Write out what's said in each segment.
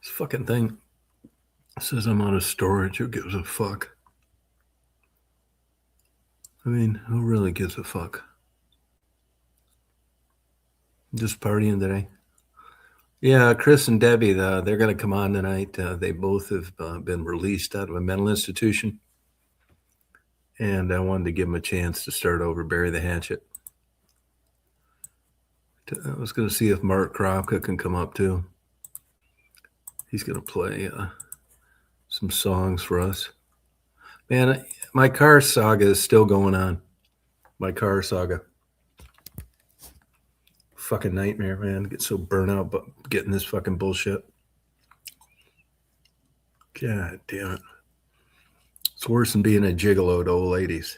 This fucking thing says I'm out of storage. Who gives a fuck? I mean, who really gives a fuck? Just partying today. Yeah, Chris and Debbie, they're going to come on tonight. They both have been released out of a mental institution. And I wanted to give them a chance to start over, bury the hatchet. I was going to see if Mark Kropka can come up too. He's going to play some songs for us. Man, my car saga is still going on. My car saga. Fucking nightmare, man. I get so burnt out but getting this fucking bullshit. God damn it. It's worse than being a gigolo to old ladies.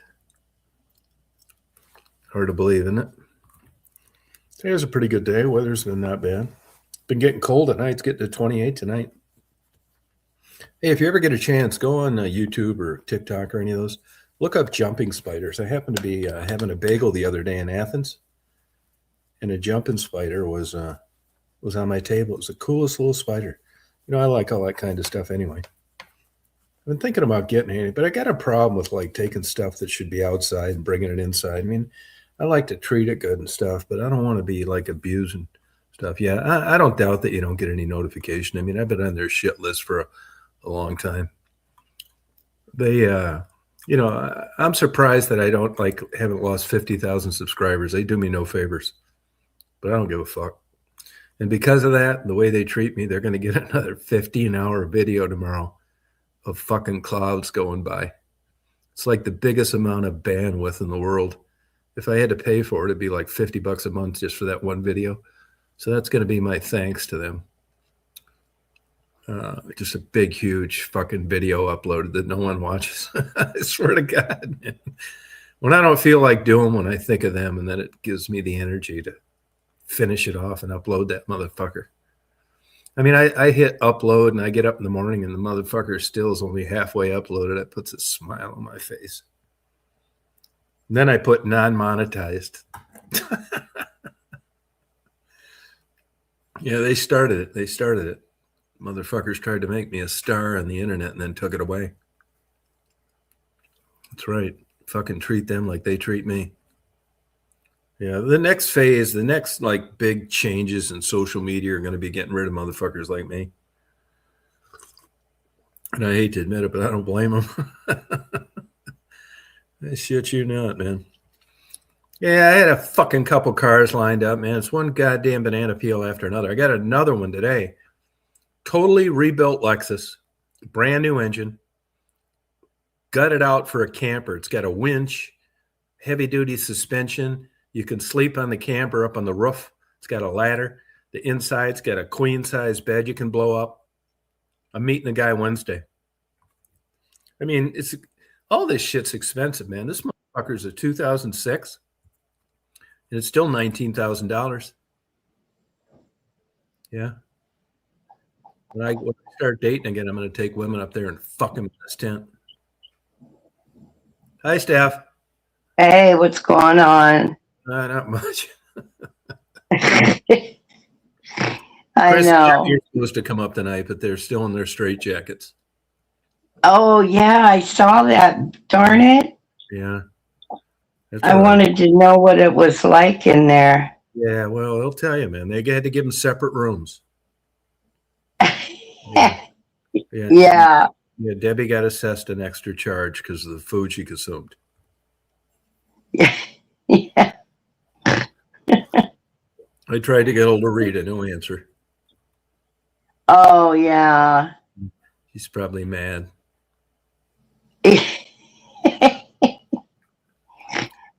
Hard to believe, isn't it? Today's a pretty good day. Weather's been not bad. Been getting cold at night. It's getting to 28 tonight. Hey, if you ever get a chance, go on YouTube or TikTok or any of those. Look up jumping spiders. I happened to be having a bagel the other day in Athens, and a jumping spider was on my table. It was the coolest little spider. You know, I like all that kind of stuff anyway. I've been thinking about getting it, but I got a problem with like taking stuff that should be outside and bringing it inside. I mean, I like to treat it good and stuff, but I don't want to be like abusing stuff. Yeah, I don't doubt that you don't get any notification. I mean, I've been on their shit list for a long time. They, I'm surprised that I don't haven't lost 50,000 subscribers. They do me no favors, but I don't give a fuck. And because of that, the way they treat me, they're going to get another 15-hour video tomorrow of fucking clouds going by. It's like the biggest amount of bandwidth in the world. If I had to pay for it, it'd be like $50 a month just for that one video. So that's going to be my thanks to them. Just a big, huge fucking video uploaded that no one watches. I swear to God, man. When I don't feel like doing one, I think of them, and then it gives me the energy to finish it off and upload that motherfucker. I mean, I hit upload, and I get up in the morning, and the motherfucker still is only halfway uploaded. That puts a smile on my face. And then I put non-monetized. Yeah, they started it. Motherfuckers tried to make me a star on the internet and then took it away. That's right. Fucking treat them like they treat me. Yeah, the next phase, the next like big changes in social media are going to be getting rid of motherfuckers like me. And I hate to admit it, but I don't blame them. I shit you not, man. Yeah, I had a fucking couple cars lined up, man. It's one goddamn banana peel after another. I got another one today. Totally rebuilt Lexus, brand new engine, gutted out for a camper. It's got a winch, heavy duty suspension. You can sleep on the camper up on the roof. It's got a ladder. The inside's got a queen size bed you can blow up. I'm meeting the guy Wednesday. I mean, it's all this shit's expensive, man. This motherfucker's a 2006, and it's still $19,000. Yeah. When I start dating again, I'm going to take women up there and fuck them in this tent. Hi, Steph. Hey, what's going on? Not much. I Chris know. You're supposed to come up tonight, but they're still in their straitjackets. Oh, yeah, I saw that. Darn it. Yeah. I wanted to know what it was like in there. Yeah, well, they'll tell you, man. They had to give them separate rooms. Yeah. Yeah, Debbie got assessed an extra charge because of the food she consumed. Yeah. I tried to get hold of Rita, no answer. Oh, yeah. She's probably mad.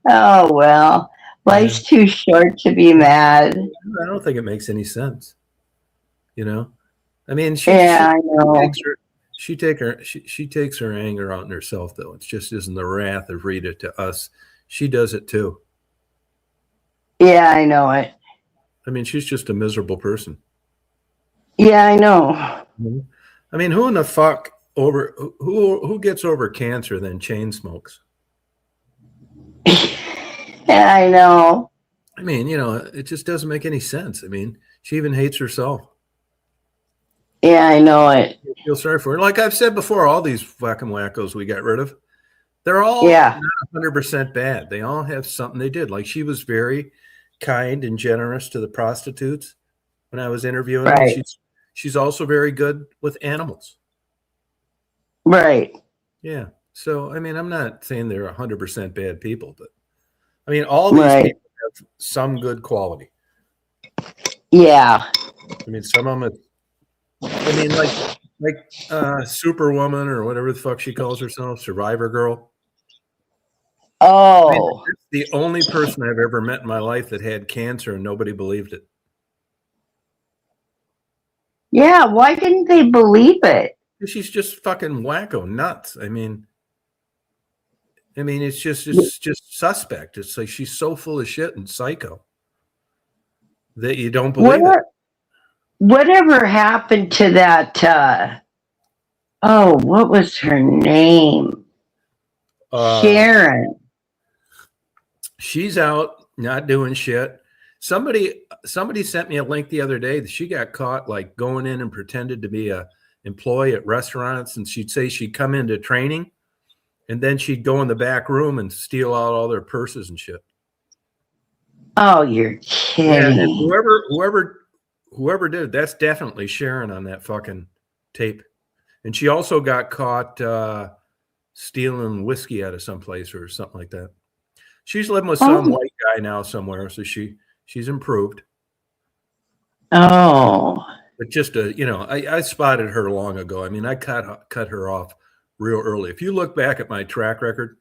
Oh, well. Life's too short to be mad. I don't think it makes any sense. You know? I mean, I know. She takes her anger out on herself, though. It just isn't the wrath of Rita to us. She does it too. Yeah, I know it. I mean, she's just a miserable person. Yeah, I know. I mean, who in the fuck who gets over cancer than chain smokes? Yeah, I know. I mean, you know, it just doesn't make any sense. I mean, she even hates herself. Yeah, I know it. I feel sorry for her. Like I've said before, all these fucking wackos we got rid of, they're all Yeah. not 100% bad. They all have something they did. Like she was very kind and generous to the prostitutes when I was interviewing them. Right. She's also very good with animals. Right. Yeah. So I mean, I'm not saying they're 100% bad people, but I mean, all these Right. people have some good quality. Yeah. I mean, some of them. I mean, like Superwoman or whatever the fuck she calls herself, Survivor Girl. I mean, Oh. that's the only person I've ever met in my life that had cancer and nobody believed it. Yeah. Why didn't they believe it? She's just fucking wacko nuts. I mean, it's just suspect. It's like she's so full of shit and psycho that you don't believe it. Whatever happened to that? What was her name? Sharon. She's out, not doing shit. Somebody sent me a link the other day that she got caught like going in and pretended to be a employee at restaurants, and she'd say she'd come into training, and then she'd go in the back room and steal out all their purses and shit. Oh, you're kidding. Yeah, and whoever did it, that's definitely Sharon on that fucking tape. And she also got caught stealing whiskey out of someplace or something like that. She's living with some white guy now somewhere, so she's improved. Oh. But just I spotted her long ago. I mean, I cut her off real early. If you look back at my track record,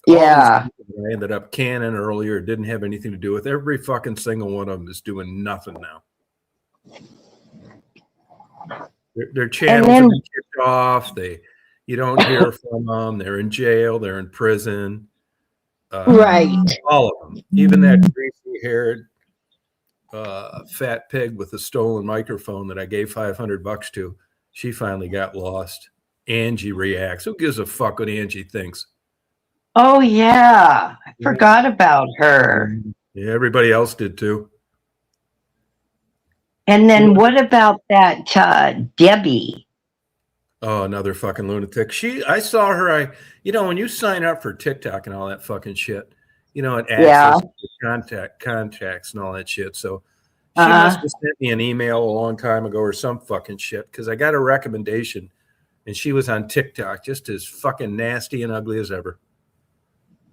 yeah, I ended up canning earlier, didn't have anything to do with. Every fucking single one of them is doing nothing now. Their channels have been kicked off. You don't hear from them. They're in jail. They're in prison. Right. All of them. Even that greasy-haired fat pig with a stolen microphone that I gave $500 to. She finally got lost. Angie reacts. Who gives a fuck what Angie thinks? Oh yeah, I forgot about her. Yeah, everybody else did too. And then what about that Debbie? Oh, another fucking lunatic. I saw her. When you sign up for TikTok and all that fucking shit, it accesses contacts and all that shit. So she must have sent me an email a long time ago or some fucking shit because I got a recommendation, and she was on TikTok, just as fucking nasty and ugly as ever.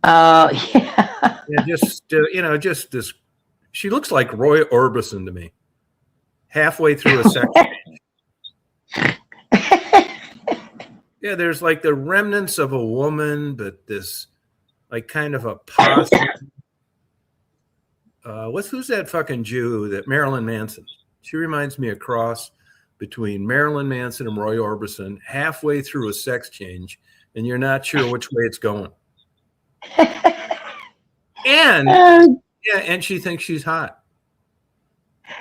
Oh yeah. Yeah, just this. She looks like Roy Orbison to me. Halfway through a section. Yeah, there's like the remnants of a woman, but this like kind of a possum. Who's that fucking Jew that Marilyn Manson? She reminds me a cross between Marilyn Manson and Roy Orbison, halfway through a sex change, and you're not sure which way it's going. And she thinks she's hot.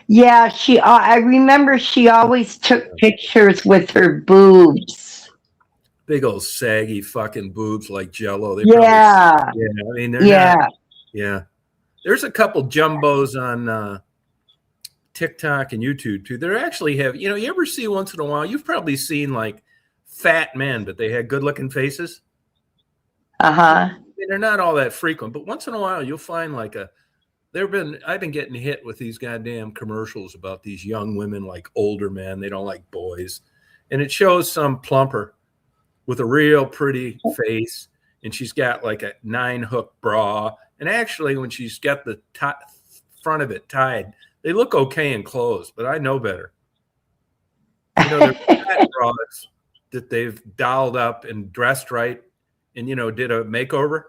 Yeah, I remember she always took pictures with her boobs. Big old saggy fucking boobs like Jello. I mean, they're not. Yeah. There's a couple jumbos on TikTok and YouTube too. They actually have, you ever see once in a while, you've probably seen like fat men, but they had good looking faces. I mean, they're not all that frequent, but once in a while you'll find like I've been getting hit with these goddamn commercials about these young women, like older men. They don't like boys. And it shows some plumper with a real pretty face. And she's got like a 9-hook bra. And actually, when she's got the front of it tied, they look okay in clothes, but I know better. They're fat bras that they've dolled up and dressed right and, did a makeover.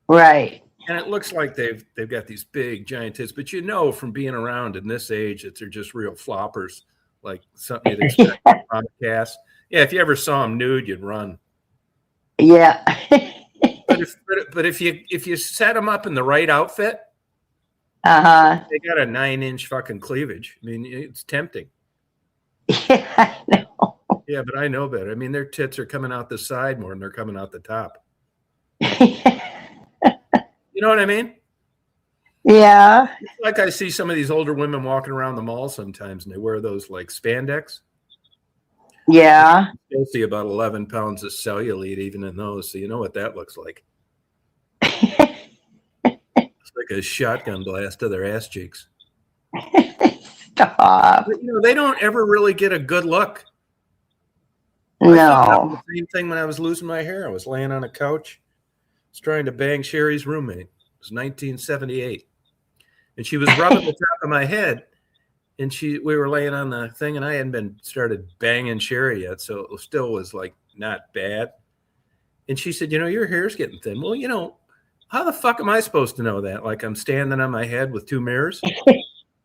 Right. And it looks like they've got these big giant tits, but from being around in this age that they're just real floppers, like something you'd expect on a cast. Yeah, if you ever saw them nude, you'd run. Yeah. but if you set them up in the right outfit, they got a 9-inch fucking cleavage. I mean, it's tempting. Yeah, I know. Yeah, but I know better. I mean, their tits are coming out the side more than they're coming out the top. You know what I mean? Yeah. It's like I see some of these older women walking around the mall sometimes, and they wear those like spandex. Yeah. You'll see about 11 pounds of cellulite even in those. So you know what that looks like. It's like a shotgun blast to their ass cheeks. Stop. But, they don't ever really get a good look. I found out No. the same thing when I was losing my hair. I was laying on a couch. I was trying to bang Sherry's roommate. It was 1978. And she was rubbing the top of my head. And we were laying on the thing, and I hadn't been started banging Sherry yet, so it still was like not bad. And she said, your hair's getting thin. Well, how the fuck am I supposed to know that? Like I'm standing on my head with two mirrors?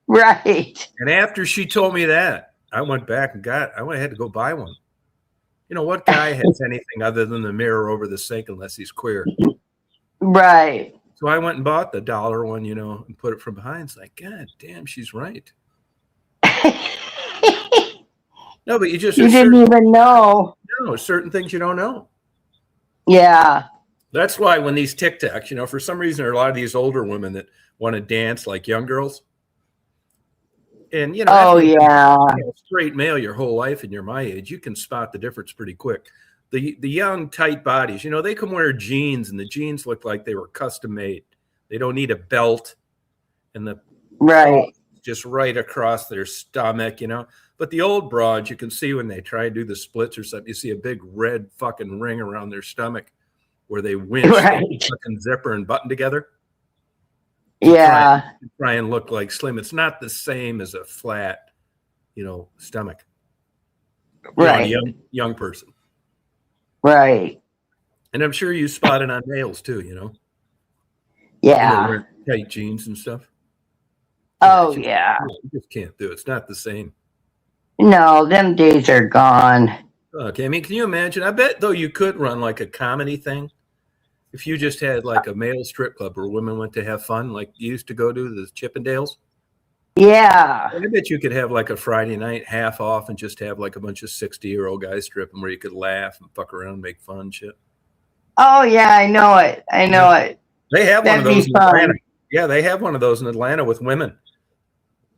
Right. And after she told me that, I went back and I went ahead to go buy one. What guy has anything other than the mirror over the sink unless he's queer? Right. So I went and bought the $1 one, and put it from behind. It's like, God damn, she's right. No, but you didn't even know. No, certain things you don't know. Yeah. That's why when these TikToks, for some reason there are a lot of these older women that want to dance like young girls. And, Oh, yeah. Straight male your whole life and you're my age, you can spot the difference pretty quick. The young, tight bodies, they can wear jeans and the jeans look like they were custom made. They don't need a belt and the right. Just right across their stomach, But the old broads, you can see when they try to do the splits or something, you see a big red fucking ring around their stomach where they winch the fucking zipper and button together. Yeah. Try and look like slim. It's not the same as a flat, stomach. Right. Young person. Right. And I'm sure you spot it on males too, Yeah. Tight jeans and stuff. Oh, yeah. You just can't do it. It's not the same. No, them days are gone. Okay. I mean, can you imagine? I bet, though, you could run like a comedy thing. If you just had like a male strip club where women went to have fun, like you used to go to the Chippendales. Yeah. I bet you could have like a Friday night half off and just have like a bunch of 60-year-old guys stripping where you could laugh and fuck around and make fun shit. Oh, yeah, I know it. I know it. They have That'd one of those be in fun. Atlanta. Yeah, they have one of those in Atlanta with women.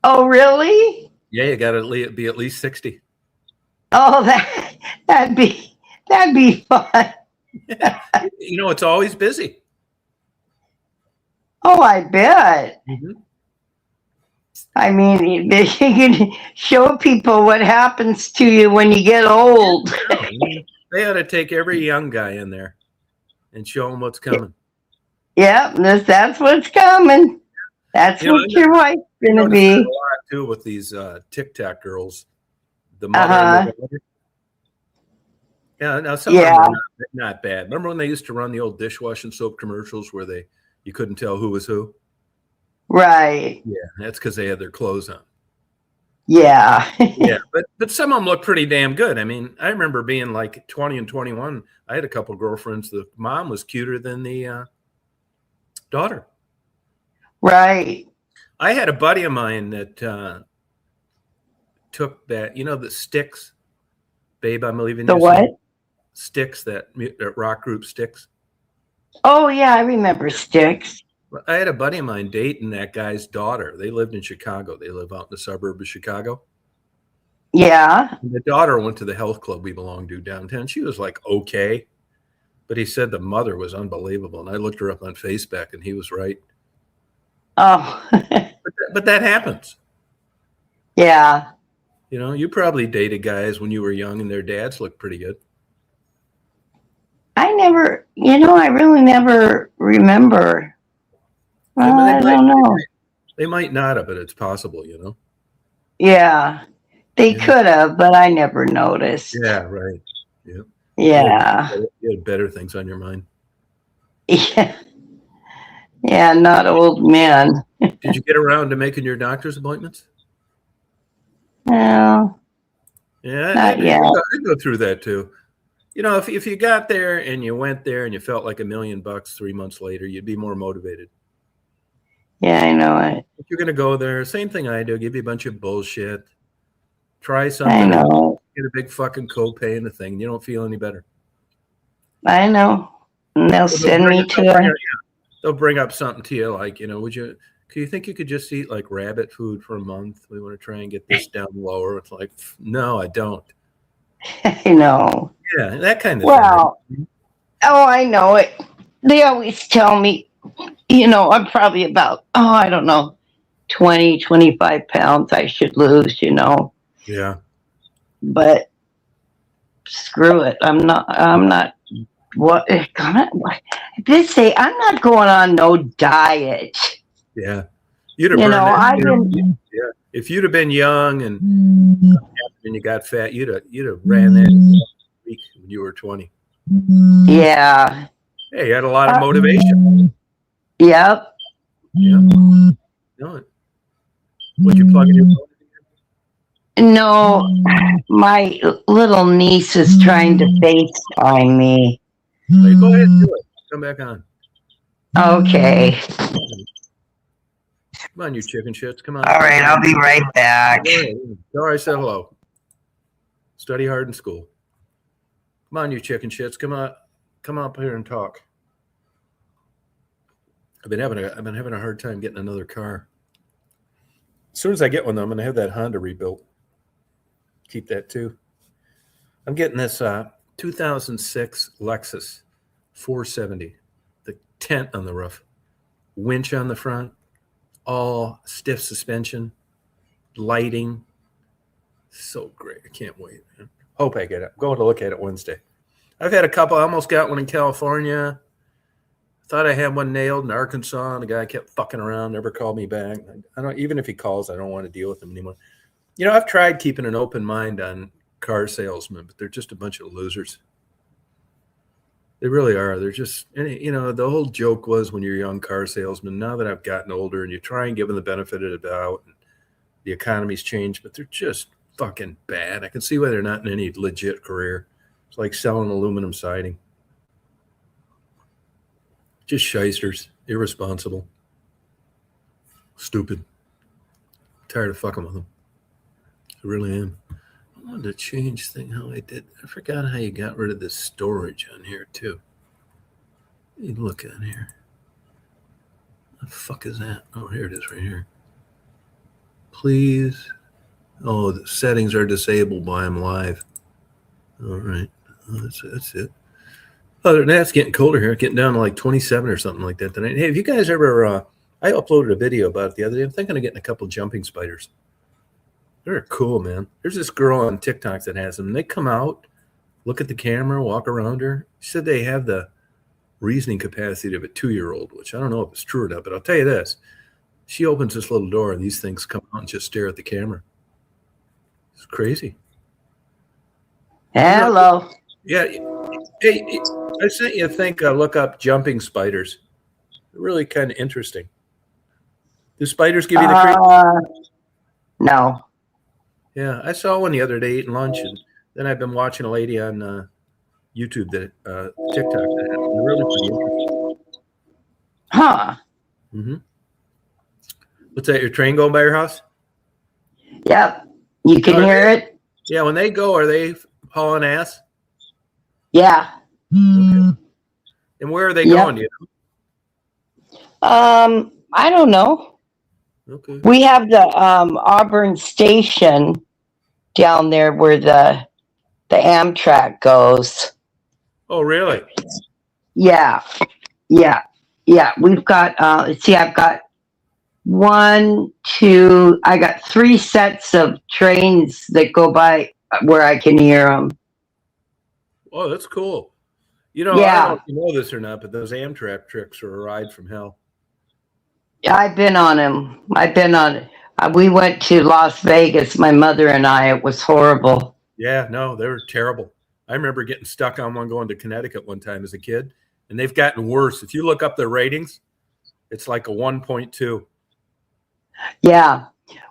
Oh, really? Yeah, you got to be at least 60. Oh, that'd be fun. It's always busy. Oh, I bet. Mm-hmm. I mean, you can show people what happens to you when you get old. They ought to take every young guy in there and show them what's coming. Yep, that's what's coming. That's what your wife's going to be. A lot too with these TikTok girls. The mother and the daughter. Yeah, now some of them are not bad. Remember when they used to run the old dishwashing soap commercials where you couldn't tell who was who? Right. Yeah, that's because they had their clothes on. Yeah. Yeah, but some of them look pretty damn good. I mean, I remember being like 20 and 21. I had a couple girlfriends. The mom was cuter than the daughter. Right. I had a buddy of mine that took that, the Styx, Babe, I'm Leaving You. The what? Styx, that rock group Styx. Oh, yeah, I remember Styx. I had a buddy of mine dating that guy's daughter. They lived in Chicago. They live out in the suburb of Chicago. Yeah. And the daughter went to the health club we belonged to downtown. She was like, okay. But he said the mother was unbelievable. And I looked her up on Facebook and he was right. Oh. but that happens. Yeah. You probably dated guys when you were young and their dads looked pretty good. I really never remember. I don't know. They might not have, but it's possible, Yeah. They could have, but I never noticed. Yeah, right. Yeah. Yeah. You had better things on your mind. Yeah. Yeah, not old men. Did you get around to making your doctor's appointments? No. Yeah, not yet. I go through that too. If you got there and you went there and you felt like $1 million 3 months later, you'd be more motivated. Yeah, I know it. If you're going to go there, same thing I do, give you a bunch of bullshit. Try something. I know. Get a big fucking copay in the thing. You don't feel any better. I know. And they'll send me to They'll bring up something to you like, do you think you could just eat like rabbit food for a month? We want to try and get this down lower. It's like, no, I don't. I know. Yeah, that kind of Well, thing. oh, I know it. They always tell me, I'm probably about, I don't know, 20, 25 pounds I should lose, Yeah. but screw it. I'm not, what, this say, I'm not going on no diet. Yeah. You'd have burned that. I've been, Yeah. If you'd have been young and you got fat, you'd have ran that week when you were 20. yeah, Hey, you had a lot of motivation. yep. Yeah. No, would you plug in your phone? No, my little niece is trying to FaceTime me. Hey, go ahead and do it. Come back on. Okay. Come on, you chicken shits. Come on. All right, I'll be right back. Go ahead. Tell her I said hello. Study hard in school. Come on, you chicken shits. Come on. Come up here and talk. I've been having a hard time getting another car. As soon as I get one, though, I'm going to have that Honda rebuilt. Keep that too. I'm getting this 2006 Lexus 470. The tent on the roof, winch on the front, all stiff suspension, lighting. So great. I can't wait, man. Hope I get it. I'm going to look at it Wednesday. I've had a couple. I almost got one in California. Thought I had one nailed in Arkansas, and the guy kept fucking around, never called me back. I don't, even if he calls, I don't want to deal with him anymore. I've tried keeping an open mind on car salesmen, but they're just a bunch of losers. They really are. They're just, the whole joke was when you're a young car salesman. Now that I've gotten older and you try and give them the benefit of the doubt, and the economy's changed, but they're just fucking bad. I can see why they're not in any legit career. It's like selling aluminum siding. Just shysters, irresponsible, stupid. Tired of fucking with them. I really am. I wanted to change thing how I did. I forgot how you got rid of this storage on here too. You look on here. The fuck is that? Oh, here it is right here. Please. Oh, the settings are disabled while I'm live. All right. Oh, that's it. Other than that, it's getting colder here. Getting down to like 27 or something like that tonight. Hey, have you guys ever, I uploaded a video about it the other day. I'm thinking of getting a couple jumping spiders. They're cool, man. There's this girl on TikTok that has them. They come out, look at the camera, walk around her. She said they have the reasoning capacity of a 2-year-old, which I don't know if it's true or not, but I'll tell you this. She opens this little door and these things come out and just stare at the camera. It's crazy. Hello. Yeah. Hey, I sent you a thing. Look up jumping spiders. They're really kind of interesting. Do spiders give you the creep? No. Yeah, I saw one the other day eating lunch, and then I've been watching a lady on YouTube that TikTok that had them. They're really pretty interesting. Huh. Mm-hmm. What's that? Your train going by your house? Yep. You can hear it? Yeah. When they go, are they hauling ass? Yeah. Okay. And where are they going? Do you know? I don't know. Okay. We have the Auburn Station down there where the Amtrak goes. Oh, really? Yeah. We've got I've got I got 3 sets of trains that go by where I can hear them. Oh, that's cool. I don't know if you know this or not, but those Amtrak trips are a ride from hell. I've been on them. We went to Las Vegas, my mother and I. It was horrible. Yeah, no, they were terrible. I remember getting stuck on one going to Connecticut one time as a kid, and they've gotten worse. If you look up their ratings, it's like a 1.2. Yeah.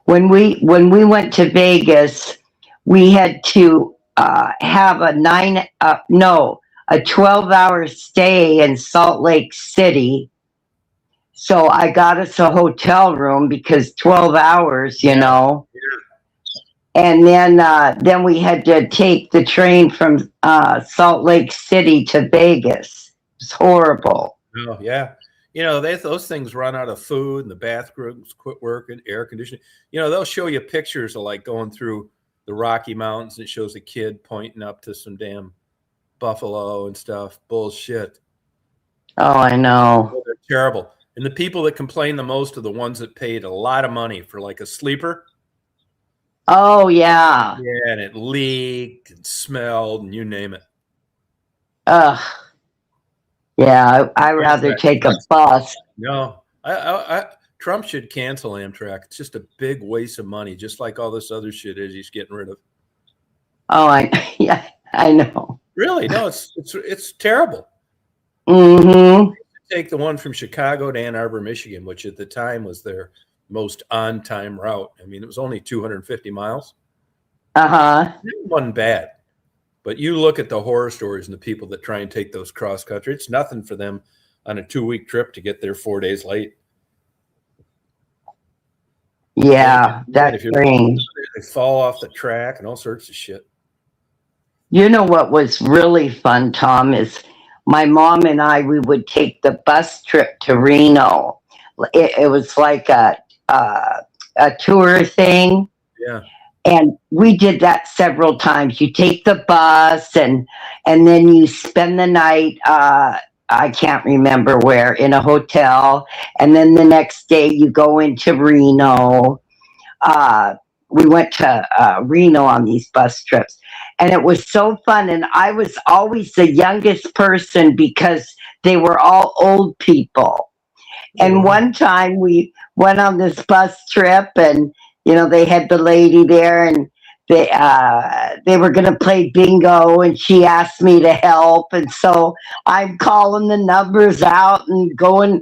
When we went to Vegas, we had to have a 12-hour stay in Salt Lake City. So I got us a hotel room because 12 hours, Yeah. And then we had to take the train from Salt Lake City to Vegas. It was horrible. Oh, yeah. Those things run out of food and the bathrooms quit working, air conditioning. They'll show you pictures of like going through the Rocky Mountains. It shows a kid pointing up to some damn buffalo and stuff. Bullshit. Oh, I know. They're terrible. And the people that complain the most are the ones that paid a lot of money for like a sleeper. Oh, yeah. Yeah, and it leaked and smelled and you name it. Ugh. Yeah, I rather take a bus. No, Trump should cancel Amtrak. It's just a big waste of money, just like all this other shit is he's getting rid of. Oh, yeah, I know. Really? No, it's terrible. Mm-hmm. Take the one from Chicago to Ann Arbor, Michigan, which at the time was their most on-time route. I mean, it was only 250 miles. Uh-huh. It wasn't bad. But you look at the horror stories and the people that try and take those cross country, it's nothing for them on a 2-week trip to get there 4 days late. Yeah, that's strange. They fall off the track and all sorts of shit. You know what was really fun, Tom, is my mom and I, we would take the bus trip to Reno. It was like a tour thing. Yeah. And we did that several times. You take the bus and then you spend the night, I can't remember where, in a hotel. And then the next day you go into Reno. We went to Reno on these bus trips. And it was so fun. And I was always the youngest person because they were all old people. And one time we went on this bus trip and, you know, they had the lady there and they were going to play bingo and she asked me to help. And so I'm calling the numbers out and going,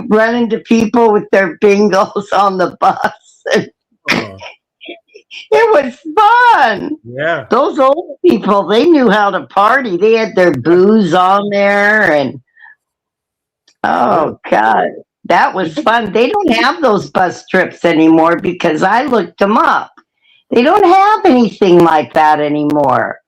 running to people with their bingos on the bus. It was fun. Yeah. Those old people, they knew how to party. They had their booze on there and oh God, that was fun. They don't have those bus trips anymore because I looked them up. They don't have anything like that anymore.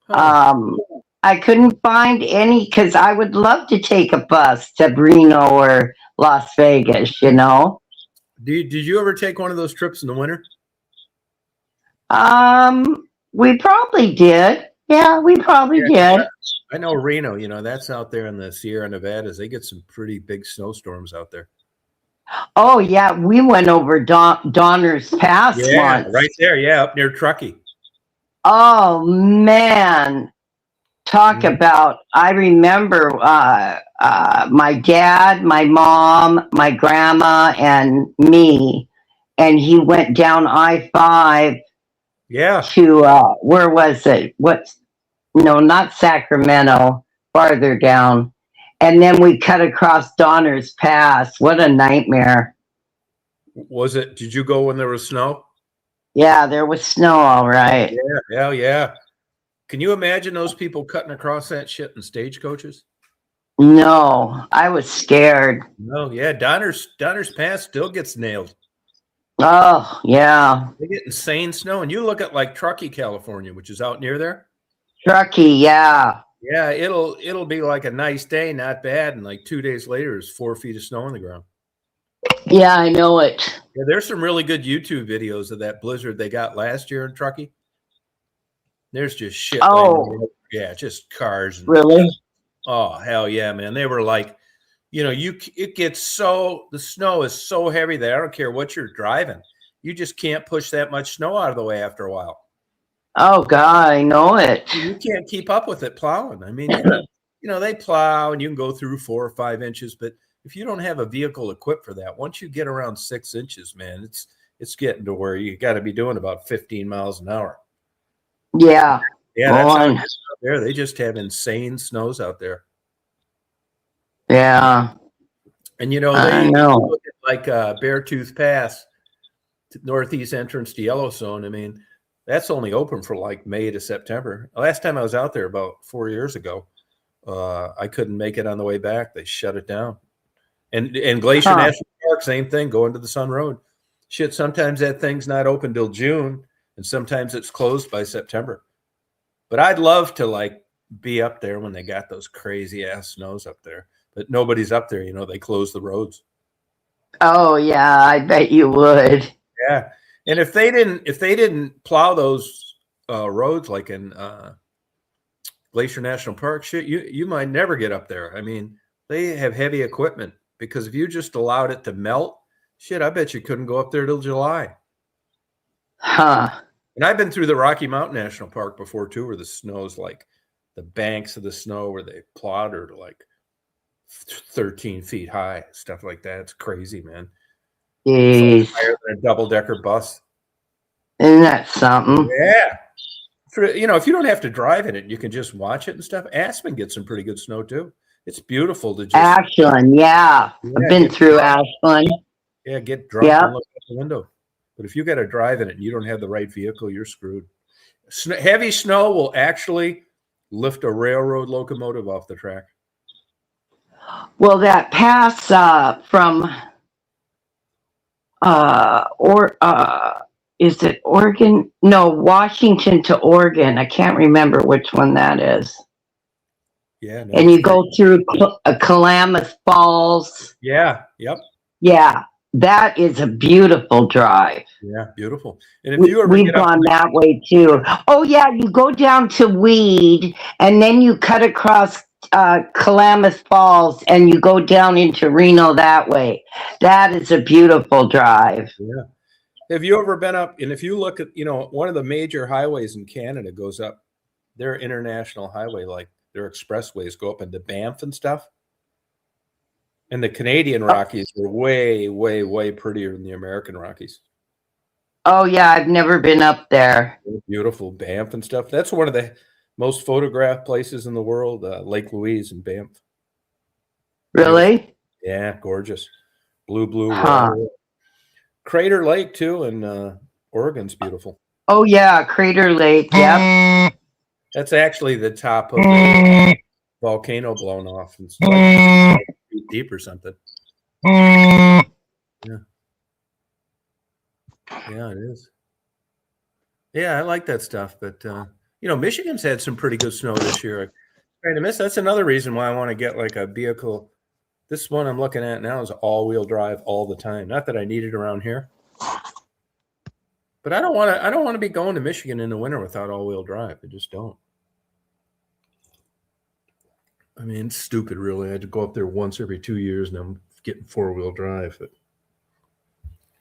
I couldn't find any because I would love to take a bus to Reno or Las Vegas, you know. Did you ever take one of those trips in the winter? We probably did. Yeah, we probably did. I know Reno, you know, that's out there in the Sierra Nevadas. They get some pretty big snowstorms out there. Oh, yeah. We went over Donner's Pass once. Right there. Yeah, up near Truckee. Oh, man. Talk about, I remember my dad, my mom, my grandma, and me. And he went down I-5 to, where was it? No, not Sacramento, farther down. And then we cut across Donner's Pass. What a nightmare. Was it? Did you go when there was snow? Yeah, there was snow, all right. Yeah, hell yeah. Can you imagine those people cutting across that shit in stagecoaches? No, I was scared. No, yeah, Donner's Pass still gets nailed. Oh, yeah. They get insane snow. And you look at like Truckee, California, which is out near there. Truckee, yeah. Yeah, it'll be like a nice day, not bad, and like 2 days later, there's 4 feet of snow on the ground. Yeah, I know it. Yeah, there's some really good YouTube videos of that blizzard they got last year in Truckee. There's just shit. Oh, yeah, just cars. And, really? Oh hell yeah, man! They were like, you know, it gets so the snow is so heavy that I don't care what you're driving, you just can't push that much snow out of the way after a while. Oh God, I know it. You can't keep up with it plowing. I mean, you know, they plow and you can go through 4 or 5 inches, but if you don't have a vehicle equipped for that, once you get around 6 inches, man, it's getting to where you got to be doing about 15 miles an hour. Yeah. Yeah, that's how it is out there. They just have insane snows out there. Yeah. And you know, I know. Look at like Beartooth Pass, northeast entrance to Yellowstone. I mean, that's only open for like May to September. Last time I was out there about 4 years ago, I couldn't make it on the way back. They shut it down. And Glacier National Park, same thing, going to the Sun Road. Shit, sometimes that thing's not open till June, and sometimes it's closed by September. But I'd love to like be up there when they got those crazy ass snows up there. But nobody's up there, you know, they close the roads. Oh yeah, I bet you would. Yeah. And if they didn't plow those roads like in Glacier National Park, shit, you might never get up there. I mean, they have heavy equipment because if you just allowed it to melt, shit, I bet you couldn't go up there till July. Huh. And I've been through the Rocky Mountain National Park before too, where the snow's like the banks of the snow where they plowed are like 13 feet high, stuff like that. It's crazy, man. Jeez. It's like higher than a double-decker bus. Isn't that something? Yeah. If you don't have to drive in it, you can just watch it and stuff. Aspen gets some pretty good snow too. It's beautiful to just Ashland, yeah. I've been through Ashland. Yeah, get drunk Yeah. and look out the window. But if you got to drive in it and you don't have the right vehicle, you're screwed. Heavy snow will actually lift a railroad locomotive off the track. Well, that pass from is it Oregon? No, Washington to Oregon. I can't remember which one that is. Yeah. No, And you go through Klamath Falls. Yeah. Yep. Yeah, that is a beautiful drive. Yeah, beautiful. And if you ever We've get up gone that way too. Oh yeah, you go down to Weed, and then you cut across Klamath Falls, and you go down into Reno that way. That is a beautiful drive. Yeah. Have you ever been up? And if you look at, one of the major highways in Canada goes up, their international highway, like their expressways go up into Banff and stuff. And the Canadian Rockies are way, way, way prettier than the American Rockies. Oh yeah, I've never been up there. Beautiful Banff and stuff. That's one of the most photographed places in the world, Lake Louise in Banff. Really? Yeah, gorgeous. Blue Huh. water. Crater Lake too, and Oregon's beautiful. Oh yeah, Crater Lake. Yep. That's actually the top of the volcano blown off. It's like feet deep or something. Yeah. Yeah, it is. Yeah, I like that stuff. But Michigan's had some pretty good snow this year. I'm trying to miss. That's another reason why I want to get like a vehicle. This one I'm looking at now is all-wheel drive all the time. Not that I need it around here, but I don't want to be going to Michigan in the winter without all-wheel drive. I just don't. I mean, it's stupid, really. I had to go up there once every 2 years, and I'm getting four-wheel drive. But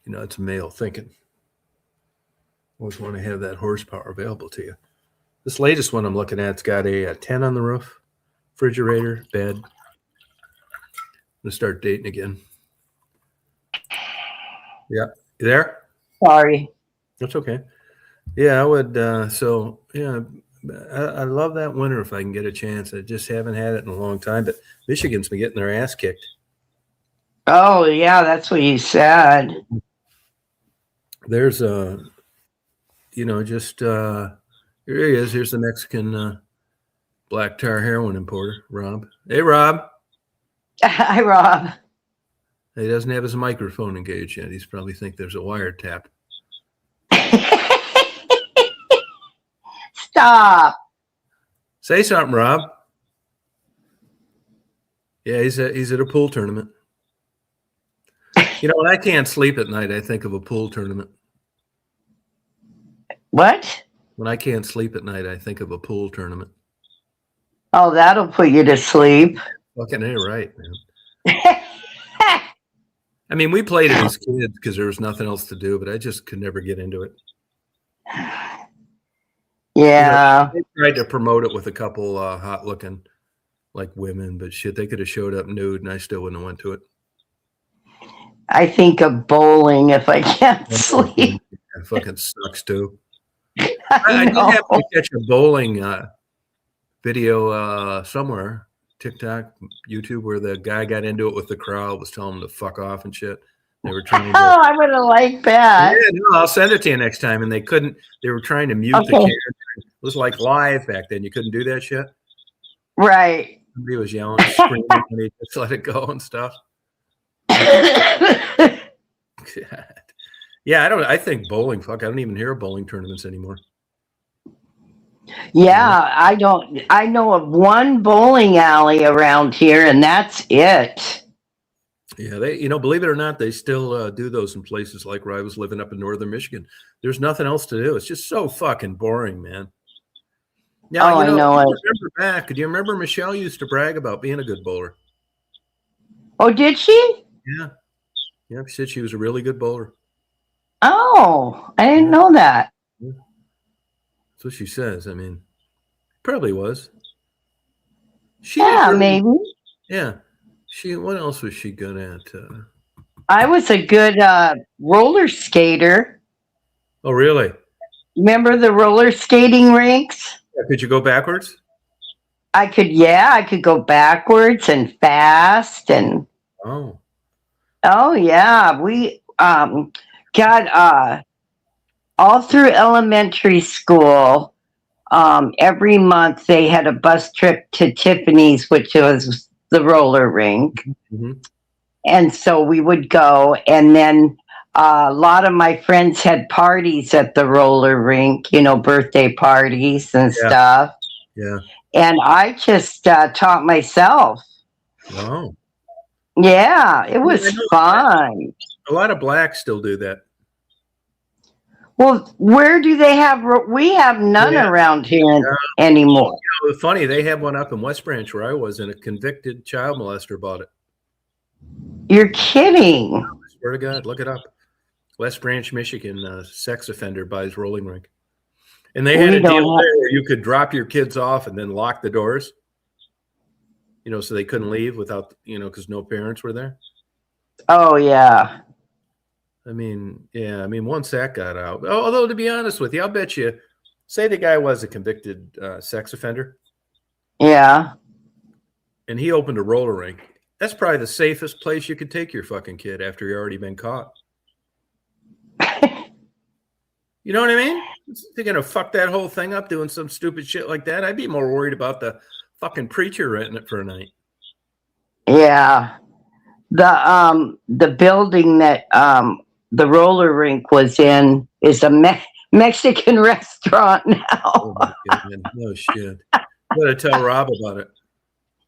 it's male thinking. Always want to have that horsepower available to you. This latest one I'm looking at's got a 10 on the roof, refrigerator, bed. I'm gonna start dating again. Yeah, you there? Sorry. That's okay. Yeah, I would. So yeah, I love that winter if I can get a chance. I just haven't had it in a long time. But Michigan's been getting their ass kicked. Oh yeah, that's what you said. There's here he is. Here's the Mexican black tar heroin importer, Rob. Hey, Rob. Hi, Rob. He doesn't have his microphone engaged yet. He's probably think there's a wiretap. Stop. Say something, Rob. Yeah, he's at a pool tournament. When I can't sleep at night, I think of a pool tournament. What? When I can't sleep at night, I think of a pool tournament. Oh, that'll put you to sleep. Fucking A, right, man. I mean, we played it as kids because there was nothing else to do, but I just could never get into it. Yeah. They tried to promote it with a couple hot-looking, like women, but shit, they could have showed up nude, and I still wouldn't have went to it. I think of bowling if I can't sleep. It fucking sucks too. I did know. have to catch a bowling video somewhere, TikTok, YouTube, where the guy got into it with the crowd, was telling them to fuck off and shit. They were trying to. Oh, I would have liked that. Yeah, no, I'll send it to you next time. And they couldn't. They were trying to mute the Okay. camera. It was like live back then. You couldn't do that shit. Right. Somebody was yelling, screaming, and they just let it go and stuff. God. Yeah, I think bowling. Fuck, I don't even hear of bowling tournaments anymore. Yeah, I don't. I know of one bowling alley around here, and that's it. Yeah, believe it or not, they still do those in places like where I was living up in northern Michigan. There's nothing else to do. It's just so fucking boring, man. Now, Oh, I know it. Do you remember Michelle used to brag about being a good bowler? Oh, did she? Yeah. Yeah, she said she was a really good bowler. Oh, I didn't know that. Yeah. That's what she says. I mean, probably was. Maybe. Yeah. What else was she good at? I was a good roller skater. Oh, really? Remember the roller skating rinks? Yeah, could you go backwards? I could go backwards and fast and Oh. oh yeah. We got all through elementary school, every month they had a bus trip to Tiffany's, which was the roller rink. Mm-hmm. And so we would go, and then a lot of my friends had parties at the roller rink, birthday parties and stuff. Yeah. And I just taught myself. Wow. Yeah, it was fun. A lot of blacks still do that. Well, where do they have? We have none around here anymore. It's funny, they had one up in West Branch where I was, and a convicted child molester bought it. You're kidding. I swear to God, look it up. West Branch, Michigan, sex offender buys rolling rink. And they had a deal there where you could drop your kids off and then lock the doors, so they couldn't leave without, because no parents were there. Oh, yeah. I mean, once that got out, although to be honest with you, I'll bet you, say the guy was a convicted sex offender. Yeah. And he opened a roller rink. That's probably the safest place you could take your fucking kid after you've already been caught. You know what I mean? They're going to fuck that whole thing up doing some stupid shit like that. I'd be more worried about the fucking preacher renting it for a night. Yeah. The building that the roller rink was in is a Mexican restaurant now. Oh my God, no shit. You gotta tell Rob about it.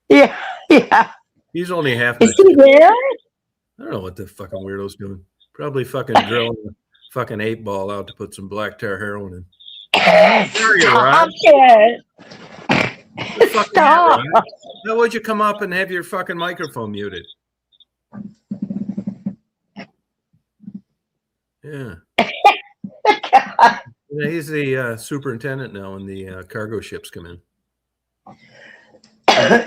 Yeah. He's only half. Is he there? I don't know what the fucking weirdo's doing. Probably fucking drilling the fucking 8-ball out to put some black tar heroin in. Stop it. Stop. How would you come up and have your fucking microphone muted? Yeah. He's the superintendent now when the cargo ships come in.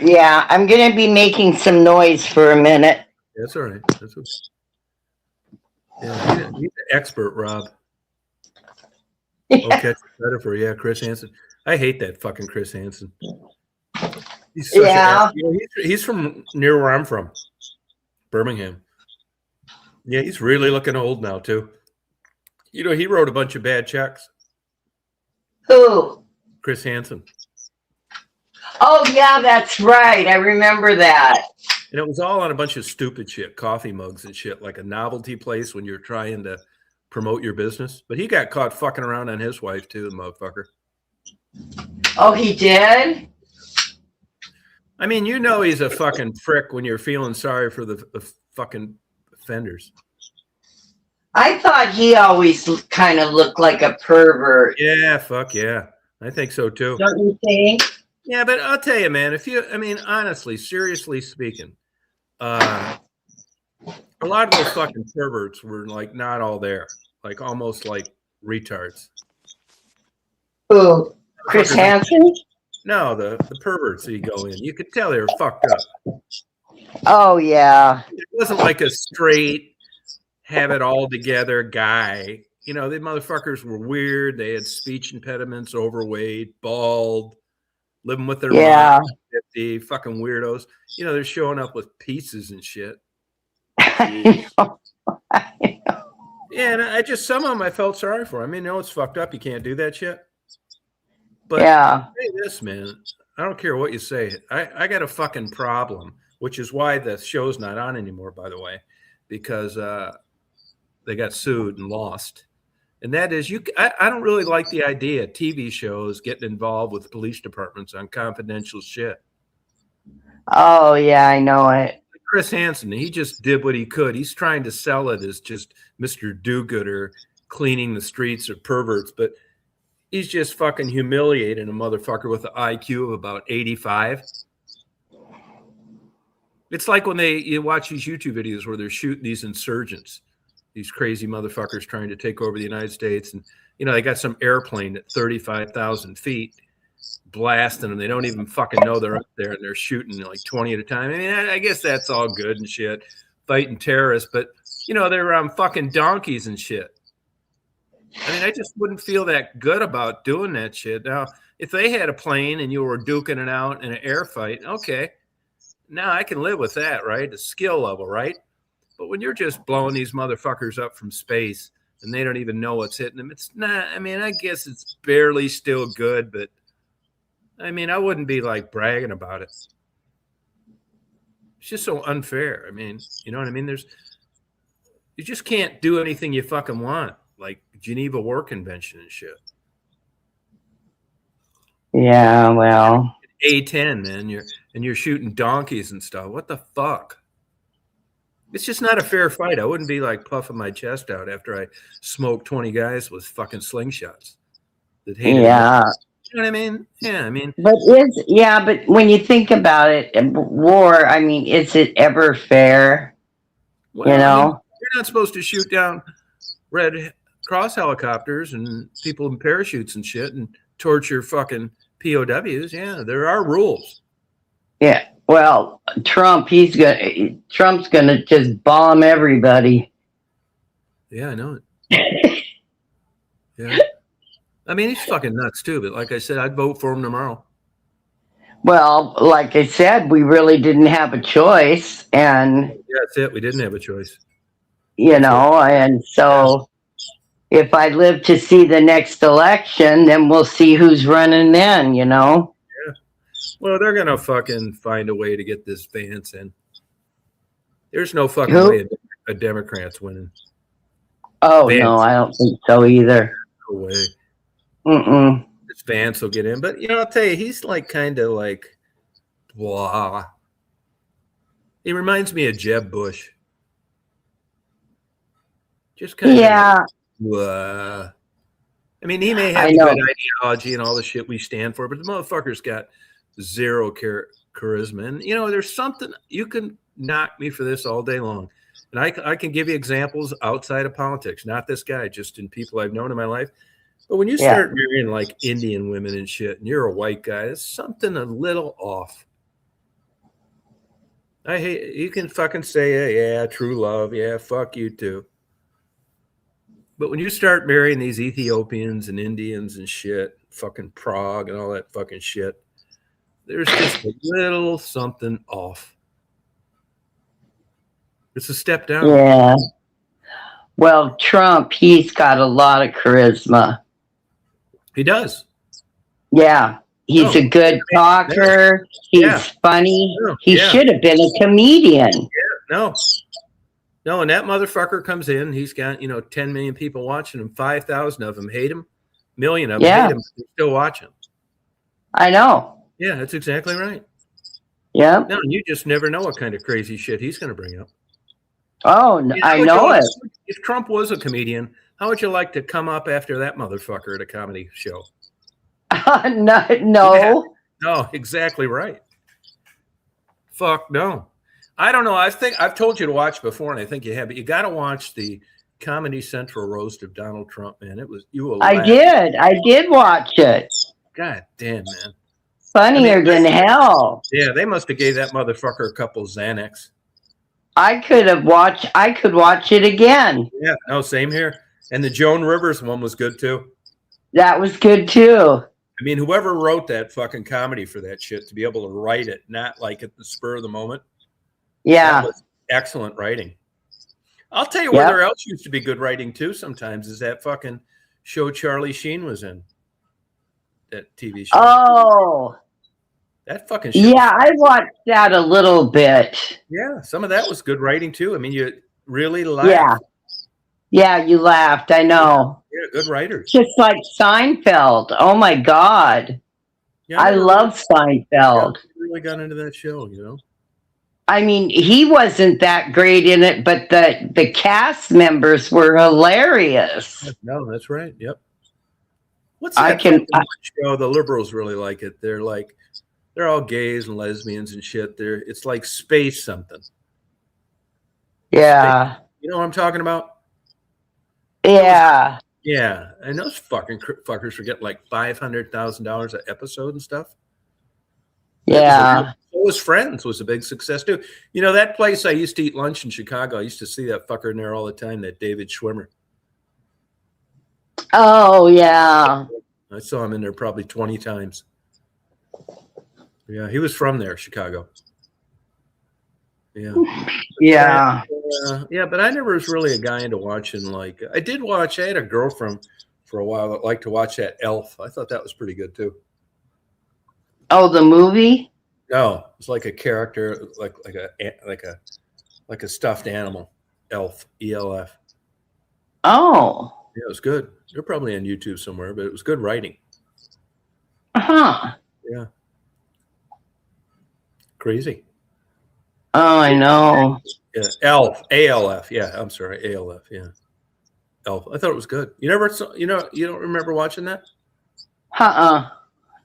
Yeah, I'm going to be making some noise for a minute. That's all right. That's okay. Yeah, he's an expert, Rob. Yeah. Okay, better for you. Yeah, Chris Hansen. I hate that fucking Chris Hansen. He's such he's from near where I'm from, Birmingham. Yeah, he's really looking old now too. He wrote a bunch of bad checks. Who? Chris Hansen. Oh, yeah, that's right. I remember that. And it was all on a bunch of stupid shit, coffee mugs and shit, like a novelty place when you're trying to promote your business. But he got caught fucking around on his wife too, the motherfucker. Oh, he did? I mean, he's a fucking prick when you're feeling sorry for the fucking offenders. I thought he always kind of looked like a pervert. Yeah, fuck yeah. I think so too. Don't you think? Yeah, but I'll tell you, man, honestly, seriously speaking, a lot of those fucking perverts were like not all there, like almost like retards. Who? Chris Hansen? No, the perverts that you go in. You could tell they were fucked up. Oh, yeah. It wasn't like a straight, have it all together guy. The motherfuckers were weird. They had speech impediments, overweight, bald, living with their mom, 50, fucking weirdos. They're showing up with pizzas and shit. I know. Yeah, and some of them I felt sorry for. I mean, it's fucked up. You can't do that shit. But say this, man, I don't care what you say. I got a fucking problem, which is why the show's not on anymore, by the way, because they got sued and lost. And that is, I don't really like the idea of TV shows getting involved with police departments on confidential shit. Oh, yeah, I know it. Chris Hansen, he just did what he could. He's trying to sell it as just Mr. Do-Gooder cleaning the streets of perverts, but he's just fucking humiliating a motherfucker with an IQ of about 85. It's like when you watch these YouTube videos where they're shooting these insurgents, these crazy motherfuckers trying to take over the United States. And, they got some airplane at 35,000 feet blasting them. They don't even fucking know they're up there, and they're shooting like 20 at a time. I mean, I guess that's all good and shit, fighting terrorists, but, they're fucking donkeys and shit. I mean, I just wouldn't feel that good about doing that shit. Now, if they had a plane and you were duking it out in an air fight, okay. Now I can live with that, right? The skill level, right? But when you're just blowing these motherfuckers up from space and they don't even know what's hitting them, it's not, I mean, I guess it's barely still good, but I mean, I wouldn't be like bragging about it. It's just so unfair. I mean, you know what I mean? You just can't do anything you fucking want, like Geneva War Convention and shit. Yeah, well. A-10, man. You're shooting donkeys and stuff. What the fuck? It's just not a fair fight. I wouldn't be like puffing my chest out after I smoked 20 guys with fucking slingshots that hated me. You know what I mean? Yeah, I mean. But when you think about it, war, I mean, is it ever fair? Well, I mean, you're not supposed to shoot down Red Cross helicopters and people in parachutes and shit and torture fucking POWs. Yeah, there are rules. Yeah. Well, Trump's gonna just bomb everybody. Yeah, I know it. Yeah. I mean, he's fucking nuts too, but like I said, I'd vote for him tomorrow. Well, like I said, we really didn't have a choice, and yeah, that's it. We didn't have a choice. And so if I live to see the next election, then we'll see who's running then, Yeah. Well, they're going to fucking find a way to get this Vance in. There's no fucking way a Democrat's winning. Oh, Vance. No, I don't think so either. No way. Mm-mm. This Vance will get in. But, I'll tell you, he's like kind of like, blah. He reminds me of Jeb Bush. Just kind of. Blah. I mean, he may have good ideology and all the shit we stand for, but the motherfucker's got zero charisma. And, there's something, you can knock me for this all day long. And I can give you examples outside of politics, not this guy, just in people I've known in my life. But when you start marrying like Indian women and shit, and you're a white guy, there's something a little off. I hate, you can fucking say, yeah, true love. Yeah, fuck you too. But when you start marrying these Ethiopians and Indians and shit, fucking Prague and all that fucking shit, there's just a little something off. It's a step down. Yeah. Well, Trump, he's got a lot of charisma. He does. Yeah. He's a good talker. He's funny. He should have been a comedian. Yeah, no, and that motherfucker comes in. He's got, 10 million people watching him. 5,000 of them hate him. A million of them hate him. But still watch him. I know. Yeah, that's exactly right. Yeah. No, you just never know what kind of crazy shit he's going to bring up. Oh, I know it. If Trump was a comedian, how would you like to come up after that motherfucker at a comedy show? No. Yeah. No, exactly right. Fuck no. I don't know. I think I've told you to watch before, and I think you have, but you got to watch the Comedy Central roast of Donald Trump, man. It was I did watch it. God damn, man. Funnier than hell. Yeah, they must have gave that motherfucker a couple Xanax. I could watch it again. Yeah, no, same here. And the Joan Rivers one was good too. That was good too. I mean, whoever wrote that fucking comedy for that shit, to be able to write it, not like at the spur of the moment. Yeah. That was excellent writing. I'll tell you where there else used to be good writing too sometimes is that fucking show Charlie Sheen was in. That TV show. Oh. That fucking show. Yeah, I watched that a little bit. Yeah, some of that was good writing too. I mean, you really laughed. Yeah, you laughed. I know. Yeah, good writers. Just like Seinfeld. Oh my God. Yeah, I love Seinfeld. Yeah, really got into that show, I mean, he wasn't that great in it, but the cast members were hilarious. No, that's right. Yep. What's I that can, fucking show? The liberals really like it. They're all gays and lesbians and shit. It's like space something. yeah, You know what I'm talking about? yeah, Yeah, and those fucking fuckers were getting like $500,000 an episode and stuff. yeah. So was Friends was a big success too. You know that place I used to eat lunch in Chicago. I used to see that fucker in there all the time. That David Schwimmer. Oh, yeah. I saw him in there probably 20 times. Yeah, he was from there, Chicago. Yeah. Yeah. Yeah, but I never was really a guy into watching like I did watch. I had a girlfriend for a while that liked to watch that Elf. I thought that was pretty good too. Oh, the movie? No, it's like a character, like a stuffed animal. Elf, ELF. Oh, Yeah, it was good. They're probably on YouTube somewhere, but it was good writing. huh. Yeah. Crazy. Oh, I know. Yeah. Elf. ALF. Yeah. I'm sorry. ALF. Yeah. Elf. I thought it was good. You don't remember watching that? Uh-uh.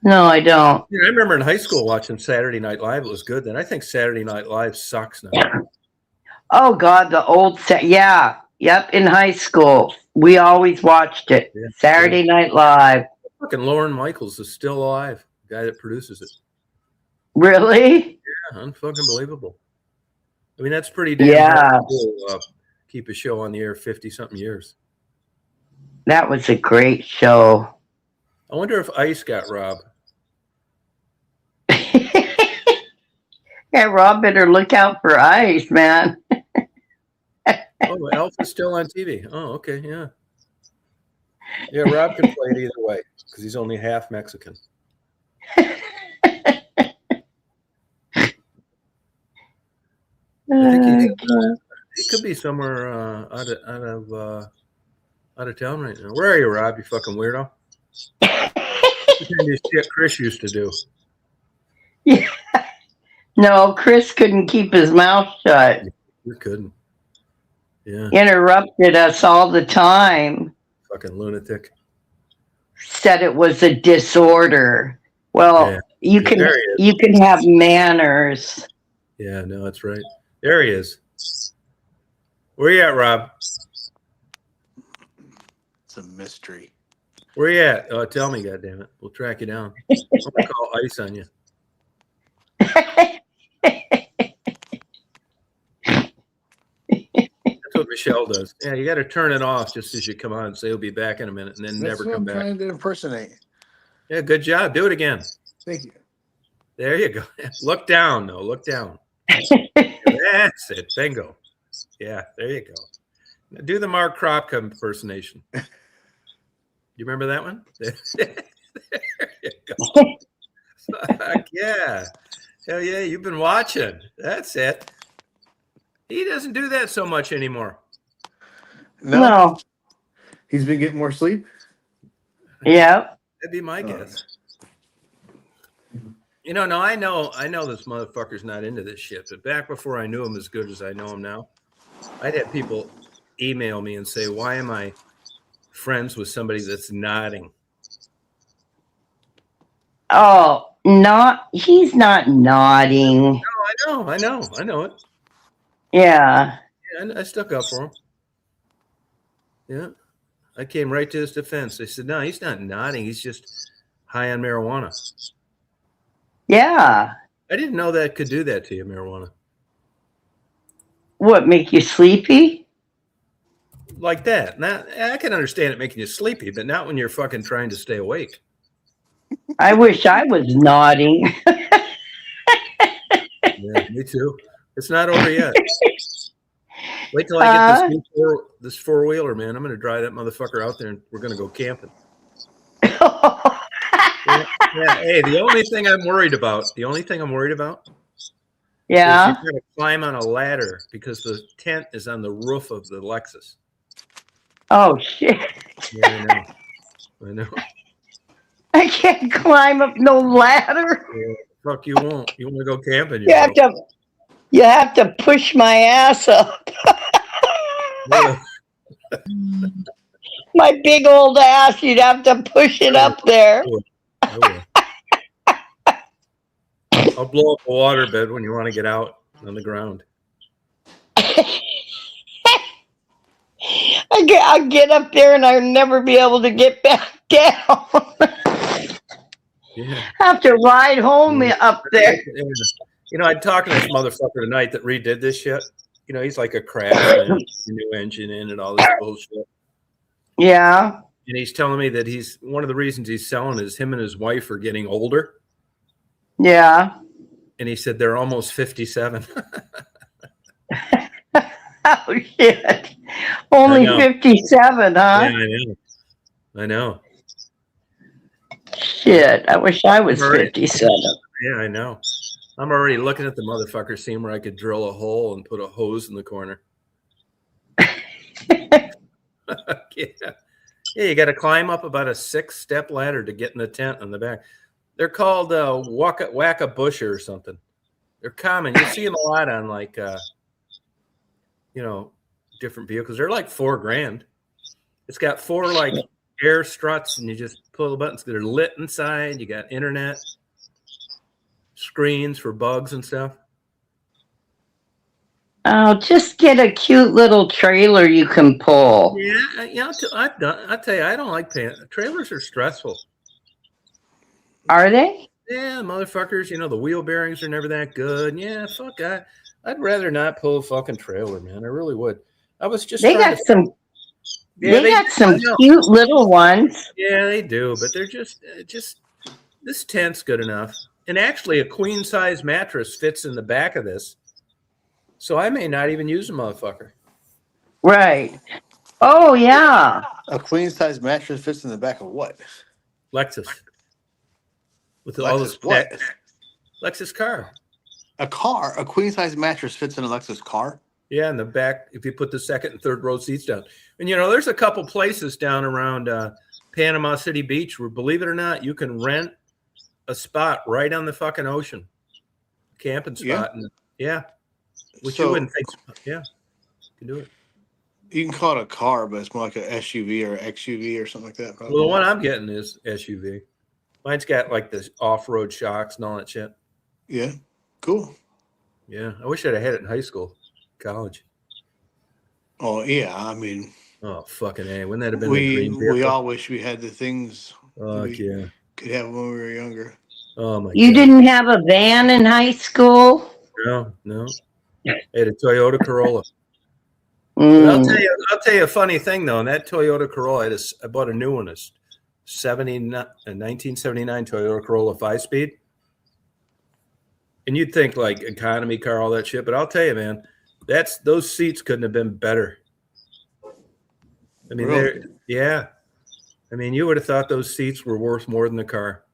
No, I don't. Yeah, I remember in high school watching Saturday Night Live. It was good. Then I think Saturday Night Live sucks now. Oh, God, the old set. Yeah. Yep, in high school. We always watched it. Yeah. Saturday Night Live. Fucking Lauren Michaels is still alive. The guy that produces it. Really? Yeah, unfucking believable. I mean, that's pretty damn Yeah. hard to keep a show on the air 50-something years. That was a great show. I wonder if Ice got robbed. Yeah, Rob better look out for Ice, man. Oh, Elf is still on TV. Oh, okay, yeah. Yeah, Rob can play it either way because he's only half Mexican. I think he could be somewhere out of town right now. Where are you, Rob? You fucking weirdo. This shit Chris used to do. Yeah. No, Chris couldn't keep his mouth shut. You couldn't. Yeah. Interrupted us all the time. Fucking lunatic. Said it was a disorder. Well, Yeah. you can have manners. Yeah, no, that's right. There he is. Where you at, Rob? It's a mystery. Where you at? Oh, tell me, goddammit. We'll track you down. I'm gonna call Ice on you. That's what Michelle does. Yeah, you got to turn it off just as you come on and say he'll be back in a minute, and then That's never what come I'm back. trying to impersonate. Yeah, good job. Do it again. Thank you. There you go. Look down, though. Look down. That's it. Bingo. Yeah, there you go. Now do the Mark Kropka impersonation. You remember that one? There you go. Fuck yeah. Hell yeah, you've been watching. That's it. He doesn't do that so much anymore. No. He's been getting more sleep. Yep. That'd be my guess. You know, no, I know this motherfucker's not into this shit, but back before I knew him as good as I know him now, I'd have people email me and say, why am I friends with somebody that's nodding? Oh, he's not nodding. No, I know it. Yeah. Yeah, I stuck up for him. Yeah. I came right to his defense. They said, no, he's not nodding. He's just high on marijuana. Yeah. I didn't know that could do that to you, marijuana. What, make you sleepy? Like that. Now, I can understand it making you sleepy, but not when you're fucking trying to stay awake. I wish I was nodding. Yeah, me too. It's not over yet. Wait till I get this four-wheeler, man. I'm going to drive that motherfucker out there, and we're going to go camping. Yeah. Hey, the only thing I'm worried about Yeah. is you got to climb on a ladder because the tent is on the roof of the Lexus. Oh, shit. Yeah, I know. I can't climb up no ladder. Yeah, fuck, you won't. You want to go camping? You have to You have to push my ass up. Yeah. My big old ass, you'd have to push it up there. I will. I'll blow up a waterbed when you want to get out on the ground. I'll get up there and I'll never be able to get back down. Yeah. Have to ride home up there. You know, I talked to this motherfucker tonight that redid this shit. You know, he's like a craftsman, new engine in and all this bullshit. Yeah. And he's telling me that he's one of the reasons he's selling is him and his wife are getting older. Yeah. And he said they're almost 57. Oh, shit. Only 57, huh? Yeah, I know. Shit. I wish I was 57. Yeah, I know. I'm already looking at the motherfucker, seeing where I could drill a hole and put a hose in the corner. Yeah, you got to climb up about a 6-step ladder to get in the tent on the back. They're called Whack-a-Busher or something. They're common. You see them a lot on like, different vehicles. They're like $4,000. It's got 4 like air struts, and you just pull the buttons. They're lit inside. You got internet screens for bugs and stuff. Oh, just get a cute little trailer you can pull. Yeah, I'll tell you, I don't like paying. Trailers are stressful. Are they? Yeah, motherfuckers, the wheel bearings are never that good. Yeah, fuck, I'd rather not pull a fucking trailer, man. I really would. I was just They got some cute little ones. Yeah, they do, but they're just this tent's good enough. And actually, a queen size mattress fits in the back of this. So I may not even use a motherfucker. Right. Oh, yeah. A queen size mattress fits in the back of what? Lexus. With Lexus all this what? Lexus car. A car? A queen size mattress fits in a Lexus car? Yeah, in the back, if you put the second and third row seats down. And, there's a couple places down around Panama City Beach where, believe it or not, you can rent a spot right on the fucking ocean. Camping spot. Yeah. Which you wouldn't think. Yeah, you can do it. You can call it a car, but it's more like an SUV or XUV or something like that. Probably. Well, the one I'm getting is SUV. Mine's got like the off-road shocks and all that shit. Yeah, cool. Yeah, I wish I'd have had it in high school, college. Oh yeah, I mean. Oh fucking A! Wouldn't that have been the dream vehicle? We all wish we had the things yeah. Could have when we were younger. Oh my! You didn't have a van in high school? No. I had a Toyota Corolla. Mm. I'll tell you a funny thing though. In that Toyota Corolla, I bought a new one. It's 1979 Toyota Corolla 5-speed. And you'd think like economy car, all that shit. But I'll tell you, man, those seats couldn't have been better. I mean, really? Yeah. I mean, you would have thought those seats were worth more than the car.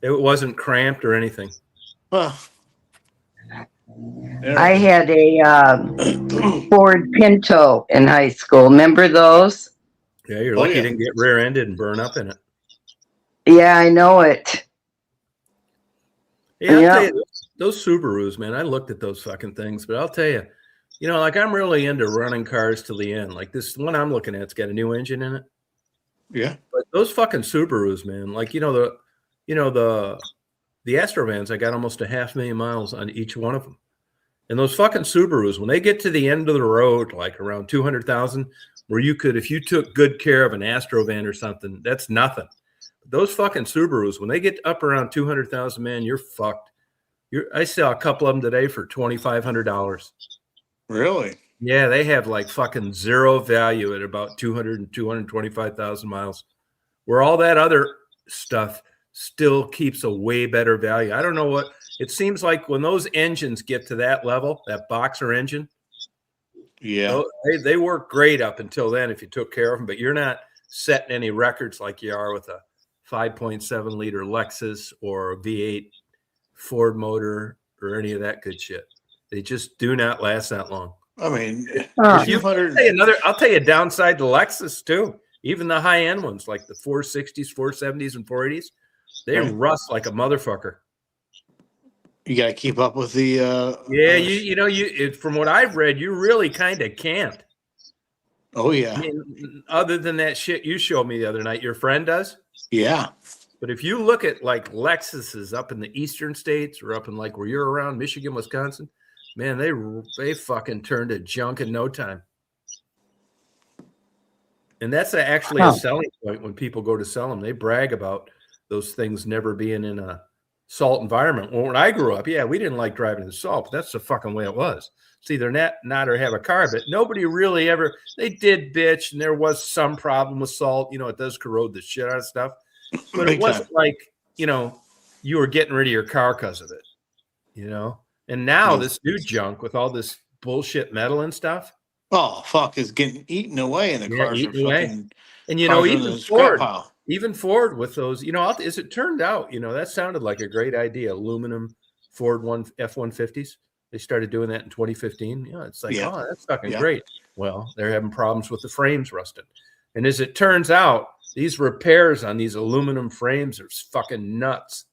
It wasn't cramped or anything. Well, I had a Ford Pinto in high school. Remember those? Yeah, you're lucky you didn't get rear-ended and burn up in it. Yeah, I know it. Yeah, I'll tell you, those Subarus, man, I looked at those fucking things, but I'll tell you, like I'm really into running cars to the end. Like this one I'm looking at's got a new engine in it. Yeah. But those fucking Subarus, man, like the Astrovans, I got almost 500,000 miles on each one of them. And those fucking Subarus, when they get to the end of the road, like around 200,000, where you could, if you took good care of an Astrovan or something, that's nothing. Those fucking Subarus, when they get up around 200,000, man, you're fucked. I saw a couple of them today for $2,500. Really? Yeah, they have like fucking zero value at about 200 and 225,000 miles, where all that other stuff still keeps a way better value. I don't know what it seems like when those engines get to that level, that boxer engine. Yeah, they work great up until then if you took care of them, but you're not setting any records like you are with a 5.7 liter Lexus or a V8 Ford motor or any of that good shit. They just do not last that long. I mean, I'll tell you a downside to Lexus too. Even the high end ones like the 460s, 470s, and 480s, they rust like a motherfucker. You got to keep up with the. Yeah, from what I've read, you really kind of can't. Oh I yeah, mean, other than that shit you showed me the other night, your friend does. yeah. But if you look at like Lexuses up in the eastern states or up in like where you're around, Michigan, Wisconsin, man, they fucking turn to junk in no time. And that's actually a selling point when people go to sell them. They brag about those things never being in a salt environment. Well, when I grew up, yeah, we didn't like driving in salt, but that's the fucking way it was. It's either not or have a car, but nobody really ever, they did bitch, and there was some problem with salt. It does corrode the shit out of stuff. But it wasn't like, you were getting rid of your car because of it, And now this new junk with all this bullshit metal and stuff. Oh fuck! Is getting eaten away, and the cars are fucking. And cars are in the scrap pile. Even Ford with those, as it turned out, that sounded like a great idea. Aluminum Ford F-150s. They started doing that in 2015. It's like, oh, that's fucking great. Well, they're having problems with the frames rusting. And as it turns out, these repairs on these aluminum frames are fucking nuts.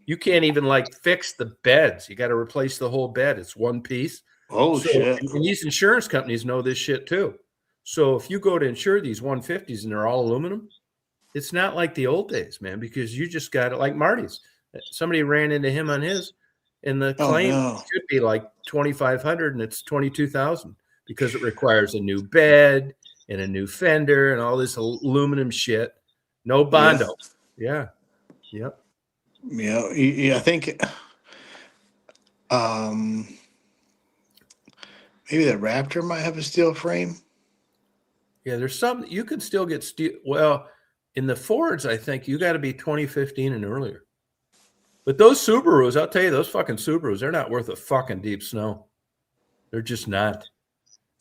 You can't even fix the beds. You got to replace the whole bed. It's one piece. Oh, shit. And these insurance companies know this shit too. So if you go to insure these 150s and they're all aluminum, it's not like the old days, man, because you just got it like Marty's. Somebody ran into him on his, and the claim should be like 2,500 and it's 22,000 because it requires a new bed and a new fender and all this aluminum shit. No Bondo. Yeah. Yep. Yeah. I think maybe the Raptor might have a steel frame. Yeah, there's some you can still get steel. Well, in the Fords, I think you got to be 2015 and earlier. But those Subarus, I'll tell you, those fucking Subarus, they're not worth a fucking deep snow. They're just not.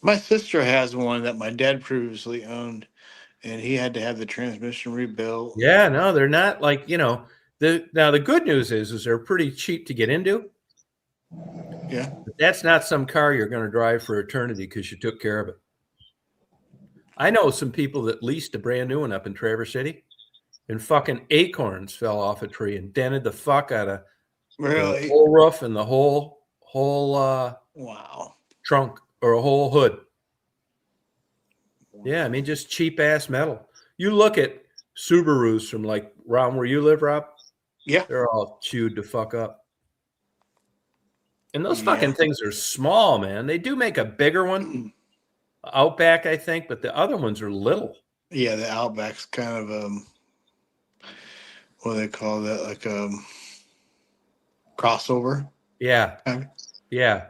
My sister has one that my dad previously owned, and he had to have the transmission rebuilt. Yeah, no, they're not like, now the good news is they're pretty cheap to get into. Yeah. But that's not some car you're going to drive for eternity because you took care of it. I know some people that leased a brand new one up in Traverse City, and fucking acorns fell off a tree and dented the fuck out of the whole roof and the whole wow trunk or a whole hood. Yeah, I mean, just cheap ass metal. You look at Subarus from like around where you live, Rob. Yeah, they're all chewed to fuck up. And those fucking things are small, man. They do make a bigger one. Outback, I think, but the other ones are little. Yeah, the Outback's kind of what do they call that? Like crossover. Yeah. Yeah.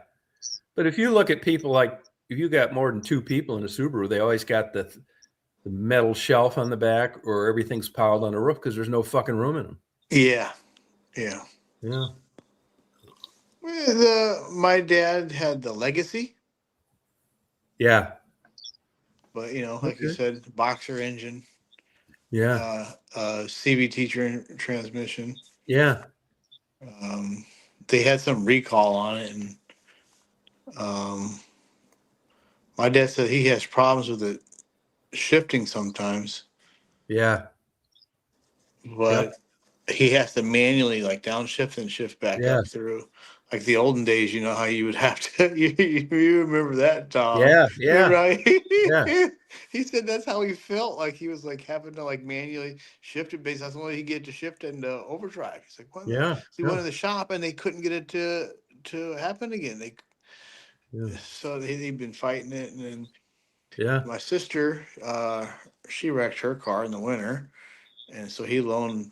But if you look at people like if you got more than two people in a Subaru, they always got the metal shelf on the back or everything's piled on the roof because there's no fucking room in them. Yeah. Yeah. Yeah. My dad had the Legacy. Yeah. But, like you said, boxer engine. Yeah. CVT transmission. Yeah. They had some recall on it. And my dad said he has problems with it shifting sometimes. Yeah. But he has to manually downshift and shift back up through. Like the olden days, how you would have to. You remember that, Tom? Yeah. Right. Yeah. He said that's how he felt. Like he was having to manually shift it based. That's the way he get to shift into overdrive. He's like, what? Yeah. So he went to the shop and they couldn't get it to happen again. So they'd been fighting it, and then my sister, she wrecked her car in the winter, and so he loaned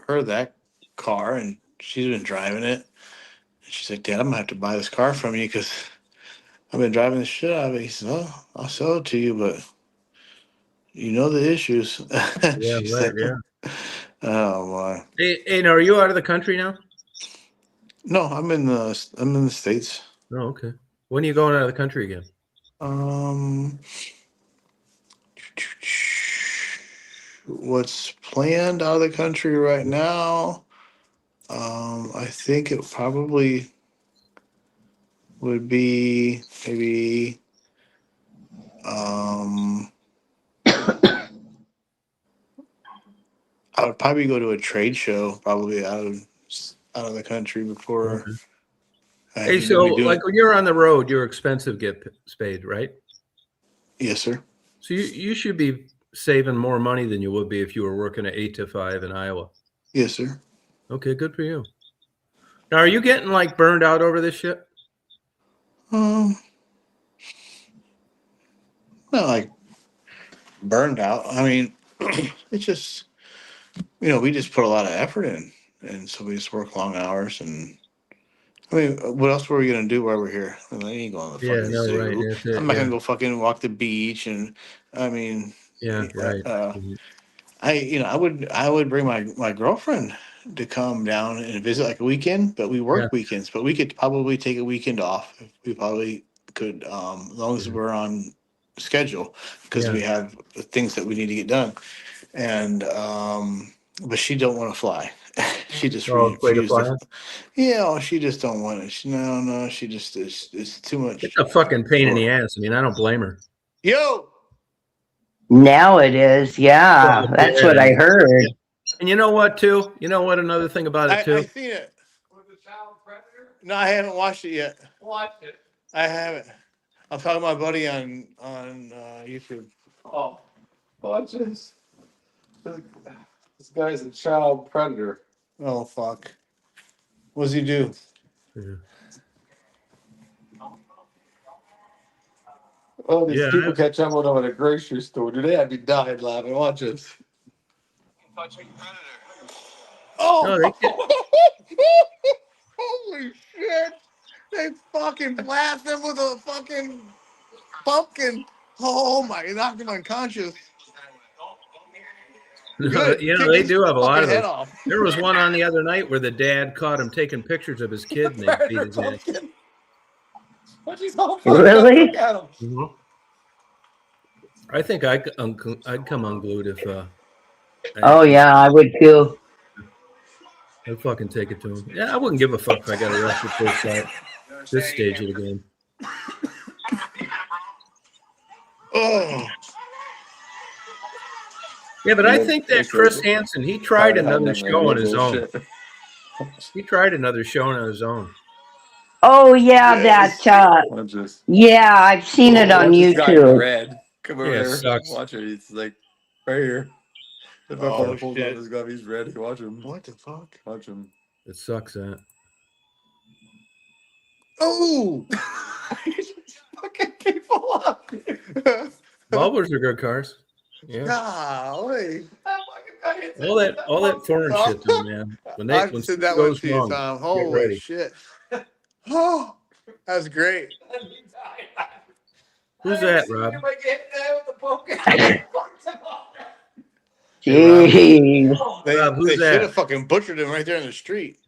her that car, and she's been driving it. She's like, Dad, I'm gonna have to buy this car from you because I've been driving the shit out of it. He said, oh, I'll sell it to you, but you know the issues. Yeah, said, oh my. Hey, are you out of the country now? No, I'm in the States. Oh, okay. When are you going out of the country again? What's planned out of the country right now? I think it probably would be maybe I would probably go to a trade show, probably out of out of the country before. Okay. Hey, so like when you're on the road, your expenses get paid, right? Yes, sir. So you should be saving more money than you would be if you were working at 8 to 5 in Iowa. Yes, sir. Okay, good for you. Now, are you getting like burned out over this shit? Not like burned out. I mean, it's just, we just put a lot of effort in, and so we just work long hours. And I mean, what else were we gonna do while we're here? I mean, I ain't going to the fucking zoo. Right. That's it, I'm not gonna go fucking walk the beach. And I mean, right. I would bring my girlfriend to come down and visit like a weekend, but we work weekends. But we could probably take a weekend off. We probably could, as long as we're on schedule, because we have things that we need to get done. And but she don't want to fly. She just refused to. Yeah, she just don't want it. No, she just it's too much. It's a fucking pain in the ass. I mean, I don't blame her. Yo. Now it is, yeah. That's what I heard. And you know what, too? You know what? Another thing about it, too. I seen it. Was it Child Predator? No, I haven't watched it yet. Watch it. I haven't. I'm talking to my buddy on YouTube. Oh, watch this. This guy's a child predator. Oh fuck! What does he do? Oh, these people catch up with him at a grocery store. Today I'd be dying laughing. Watch this. Oh! Holy shit! They fucking blast him with a fucking pumpkin. Oh my! Knocked him unconscious. Good. They do have a lot of those. There was one on the other night where the dad caught him taking pictures of his kid and they beat his ass. Really? Mm-hmm. I think I'd come unglued if. Oh yeah, I would too. I'd fucking take it to him. Yeah, I wouldn't give a fuck if I got arrested first at this stage of the game. Oh. Yeah, but I think that Chris Hansen, he tried another show on his own. He tried another show on his own. Oh yeah, yeah, I've seen it on YouTube. Red. Come over there. Sucks. Watch it. It's like right here. If I pulls out his glove, he's ready. Watch him. What the fuck? Watch him. It sucks, that. Oh! Fucking people up. Volvos are good cars. Yeah. Golly. All that foreign shit, though, man. When said that one to you, Tom. Holy shit. Oh, that's great. Who's that, Rob? Jeez. They should have fucking butchered him right there in the street.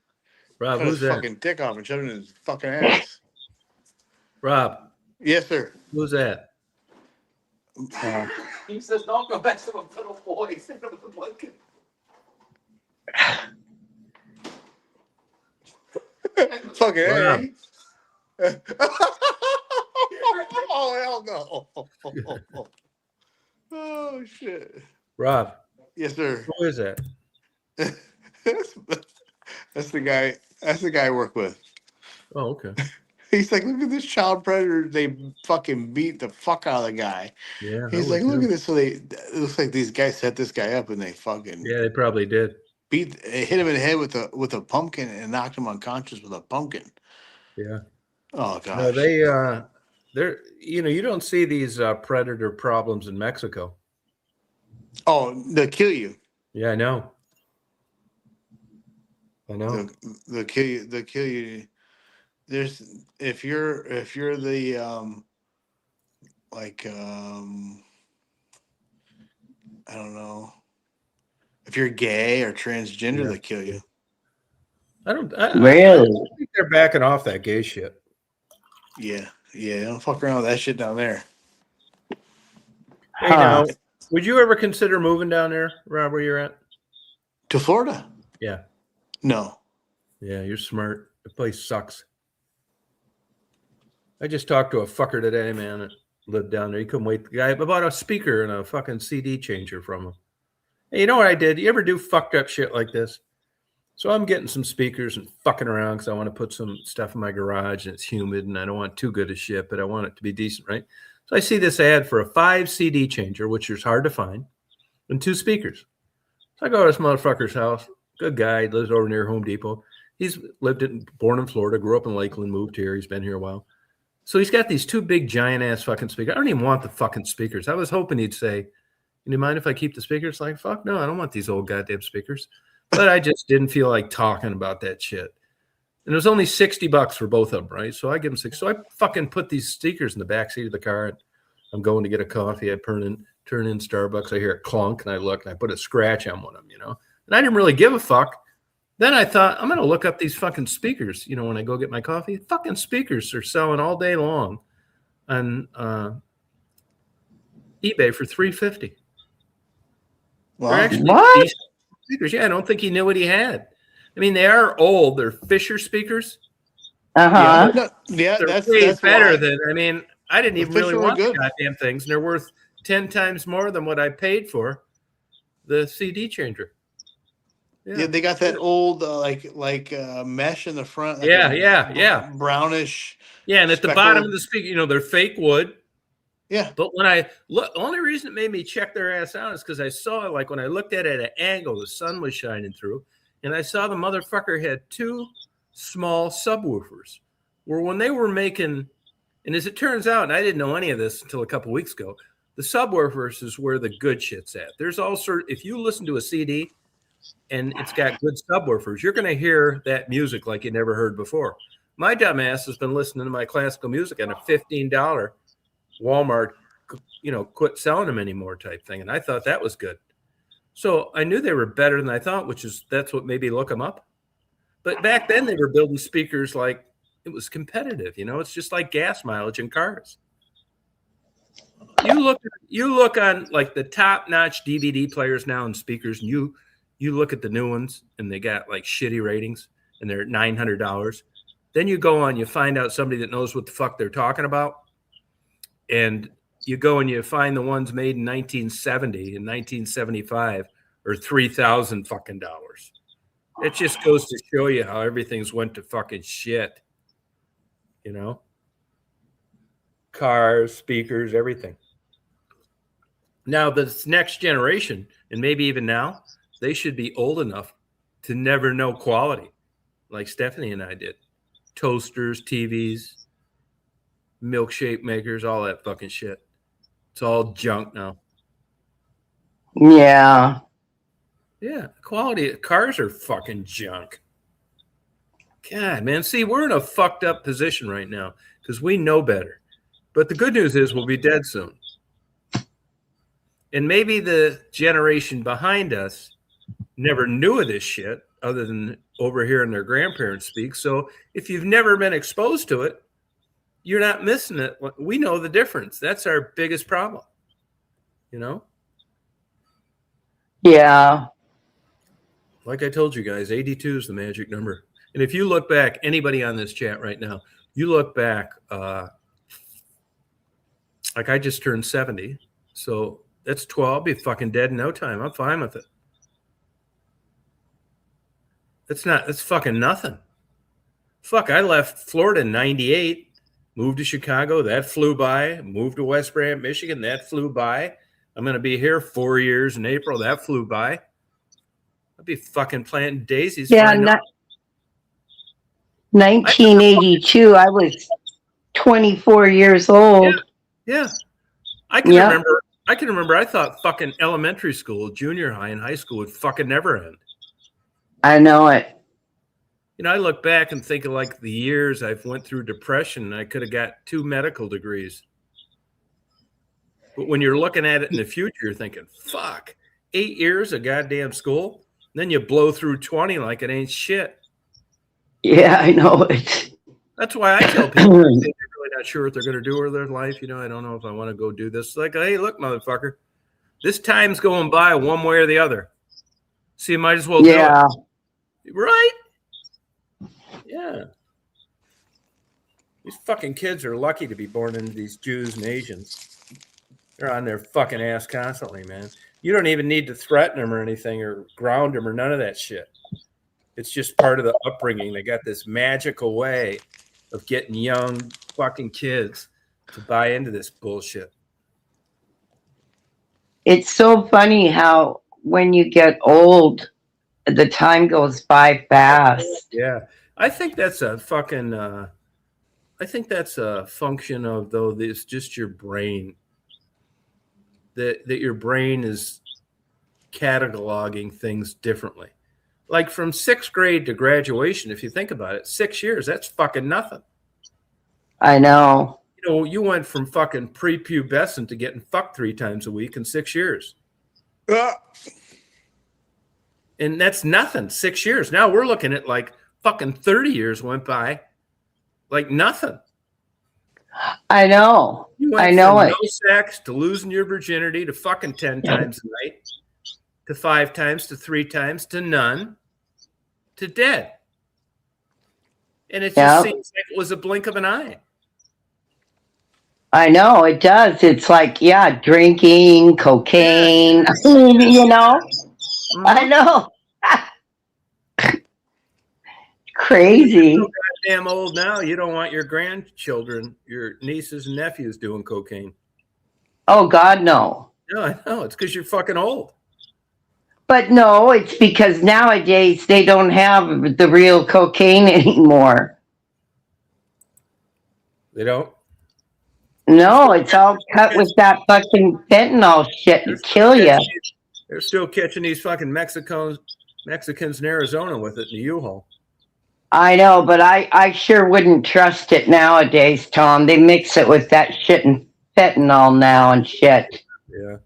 Rob, Cut who's his that? fucking dick off and shoved it in his fucking ass. Rob. Yes, sir. Who's that? He says, "Don't go back to the little boys." Fucking Wow. A. Oh hell no! Oh shit! Rob. Yes, sir. Who is that? That's the guy. That's the guy I work with. Oh, okay. He's like, look at this child predator. They fucking beat the fuck out of the guy. Yeah. He's like, look at this. So it looks like these guys set this guy up and they fucking they probably did. hit him in the head with a pumpkin and knocked him unconscious with a pumpkin. Yeah. Oh gosh. No, they're you don't see these predator problems in Mexico. Oh, they'll kill you. Yeah, I know. They'll kill you. They'll kill you. There's if you're the I don't know, if you're gay or transgender, they kill you. I Really? think they're backing off that gay shit. Yeah, don't fuck around with that shit down there. Hey, now, would you ever consider moving down there, Rob, where you're at? To Florida? Yeah. No. Yeah, you're smart. The place sucks. I just talked to a fucker today, man, that lived down there. He couldn't wait. The guy bought a speaker and a fucking CD changer from him. Hey, you know what I did? You ever do fucked up shit like this? So I'm getting some speakers and fucking around because I want to put some stuff in my garage and it's humid and I don't want too good a shit, but I want it to be decent, right? So I see this ad for a 5 CD changer, which is hard to find, and 2 speakers. So I go to this motherfucker's house. Good guy. He lives over near Home Depot. He's born in Florida, grew up in Lakeland, moved here. He's been here a while. So he's got these 2 big giant ass fucking speakers. I don't even want the fucking speakers. I was hoping he'd say, "Do you mind if I keep the speakers?" Like, fuck no, I don't want these old goddamn speakers. But I just didn't feel like talking about that shit. And it was only $60 for both of them, right? So I give them 6. So I fucking put these speakers in the backseat of the car. And I'm going to get a coffee. I turn in Starbucks. I hear it clunk, and I look, and I put a scratch on one of them, you know. And I didn't really give a fuck. Then I thought, I'm going to look up these fucking speakers, you know, when I go get my coffee. Fucking speakers are selling all day long on eBay for $350. Wow. They're actually What? decent speakers. Yeah, I don't think he knew what he had. I mean, they are old. They're Fisher speakers. Uh-huh. Yeah, They're that's way better why. than, I mean, I didn't even Fisher really were want the good. goddamn things. And they're worth 10 times more than what I paid for the CD changer. Yeah, they got that old mesh in the front. Like Yeah. Brownish. Yeah, and at the speckled- bottom of the speaker, you know, they're fake wood. Yeah. But when I look, the only reason it made me check their ass out is because I saw, like, when I looked at it at an angle, the sun was shining through, and I saw the motherfucker had 2 small subwoofers. Where when they were making, and as it turns out, and I didn't know any of this until a couple weeks ago, the subwoofers is where the good shit's at. There's all if you listen to a CD and it's got good subwoofers, you're going to hear that music like you never heard before. My dumbass has been listening to my classical music on a $15 Walmart, you know, quit selling them anymore type thing. And I thought that was good. So I knew they were better than I thought, that's what made me look them up. But back then they were building speakers like it was competitive. You know, it's just like gas mileage in cars. You look on like the top-notch DVD players now and speakers, and you look at the new ones and they got like shitty ratings and they're $900. Then you go on, you find out somebody that knows what the fuck they're talking about. And you go and you find the ones made in 1970 and 1975 or $3,000 fucking dollars. It just goes to show you how everything's went to fucking shit. You know? Cars, speakers, everything. Now, this next generation, and maybe even now, they should be old enough to never know quality, like Stephanie and I did. Toasters, TVs, milkshake makers, all that fucking shit. It's all junk now. Yeah. Yeah, quality cars are fucking junk. God, man. See, we're in a fucked up position right now because we know better. But the good news is we'll be dead soon. And maybe the generation behind us never knew of this shit other than overhearing their grandparents speak. So if you've never been exposed to it, you're not missing it. We know the difference. That's our biggest problem. You know? Yeah. Like I told you guys, 82 is the magic number. And if you look back, anybody on this chat right now, you look back, like I just turned 70. So that's 12. I'll be fucking dead in no time. I'm fine with it. That's fucking nothing. Fuck, I left Florida in 98, moved to Chicago. That flew by. Moved to West Branch, Michigan. That flew by. I'm going to be here 4 years in April. That flew by. I'd be fucking planting daisies. Yeah. 1982, I was 24 years old. Yeah. I can remember I thought fucking elementary school, junior high, and high school would fucking never end. I know it. You know, I look back and think of like the years I've went through depression and I could have got 2 medical degrees. But when you're looking at it in the future, you're thinking, fuck, 8 years of goddamn school. And then you blow through 20 like it ain't shit. Yeah, I know it. That's why I tell people they're really not sure what they're going to do with their life. You know, I don't know if I want to go do this. Like, hey, look, motherfucker, this time's going by one way or the other. So you might as well do it. Right? Yeah. These fucking kids are lucky to be born into these Jews and Asians. They're on their fucking ass constantly, man. You don't even need to threaten them or anything or ground them or none of that shit. It's just part of the upbringing. They got this magical way of getting young fucking kids to buy into this bullshit. It's so funny how when you get old, the time goes by fast. Yeah. I think that's a fucking I think that's a function of, though, it's just your brain. That your brain is cataloging things differently. Like from 6th grade to graduation, if you think about it, 6 years, that's fucking nothing. I know. You know, you went from fucking prepubescent to getting fucked 3 times a week in 6 years. And that's nothing, 6 years. Now we're looking at like fucking 30 years went by like nothing. I know. You went I know from it. no sex to losing your virginity to fucking 10 times a night to 5 times to 3 times to none to dead. And it just seems like it was a blink of an eye. I know it does. It's like, yeah, drinking, cocaine, you know? Mm-hmm. I know. Crazy. You're so goddamn old now, you don't want your grandchildren, your nieces and nephews doing cocaine. Oh, God, no. No, I know. It's because you're fucking old. But no, it's because nowadays they don't have the real cocaine anymore. They don't? No, it's all cut with that fucking fentanyl shit to kill you. They're still catching these fucking Mexicans in Arizona with it in the U-Haul. I know, but I sure wouldn't trust it nowadays, Tom. They mix it with that shit and fentanyl now and shit. Yeah.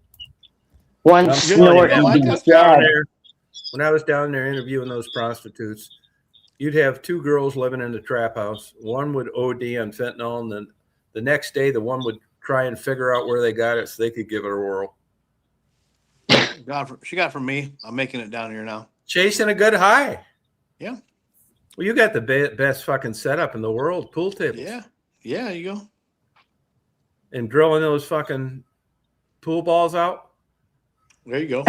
One snort and be dead. When I was down there interviewing those prostitutes, you'd have 2 girls living in the trap house. One would OD on fentanyl, and then the next day the one would try and figure out where they got it so they could give it a whirl. She got it from me. I'm making it down here now. Chasing a good high. Yeah. Well, you got the best fucking setup in the world, pool tables. Yeah. Yeah, there you go. And drilling those fucking pool balls out. There you go.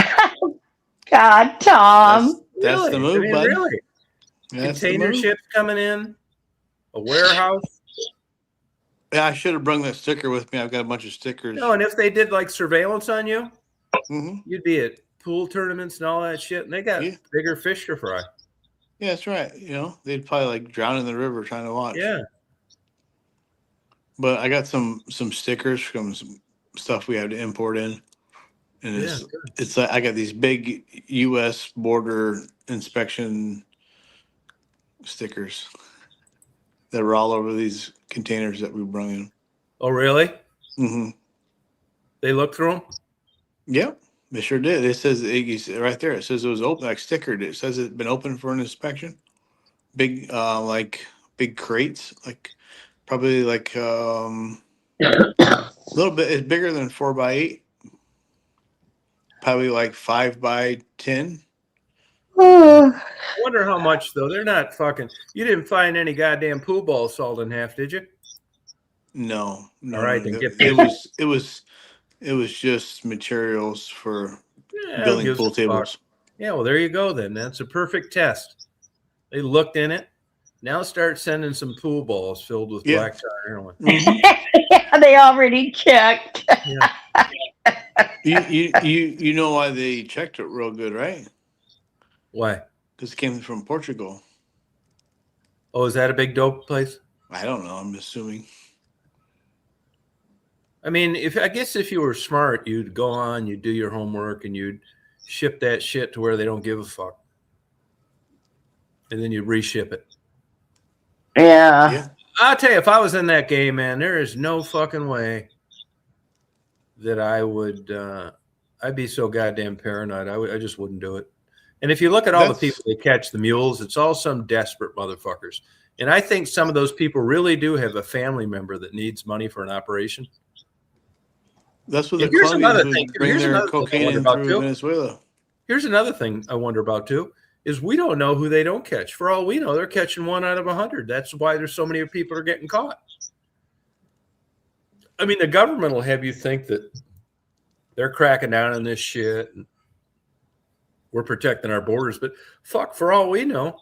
God, Tom. That's the move, bud. Really? Container ships coming in, a warehouse. Yeah, I should have brought that sticker with me. I've got a bunch of stickers. No, and if they did like surveillance on you, mm-hmm. you'd be at pool tournaments and all that shit, and they got bigger fish to fry. Yeah, that's right. You know, they'd probably like drown in the river trying to watch. Yeah. But I got some stickers from some stuff we have to import in. And it's like I got these big U.S. border inspection stickers that are all over these containers that we brought in. Oh, really? Mm-hmm. They looked through them? Yep, they sure did. It says right there. It says it was open, like stickered. It says it's been open for an inspection. Big, like big crates, like probably like a little bit. It's bigger than 4x8. Probably like 5x10. I wonder how much though. They're not fucking. You didn't find any goddamn pool balls sawed in half, did you? No. All right, then get it was just materials for building pool tables. Yeah, well, there you go. Then that's a perfect test. They looked in it. Now start sending some pool balls filled with black tar heroin. Yeah, they already checked. Yeah. You know why they checked it real good, right? Why? Because it came from Portugal. Oh, is that a big dope place? I don't know. I'm assuming. I mean, I guess if you were smart, you'd go on, you'd do your homework, and you'd ship that shit to where they don't give a fuck, and then you'd reship it. Yeah. I'll tell you, if I was in that game, man, there is no fucking way that I would. I'd be so goddamn paranoid. I just wouldn't do it. And if you look at all the people that catch the mules, it's all some desperate motherfuckers. And I think some of those people really do have a family member that needs money for an operation. That's what the here's another Colombians thing. would bring their cocaine in through Venezuela. Here's another thing I wonder about too, is we don't know who they don't catch. For all we know, they're catching 1 out of 100. That's why there's so many people are getting caught. I mean, the government will have you think that they're cracking down on this shit and we're protecting our borders, but fuck, for all we know,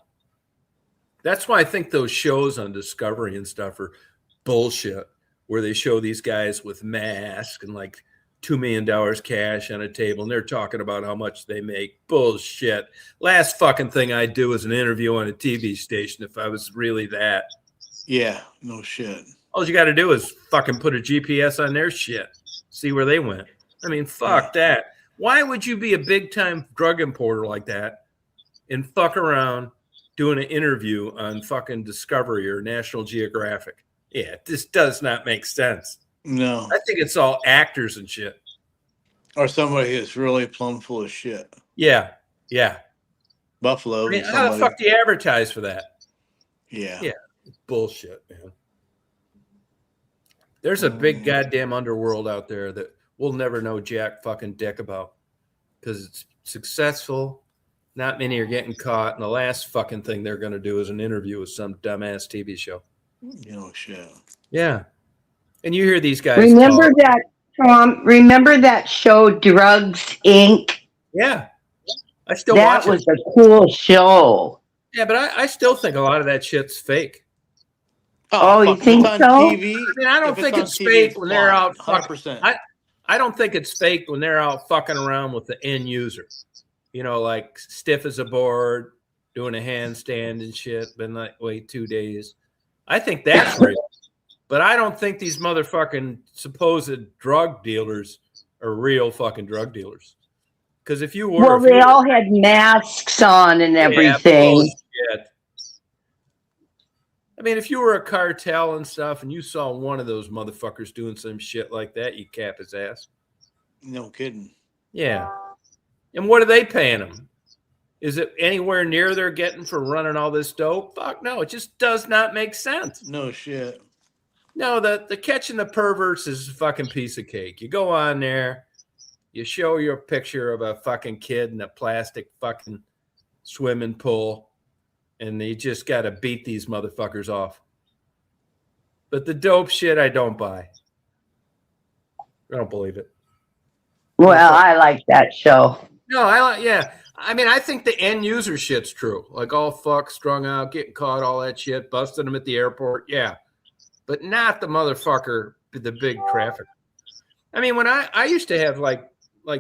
That's why I think those shows on Discovery and stuff are bullshit, where they show these guys with masks and like $2 million cash on a table, and they're talking about how much they make. Bullshit. Last fucking thing I'd do is an interview on a TV station if I was really that. Yeah, no shit. All you got to do is fucking put a GPS on their shit, see where they went. I mean, fuck that. Why would you be a big time drug importer like that and fuck around doing an interview on fucking Discovery or National Geographic? Yeah, this does not make sense. No. I think it's all actors and shit. Or somebody who's really plumb full of shit. Yeah, yeah. Buffalo. I mean, how the fuck do you advertise for that? Yeah. Yeah, bullshit, man. There's a big goddamn underworld out there that we'll never know jack fucking dick about because it's successful. Not many are getting caught, and the last fucking thing they're going to do is an interview with some dumbass TV show. You know, shit. Yeah. And you hear these guys Remember talk. that, Tom? Remember that show, Drugs Inc.? Yeah. I still That watch was it. a cool show. Yeah, but I still think a lot of that shit's fake. Oh, you fuck, think if it's so? on TV, I mean, I don't think on it's TV, fake when they're fine, out fucking. 100%. I don't think it's fake when they're out fucking around with the end user. You know, like stiff as a board, doing a handstand and shit. Been like, wait 2 days. I think that's real. But I don't think these motherfucking supposed drug dealers are real fucking drug dealers. Because if you were, Well, they all had masks on and everything. Bullshit. I mean, if you were a cartel and stuff and you saw one of those motherfuckers doing some shit like that, you cap his ass. No kidding. Yeah. And what are they paying him? Is it anywhere near they're getting for running all this dope? Fuck no. It just does not make sense. No shit. No, the catching the perverts is a fucking piece of cake. You go on there, you show your picture of a fucking kid in a plastic fucking swimming pool, and you just got to beat these motherfuckers off. But the dope shit, I don't buy. I don't believe it. Well, I like that show. No, yeah. I mean, I think the end user shit's true. Like all fucked, strung out, getting caught, all that shit, busting them at the airport. Yeah. But not the motherfucker, the big traffic. I mean, when I used to have like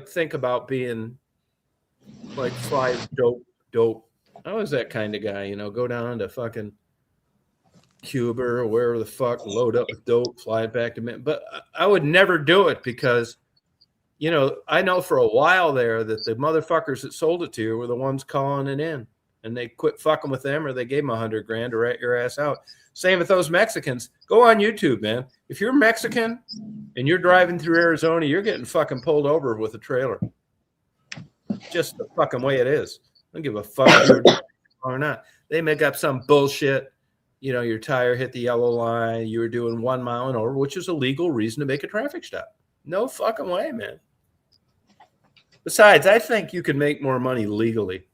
think about being like fly dope. I was that kind of guy, you know, go down to fucking Cuba or wherever the fuck, load up with dope, fly it back to me. But I would never do it because, you know, I know for a while there that the motherfuckers that sold it to you were the ones calling it in, and they quit fucking with them or they gave them $100,000 to rat your ass out. Same with those Mexicans. Go on YouTube, man. If you're Mexican and you're driving through Arizona, you're getting fucking pulled over with a trailer. Just the fucking way it is. I don't give a fuck if you're or not. They make up some bullshit. You know, your tire hit the yellow line. You were doing 1 mile an hour, which is a legal reason to make a traffic stop. No fucking way, man. Besides, I think you can make more money legally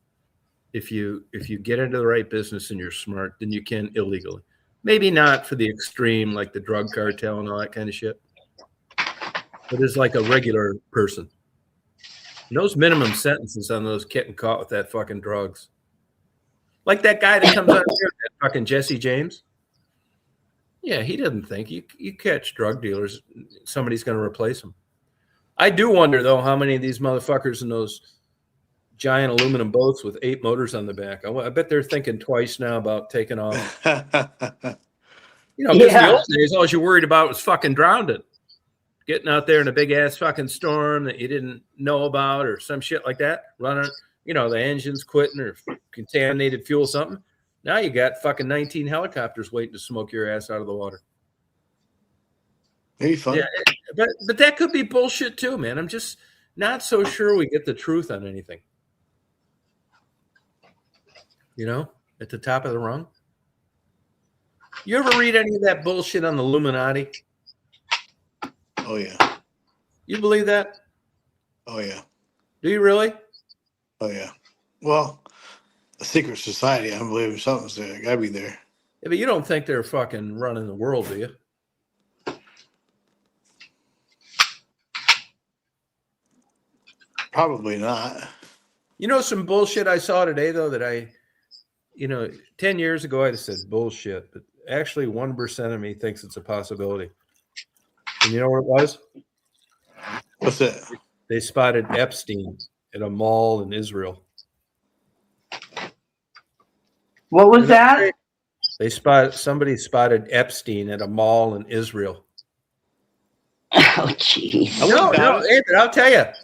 if you get into the right business and you're smart than you can illegally. Maybe not for the extreme, like the drug cartel and all that kind of shit. But as like a regular person. And those minimum sentences on those getting caught with that fucking drugs. Like that guy that comes out here, that fucking Jesse James. Yeah, he doesn't think you catch drug dealers, somebody's going to replace them. I do wonder, though, how many of these motherfuckers in those giant aluminum boats with 8 motors on the back, I bet they're thinking twice now about taking off. You know, because in the old days, all you worried about was fucking drowning. Getting out there in a big-ass fucking storm that you didn't know about or some shit like that. Running, you know, the engine's quitting or contaminated fuel something. Now you got fucking 19 helicopters waiting to smoke your ass out of the water. Maybe fun. Yeah, but that could be bullshit too, man. I'm just not so sure we get the truth on anything. You know, at the top of the rung. You ever read any of that bullshit on the Illuminati? Oh, yeah. You believe that? Oh, yeah. Do you really? Oh, yeah. Well, a secret society, I believe something's there. Gotta be there. Yeah, but you don't think they're fucking running the world, do you? Probably not. You know some bullshit I saw today, though, that you know, 10 years ago, I'd have said bullshit, but actually 1% of me thinks it's a possibility. And you know what it was? What's that? They spotted Epstein at a mall in Israel. What was that? Somebody spotted Epstein at a mall in Israel. Oh, jeez. No, Anthony,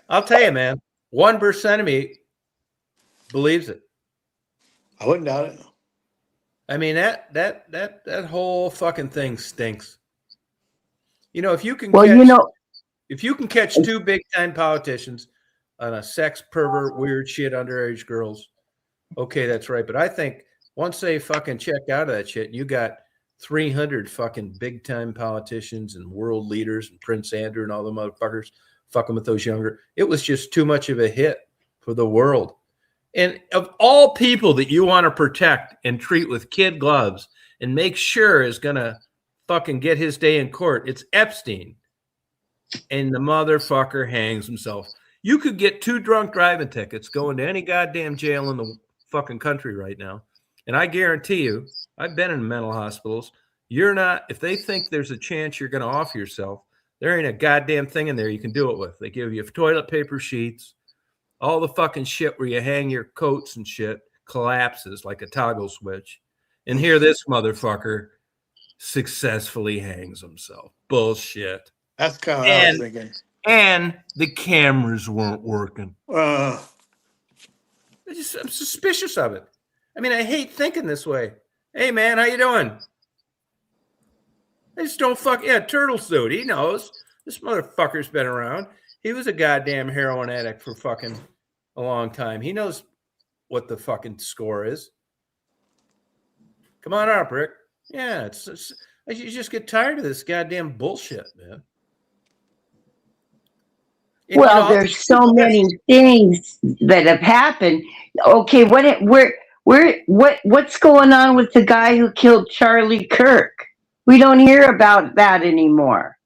I'll tell you, man. 1% of me believes it. I wouldn't doubt it. I mean, that whole fucking thing stinks. You know, if you can catch two big time politicians on a sex pervert, weird shit, underage girls, okay, that's right. But I think once they fucking check out of that shit, you got 300 fucking big time politicians and world leaders and Prince Andrew and all the motherfuckers fucking with those younger. It was just too much of a hit for the world. And of all people that you want to protect and treat with kid gloves and make sure is going to fucking get his day in court, it's Epstein. And the motherfucker hangs himself. You could get 2 drunk driving tickets going to any goddamn jail in the fucking country right now. And I guarantee you, I've been in mental hospitals. You're not, if they think there's a chance you're going to off yourself, there ain't a goddamn thing in there you can do it with. They give you toilet paper sheets. All the fucking shit where you hang your coats and shit collapses like a toggle switch. And here this motherfucker successfully hangs himself. Bullshit. That's kind of what I was thinking. And the cameras weren't working. Uh, I'm suspicious of it. I mean, I hate thinking this way. Hey, man, how you doing? I just don't turtle suit. He knows. This motherfucker's been around. He was a goddamn heroin addict for fucking a long time. He knows what the fucking score is. Come on up, Rick. Yeah, you just get tired of this goddamn bullshit, man. And, well, there's so many things that have happened. Okay, what's going on with the guy who killed Charlie Kirk? We don't hear about that anymore.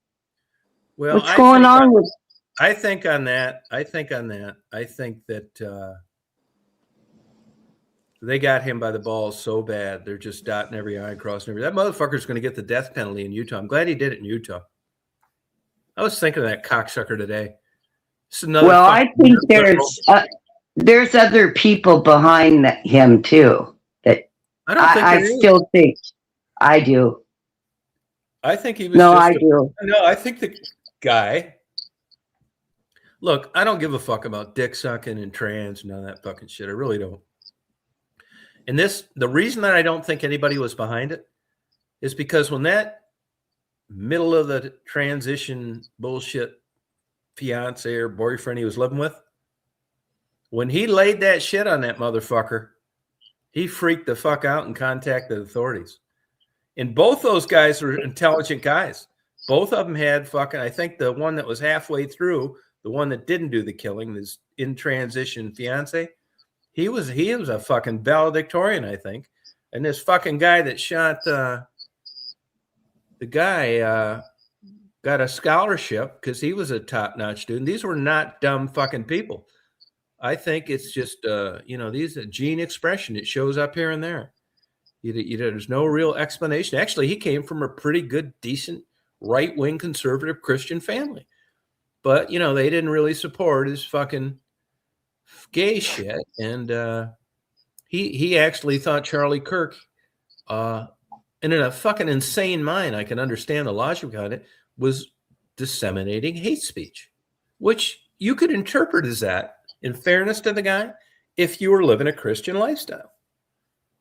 Well, what's going on with? I think that they got him by the balls so bad. They're just dotting every I and crossing every. That motherfucker's going to get the death penalty in Utah. I'm glad he did it in Utah. I was thinking of that cocksucker today. Well, I think there's other people behind him too. That I still think. I do. I think he was. No, I do. No, I think the guy. Look, I don't give a fuck about dick sucking and trans and all that fucking shit. I really don't. And the reason that I don't think anybody was behind it is because when that middle of the transition bullshit fiance or boyfriend he was living with, when he laid that shit on that motherfucker, he freaked the fuck out and contacted authorities. And both those guys were intelligent guys. Both of them had fucking, I think the one that was halfway through, the one that didn't do the killing, this in transition fiance, he was a fucking valedictorian, I think. And this fucking guy that shot the guy got a scholarship because he was a top-notch student. These were not dumb fucking people. I think it's just these are gene expression. It shows up here and there. There's no real explanation. Actually, he came from a pretty good, decent, right-wing conservative Christian family. But, they didn't really support his fucking gay shit. And he actually thought Charlie Kirk, and in a fucking insane mind, I can understand the logic behind it, was disseminating hate speech, which you could interpret as that, in fairness to the guy, if you were living a Christian lifestyle.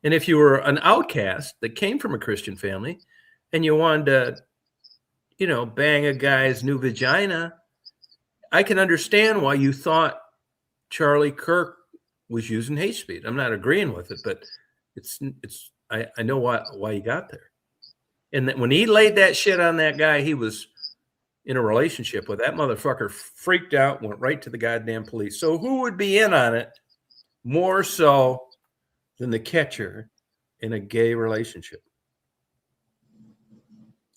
And if you were an outcast that came from a Christian family and you wanted to, bang a guy's new vagina, I can understand why you thought Charlie Kirk was using hate speech. I'm not agreeing with it, but I know why he got there. And that when he laid that shit on that guy, he was in a relationship with. That motherfucker freaked out, went right to the goddamn police. So who would be in on it more so than the catcher in a gay relationship?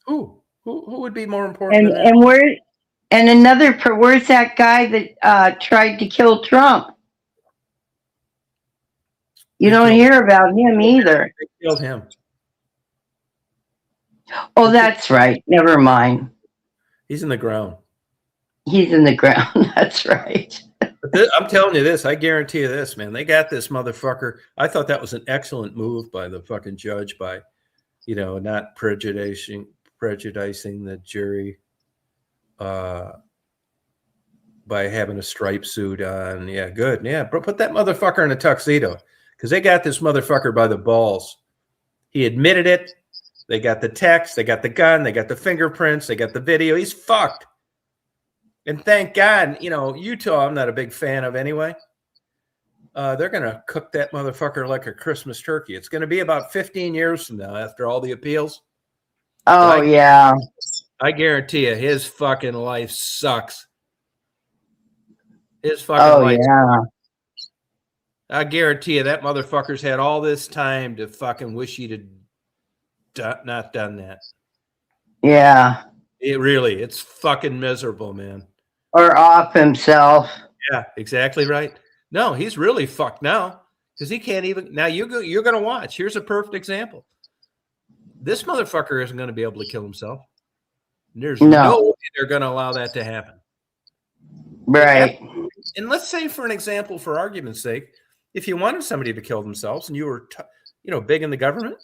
Who would be more important? Where's that guy that tried to kill Trump? You don't hear about him either. They killed him. Oh, that's right. Never mind. He's in the ground. He's in the ground. That's right. But I'm telling you this. I guarantee you this, man. They got this motherfucker. I thought that was an excellent move by the fucking judge by, not prejudicing the jury by having a striped suit on. Yeah, good. Yeah, put that motherfucker in a tuxedo because they got this motherfucker by the balls. He admitted it. They got the text. They got the gun. They got the fingerprints. They got the video. He's fucked. And thank God, Utah, I'm not a big fan of anyway. They're going to cook that motherfucker like a Christmas turkey. It's going to be about 15 years from now after all the appeals. Oh, yeah. I guarantee you his fucking life sucks. His fucking life. Yeah. I guarantee you that motherfucker's had all this time to fucking wish he'd have not done that. Yeah. It's fucking miserable, man. Or off himself. Yeah, exactly right. No, he's really fucked now because he can't even. Now you're going to watch. Here's a perfect example. This motherfucker isn't going to be able to kill himself. There's no way they're going to allow that to happen. Right. And let's say, for an example, for argument's sake, if you wanted somebody to kill themselves and you were, big in the government,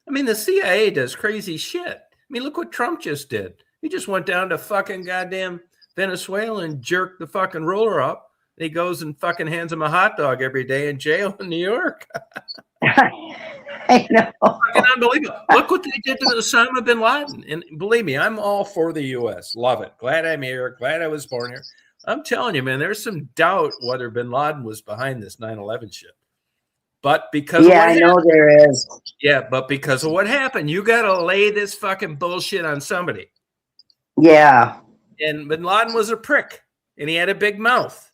I mean, the CIA does crazy shit. I mean, look what Trump just did. He just went down to fucking goddamn Venezuela and jerked the fucking ruler up. And he goes and fucking hands him a hot dog every day in jail in New York. I know. Fucking unbelievable. Look what they did to Osama bin Laden. And believe me, I'm all for the U.S. Love it. Glad I'm here. Glad I was born here. I'm telling you, man, there's some doubt whether bin Laden was behind this 9/11 shit. But because of what I know there is. Yeah, but because of what happened, you got to lay this fucking bullshit on somebody. Yeah. And bin Laden was a prick, and he had a big mouth.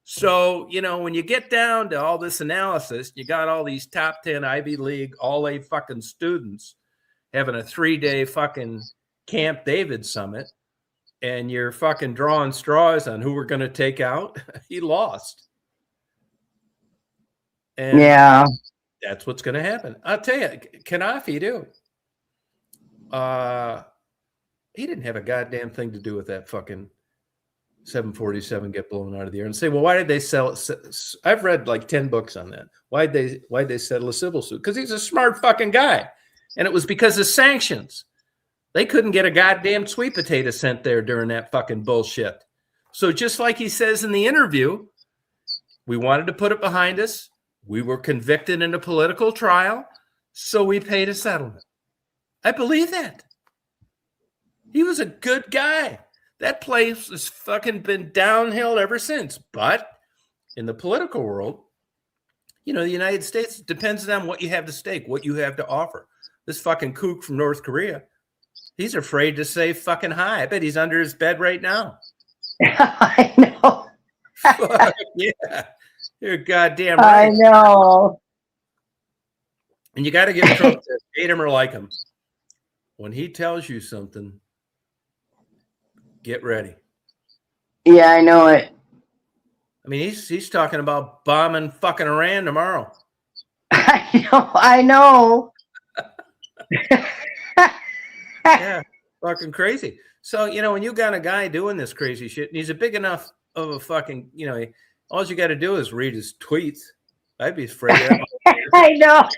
So, when you get down to all this analysis, you got all these top 10 Ivy League, all-A fucking students having a 3-day fucking Camp David summit, and you're fucking drawing straws on who we're going to take out. He lost. And yeah. That's what's going to happen. I'll tell you, Gaddafi, dude. He didn't have a goddamn thing to do with that fucking 747 get blown out of the air. And say, well, why did they sell it? I've read like 10 books on that. Why'd they settle a civil suit? Because he's a smart fucking guy. And it was because of sanctions. They couldn't get a goddamn sweet potato sent there during that fucking bullshit. So just like he says in the interview, we wanted to put it behind us. We were convicted in a political trial, so we paid a settlement. I believe that. He was a good guy. That place has fucking been downhill ever since. But in the political world, the United States depends on what you have to stake, what you have to offer. This fucking kook from North Korea, he's afraid to say fucking hi. I bet he's under his bed right now. I know. Fuck yeah. You're goddamn right. I know. And you got to give Trump to hate him or like him. When he tells you something, get ready. Yeah, I know it. I mean, he's talking about bombing fucking Iran tomorrow. I know. Yeah, fucking crazy. So, when you got a guy doing this crazy shit, and he's a big enough of a fucking, all you got to do is read his tweets. I'd be afraid of that. I know.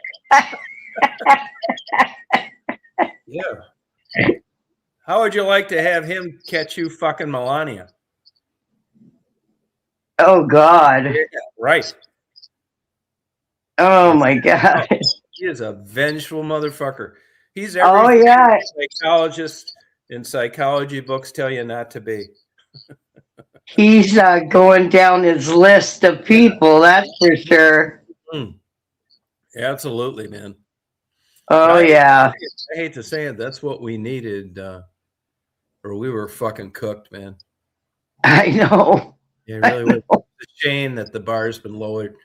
Yeah. How would you like to have him catch you fucking Melania? Oh, God. Yeah, right. Oh, my God. He is a vengeful motherfucker. He's everything psychologists and psychology books tell you not to be. He's going down his list of people, that's for sure. Absolutely, man. Oh, yeah. I hate to say it. That's what we needed, or we were fucking cooked, man. I know. Yeah, it really was. It's a shame that the bar's been lowered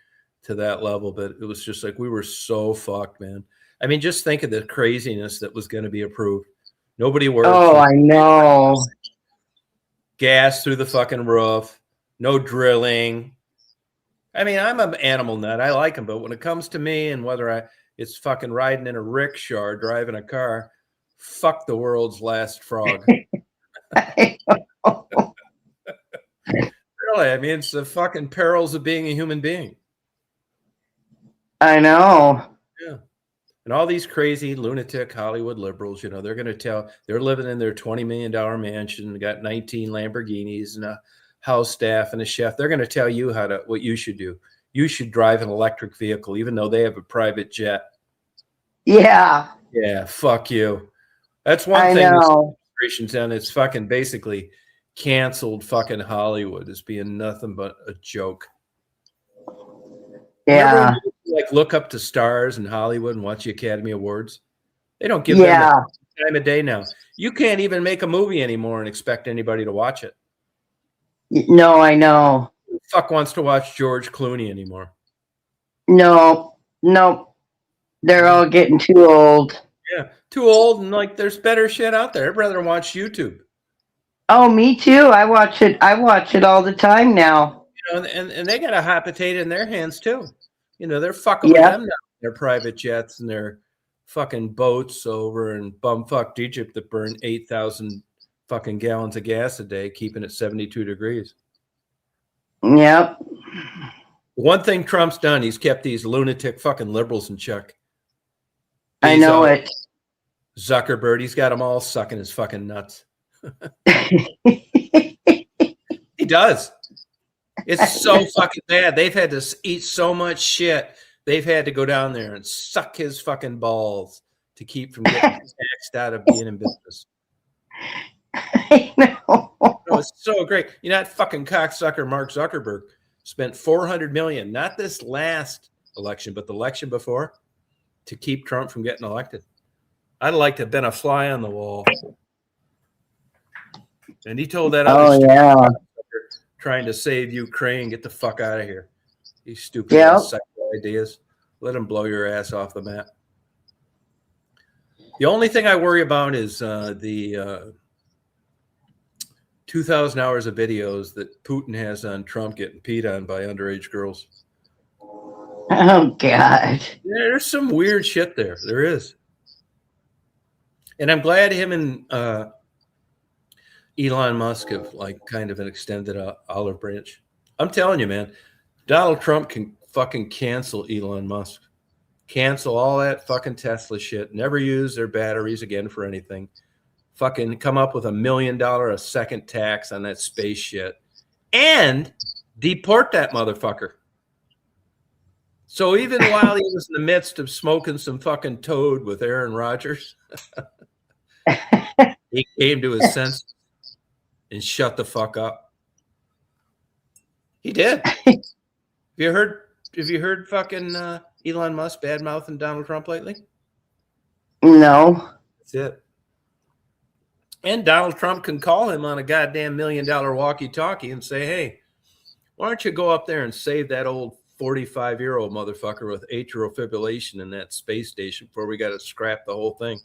to that level, but it was just like we were so fucked, man. I mean, just think of the craziness that was going to be approved. Nobody worked. Oh, I know. Gas through the fucking roof. No drilling. I mean, I'm an animal nut. I like them, but when it comes to me and whether it's fucking riding in a rickshaw or driving a car, fuck the world's last frog. Really, I mean, it's the fucking perils of being a human being. I know. Yeah. And all these crazy lunatic Hollywood liberals, you know, they're going to tell they're living in their $20 million mansion, got 19 Lamborghinis and a house staff and a chef. They're going to tell you what you should do. You should drive an electric vehicle, even though they have a private jet. Yeah. Yeah. Fuck you. That's one thing. This administration's done. It's fucking basically canceled fucking Hollywood as being nothing but a joke. Yeah. Like look up to stars in Hollywood and watch the Academy Awards. They don't give them the time of day now. You can't even make a movie anymore and expect anybody to watch it. No, I know. Who the fuck wants to watch George Clooney anymore? No. They're all getting too old. Yeah, too old, and like there's better shit out there. I'd rather watch YouTube. Oh, me too. I watch it all the time now. You know, and they got a hot potato in their hands too. You know, they're fucking with them now. Their private jets and their fucking boats over in bumfucked Egypt that burn 8,000 fucking gallons of gas a day, keeping it 72 degrees. Yep. One thing Trump's done, he's kept these lunatic fucking liberals in check. I know it. Zuckerberg, he's got them all sucking his fucking nuts. He does. It's so fucking bad. They've had to eat so much shit. They've had to go down there and suck his fucking balls to keep from getting taxed out of being in business. I know. It's so great. You know, that fucking cocksucker Mark Zuckerberg spent $400 million, not this last election, but the election before, to keep Trump from getting elected. I'd like to have been a fly on the wall. And he told that other trying to save Ukraine, get the fuck out of here. These stupid sexual ideas. Let them blow your ass off the map. The only thing I worry about is the 2,000 hours of videos that Putin has on Trump getting peed on by underage girls. Oh, God. Yeah, there's some weird shit there. There is. And I'm glad him and Elon Musk have like kind of an extended olive branch. I'm telling you, man, Donald Trump can fucking cancel Elon Musk. Cancel all that fucking Tesla shit. Never use their batteries again for anything. Fucking come up with $1 million a second tax on that space shit. And deport that motherfucker. So even while he was in the midst of smoking some fucking toad with Aaron Rodgers, he came to his senses and shut the fuck up. He did. Have you heard fucking Elon Musk bad-mouthing Donald Trump lately? No. That's it. And Donald Trump can call him on a goddamn $1 million walkie-talkie and say, hey, why don't you go up there and save that old 45-year-old motherfucker with atrial fibrillation in that space station before we got to scrap the whole thing.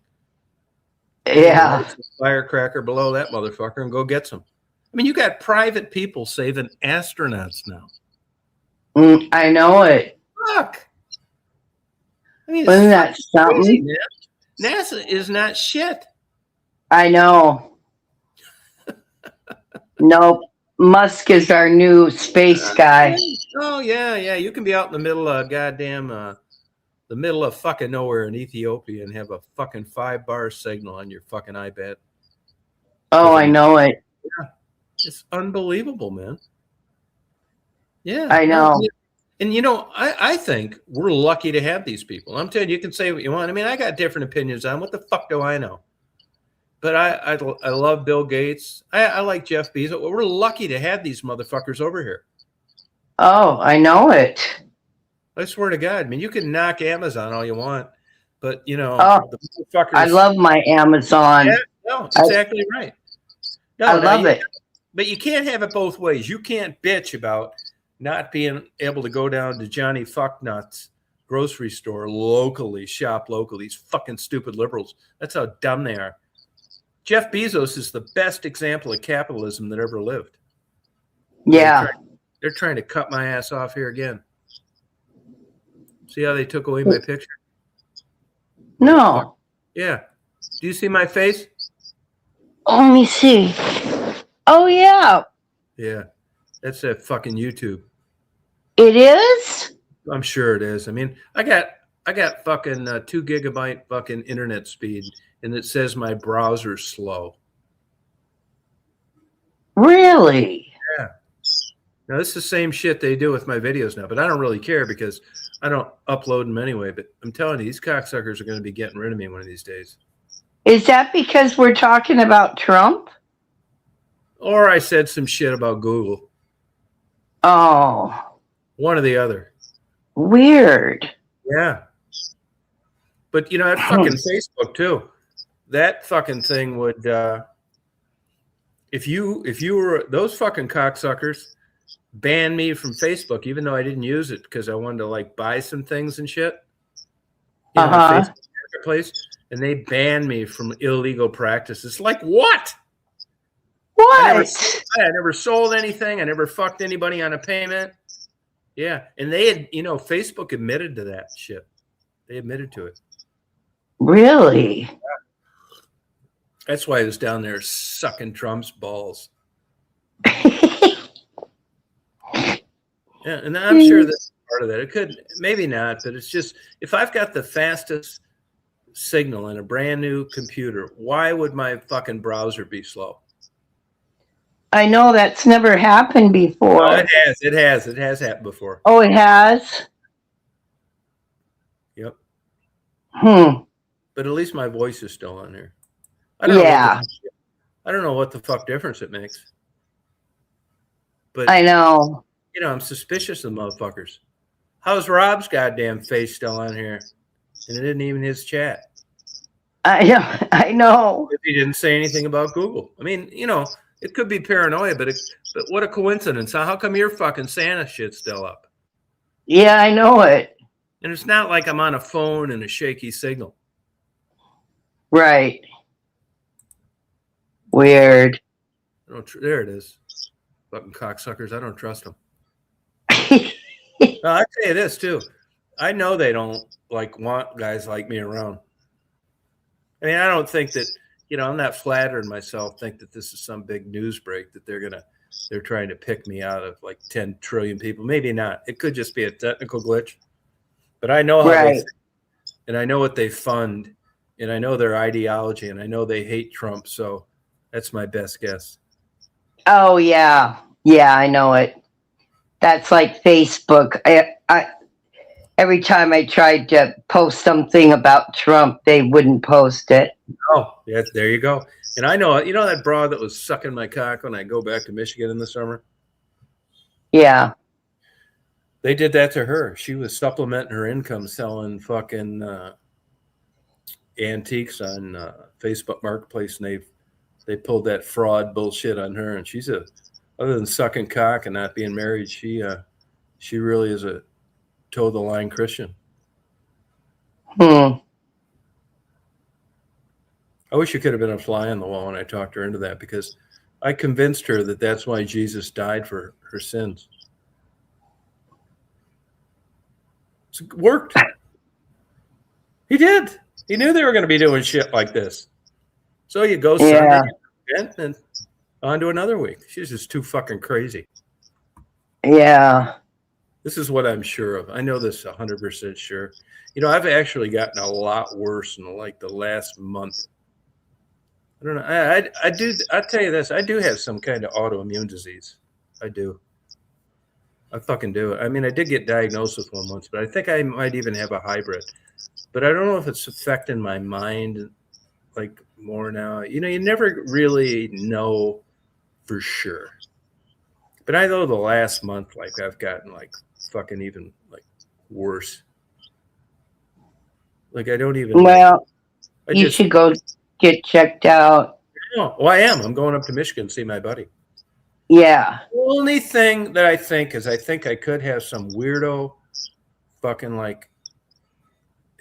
Yeah. Firecracker below that motherfucker and go get some. I mean, you got private people saving astronauts now. I know it. Fuck. I mean, wasn't that something? Crazy, NASA is not shit. I know. Nope. Musk is our new space guy. Oh, yeah. You can be out in the middle of goddamn, the middle of fucking nowhere in Ethiopia and have a fucking 5-bar signal on your fucking iPad. Oh, I know it. Yeah. It's unbelievable, man. Yeah. I know. And, you know, I think we're lucky to have these people. I'm telling you, you can say what you want. I mean, I got different opinions on what the fuck do I know? But I love Bill Gates. I like Jeff Bezos. We're lucky to have these motherfuckers over here. Oh, I know it. I swear to God. I mean, you can knock Amazon all you want, but, you know, the motherfuckers. I love my Amazon. Yeah, no, exactly right. No, I love it. But you can't have it both ways. You can't bitch about not being able to go down to Johnny Fucknuts grocery store locally, shop locally. These fucking stupid liberals. That's how dumb they are. Jeff Bezos is the best example of capitalism that ever lived. Yeah. They're trying to cut my ass off here again. See how they took away my picture? No. Yeah. Do you see my face? Let me see. Oh, yeah. Yeah. That's that fucking YouTube. It is? I'm sure it is. I mean, I got fucking 2 gigabyte fucking internet speed, and it says my browser's slow. Really? Yeah. Now, this is the same shit they do with my videos now, but I don't really care because I don't upload them anyway. But I'm telling you, these cocksuckers are going to be getting rid of me one of these days. Is that because we're talking about Trump? Or I said some shit about Google. Oh. One or the other. Weird. Yeah. But, you know, that fucking Facebook, too. That fucking thing would, if you were, those fucking cocksuckers banned me from Facebook, even though I didn't use it because I wanted to, like, buy some things and shit. You know, on Facebook Marketplace. And they banned me from illegal practices. Like, what? What? I never sold anything. I never fucked anybody on a payment. Yeah. And they had, you know, Facebook admitted to that shit. They admitted to it. Really? Yeah. That's why I was down there sucking Trump's balls. Yeah. And I'm sure that's part of that. It could, maybe not, but it's just, if I've got the fastest signal in a brand new computer, why would my fucking browser be slow? I know that's never happened before. Oh, it has happened before. Oh, it has? Yep. But at least my voice is still on there. I don't know what the fuck difference it makes. But I know. You know, I'm suspicious of motherfuckers. How's Rob's goddamn face still on here? And it isn't even his chat. I know. If he didn't say anything about Google. I mean, you know, it could be paranoia, but what a coincidence. How come your fucking Santa shit's still up? Yeah, I know it. And it's not like I'm on a phone and a shaky signal. Right. Weird. There it is. Fucking cocksuckers. I don't trust them. I'll tell you this, too. I know they don't want guys like me around. I mean, I don't think that, you know, I'm not flattering myself, think that this is some big news break that they're trying to pick me out of like 10 trillion people. Maybe not. It could just be a technical glitch. But I know how they think, and I know what they fund, and I know their ideology, and I know they hate Trump. So that's my best guess. Oh, yeah. Yeah, I know it. That's like Facebook. I every time I tried to post something about Trump, they wouldn't post it. Oh, yeah, there you go. And I know, you know that broad that was sucking my cock when I go back to Michigan in the summer? Yeah. They did that to her. She was supplementing her income selling fucking antiques on Facebook Marketplace, and they pulled that fraud bullshit on her. And she's other than sucking cock and not being married, she really is a toe the line Christian. I wish you could have been a fly on the wall when I talked her into that, because I convinced her that that's why Jesus died for her sins. It worked. He did. He knew they were going to be doing shit like this. So you go Sunday and on to another week. She's just too fucking crazy. Yeah. This is what I'm sure of. I know this 100% sure. You know, I've actually gotten a lot worse in like the last month. I don't know. I do. I'll tell you this. I do have some kind of autoimmune disease. I do. I fucking do. I mean, I did get diagnosed with one once, but I think I might even have a hybrid. But I don't know if it's affecting my mind like more now. You know, you never really know for sure. But I know the last month, like I've gotten like fucking even like worse. Like I don't even. Well, you should go get checked out. Oh, well, I am. I'm going up to Michigan to see my buddy. Yeah. The only thing that I think is I think I could have some weirdo fucking like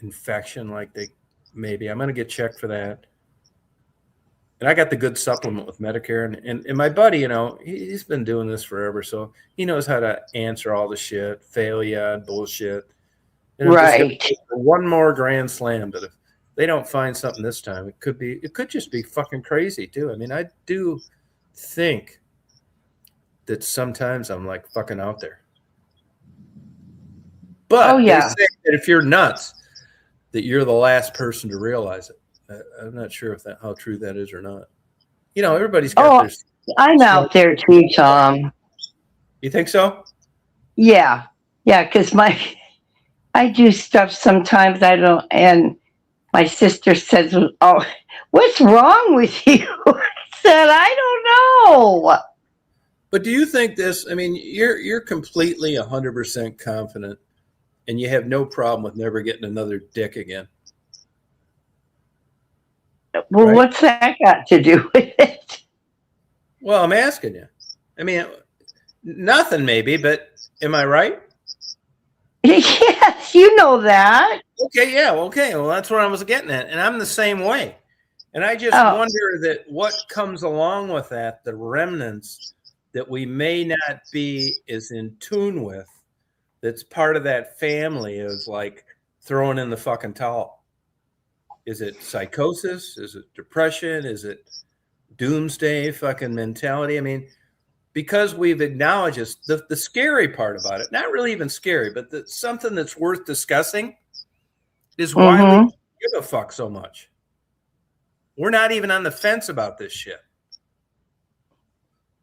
infection. Like maybe I'm going to get checked for that. And I got the good supplement with Medicare. And my buddy, you know, he's been doing this forever. So he knows how to answer all the shit, failure and bullshit. And I'm just Right. one more grand slam. But if they don't find something this time, it could just be fucking crazy too. I mean, I do think that sometimes I'm like fucking out there. But Oh, yeah. they say that if you're nuts, that you're the last person to realize it. I'm not sure if how true that is or not. You know, everybody's got their. I'm out there too, Tom. You think so? Yeah. Yeah, because I do stuff sometimes I don't, and my sister says, "Oh, what's wrong with you?" I said, "I don't know." But do you think this? I mean, you're completely 100% confident, and you have no problem with never getting another dick again. Well, right? What's that got to do with it? Well, I'm asking you. I mean, nothing maybe, but am I right? Yes, you know that. Okay, yeah, okay. Well, that's what I was getting at, and I'm the same way. And I just wonder that what comes along with that, the remnants that we may not be as in tune with, that's part of that family of like throwing in the fucking towel. Is it psychosis? Is it depression? Is it doomsday fucking mentality? I mean, because we've acknowledged this, the scary part about it, not really even scary, but something that's worth discussing is why we give a fuck so much. We're not even on the fence about this shit.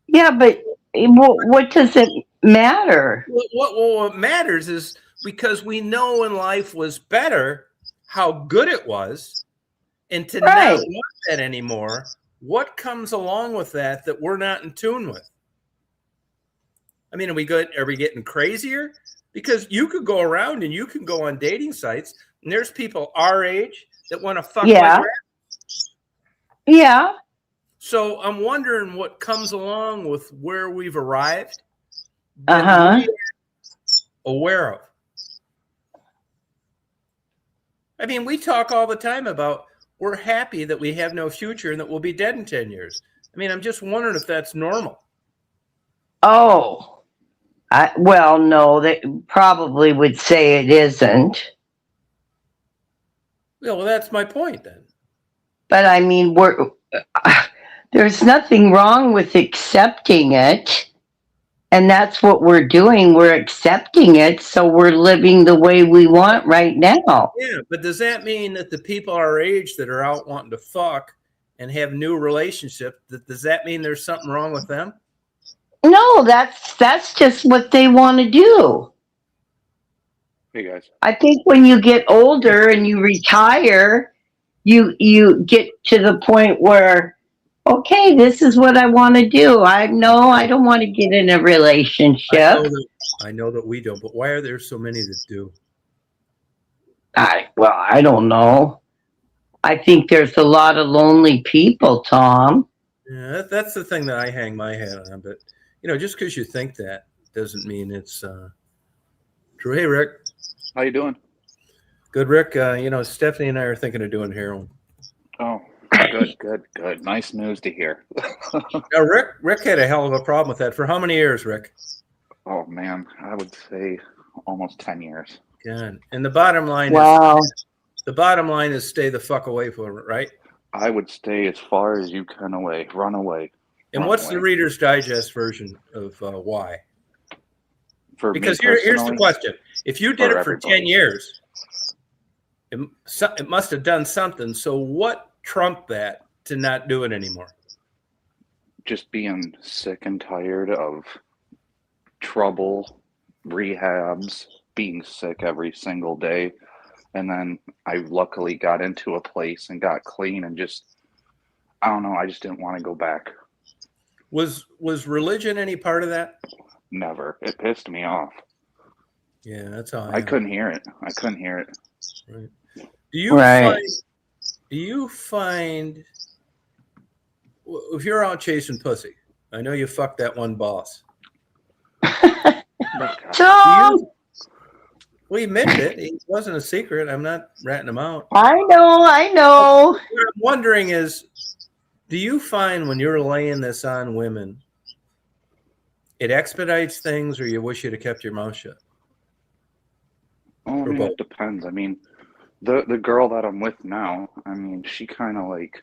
Yeah, but what does it matter? What matters is because we know when life was better, how good it was, and to not want that anymore, what comes along with that we're not in tune with? I mean, are we getting crazier? Because you could go around and you can go on dating sites, and there's people our age that want to fuck like that. Yeah. So I'm wondering what comes along with where we've arrived. Aware of. I mean, we talk all the time about we're happy that we have no future and that we'll be dead in 10 years. I mean, I'm just wondering if that's normal. Oh, well, no, they probably would say it isn't. Yeah, well, that's my point then. But I mean, there's nothing wrong with accepting it. And that's what we're doing. We're accepting it. So we're living the way we want right now. Yeah, but does that mean that the people our age that are out wanting to fuck and have new relationships, does that mean there's something wrong with them? No, that's just what they want to do. Hey guys. I think when you get older and you retire, you get to the point where, okay, this is what I want to do. I don't want to get in a relationship. I know that we don't, but why are there so many that do? I don't know. I think there's a lot of lonely people, Tom. Yeah, that's the thing that I hang my hat on. But, you know, just because you think that doesn't mean it's true. Hey, Rick. How you doing? Good, Rick. You know, Stephanie and I are thinking of doing heroin. Oh, good. Nice news to hear. Now, Rick had a hell of a problem with that. For how many years, Rick? Oh, man, I would say almost 10 years. God. And the bottom line is stay the fuck away from it, right? I would stay as far as you can away. Run away. And what's the Reader's Digest version of why? Because here's the question. If you did it for 10 years, it must have done something. So what trumped that to not do it anymore? Just being sick and tired of trouble, rehabs, being sick every single day. And then I luckily got into a place and got clean and just, I don't know, I just didn't want to go back. Was religion any part of that? Never. It pissed me off. Yeah, that's how I couldn't hear it. Right. Do you find if you're out chasing pussy, I know you fucked that one boss. Tom! Well, he admitted it. It wasn't a secret. I'm not ratting him out. I know. What I'm wondering is, Do you find when you're laying this on women, it expedites things, or you wish you'd have kept your mouth shut? Well, I mean, it depends. I mean, the girl that I'm with now, I mean, she kind of like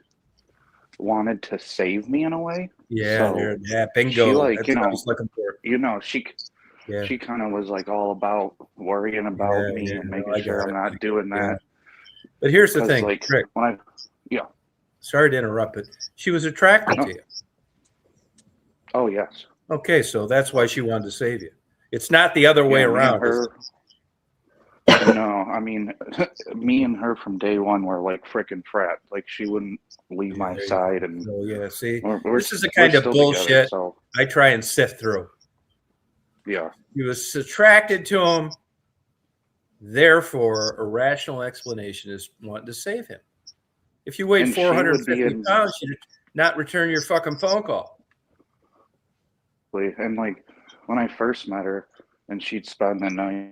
wanted to save me in a way. Yeah, so yeah, bingo. She like, That's what I was looking for. She kind of was like all about worrying about me and making sure I'm not doing that. But here's the thing, like, Rick. Sorry to interrupt, but she was attracted to you. Oh, yes. Okay, so that's why she wanted to save you. It's not the other way around. No, I mean, me and her from day one were like frickin' frat. Like, she wouldn't leave my side. And see, we're this is the kind of bullshit together, I try and sift through. Yeah. He was attracted to him. Therefore, a rational explanation is wanting to save him. If you weighed 450 pounds, you'd not return your fucking phone call. And like when I first met her, and she'd spend the night.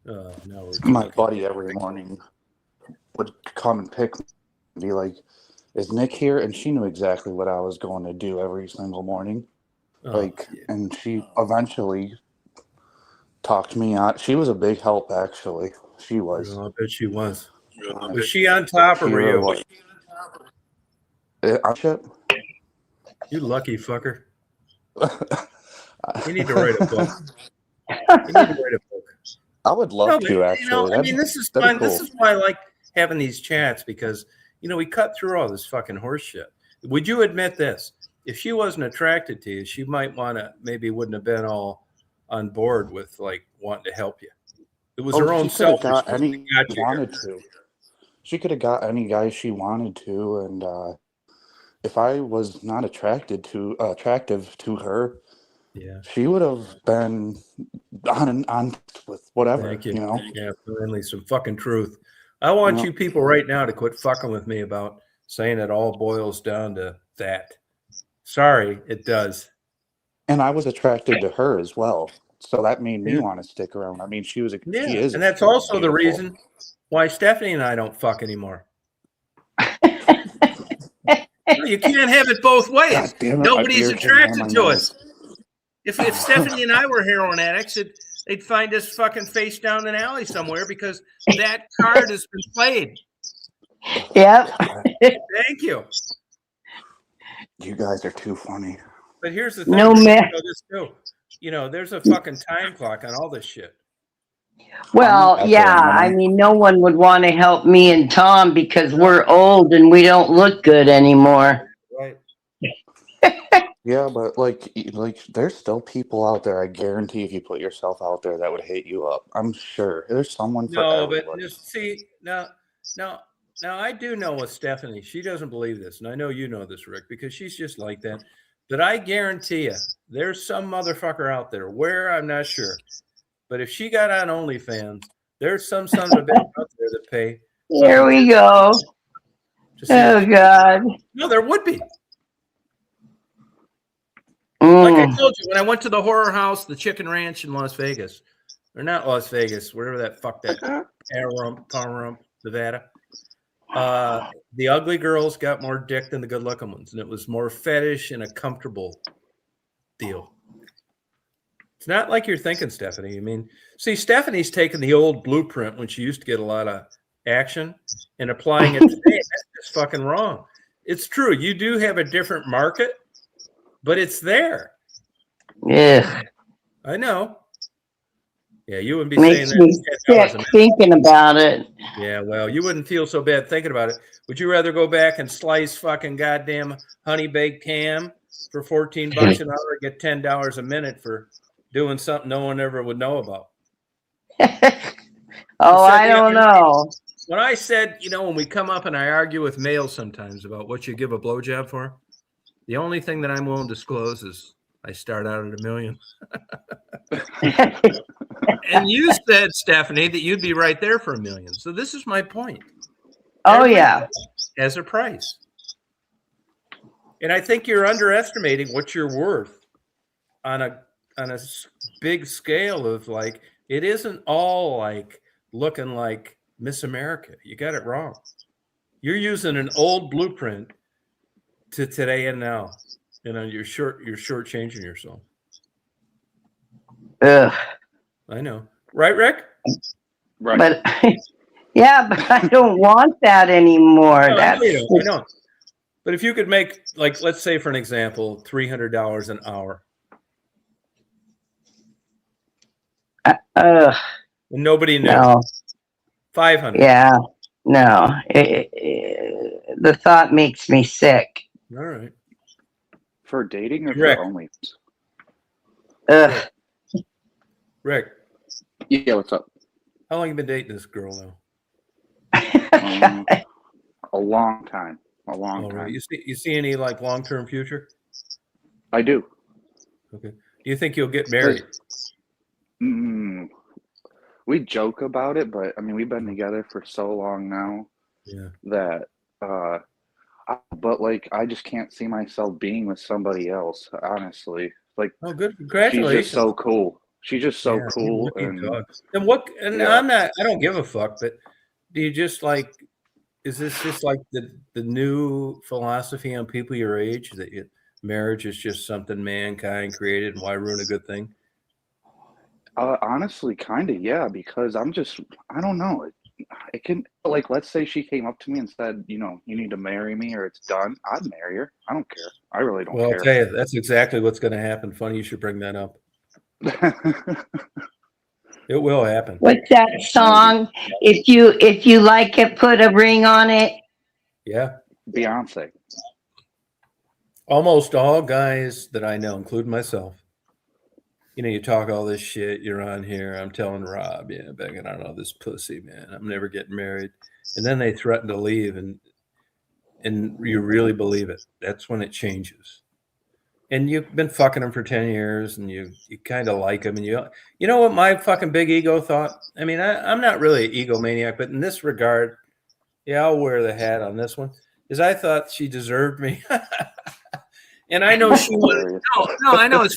No, my buddy every morning would come and pick me and be like, "Is Nick here?" And she knew exactly what I was going to do every single morning. And she eventually talked me out. She was a big help, actually. She was. I bet she was. Was she on top or were you? You lucky fucker. You need to write a book. I would love to, actually. I mean, this is fun. Cool. This is why I like having these chats because, we cut through all this fucking horse shit. Would you admit this? If she wasn't attracted to you, she might maybe wouldn't have been all on board with like wanting to help you. It was her own selfishness. She could have got any guy she wanted to, and if I was not attractive to her, she would have been on with whatever. Thank you. Yeah, finally some fucking truth. I want you people right now to quit fucking with me about saying it all boils down to that. Sorry, it does. And I was attracted to her as well, so that made me want to stick around. I mean, she is, and that's also the reason why Stephanie and I don't fuck anymore. You can't have it both ways. Nobody's attracted to us. If Stephanie and I were heroin addicts, they'd find us fucking face down an alley somewhere because that card has been played. Yep. Thank you. You guys are too funny. But here's the thing. No, man. There's a fucking time clock on all this shit. Well, I mean, no one would want to help me and Tom because we're old and we don't look good anymore. Right. Yeah, but like there's still people out there, I guarantee, if you put yourself out there, that would hate you up. I'm sure there's someone for everybody. But just see, now I do know with Stephanie, she doesn't believe this, and I know you know this, Rick, because she's just like that. But I guarantee you, there's some motherfucker out there, where I'm not sure, but if she got on OnlyFans, there's some son of a bitch out there that pay. Here we go. Oh God. No, there would be. Like I told you, when I went to the horror house, the Chicken Ranch in Las Vegas, or not Las Vegas, wherever that Pahrump, Nevada. The ugly girls got more dick than the good looking ones, and it was more fetish and a comfortable deal. It's not like you're thinking, Stephanie. I mean, see, Stephanie's taking the old blueprint when she used to get a lot of action and applying it today. That's just fucking wrong. It's true. You do have a different market, but it's there. Yeah. I know. Yeah, you wouldn't be Makes saying me sick thinking about it. Yeah, well, you wouldn't feel so bad thinking about it. Would you rather go back and slice fucking goddamn honey baked ham for $14 an hour or get $10 a minute for doing something no one ever would know about? I don't know. When I said, when we come up and I argue with males sometimes about what you give a blowjob for, the only thing that I'm willing to disclose is I start out at $1 million. And you said, Stephanie, that you'd be right there for $1 million. So this is my point. Everybody has a price. And I think you're underestimating what you're worth on a big scale of like, it isn't all like looking like Miss America. You got it wrong. You're using an old blueprint to today and now. You're shortchanging yourself. Ugh. I know. Right, Rick? Right. But yeah, but I don't want that anymore. No, That's I know. But if you could make, like, let's say for an example, $300 an hour. And nobody knew. No. 500. Yeah. No. The thought makes me sick. All right. For dating or Rick. for only? Ugh. Rick, Yeah, what's up? how long you been dating this girl now? A long time. A long Oh, time. right. You see any like long-term future? I do. Okay. Do you think you'll get married? We joke about it, but I mean, we've been together for so long now that, but like, I just can't see myself being with somebody else, honestly. Like, Oh, good. she's Congratulations. just so cool. She's just so Yeah, cool. you And dog. And what? And Yeah. I don't give a fuck. But do you just like? Is this just like the new philosophy on people your age that marriage is just something mankind created and why ruin a good thing? honestly, kind of, yeah, because I don't know. It can, like, let's say she came up to me and said, you need to marry me or it's done. I'd marry her. I don't care. I really don't Well, care. I'll tell you, that's exactly what's going to happen. Funny you should bring that up. It will happen. What's that song? If you like it, put a ring on it. Yeah. Beyonce. Almost all guys that I know, including myself, you talk all this shit. You're on here. I'm telling Rob, Beckett, I don't know this pussy, man. I'm never getting married. And then they threaten to leave, and you really believe it. That's when it changes. And you've been fucking them for 10 years, and you kind of like them. And you know what my fucking big ego thought? I mean, I'm not really an egomaniac, but in this regard, I'll wear the hat on this one. Is I thought she deserved me. And I know she wanted. No, I know it's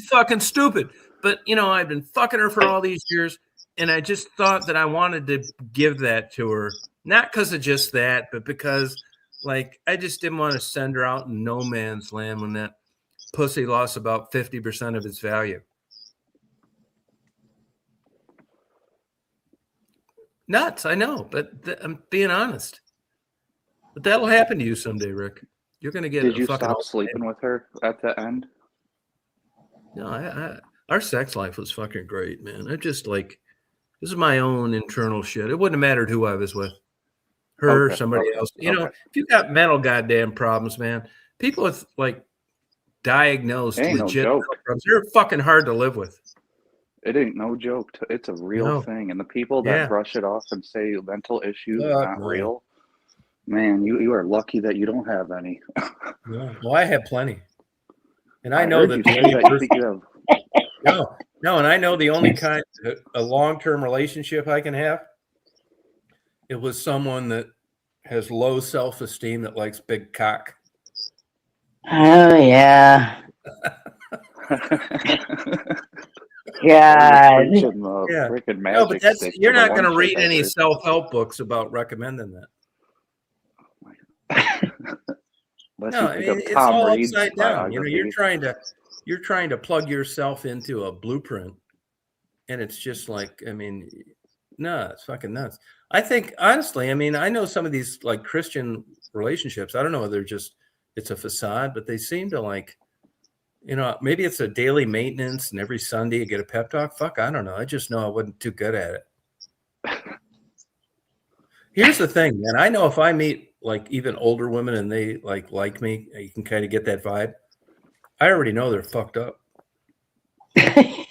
fucking stupid. But I've been fucking her for all these years, and I just thought that I wanted to give that to her, not because of just that, but because, like, I just didn't want to send her out in no man's land when that pussy lost about 50% of its value. Nuts, I know, but I'm being honest. But that'll happen to you someday, Rick. You're gonna get. Did you stop sleeping with her at the end? No, our sex life was fucking great, man. I just this is my own internal shit. It wouldn't have mattered who I was with, her, somebody else. If you got mental goddamn problems, man, people with like diagnosed legit problems, they're fucking hard to live with. It ain't no joke. It's a real thing, and the people that brush it off and say mental issues are not real. Man, you are lucky that you don't have any. Yeah. Well, I have plenty, and I know that and I know the only kind a long-term relationship I can have. It was someone that has low self-esteem that likes big cock. Oh yeah. Yeah. No, but you're not going to read any self-help books about recommending that. No, I mean, it's all upside down. You're trying to plug yourself into a blueprint, and it's just like, I mean, no, it's fucking nuts. I think honestly, I mean, I know some of these like Christian relationships. I don't know whether it's a facade, but they seem to like, maybe it's a daily maintenance, and every Sunday you get a pep talk. Fuck, I don't know. I just know I wasn't too good at it. Here's the thing, man. I know if I meet like even older women and they like me, you can kind of get that vibe. I already know they're fucked up. In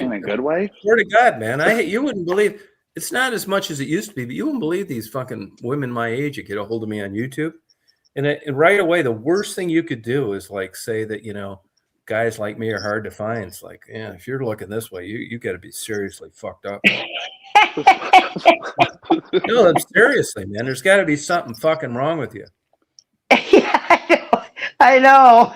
a good way? Swear to God, man. You wouldn't believe. It's not as much as it used to be, but you wouldn't believe these fucking women my age that get a hold of me on YouTube. And right away, the worst thing you could do is like say that, guys like me are hard to find. It's like, if you're looking this way, you got to be seriously fucked up. No, seriously, man. There's got to be something fucking wrong with you. Yeah, I know.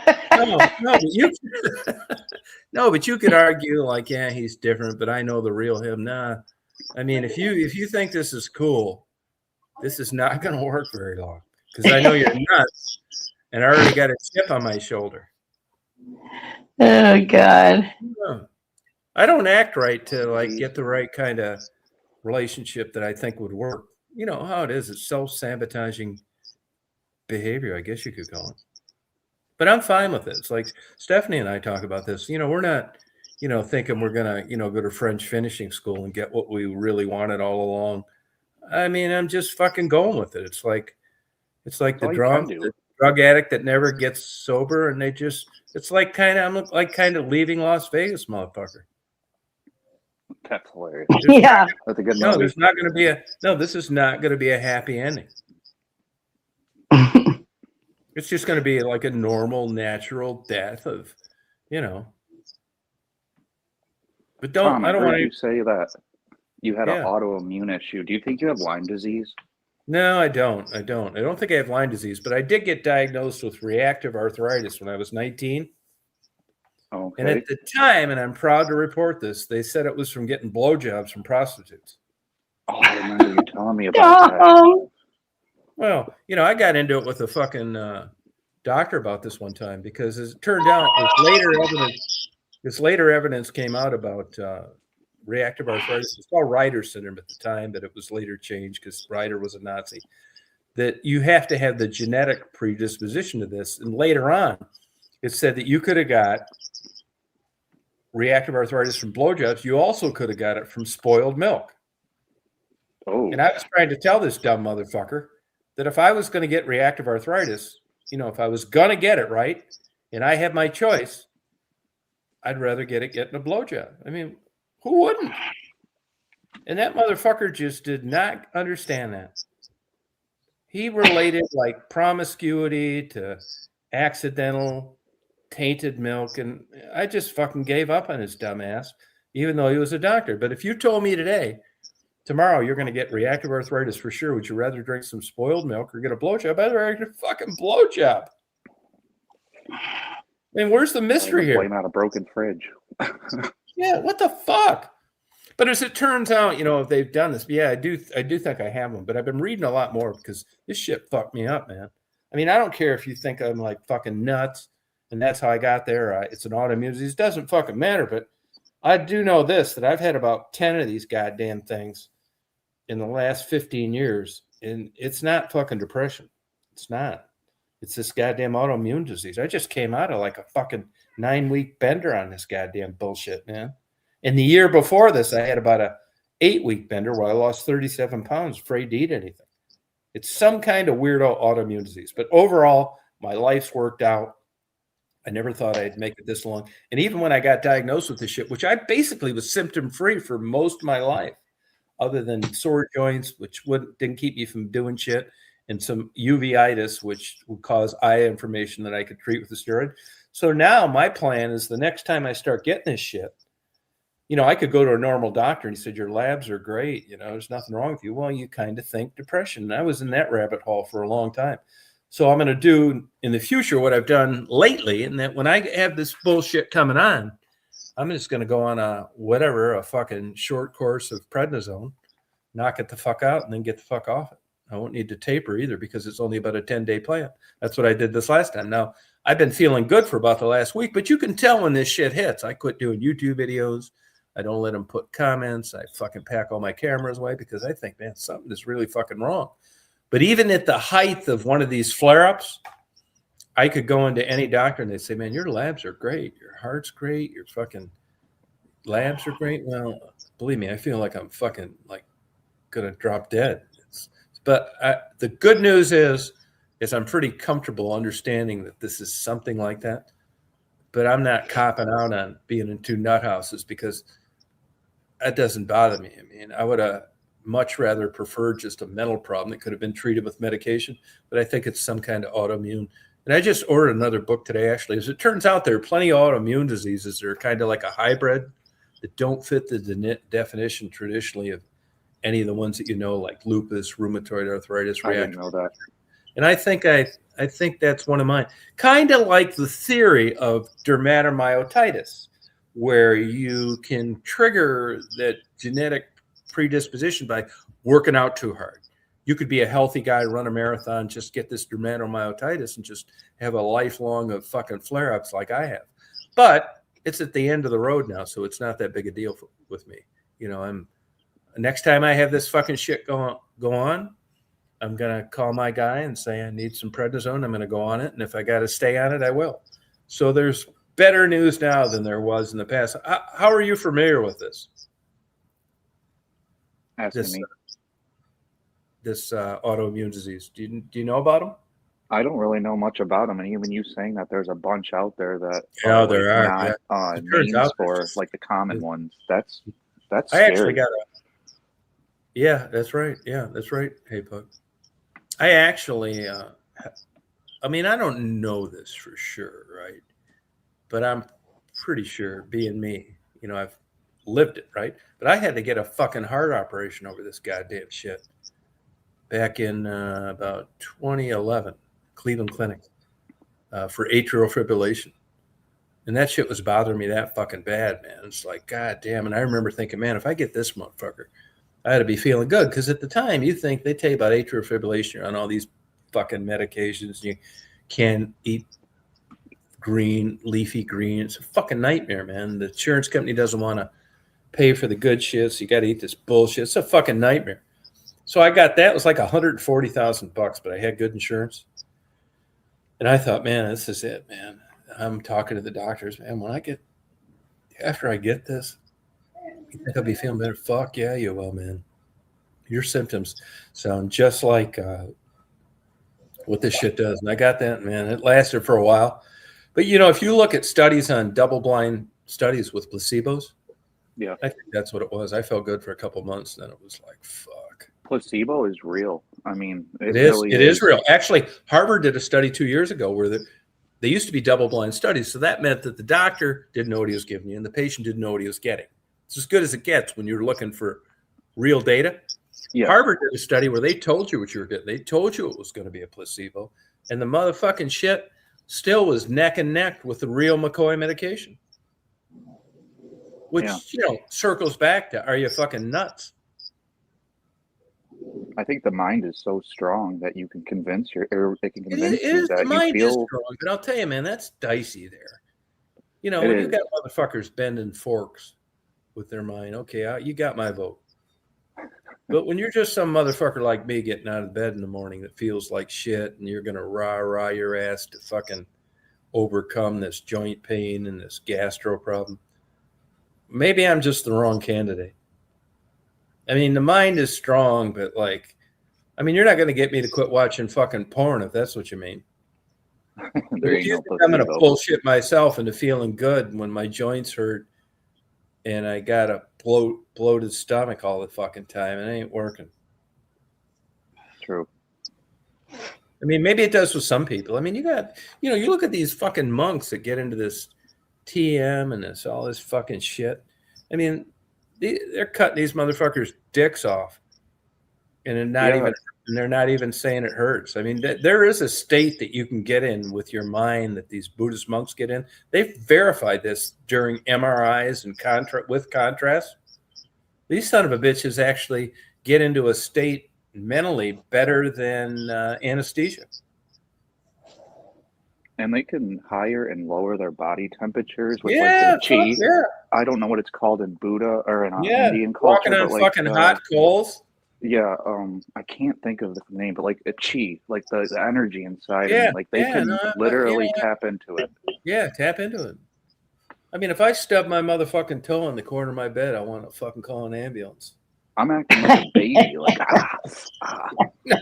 But you could argue like, he's different, but I know the real him. Nah, I mean, if you think this is cool, this is not going to work very long. because I know you're nuts, and I already got a chip on my shoulder. Oh God. I don't act right to like get the right kind of relationship that I think would work. You know how it is. It's self-sabotaging behavior, I guess you could call it. But I'm fine with it. It's like Stephanie and I talk about this. You know, we're not, you know, thinking we're going to, you know, go to French finishing school and get what we really wanted all along. I mean, I'm just fucking going with it. It's like the drug addict that never gets sober, and they just, it's like I'm like kind of leaving Las Vegas, motherfucker. That's hilarious. Yeah. That's a good movie. No, there's not going to be this is not going to be a happy ending. It's just going to be like a normal, natural death of, you know. But Tom, I don't want to say that you had Yeah. an autoimmune issue. Do you think you have Lyme disease? No, I don't. I don't think I have Lyme disease, but I did get diagnosed with reactive arthritis when I was 19. Okay. And at the time, and I'm proud to report this, they said it was from getting blowjobs from prostitutes. Oh, I remember you telling me about that. Well, you know, I got into it with a fucking doctor about this one time because as it turned out, this later evidence came out about reactive arthritis. It's called Reiter syndrome at the time, but it was later changed because Reiter was a Nazi. That you have to have the genetic predisposition to this. And later on, it said that you could have got reactive arthritis from blowjobs. You also could have got it from spoiled milk. Oh. And I was trying to tell this dumb motherfucker that if I was going to get reactive arthritis, you know, if I was going to get it right, and I had my choice, I'd rather get it getting a blowjob. I mean, who wouldn't? And that motherfucker just did not understand that. He related like promiscuity to accidental tainted milk, and I just fucking gave up on his dumb ass, even though he was a doctor. But if you told me tomorrow you're going to get reactive arthritis for sure, would you rather drink some spoiled milk or get a blowjob? I'd rather get a fucking blowjob. I mean, where's the mystery here? Blame out a broken fridge. Yeah, what the fuck? But as it turns out, you know, if they've done this, yeah, I do think I have one, but I've been reading a lot more because this shit fucked me up, man. I mean, I don't care if you think I'm like fucking nuts and that's how I got there. It's an autoimmune disease. It doesn't fucking matter, but I do know this, that I've had about 10 of these goddamn things in the last 15 years, and it's not fucking depression. It's not. It's this goddamn autoimmune disease. I just came out of like a fucking 9-week bender on this goddamn bullshit, man. And the year before this, I had about a 8-week bender where I lost 37 pounds, afraid to eat anything. It's some kind of weirdo autoimmune disease. But overall, my life's worked out. I never thought I'd make it this long. And even when I got diagnosed with this shit, which I basically was symptom-free for most of my life, other than sore joints, which didn't keep me from doing shit, and some uveitis, which would cause eye inflammation that I could treat with a steroid. So now my plan is the next time I start getting this shit, you know, I could go to a normal doctor and he said, your labs are great. You know, there's nothing wrong with you. Well, you kind of think depression. And I was in that rabbit hole for a long time. So I'm going to do in the future what I've done lately, and that when I have this bullshit coming on, I'm just going to go on a fucking short course of prednisone, knock it the fuck out, and then get the fuck off it. I won't need to taper either because it's only about a 10-day plan. That's what I did this last time. Now, I've been feeling good for about the last week, but you can tell when this shit hits. I quit doing YouTube videos. I don't let them put comments. I fucking pack all my cameras away because I think, man, something is really fucking wrong. But even at the height of one of these flare-ups, I could go into any doctor and they'd say, man, your labs are great. Your heart's great. Your fucking labs are great. Well, believe me, I feel like I'm fucking like going to drop dead. But the good news is I'm pretty comfortable understanding that this is something like that. But I'm not copping out on being in 2 nut houses because that doesn't bother me. I mean, I would have much rather preferred just a mental problem that could have been treated with medication, but I think it's some kind of autoimmune. And I just ordered another book today, actually. As it turns out, there are plenty of autoimmune diseases that are kind of like a hybrid that don't fit the definition traditionally of any of the ones that you know, like lupus, rheumatoid arthritis, I didn't know that. And I think that's one of mine. Kind of like the theory of dermatomyositis, where you can trigger that genetic predisposition by working out too hard. you could be a healthy guy, run a marathon, just get this dermatomyositis and just have a lifelong of fucking flare-ups like I have. But it's at the end of the road now, so it's not that big a deal with me. You know, next time I have this fucking shit go on, I'm going to call my guy and say I need some prednisone. I'm going to go on it. And if I got to stay on it, I will. So there's better news now than there was in the past. How are you familiar with this? This autoimmune disease. Do you know about them? I don't really know much about them, and even you saying that there's a bunch out there that there are not names for like the common ones. That's scary. I actually got yeah, that's right. Yeah, that's right. Hey, Puck. I actually, I mean, I don't know this for sure, right? But I'm pretty sure, being me, you know, I've lived it, right? But I had to get a fucking heart operation over this goddamn shit back in about 2011, Cleveland Clinic, for atrial fibrillation. And that shit was bothering me that fucking bad, man. It's like, God damn. And I remember thinking, man, if I get this motherfucker, I had to be feeling good. Because at the time, you think they tell you about atrial fibrillation, you're on all these fucking medications. You can't eat leafy green. It's a fucking nightmare, man. The insurance company doesn't want to pay for the good shit, so you got to eat this bullshit. It's a fucking nightmare. So I got that. It was like $140,000, but I had good insurance. And I thought, man, this is it, man. I'm talking to the doctors, man. After I get this, you think I'll be feeling better? Fuck yeah, you will, man. Your symptoms sound just like what this shit does. And I got that, man. It lasted for a while. But, you know, if you look at studies on double-blind studies with placebos, yeah, I think that's what it was. I felt good for a couple months. Then it was like, fuck. Placebo is real. I mean, it is real. Actually, Harvard did a study 2 years ago where they used to be double-blind studies. So that meant that the doctor didn't know what he was giving you and the patient didn't know what he was getting. It's as good as it gets when you're looking for real data. Yeah. Harvard did a study where they told you what you were getting. They told you it was going to be a placebo. And the motherfucking shit still was neck and neck with the real McCoy medication. Which, you know, circles back to, are you fucking nuts? I think the mind is so strong that you can convince you that the mind is strong, but I'll tell you, man, that's dicey there. You know, when you got motherfuckers bending forks with their mind, okay, you got my vote. But when you're just some motherfucker like me getting out of bed in the morning that feels like shit and you're going to rah your ass to fucking overcome this joint pain and this gastro problem, maybe I'm just the wrong candidate. I mean, the mind is strong, but like, I mean, you're not going to get me to quit watching fucking porn if that's what you mean. I'm going to bullshit myself into feeling good when my joints hurt and I got a bloated stomach all the fucking time. It ain't working. True. I mean, maybe it does with some people. I mean, you look at these fucking monks that get into this TM and all this fucking shit. I mean, they're cutting these motherfuckers' dicks off, and they're not even saying it hurts. I mean, there is a state that you can get in with your mind that these Buddhist monks get in. They've verified this during MRIs and with contrast. These son of a bitches actually get into a state mentally better than anesthesia. And they can higher and lower their body temperatures with like their chi. Yeah. I don't know what it's called in Buddha or in Indian culture. Walking on fucking hot coals. Yeah, I can't think of the name, but like a chi, like the energy inside. Yeah, like they can literally tap into it. Yeah, tap into it. I mean, if I stub my motherfucking toe in the corner of my bed, I want to fucking call an ambulance. I'm acting like a baby. Like, No,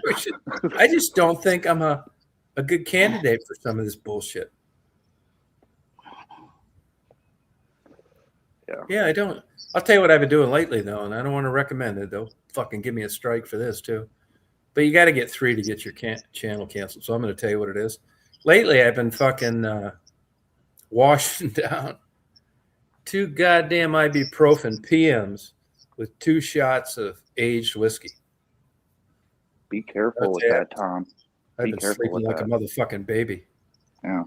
I just don't think I'm a good candidate for some of this bullshit. Yeah, I don't. I'll tell you what I've been doing lately, though, and I don't want to recommend it. They'll fucking give me a strike for this, too. But you got to get 3 to get your channel canceled, so I'm going to tell you what it is. Lately, I've been fucking washing down 2 goddamn ibuprofen PMs with 2 shots of aged whiskey. Be careful with that, Tom. I've been sleeping like a motherfucking baby. Yeah.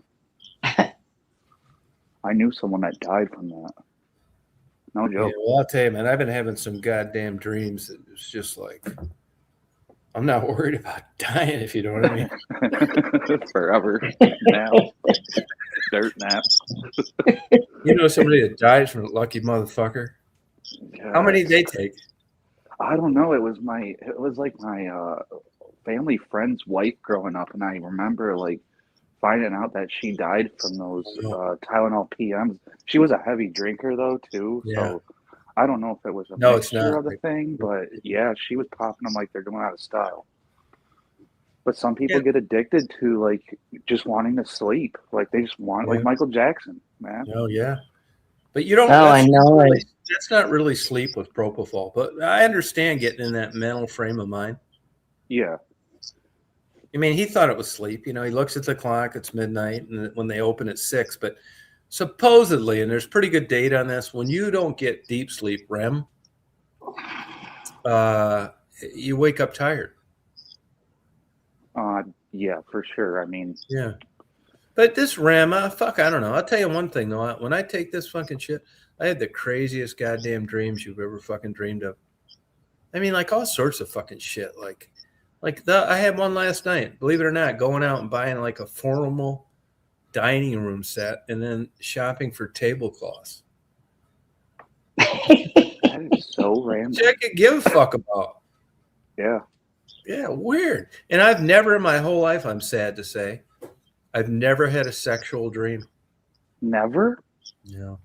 I knew someone that died from that. No joke. Yeah, well, I'll tell you, man, I've been having some goddamn dreams that it's just like, I'm not worried about dying, if you know what I mean. Forever. Nap. Dirt nap. You know somebody that dies from a lucky motherfucker? How many did they take? I don't know. It was like my family friend's wife growing up, and I remember like finding out that she died from those Tylenol PMs. She was a heavy drinker though too, so I don't know if it was a mixture of the thing, but yeah, she was popping them like they're going out of style. But some people get addicted to like just wanting to sleep, like they just want like Michael Jackson, man. Oh yeah, but you don't. Oh, I know it. That's not really sleep with propofol, but I understand getting in that mental frame of mind. Yeah. I mean, he thought it was sleep. You know, he looks at the clock, it's midnight, and when they open at 6, but supposedly, and there's pretty good data on this, when you don't get deep sleep, REM, you wake up tired. Yeah, for sure. I mean, yeah. But this REM, I don't know. I'll tell you one thing, though. When I take this fucking shit, I had the craziest goddamn dreams you've ever fucking dreamed of. I mean, like all sorts of fucking shit. I had one last night, believe it or not, going out and buying like a formal dining room set and then shopping for tablecloths. That is so random. I could give a fuck about. Yeah. Yeah, weird. And I've never in my whole life, I'm sad to say, I've never had a sexual dream. Never? No.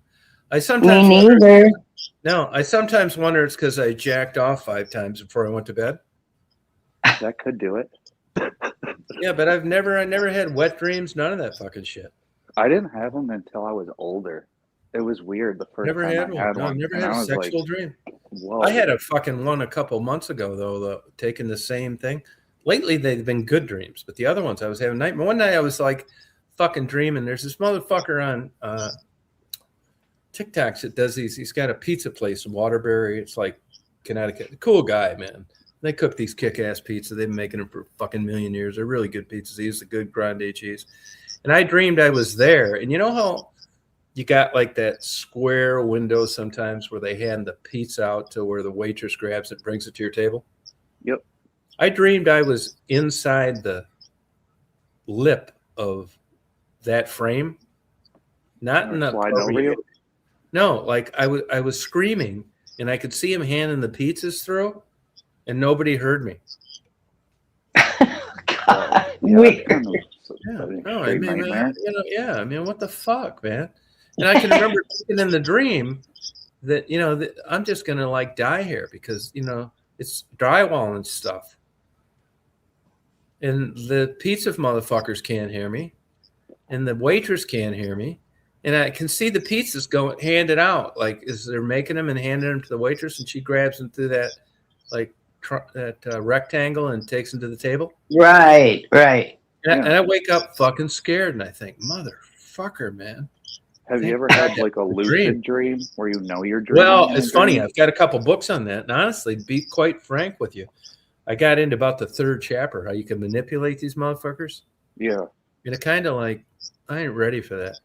I sometimes Me neither. I sometimes wonder it's because I jacked off 5 times before I went to bed. That could do it. Yeah, but I never had wet dreams, none of that fucking shit. I didn't have them until I was older. It was weird the first time I had one. Never had a sexual dream. Whoa. I had a fucking one a couple months ago, though, taking the same thing. Lately, they've been good dreams, but the other ones I was having nightmare. One night I was like fucking dreaming. There's this motherfucker on TikToks that does these. He's got a pizza place in Waterbury. It's like Connecticut. Cool guy, man. They cook these kick-ass pizzas. They've been making them for a fucking million years. They're really good pizzas. They use the good grande cheese. And I dreamed I was there. And you know how you got like that square window sometimes where they hand the pizza out to where the waitress grabs it, brings it to your table? Yep. I dreamed I was inside the lip of that frame. Not in the No, like I was screaming and I could see him handing the pizzas through and nobody heard me. God, weird. I mean, what the fuck, man? And I can remember thinking in the dream that, that I'm just going to like die here because, it's drywall and stuff. And the pizza motherfuckers can't hear me. And the waitress can't hear me. And I can see the pizzas going handed out. Like, as they're making them and handing them to the waitress and she grabs them through that, like, rectangle and takes them to the table. Right. And I wake up fucking scared and I think, motherfucker, man. Have you ever had like a lucid dream where you know you're dreaming? Well, it's funny. I've got a couple books on that. And honestly, to be quite frank with you, I got into about the 3rd chapter, how you can manipulate these motherfuckers. Yeah. And it kind of like, I ain't ready for that.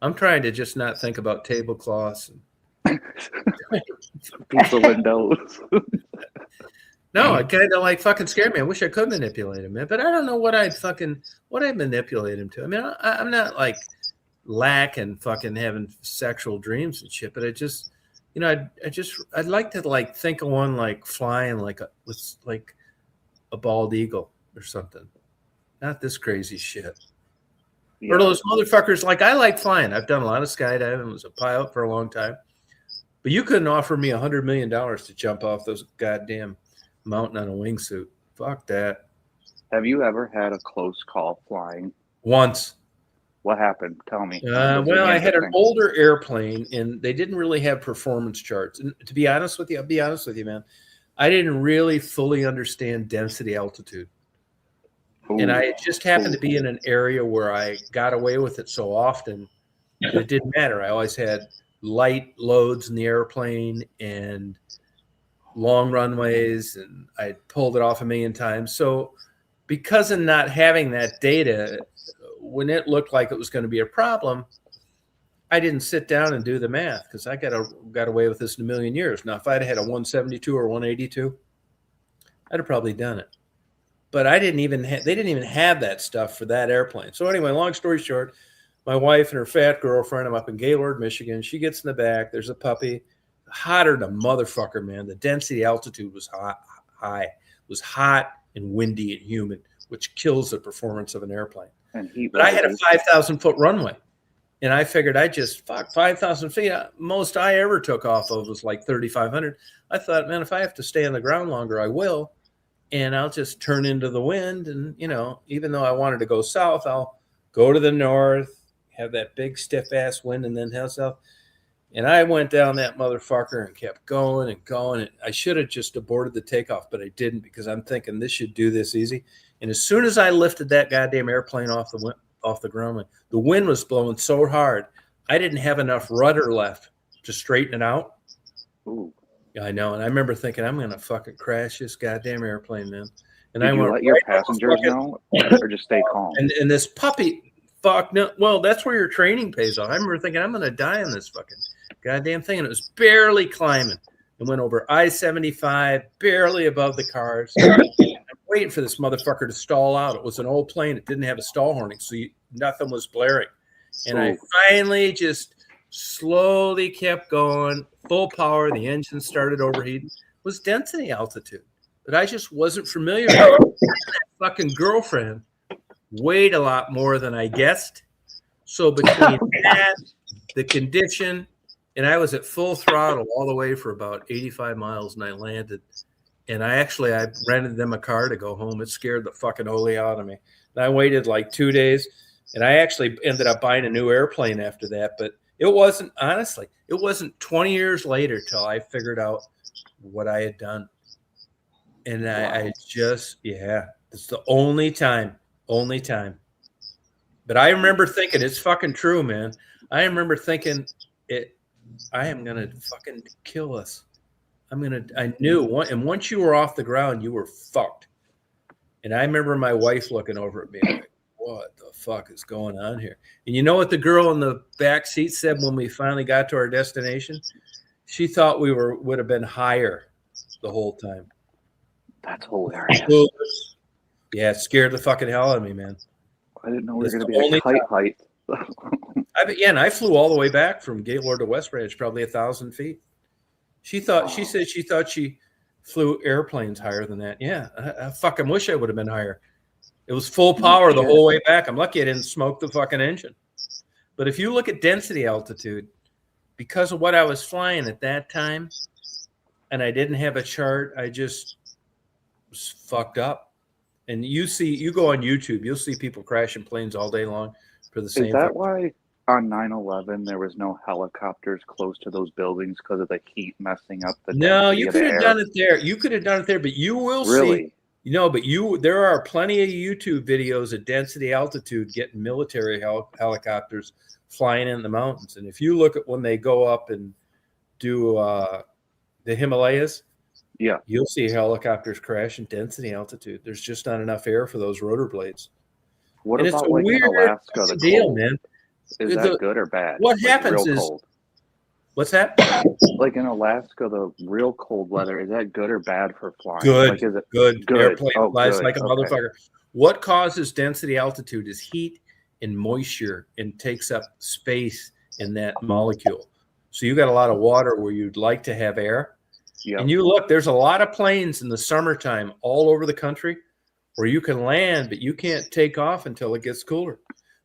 I'm trying to just not think about tablecloths and pizza windows. No, it kind of like fucking scared me. I wish I could manipulate him, man, but I don't know what I'd manipulate him to. I mean, I'm not like lacking fucking having sexual dreams and shit, but I just, I'd like to like think of one like flying with a bald eagle or something. Not this crazy shit. Yeah. Or those motherfuckers, like I like flying. I've done a lot of skydiving. I was a pilot for a long time. But you couldn't offer me $100 million to jump off those goddamn mountain on a wingsuit. Fuck that. Have you ever had a close call flying? Once. What happened? Tell me. Well, I had an older airplane, and they didn't really have performance charts. And to be honest with you, I'll be honest with you, man. I didn't really fully understand density altitude. Ooh. And I just happened to be in an area where I got away with it so often that it didn't matter. I always had light loads in the airplane and long runways, and I pulled it off a million times. So because of not having that data, when it looked like it was going to be a problem, I didn't sit down and do the math because I got away with this in a million years. Now, if I'd had a 172 or 182, I'd have probably done it. But I didn't even they didn't even have that stuff for that airplane. So anyway, long story short, my wife and her fat girlfriend, I'm up in Gaylord, Michigan. She gets in the back. There's a puppy, hotter than a motherfucker, man. The density altitude was high. It was hot and windy and humid, which kills the performance of an airplane. But I had a 5,000 foot runway. And I figured I just 5,000 feet. Most I ever took off of was like 3,500. I thought, man, if I have to stay on the ground longer, I will. And I'll just turn into the wind. And, you know, even though I wanted to go south, I'll go to the north, have that big stiff ass wind, and then head south. And I went down that motherfucker and kept going and going. And I should have just aborted the takeoff, but I didn't because I'm thinking this should do this easy. And as soon as I lifted that goddamn airplane off the ground, the wind was blowing so hard, I didn't have enough rudder left to straighten it out. Ooh. Yeah, I know. And I remember thinking, I'm going to fucking crash this goddamn airplane, man. And Did I you let your passengers know or just stay calm? And this puppy, fuck no. Well, that's where your training pays off. I remember thinking, I'm going to die on this fucking goddamn thing. And it was barely climbing. It went over I-75, barely above the cars. I'm waiting for this motherfucker to stall out. It was an old plane. It didn't have a stall horning, so nothing was blaring. And I finally just slowly kept going, full power. The engine started overheating. It was density altitude. But I just wasn't familiar with it. That fucking girlfriend weighed a lot more than I guessed. So between that, the condition, and I was at full throttle all the way for about 85 miles, and I landed. And I rented them a car to go home. It scared the fucking holy out of me. And I waited like 2 days, and I actually ended up buying a new airplane after that. But it wasn't 20 years later till I figured out what I had done. And I just, it's the only time. But I remember thinking, it's fucking true, man. I remember thinking, I am going to fucking kill us. I knew, and once you were off the ground, you were fucked. And I remember my wife looking over at me like, what the fuck is going on here? And you know what the girl in the back seat said when we finally got to our destination? She thought we would have been higher the whole time. That's hilarious. Yeah, it scared the fucking hell out of me, man. I didn't know we were going to be at kite height. I flew all the way back from Gaylord to West Branch, probably 1,000 feet. She thought she flew airplanes higher than that. Yeah, I fucking wish I would have been higher. It was full power the whole way back. I'm lucky I didn't smoke the fucking engine. But if you look at density altitude, because of what I was flying at that time, and I didn't have a chart, I just was fucked up. And you go on YouTube, you'll see people crashing planes all day long for the same. Is that why on 9/11 there was no helicopters close to those buildings because of the heat messing up the? No, you could have done it there. You could have done it there, but you will see. There are plenty of YouTube videos at density altitude getting military helicopters flying in the mountains. And if you look at when they go up and do the Himalayas, you'll see helicopters crash in density altitude. There's just not enough air for those rotor blades. What about like in Alaska? The deal, cold? Man. Is that good or bad? What happens is cold? What's that? Like in Alaska, the real cold weather, is that good or bad for flying? Good. Like, is it good? Airplane flies good. like a motherfucker. What causes density altitude is heat and moisture and takes up space in that molecule. So you got a lot of water where you'd like to have air. Yep. And you look, there's a lot of planes in the summertime all over the country where you can land, but you can't take off until it gets cooler.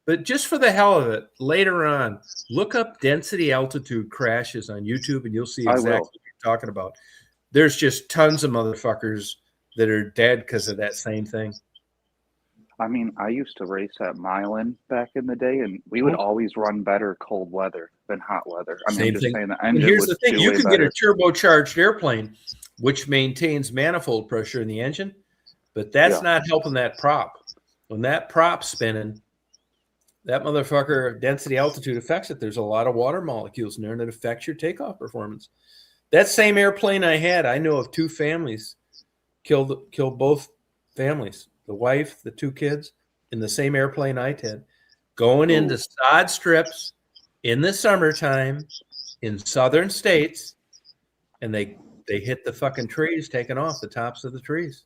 But just for the hell of it, later on, look up density altitude crashes on YouTube and you'll see exactly what you're talking about. There's just tons of motherfuckers that are dead because of that same thing. I mean, I used to race at Milan back in the day, and we would always run better cold weather than hot weather. I mean, I'm just saying the engine here's the thing. You can get a turbocharged airplane, which maintains manifold pressure in the engine, but that's not helping that prop. When that prop's spinning, that motherfucker, density altitude affects it. There's a lot of water molecules in there that affects your takeoff performance. That same airplane I had, I know of 2 families killed both families, the wife, the 2 kids, in the same airplane I had, going into sod strips in the summertime in southern states, and they hit the fucking trees, taking off the tops of the trees.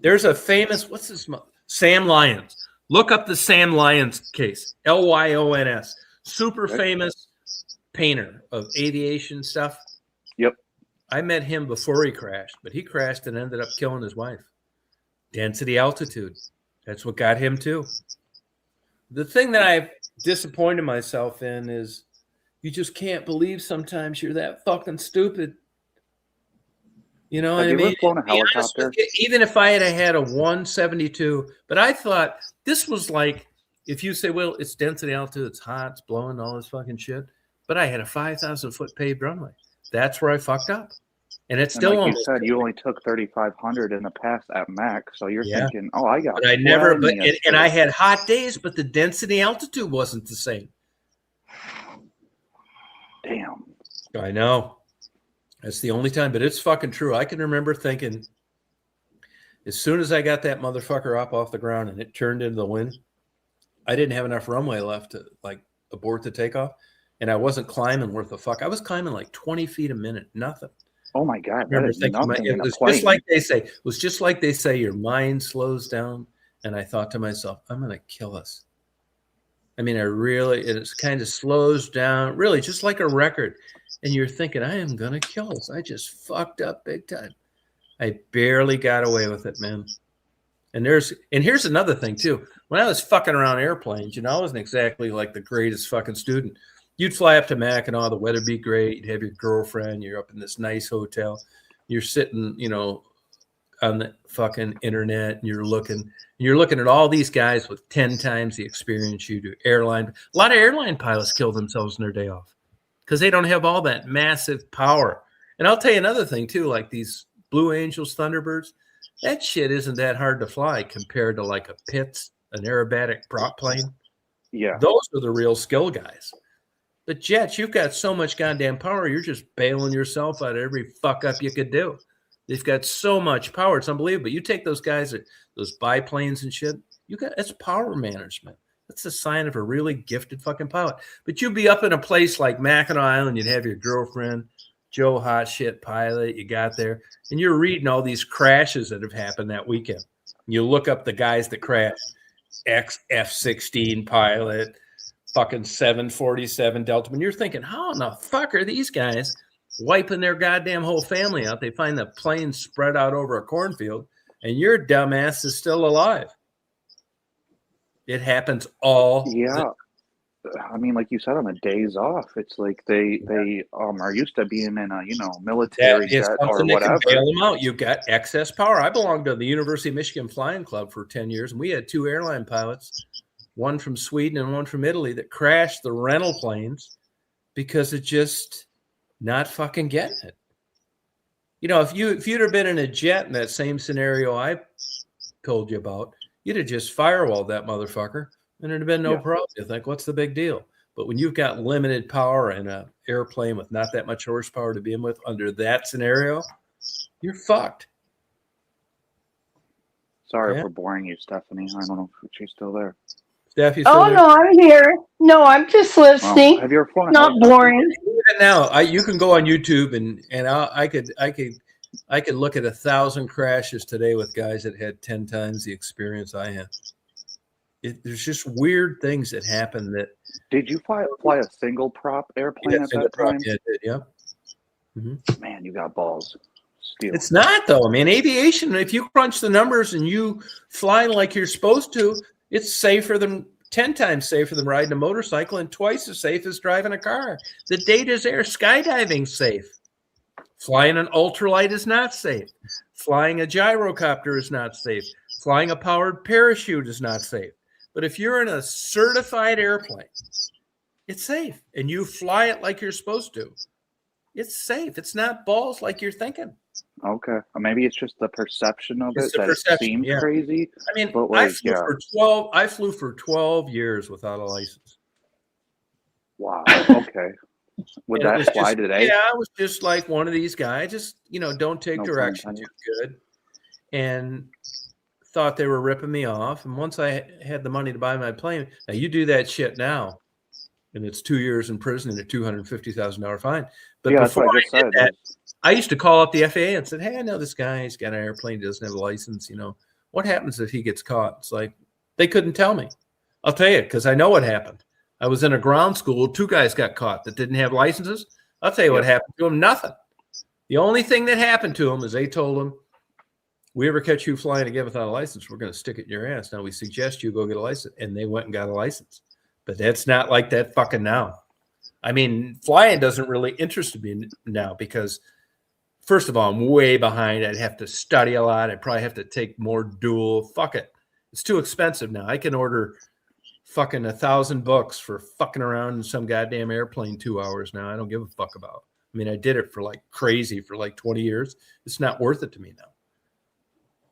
There's a famous, what's this? Sam Lyons. Look up the Sam Lyons case. Lyons. Super famous painter of aviation stuff. Yep. I met him before he crashed, but he crashed and ended up killing his wife. Density altitude. That's what got him too. The thing that I've disappointed myself in is you just can't believe sometimes you're that fucking stupid. You know what I mean? Have you ever flown a helicopter? Even if I had a 172, but I thought this was like, if you say, well, it's density altitude, it's hot, it's blowing, all this fucking shit. But I had a 5,000 foot paved runway. That's where I fucked up. And it's still, like you said, you only took 3,500 in the past at Max. So you're thinking, oh, I got. But I never, and I had hot days, but the density altitude wasn't the same. Damn. I know. That's the only time, but it's fucking true. I can remember thinking, as soon as I got that motherfucker up off the ground and it turned into the wind, I didn't have enough runway left to like abort the takeoff, and I wasn't climbing worth a fuck. I was climbing like 20 feet a minute, nothing. Oh my God! I remember thinking, it was just like they say. It was just like they say, your mind slows down, and I thought to myself, I'm going to kill us. I mean, it kind of slows down, really, just like a record. And you're thinking, I am going to kill us. I just fucked up big time. I barely got away with it, man. And here's another thing, too. When I was fucking around airplanes, I wasn't exactly like the greatest fucking student. You'd fly up to Mackinac, the weather'd be great. You'd have your girlfriend. You're up in this nice hotel. You're sitting, on the fucking internet, and you're looking at all these guys with 10 times the experience you do. A lot of airline pilots kill themselves in their day off because they don't have all that massive power. And I'll tell you another thing too, like these Blue Angels, Thunderbirds, that shit isn't that hard to fly compared to like a Pitts, an aerobatic prop plane. Yeah. Those are the real skill guys. The jets, you've got so much goddamn power, you're just bailing yourself out of every fuck up you could do. They've got so much power. It's unbelievable. You take those guys, those biplanes and shit, that's power management. That's a sign of a really gifted fucking pilot. But you'd be up in a place like Mackinac Island, you'd have your girlfriend, Joe hot shit pilot, you got there, and you're reading all these crashes that have happened that weekend. You look up the guys that crashed, F-16 pilot, fucking 747 Delta, and you're thinking, how in the fuck are these guys wiping their goddamn whole family out? They find the plane spread out over a cornfield, and your dumbass is still alive. It happens all. Yeah. I mean, like you said, on the days off, it's like they are used to being in a military jet or whatever. Bail them out. You've got excess power. I belonged to the University of Michigan Flying Club for 10 years, and we had two airline pilots, one from Sweden and one from Italy, that crashed the rental planes because it just not fucking getting it. If you'd have been in a jet in that same scenario I told you about, you'd have just firewalled that motherfucker, and there'd have been no problem. You think, what's the big deal? But when you've got limited power and an airplane with not that much horsepower to begin with, under that scenario, you're fucked. Sorry for boring you, Stephanie. I don't know if she's still there. Steph, you still there? No, I'm here. No, I'm just listening. Have you ever flown? Not boring. Now, you can go on YouTube and I could look at 1,000 crashes today with guys that had 10 times the experience I had. There's just weird things that happen. Did you fly a single prop airplane at that time? Yeah, I did, yeah. Mm-hmm. Man, you got balls. It's not though. I mean, aviation, if you crunch the numbers and you fly like you're supposed to, it's safer than 10 times safer than riding a motorcycle and twice as safe as driving a car. The data's there. Skydiving's safe. Flying an ultralight is not safe. Flying a gyrocopter is not safe. Flying a powered parachute is not safe. But if you're in a certified airplane, it's safe. And you fly it like you're supposed to, it's safe. It's not balls like you're thinking. Okay. Maybe it's just the perception of it that seems crazy. I mean, but I flew for 12 years without a license. Wow. Okay. Would that fly today? Yeah, I was just like one of these guys, just, don't take direction too good. And thought they were ripping me off. And once I had the money to buy my plane, now you do that shit now, and it's 2 years in prison and a $250,000 fine. But before I did that, I used to call up the FAA and said, hey, I know this guy. He's got an airplane. He doesn't have a license. what happens if he gets caught? It's like, they couldn't tell me. I'll tell you, because I know what happened. I was in a ground school. 2 guys got caught that didn't have licenses. I'll tell you what happened to them. Nothing. The only thing that happened to them is they told them, we ever catch you flying again without a license, we're going to stick it in your ass. Now we suggest you go get a license. And they went and got a license. But that's not like that fucking now. I mean, flying doesn't really interest me now because, first of all, I'm way behind. I'd have to study a lot. I'd probably have to take more dual. Fuck it. It's too expensive now. I can order fucking 1,000 books for fucking around in some goddamn airplane 2 hours now. I don't give a fuck about. I mean, I did it for like crazy for like 20 years. It's not worth it to me now.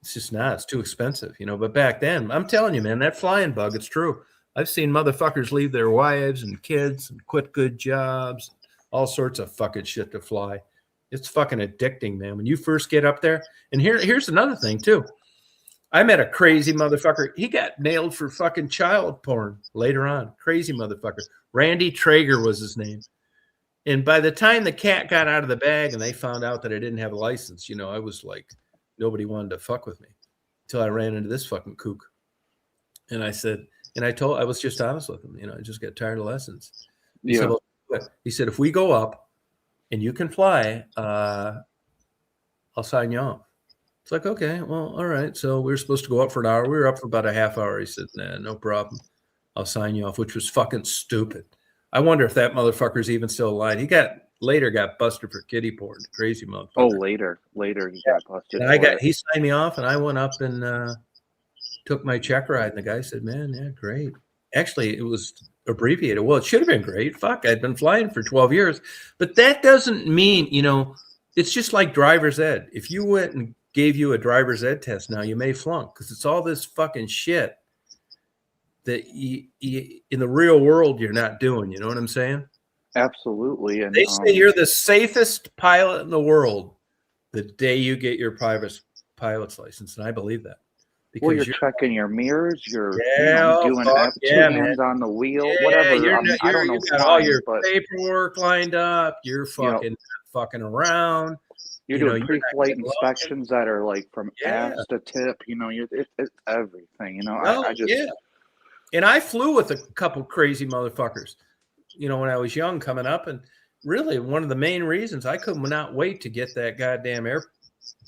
It's just not. It's too expensive, you know. But back then, I'm telling you, man, that flying bug, it's true. I've seen motherfuckers leave their wives and kids and quit good jobs, all sorts of fucking shit to fly. It's fucking addicting, man. When you first get up there, and here's another thing too. I met a crazy motherfucker. He got nailed for fucking child porn later on. Crazy motherfucker. Randy Traeger was his name. And by the time the cat got out of the bag and they found out that I didn't have a license, you know, I was like, nobody wanted to fuck with me until I ran into this fucking kook. And I said, I was just honest with him. You know, I just got tired of lessons. He said, well, he said, if we go up and you can fly, I'll sign you off. It's like, okay, well, all right. So we were supposed to go up for an hour. We were up for about a half hour. He said, nah, no problem. I'll sign you off, which was fucking stupid. I wonder if that motherfucker's even still alive. He later got busted for kiddie porn. Crazy motherfucker. Oh, later he got busted. And he signed me off, and I went up and took my check ride. And the guy said, man, yeah, great. Actually, it was abbreviated. Well, it should have been great. Fuck, I'd been flying for 12 years. But that doesn't mean, you know, it's just like driver's ed. If you went and gave you a driver's ed test now, you may flunk because it's all this fucking shit that you, in the real world you're not doing. You know what I'm saying? Absolutely. And they say you're the safest pilot in the world the day you get your private pilot's license, and I believe that. Well, you're checking your mirrors. You're doing two hands on the wheel, whatever. I don't know. You got all your paperwork lined up. You're fucking fucking around. You're doing pre-flight inspections that are like from ass to tip. You know, it's everything. You know, And I flew with a couple crazy motherfuckers. You know, when I was young, coming up, and really one of the main reasons I could not wait to get that goddamn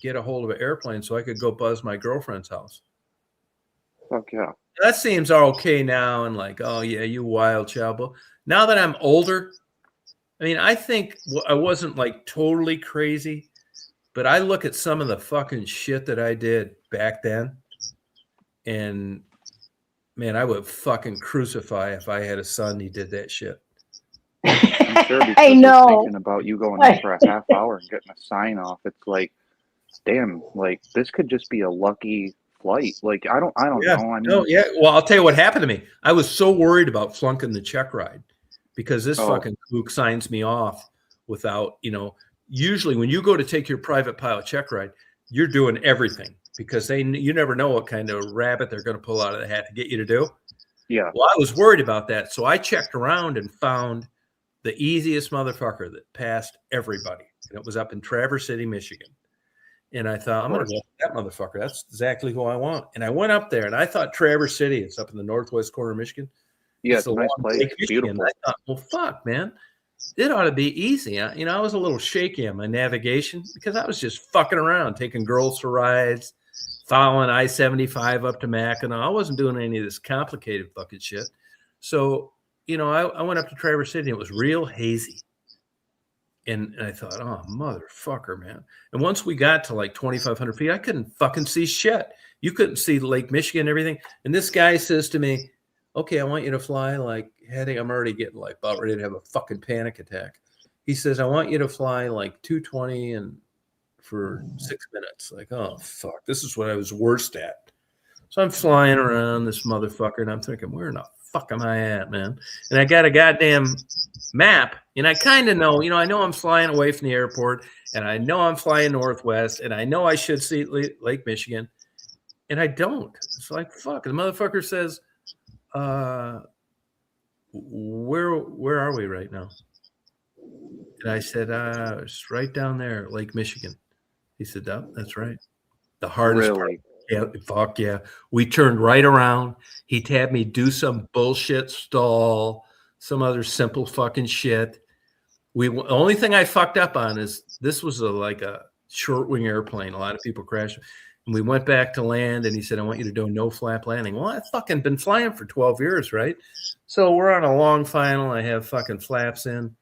get a hold of an airplane so I could go buzz my girlfriend's house. Fuck yeah. That seems okay now, and like, oh yeah, you wild child. But now that I'm older, I mean, I think I wasn't like totally crazy, but I look at some of the fucking shit that I did back then, and man, I would fucking crucify if I had a son he did that shit. I'm sure I know. Thinking about you going in for a half hour and getting a sign off, it's like, damn, like this could just be a lucky flight. Like I don't know. I mean, Well, I'll tell you what happened to me. I was so worried about flunking the check ride because this fucking kook signs me off without, you know, usually when you go to take your private pilot check ride, you're doing everything because you never know what kind of rabbit they're going to pull out of the hat to get you to do. Yeah. Well, I was worried about that. So I checked around and found the easiest motherfucker that passed everybody. And it was up in Traverse City, Michigan. And I thought, I'm going to go with that motherfucker. That's exactly who I want. And I went up there, and I thought Traverse City, it's up in the northwest corner of Michigan. Yeah, it's a nice place. Beautiful. I thought, well, fuck, man. It ought to be easy. I was a little shaky on my navigation because I was just fucking around, taking girls for rides, following I-75 up to Mackinac. I wasn't doing any of this complicated fucking shit. So, you know, I went up to Traverse City, and it was real hazy. And I thought, oh, motherfucker, man. And once we got to like 2,500 feet, I couldn't fucking see shit. You couldn't see Lake Michigan and everything. And this guy says to me, okay, I want you to fly like heading. I'm already getting like about ready to have a fucking panic attack. He says, I want you to fly like 220 and for 6 minutes. Like, oh, fuck. This is what I was worst at. So I'm flying around this motherfucker, and I'm thinking, where in the fuck am I at, man? And I got a goddamn map, and I kind of know, you know, I know I'm flying away from the airport, and I know I'm flying northwest, and I know I should see Lake Michigan, and I don't. It's like, fuck. The motherfucker says, where are we right now? And I said, it's right down there, Lake Michigan. He said, that's right. The hardest part. Yeah, fuck yeah. We turned right around. He'd had me do some bullshit stall, some other simple fucking shit. The only thing I fucked up on is this was like a short wing airplane. A lot of people crash. And we went back to land, and he said, I want you to do a no flap landing. Well, I've fucking been flying for 12 years, right? So we're on a long final. I have fucking flaps in.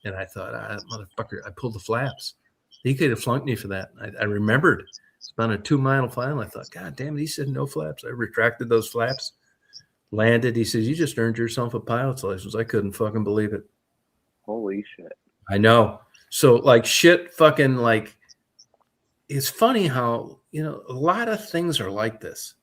And I thought, motherfucker, I pulled the flaps. He could have flunked me for that. I remembered. It's on a 2-mile final. I thought, God damn it, he said no flaps. I retracted those flaps, landed. He says, you just earned yourself a pilot's license. I couldn't fucking believe it. Holy shit. I know. So like shit fucking like, it's funny how, you know, a lot of things are like this.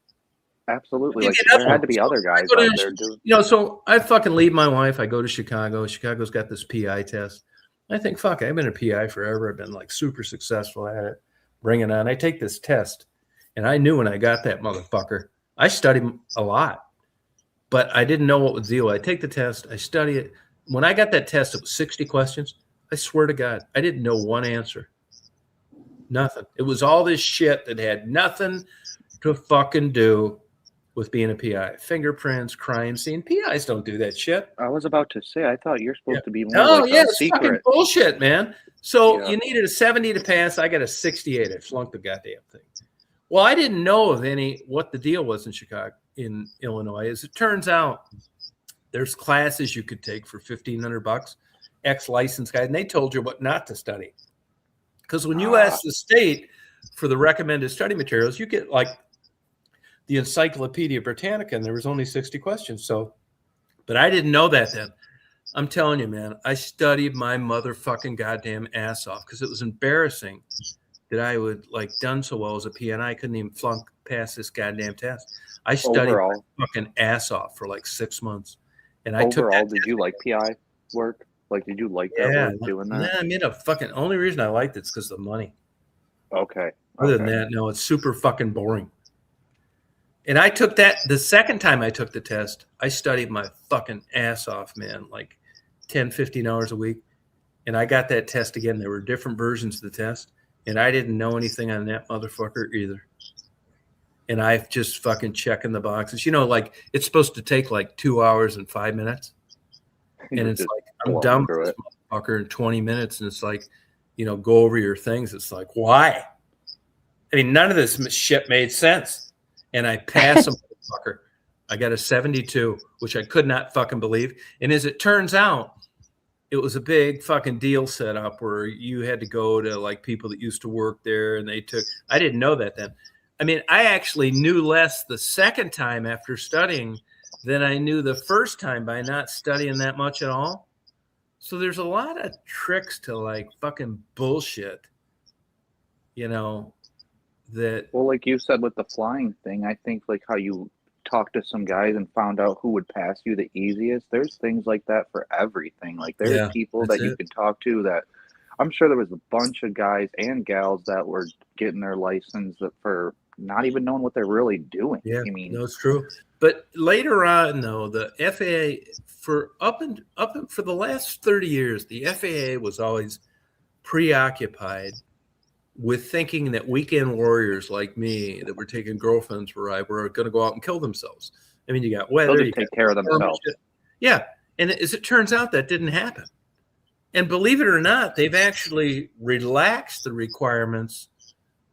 Absolutely. Like there had to be other guys out there doing. You know, so I fucking leave my wife. I go to Chicago. Chicago's got this PI test. I think, fuck, I've been a PI forever. I've been like super successful at it. Bring it on. I take this test, and I knew when I got that motherfucker. I studied a lot, but I didn't know what was the deal. I take the test. I study it. When I got that test, it was 60 questions. I swear to God, I didn't know one answer. Nothing. It was all this shit that had nothing to fucking do with being a PI. Fingerprints, crime scene. PIs don't do that shit. I was about to say, I thought you're supposed to be more like a it's secret. fucking bullshit, man. So you needed a 70 to pass. I got a 68. I flunked the goddamn thing. Well, I didn't know of what the deal was in Chicago, in Illinois. As it turns out, there's classes you could take for $1,500, ex-license guide, and they told you what not to study. Because when you ask the state for the recommended study materials, you get like the Encyclopedia Britannica, and there was only 60 questions. So, but I didn't know that then. I'm telling you, man, I studied my motherfucking goddamn ass off because it was embarrassing that I would like done so well as a PI, and I couldn't even flunk past this goddamn test. I studied my fucking ass off for like 6 months. And I took that. Did you like PI work? Like, did you like that work doing that? Yeah, I mean, only reason I liked it's because of the money. Okay. Other than that, no, it's super fucking boring. And I took that the second time I took the test, I studied my fucking ass off, man, like 10, 15 hours a week. And I got that test again. There were different versions of the test. And I didn't know anything on that motherfucker either. And I just fucking checking the boxes. You know, like it's supposed to take like 2 hours and 5 minutes. And it's like, I'm done with this motherfucker in 20 minutes. And it's like, you know, go over your things. It's like, why? I mean, none of this shit made sense. And I passed a motherfucker. I got a 72, which I could not fucking believe. And as it turns out, it was a big fucking deal set up where you had to go to like people that used to work there. And I didn't know that then. I mean, I actually knew less the second time after studying than I knew the first time by not studying that much at all. So there's a lot of tricks to like fucking bullshit, you know, that. Well, like you said with the flying thing, I think like how you talked to some guys and found out who would pass you the easiest. There's things like that for everything. Like there's people that you could talk to that I'm sure there was a bunch of guys and gals that were getting their license for not even knowing what they're really doing. Yeah, I mean, that's true. But later on, though, the FAA for for the last 30 years, the FAA was always preoccupied with thinking that weekend warriors like me that were taking girlfriends for a ride were going to go out and kill themselves. I mean, you got weather, they'll just take care of themselves. Yeah, and as it turns out, that didn't happen. And believe it or not, they've actually relaxed the requirements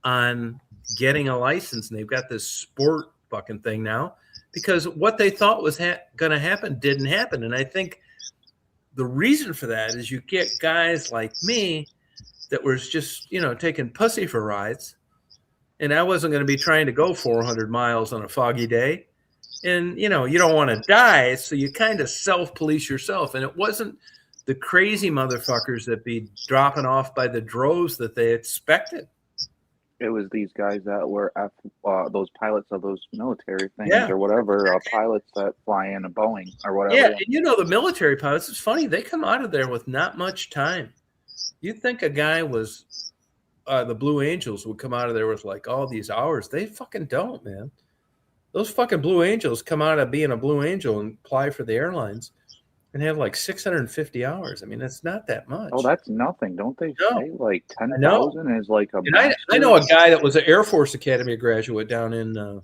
on getting a license, and they've got this sport fucking thing now because what they thought was going to happen didn't happen. And I think the reason for that is you get guys like me that was just, you know, taking pussy for rides, and I wasn't going to be trying to go 400 miles on a foggy day. And, you know, you don't want to die, so you kind of self-police yourself. And it wasn't the crazy motherfuckers that be dropping off by the droves that they expected. It was these guys that were those pilots of those military things or whatever, pilots that fly in a Boeing or whatever. Yeah, and you know the military pilots, it's funny, they come out of there with not much time. You'd think a guy was, the Blue Angels would come out of there with like all these hours. They fucking don't, man. Those fucking Blue Angels come out of being a Blue Angel and apply for the airlines. and have like 650 hours. I mean, that's not that much. Oh, that's nothing. Don't they No. say like I know. 10,000 is like a And I know a guy that was an Air Force Academy graduate down in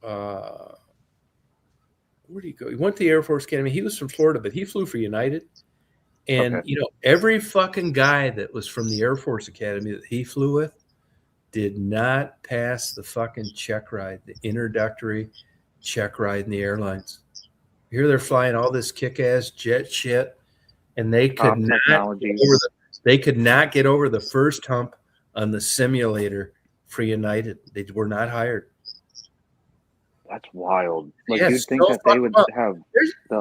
where did he go? He went to the Air Force Academy. He was from Florida, but he flew for United. And, Okay. you know, every fucking guy that was from the Air Force Academy that he flew with did not pass the fucking check ride, the introductory check ride in the airlines. Here they're flying all this kick-ass jet shit, and they could not get over the first hump on the simulator for United. They were not hired. That's wild. Like, Yeah, you'd think so that they would fucked have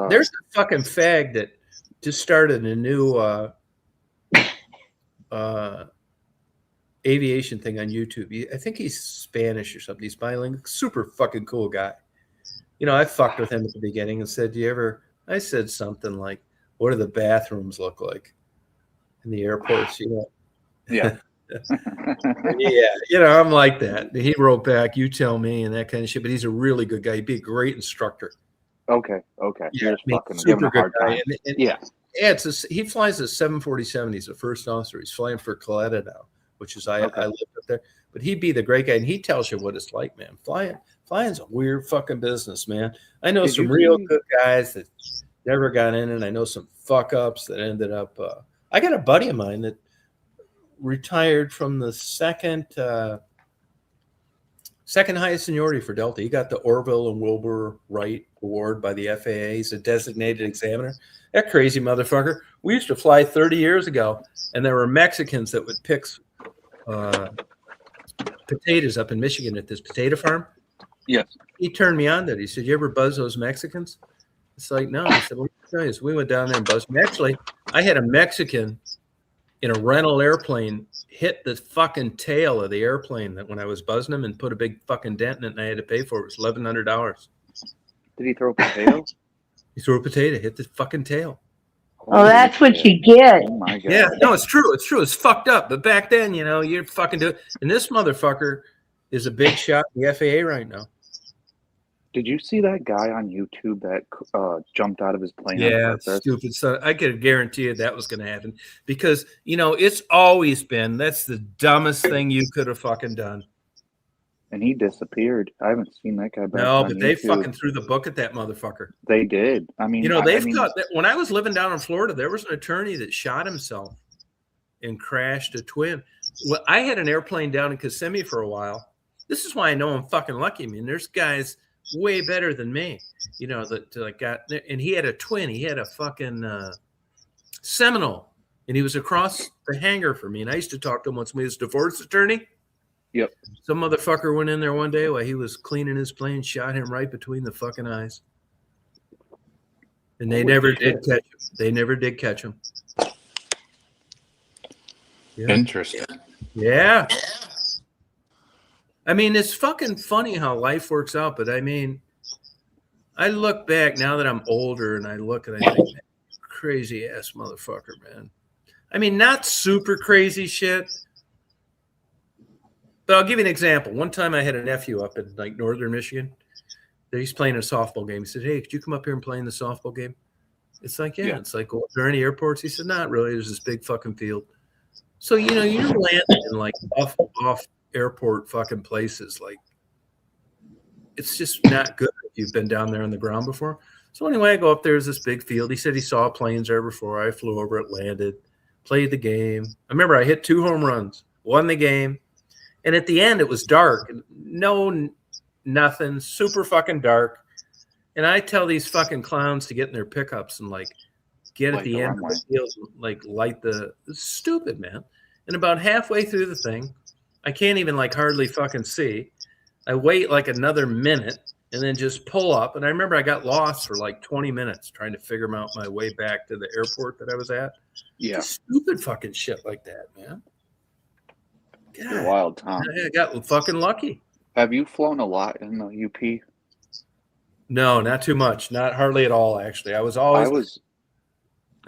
There's a fucking fag that just started a new aviation thing on YouTube. I think he's Spanish or something. He's bilingual. Super fucking cool guy. You know, I fucked with him at the beginning and said, I said something like, what do the bathrooms look like in the airports? You know? Yeah. Yeah. You know, I'm like that. He wrote back, you tell me, and that kind of shit. But he's a really good guy. He'd be a great instructor. Okay. Yeah, You're just fucking super giving a good hard guy. time. Yeah, he flies a 747. He's a first officer. He's flying for Coletta now, which is I lived up there. But he'd be the great guy, and he tells you what it's like, man. Flying's a weird fucking business, man. I know some real good guys that never got in, and I know some fuck ups that ended up. I got a buddy of mine that retired from the second highest seniority for Delta. He got the Orville and Wilbur Wright Award by the FAA. He's a designated examiner. That crazy motherfucker. We used to fly 30 years ago, and there were Mexicans that would pick potatoes up in Michigan at this potato farm. Yes. He turned me on to it. He said, you ever buzz those Mexicans? It's like, no. I said, well, guys, we went down there and buzzed them. Actually, I had a Mexican in a rental airplane hit the fucking tail of the airplane that when I was buzzing him and put a big fucking dent in it, and I had to pay for it. It was $1,100. Did he throw a potato? He threw a potato, hit the fucking tail. Oh, that's what you get. Oh my God. Yeah, no, it's true. It's true. It's fucked up. But back then, you know, you're fucking doing. And this motherfucker is a big shot in the FAA right now. Did you see that guy on YouTube that jumped out of his plane? Yeah, stupid son. I could guarantee you that was going to happen because, you know, it's always been that's the dumbest thing you could have fucking done. And he disappeared. I haven't seen that guy back. No, but they fucking threw the book at that motherfucker. They did. I mean, you know, they've got that when I was living down in Florida, there was an attorney that shot himself and crashed a twin. Well, I had an airplane down in Kissimmee for a while. This is why I know I'm fucking lucky. I mean, there's guys way better than me, you know, that like got, and he had a twin. He had a fucking Seminole, and he was across the hangar for me. And I used to talk to him once. He was a divorce attorney. Yep. Some motherfucker went in there one day while he was cleaning his plane, shot him right between the fucking eyes. And they never did catch him. They never did catch him. Yeah. Interesting. Yeah. I mean, it's fucking funny how life works out, but I mean, I look back now that I'm older and I look and I think, man, crazy ass motherfucker, man. I mean, not super crazy shit, but I'll give you an example. One time I had a nephew up in like northern Michigan. He's playing a softball game. He said, hey, could you come up here and play in the softball game? It's like, yeah. It's like, well, are there any airports? He said, not really. There's this big fucking field. So, you know, you're landing in like off airport fucking places. Like, it's just not good if you've been down there on the ground before. So anyway, I go up there. There's this big field. He said he saw planes there before. I flew over it, landed, played the game. I remember I hit 2 home runs, won the game. And at the end, it was dark. No, nothing, super fucking dark. And I tell these fucking clowns to get in their pickups and like get at the end of the field, like light the stupid, man. And about halfway through the thing, I can't even like hardly fucking see. I wait like another minute and then just pull up. And I remember I got lost for like 20 minutes trying to figure out my way back to the airport that I was at. Yeah. Just stupid fucking shit like that, man. God, wild time. I got fucking lucky. Have you flown a lot in the UP? No, not too much. Not hardly at all, actually. I was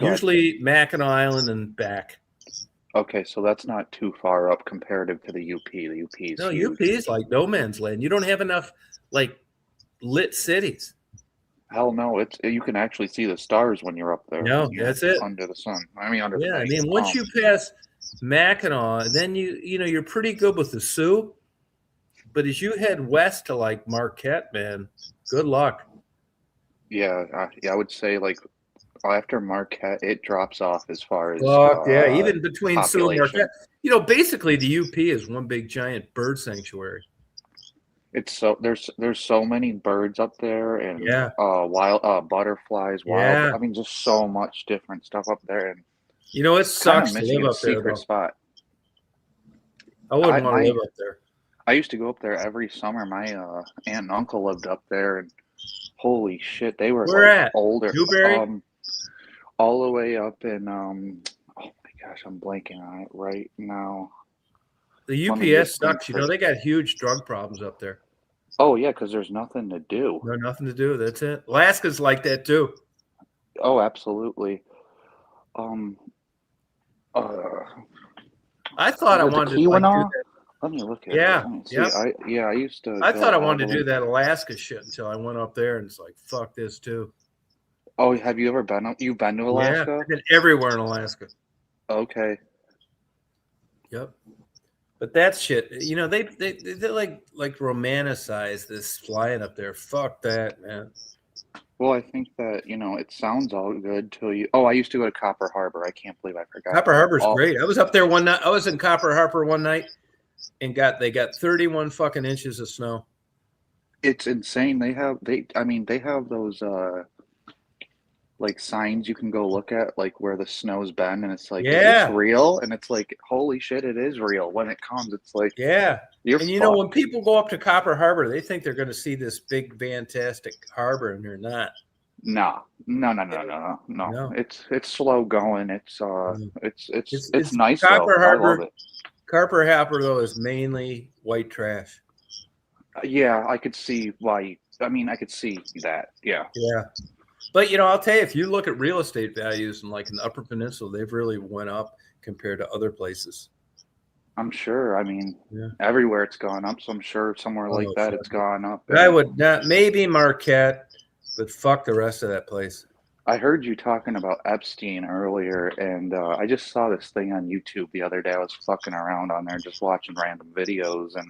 usually Mackinac Island and back. Okay, so that's not too far up comparative to the UP. The UP is huge. UP is like no man's land. You don't have enough like lit cities. Hell no, it's you can actually see the stars when you're up there. No, you know, that's it. under the sun. I mean, under the Yeah, I night. mean, once you pass Mackinac, then you're pretty good with the Sioux. But as you head west to like Marquette, man, good luck. Yeah, I would say like after Marquette, it drops off as far as Yeah, even between Sioux and population. Marquette. Basically the UP is one big giant bird sanctuary. It's so there's so many birds up there and Yeah. wild butterflies, Yeah. I mean just so much different stuff up there, and it sucks to live Michigan's up there. secret spot. I wouldn't want to live up there. I used to go up there every summer. My aunt and uncle lived up there, and holy shit, they were Where at? older. Newberry? All the way up in oh my gosh, I'm blanking on it right now. The Let me UPS just sucks. think They got huge drug problems up there. Oh yeah, because there's nothing to do. No, nothing to do. That's it. Alaska's like that too. Oh, absolutely. I thought I wanted to do that. Let me look at Yeah, it. I used to. I thought I wanted to do that Alaska shit until I went up there and it's like, fuck this too. Oh, have you ever been? You've been to Alaska? Yeah, I've been everywhere in Alaska. Okay. Yep. But that shit, they like romanticize this flying up there. Fuck that, man. Well, I think that it sounds all good till you. Oh, I used to go to Copper Harbor. I can't believe I forgot. Copper Harbor's great. I was up there one night. I was in Copper Harbor one night, and they got 31 fucking inches of snow. It's insane. They have those like signs you can go look at, like where the snow's been, and it's like, is this real? And it's like, holy shit, it is real. When it comes, it's like, when people go up to Copper Harbor, they think they're going to see this big, fantastic harbor, and they're not. No. It's slow going. It's nice. Copper Harbor. I love it. Copper Harbor though is mainly white trash. Yeah, I could see why. I mean, I could see that. Yeah. Yeah. But I'll tell you, if you look at real estate values and like in the Upper Peninsula, they've really went up compared to other places. I'm sure. I mean, everywhere it's gone up, so I'm sure somewhere like that it's gone up. But I would not, maybe Marquette, but fuck the rest of that place. I heard you talking about Epstein earlier, and I just saw this thing on YouTube the other day. I was fucking around on there just watching random videos, and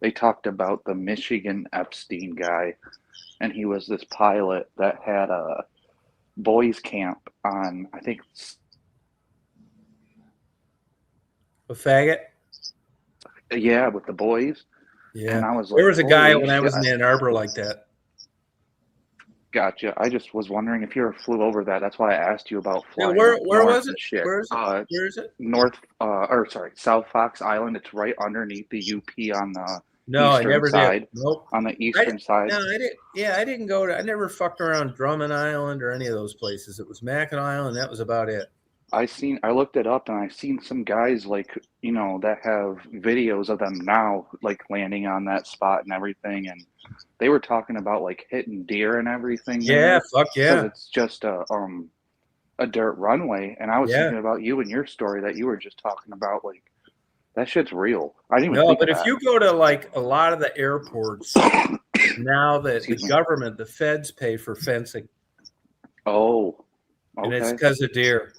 they talked about the Michigan Epstein guy. And he was this pilot that had a boys' camp on, I think. A faggot? Yeah, with the boys. Yeah. And I was like, there was a guy when I was in Ann Arbor like that. Gotcha. I just was wondering if you ever flew over that. That's why I asked you about flying. Where was it? Where is it? South Fox Island. It's right underneath the UP on the I never side. did. Nope. On the eastern side. No, I didn't. Yeah, I didn't go to. I never fucked around Drummond Island or any of those places. It was Mackinac Island. That was about it. I looked it up, and I've seen some guys like that have videos of them now, like landing on that spot and everything, and they were talking about like hitting deer and everything. Yeah, fuck yeah. It's just a dirt runway, and I was thinking about you and your story that you were just talking about, like. That shit's real. I didn't even think of that. If you go to like a lot of the airports now that the government, the feds pay for fencing. Oh, okay. And it's because of deer.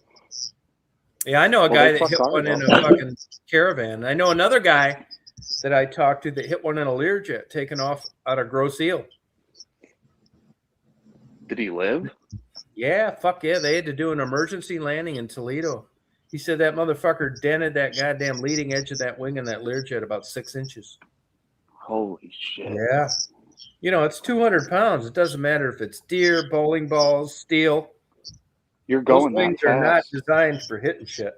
Yeah, I know a guy that hit one in a fucking caravan. I know another guy that I talked to that hit one in a Learjet taking off out of Grosse Ile. Did he live? Yeah, fuck yeah. They had to do an emergency landing in Toledo. He said that motherfucker dented that goddamn leading edge of that wing in that Learjet about 6 inches. Holy shit. Yeah. It's 200 pounds. It doesn't matter if it's deer, bowling balls, steel. You're going Those wings are not designed for hitting shit.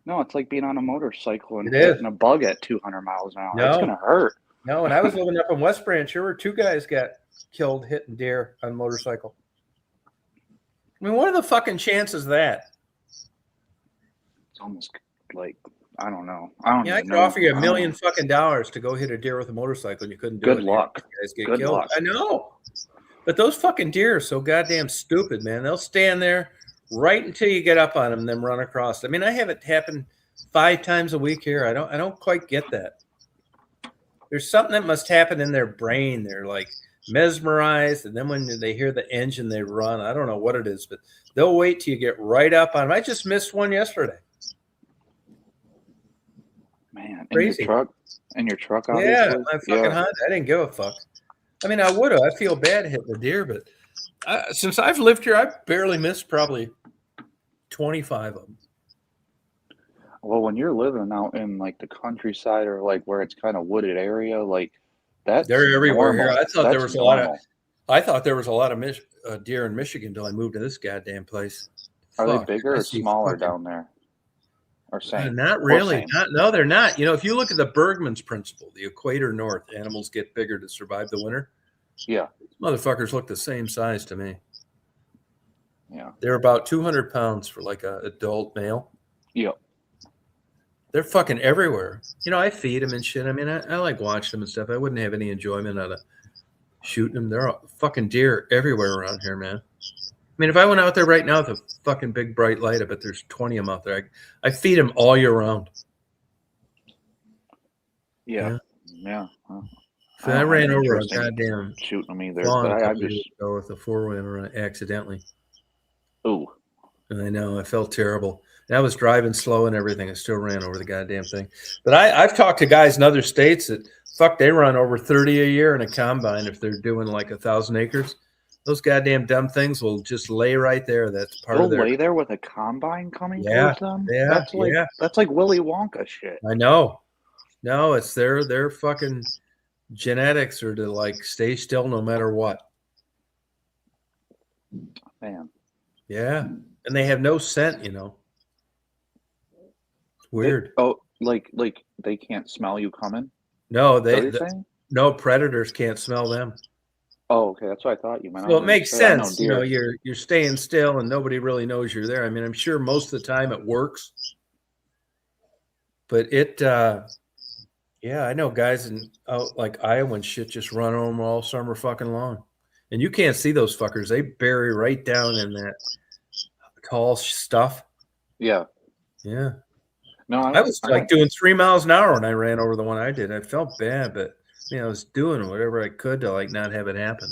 No, it's like being on a motorcycle and hitting a bug at 200 miles an hour. No. It's going to hurt. No, and I was living up in West Branch. There were 2 guys got killed hitting deer on a motorcycle. I mean, what are the fucking chances of that? It's almost like, I don't know. I could offer you $1 million fucking dollars to go hit a deer with a motorcycle, and you couldn't do it. Good luck. Guys get killed. Luck. I know. But those fucking deer are so goddamn stupid, man. They'll stand there right until you get up on them and then run across. I mean, I have it happen 5 times a week here. I don't quite get that. There's something that must happen in their brain. They're like, mesmerized, and then when they hear the engine, they run. I don't know what it is, but they'll wait till you get right up on them. I just missed one yesterday. Man, Crazy. In your truck, Yeah, obviously. my fucking Honda. I didn't give a fuck. I mean, I would have. I feel bad hitting the deer, but since I've lived here, I've barely missed probably 25 of them. Well, when you're living out in like the countryside or like where it's kind of wooded area, like that's They're everywhere normal. here. I thought there That's was a lot of. normal. I thought there was a lot of deer in Michigan until I moved to this goddamn place. Are Fuck, they bigger I or see smaller fucking- down there? Or same? Not Or really. same? No, they're not. You know, if you look at the Bergman's principle, the equator north, animals get bigger to survive the winter. Yeah. Motherfuckers look the same size to me. Yeah. They're about 200 pounds for like an adult male. Yep. They're fucking everywhere. You know, I feed them and shit. I mean, I like watching them and stuff. I wouldn't have any enjoyment out of shooting them. They're all fucking deer everywhere around here, man. I mean, if I went out there right now with a fucking big bright light, I bet there's 20 of them out there. I feed them all year round. Yeah. Yeah. Well, So I ran over a interesting goddamn shooting them either, lawn but a I couple just years ago with a 4-wheeler accidentally. ooh. And I know I felt terrible. And I was driving slow and everything. I still ran over the goddamn thing. But I've talked to guys in other states that fuck, they run over 30 a year in a combine if they're doing like 1,000 acres. Those goddamn dumb things will just lay right there. That's part They'll of their. lay there with a combine coming Yeah, towards them. yeah, That's like Willy Wonka shit. I know. No, it's their fucking genetics are to like stay still no matter what. Man. Yeah, and they have no scent, you know. It's weird. Like they can't smell you coming? No, Is that what you're saying? no predators can't smell them. Oh, okay. That's what I thought you meant. Well, it makes sense. You know, deer. you're staying still and nobody really knows you're there. I mean, I'm sure most of the time it works, but yeah, I know guys in out like Iowa and shit just run on them all summer fucking long, and you can't see those fuckers. They bury right down in that tall stuff. Yeah. Yeah. No, I was like doing 3 miles an hour when I ran over the one I did. I felt bad, but you know, I was doing whatever I could to like not have it happen.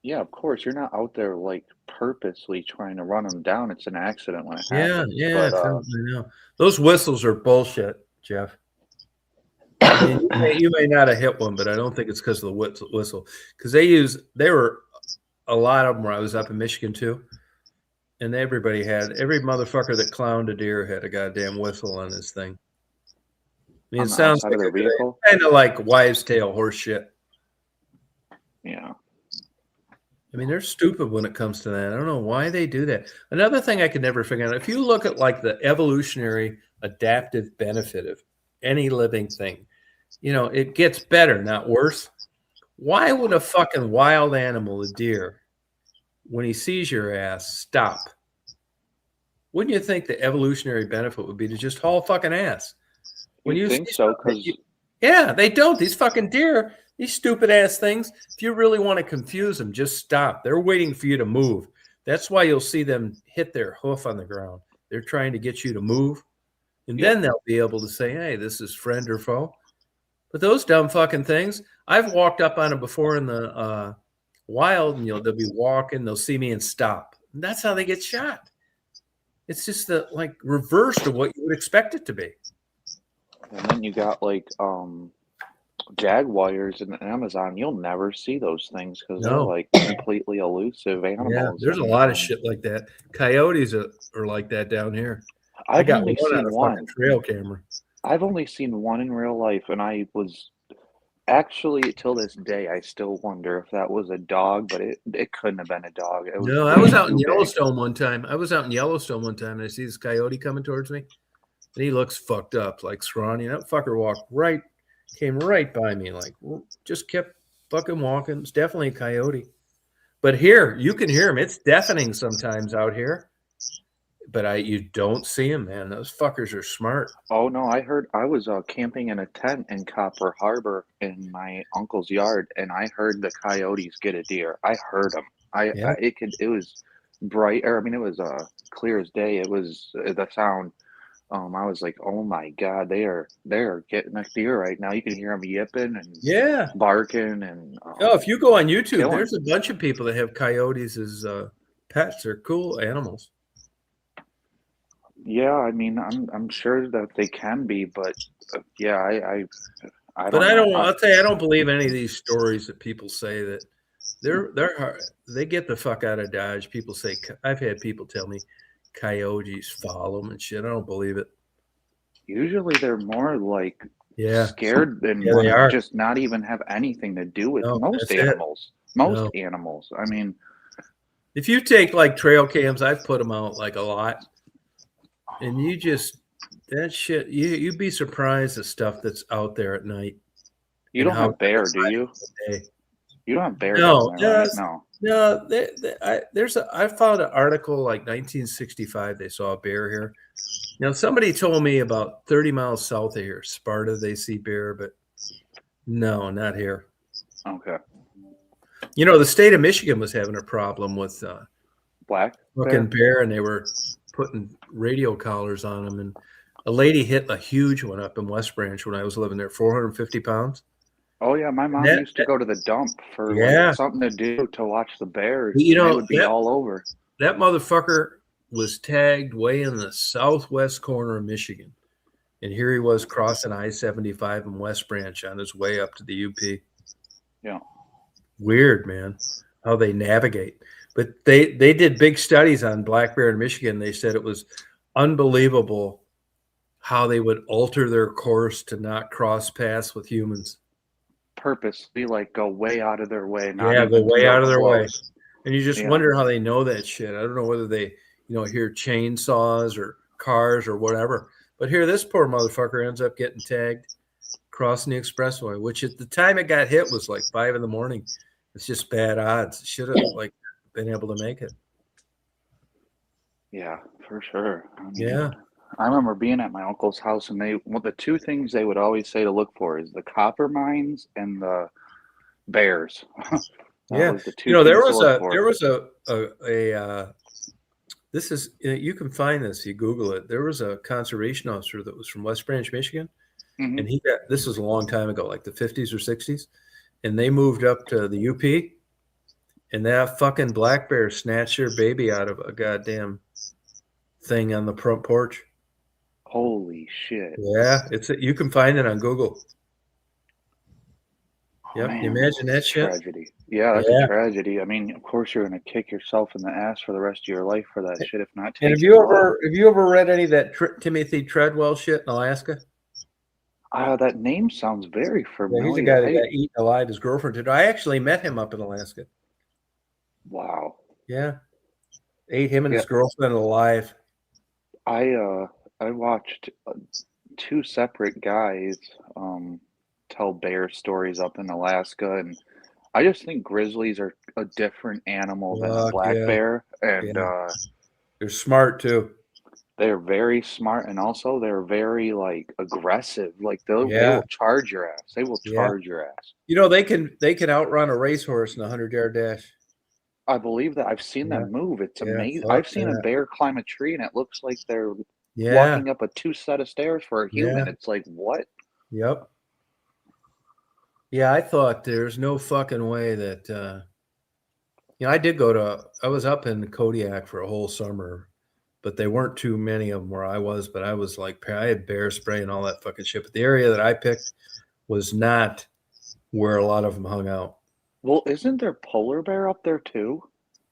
Yeah, of course. You're not out there like purposely trying to run them down. It's an accident when it happens. Yeah, But, I know. Those whistles are bullshit, Jeff. I mean, you may not have hit one, but I don't think it's because of the whistle. Because they were a lot of them where I was up in Michigan too. And every motherfucker that clowned a deer had a goddamn whistle on this thing. I mean, it sounds like their vehicle. Kind of like wives' tale horse shit. Yeah. I mean, they're stupid when it comes to that. I don't know why they do that. Another thing I could never figure out, if you look at like the evolutionary adaptive benefit of any living thing, you know, it gets better, not worse. Why would a fucking wild animal, a deer, when he sees your ass, stop? Wouldn't you think the evolutionary benefit would be to just haul fucking ass? When you think so, because yeah, they don't. These fucking deer, these stupid ass things. If you really want to confuse them, just stop. They're waiting for you to move. That's why you'll see them hit their hoof on the ground. They're trying to get you to move, and then they'll be able to say, "Hey, this is friend or foe." But those dumb fucking things, I've walked up on them before in the wild, and they'll be walking, they'll see me and stop. And that's how they get shot. It's just the like reverse of what you would expect it to be. And then you got like jaguars in the Amazon. You'll never see those things because they're like completely elusive animals. Yeah, there's a lot of shit like that. Coyotes are like that down here. I've got only one seen on a one fucking trail camera. I've only seen one in real life, and I was actually, till this day, I still wonder if that was a dog, but it couldn't have been a dog. It was No, I was out in Yellowstone one time. And I see this coyote coming towards me, and he looks fucked up, like scrawny. That fucker came right by me, like just kept fucking walking. It's definitely a coyote. But here, you can hear him. It's deafening sometimes out here. But you don't see him, man. Those fuckers are smart. Oh no, I was camping in a tent in Copper Harbor in my uncle's yard, and I heard the coyotes get a deer. I heard them. It was bright, or I mean, it was clear as day. It was the sound, I was like, oh my God, they're getting a deer right now. You can hear them yipping and Yeah. barking and Oh, if you go on YouTube, killing. there's a bunch of people that have coyotes as pets. They're cool animals. Yeah, I mean, I'm sure that they can be, but yeah, I But don't know. I'll tell you, I don't believe any of these stories that people say that they're hard. They get the fuck out of Dodge. People say, I've had people tell me coyotes follow them and shit. I don't believe it. Usually they're more like Yeah. scared and Yeah, want they to are. just not even have anything to do with No, most that's it. animals. Most No. animals. I mean, If you take like trail cams, I've put them out like a lot, and you just that shit. You'd be surprised the stuff that's out there at night. you and don't how have bear, do you? Day. You don't have bear No, down there, right? No. No, I found an article like 1965. They saw a bear here. Now somebody told me about 30 miles south of here, Sparta, they see bear, but no, not here. Okay. You know, the state of Michigan was having a problem with Black fucking bear, and they were putting radio collars on them. And a lady hit a huge one up in West Branch when I was living there, 450 pounds. Oh yeah, my mom used to go to the dump for like something to do to watch the bears. You know, they would be all over. That motherfucker was tagged way in the southwest corner of Michigan, and here he was crossing I-75 in West Branch on his way up to the UP. Yeah, weird, man, how they navigate. But they did big studies on black bear in Michigan. They said it was unbelievable how they would alter their course to not cross paths with humans. Purposely, like go way out of their way. Go way out of their way. And you just wonder how they know that shit. I don't know whether they, hear chainsaws or cars or whatever. But here, this poor motherfucker ends up getting tagged crossing the expressway, which at the time it got hit was like 5 a.m. It's just bad odds. Should have been able to make it. Yeah, for sure. Yeah. I remember being at my uncle's house, and the two things they would always say to look for is the copper mines and the bears. Yeah, was the two there was a this is, you can find this, you Google it. There was a conservation officer that was from West Branch, Michigan, mm-hmm. and this was a long time ago, like the 50s or 60s, and they moved up to the UP, and that fucking black bear snatched their baby out of a goddamn thing on the front porch. Holy shit! Yeah, you can find it on Google. Yep, man, you imagine that shit? Tragedy. Yeah, that's a tragedy. I mean, of course you're gonna kick yourself in the ass for the rest of your life for that shit. If not, and have you ever read any of that Timothy Treadwell shit in Alaska? That name sounds very familiar. Yeah, he's a guy that got eaten alive. His girlfriend did. I actually met him up in Alaska. Wow. Yeah, ate him and his girlfriend alive. I watched two separate guys tell bear stories up in Alaska, and I just think grizzlies are a different animal than a black bear, and they're smart too. They're very smart, and also they're very aggressive. They will charge your ass. They will charge your ass. They can outrun a racehorse in a 100-yard dash. I believe that. I've seen them move. It's amazing. I've seen a bear climb a tree, and it looks like they're walking up a 2 set of stairs for a human. It's like, what? Yep. Yeah, I thought there's no fucking way that I was up in Kodiak for a whole summer, but they weren't too many of them where I was, but I was I had bear spray and all that fucking shit. But the area that I picked was not where a lot of them hung out. Well, isn't there polar bear up there too?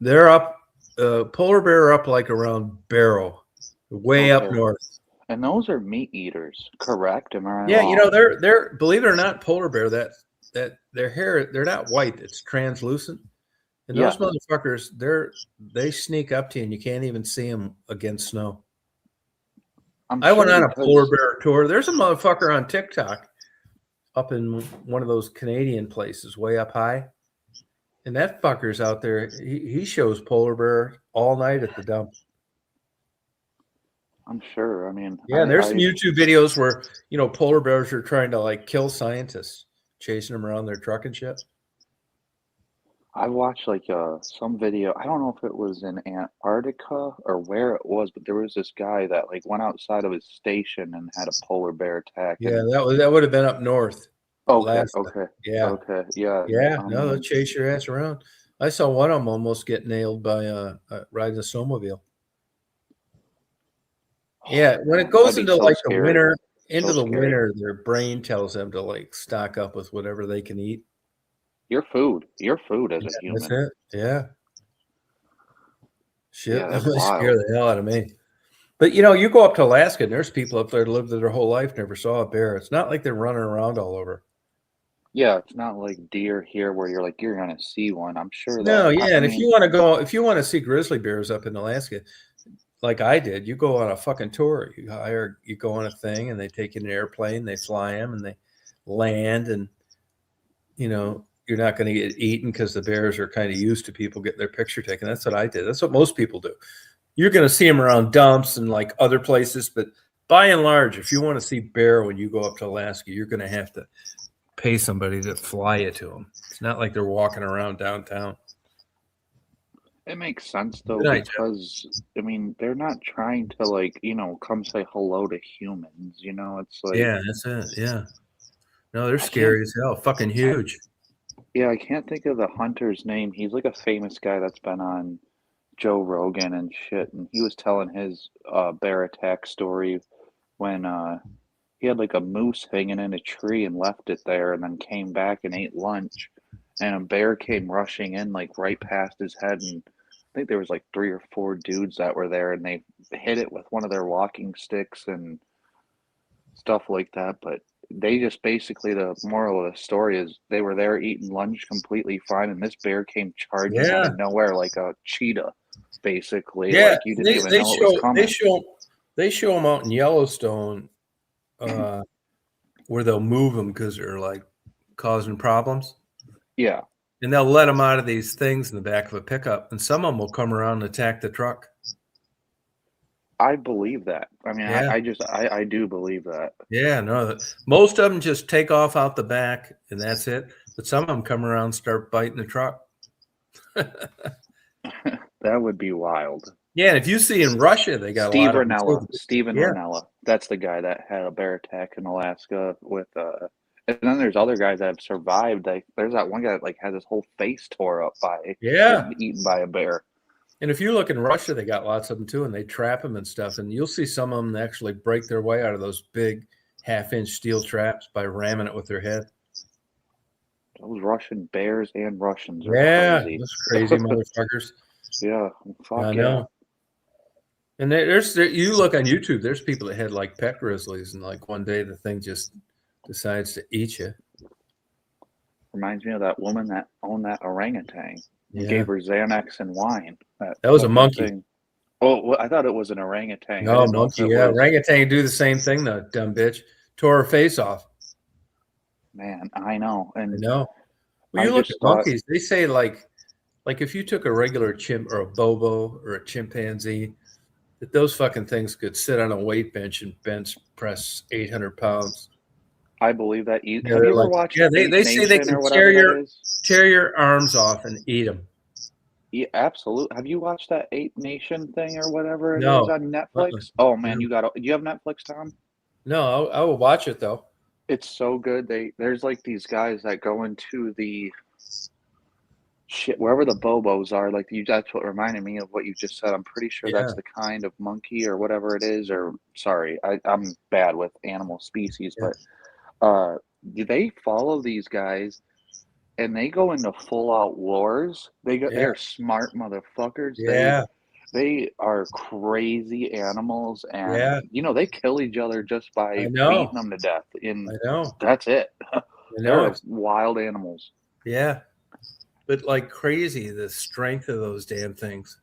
They're up, polar bear are up around Barrow, way up north. And those are meat eaters, correct? Am I wrong? Yeah, they're believe it or not, polar bear, that their hair, they're not white, it's translucent. And those motherfuckers, they sneak up to you and you can't even see them against snow. I went on a polar bear tour. There's a motherfucker on TikTok up in one of those Canadian places way up high. And that fucker's out there. He shows polar bear all night at the dump. I'm sure. I mean, there's some YouTube videos where, polar bears are trying to kill scientists, chasing them around their truck and shit. I watched like some video. I don't know if it was in Antarctica or where it was, but there was this guy that like went outside of his station and had a polar bear attack. Yeah, And that would have been up north, okay, Alaska. okay, Yeah, okay, yeah. yeah. No, they'll chase your ass around. I saw one of them almost get nailed by riding a snowmobile. Yeah, when it goes That'd be into so like the scary. winter, into So the scary. winter, their brain tells them to like stock up with whatever they can eat. Your food as a That's human. it. Yeah. Shit, Yeah, that that's would scare wild. the hell out of me. But you go up to Alaska and there's people up there that lived their whole life, never saw a bear. It's not like they're running around all over. Yeah, it's not like deer here where you're like you're gonna see one. I'm sure No, that yeah, I and if mean, you want to see grizzly bears up in Alaska, like I did, you go on a fucking tour. You go on a thing, and they take you in an airplane, they fly them, and they land, and you're not going to get eaten because the bears are kind of used to people getting their picture taken. That's what I did. That's what most people do. You're going to see them around dumps and like other places, but by and large, if you want to see bear when you go up to Alaska, you're going to have to pay somebody to fly you to them. It's not like they're walking around downtown. it makes sense though Good night, Jeff. because I mean they're not trying to like come say hello to humans. It's like Yeah, that's it. Yeah. No, they're I can't. scary as hell. Fucking huge. Yeah, I can't think of the hunter's name. He's like a famous guy that's been on Joe Rogan and shit, and he was telling his bear attack story when he had like a moose hanging in a tree and left it there, and then came back and ate lunch, and a bear came rushing in like right past his head, and I think there was like 3 or 4 dudes that were there, and they hit it with one of their walking sticks and stuff like that. But they just basically the moral of the story is they were there eating lunch completely fine, and this bear came charging out Yeah. of nowhere like a cheetah, basically. Yeah. Like you didn't even know it was coming. They show them out in Yellowstone where they'll move them because they're like causing problems. Yeah. And they'll let them out of these things in the back of a pickup, and some of them will come around and attack the truck. I believe that. I mean, Yeah. I do believe that. Yeah, no, most of them just take off out the back and that's it. But some of them come around and start biting the truck. That would be wild. Yeah, and if you see in Russia, they got a lot of them. Stephen Rinella. That's the guy that had a bear attack in Alaska with and then there's other guys that have survived. There's that one guy that like has his whole face tore up by getting eaten by a bear. And if you look in Russia, they got lots of them too, and they trap them and stuff. And you'll see some of them actually break their way out of those big half-inch steel traps by ramming it with their head. Those Russian bears and Russians are crazy. Those crazy motherfuckers. Yeah, fuck I know. And you look on YouTube, there's people that had like pet grizzlies, and like one day the thing just decides to eat you. Reminds me of that woman that owned that orangutan. Yeah. Gave her Xanax and wine. That was a monkey. Thing. Oh, well, I thought it was an orangutan. No, monkey. Yeah, orangutan do the same thing, though. Dumb bitch. Tore her face off. Man, I know. And I know. Well, you look at monkeys. They say like if you took a regular chimp or a bobo or a chimpanzee, that those fucking things could sit on a weight bench and bench press 800 pounds. I believe that. Have you ever watched? Yeah, they say they can tear your arms off and eat them. Yeah, absolutely. Have you watched that Ape Nation thing or whatever it is on Netflix? Oh man, do you have Netflix, Tom? No, I will watch it though. It's so good. There's like these guys that go into the shit wherever the bobos are. Like that's what reminded me of what you just said. I'm pretty sure that's the kind of monkey or whatever it is. Or sorry, I'm bad with animal species, but they follow these guys and they go into full out wars. They're smart motherfuckers. Yeah. They are crazy animals, and they kill each other just by beating them to death. I know. That's it. I know. They're wild animals. Yeah. But like crazy, the strength of those damn things.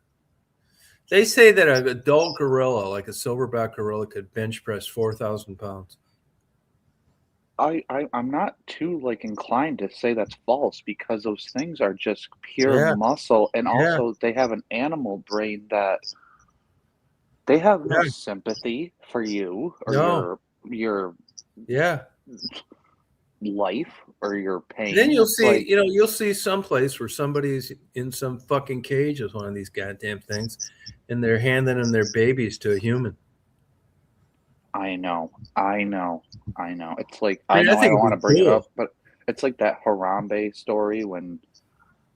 They say that an adult gorilla, like a silverback gorilla, could bench press 4,000 pounds. I'm not too inclined to say that's false because those things are just pure muscle, and also they have an animal brain that they have no sympathy for you or your life or your pain. Then you'll It's see, like, you'll see some place where somebody's in some fucking cage with one of these goddamn things, and they're handing them their babies to a human. I know. It's like, I I mean, I know I think don't it'd want be to bring it cool. up, but it's like that Harambe story when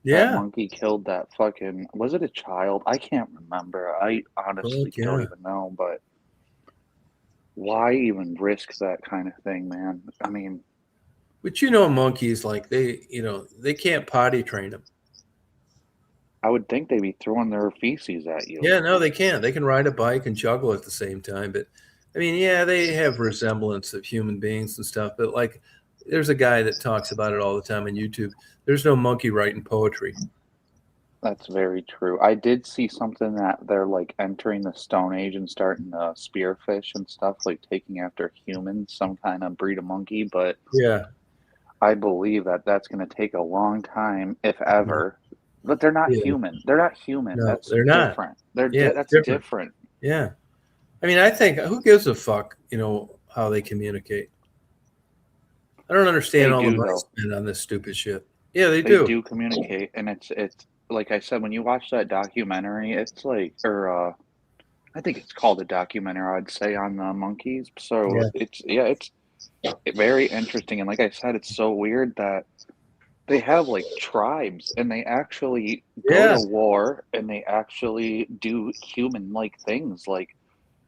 that Yeah. monkey killed that fucking, was it a child? I can't remember. I honestly Fuck yeah. don't even know, but why even risk that kind of thing, man? I mean, But monkeys, like they can't potty train them. I would think they'd be throwing their feces at you. Yeah, no, they can't. They can ride a bike and juggle at the same time. But I mean, yeah, they have resemblance of human beings and stuff. But like, there's a guy that talks about it all the time on YouTube. There's no monkey writing poetry. That's very true. I did see something that they're like entering the Stone Age and starting to spearfish and stuff, like taking after humans, some kind of breed of monkey. But Yeah. I believe that that's going to take a long time, if ever. But they're not Yeah. human. They're not human. No, That's they're not. different. That's different. Yeah. I mean, I think who gives a fuck, how they communicate. I don't understand all the money spent on this stupid shit. Yeah, they do. They do communicate, and it's like I said, when you watch that documentary, it's like, or I think it's called a documentary, I'd say, on the monkeys. So Yeah. it's very interesting, and like I said, it's so weird that they have like tribes, and they actually go to war, and they actually do human-like things, like,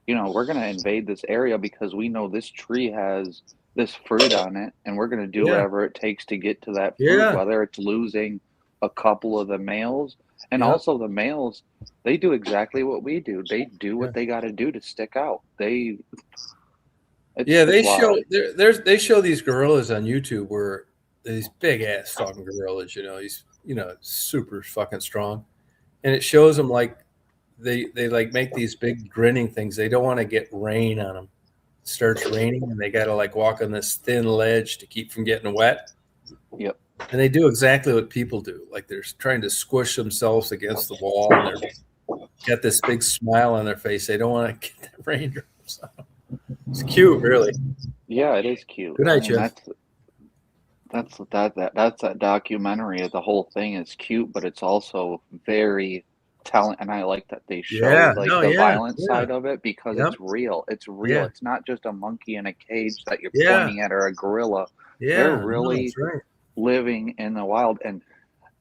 we're going to invade this area because we know this tree has this fruit on it, and we're going to do whatever it takes to get to that fruit, whether it's losing a couple of the males. And also the males, they do exactly what we do. They do what they got to do to stick out. They show these gorillas on YouTube where these big ass fucking gorillas, he's super fucking strong, and it shows them like they like make these big grinning things. They don't want to get rain on them. It starts raining, and they got to like walk on this thin ledge to keep from getting wet. Yep. And they do exactly what people do. Like they're trying to squish themselves against the wall, and they're got this big smile on their face. They don't want to get the raindrops on them. It's cute, really. Yeah, it is cute. Good night, Jeff. That's that documentary. The whole thing is cute, but it's also very telling, and I like that they show the violent side of it, because it's real. It's real. It's not just a monkey in a cage that you're pointing at, or a gorilla. They're really living in the wild. And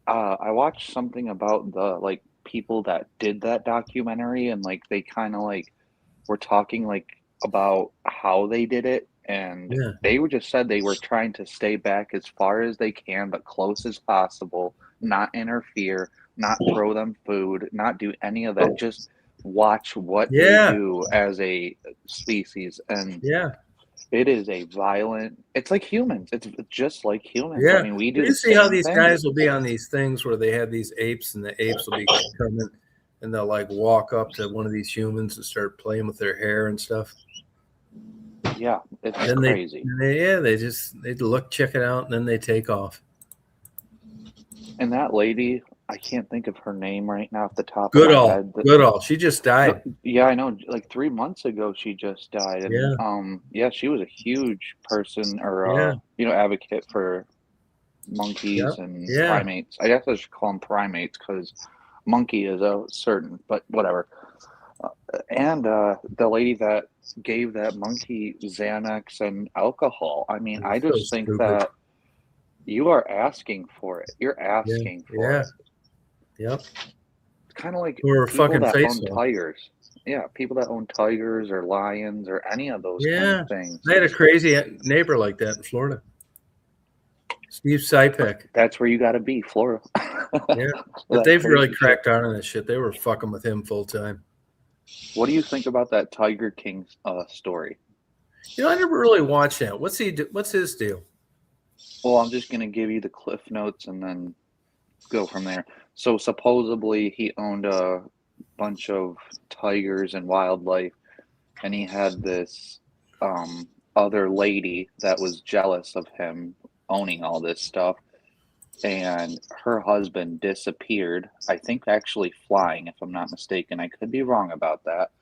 I watched something about the like people that did that documentary, and like they kind of like were talking like about how they did it, and they were just said they were trying to stay back as far as they can, but close as possible, not interfere, not throw them food, not do any of that, just watch what they do as a species. And it is a violent, it's like humans. It's just like humans. Yeah. I mean, we do. You see how these guys will be on these things where they have these apes, and the apes will be coming, and they'll like walk up to one of these humans and start playing with their hair and stuff. Yeah, it's crazy. They look, check it out, and then they take off. And that lady, I can't think of her name right now off the top of my head. Goodall. She just died. Yeah, I know. Like 3 months ago, she just died. And, she was a huge person, or advocate for monkeys and primates. I guess I should call them primates, because monkey is a certain, but whatever. And the lady that gave that monkey Xanax and alcohol. I mean, I just think that you are asking for it. You're asking for it. Yep. It's kind of like people that own tigers. Yeah, people that own tigers or lions or any of those kind of things. I had a crazy neighbor like that in Florida. Steve Sipek. That's where you got to be, Florida. But they've really cracked down on this shit. They were fucking with him full time. What do you think about that Tiger King story? I never really watched that. What's his deal? Well, I'm just going to give you the cliff notes and then go from there. So supposedly he owned a bunch of tigers and wildlife, and he had this other lady that was jealous of him owning all this stuff, and her husband disappeared, I think actually flying, if I'm not mistaken. I could be wrong about that,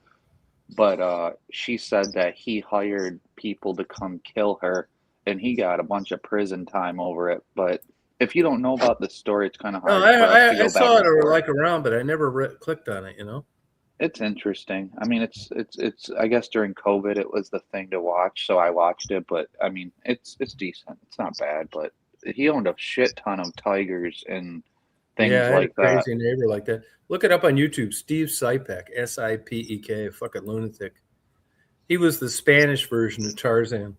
but she said that he hired people to come kill her and he got a bunch of prison time over it. But if you don't know about the story, it's kind of No, hard for us to I go saw back it and forth. like around, but I never clicked on it. It's interesting. I mean, it's. I guess during COVID, it was the thing to watch, so I watched it. But I mean, it's decent. It's not bad. But he owned a shit ton of tigers and things Yeah, I had a like that. crazy neighbor like that. Look it up on YouTube. Steve Sipek, Sipek, fucking lunatic. He was the Spanish version of Tarzan.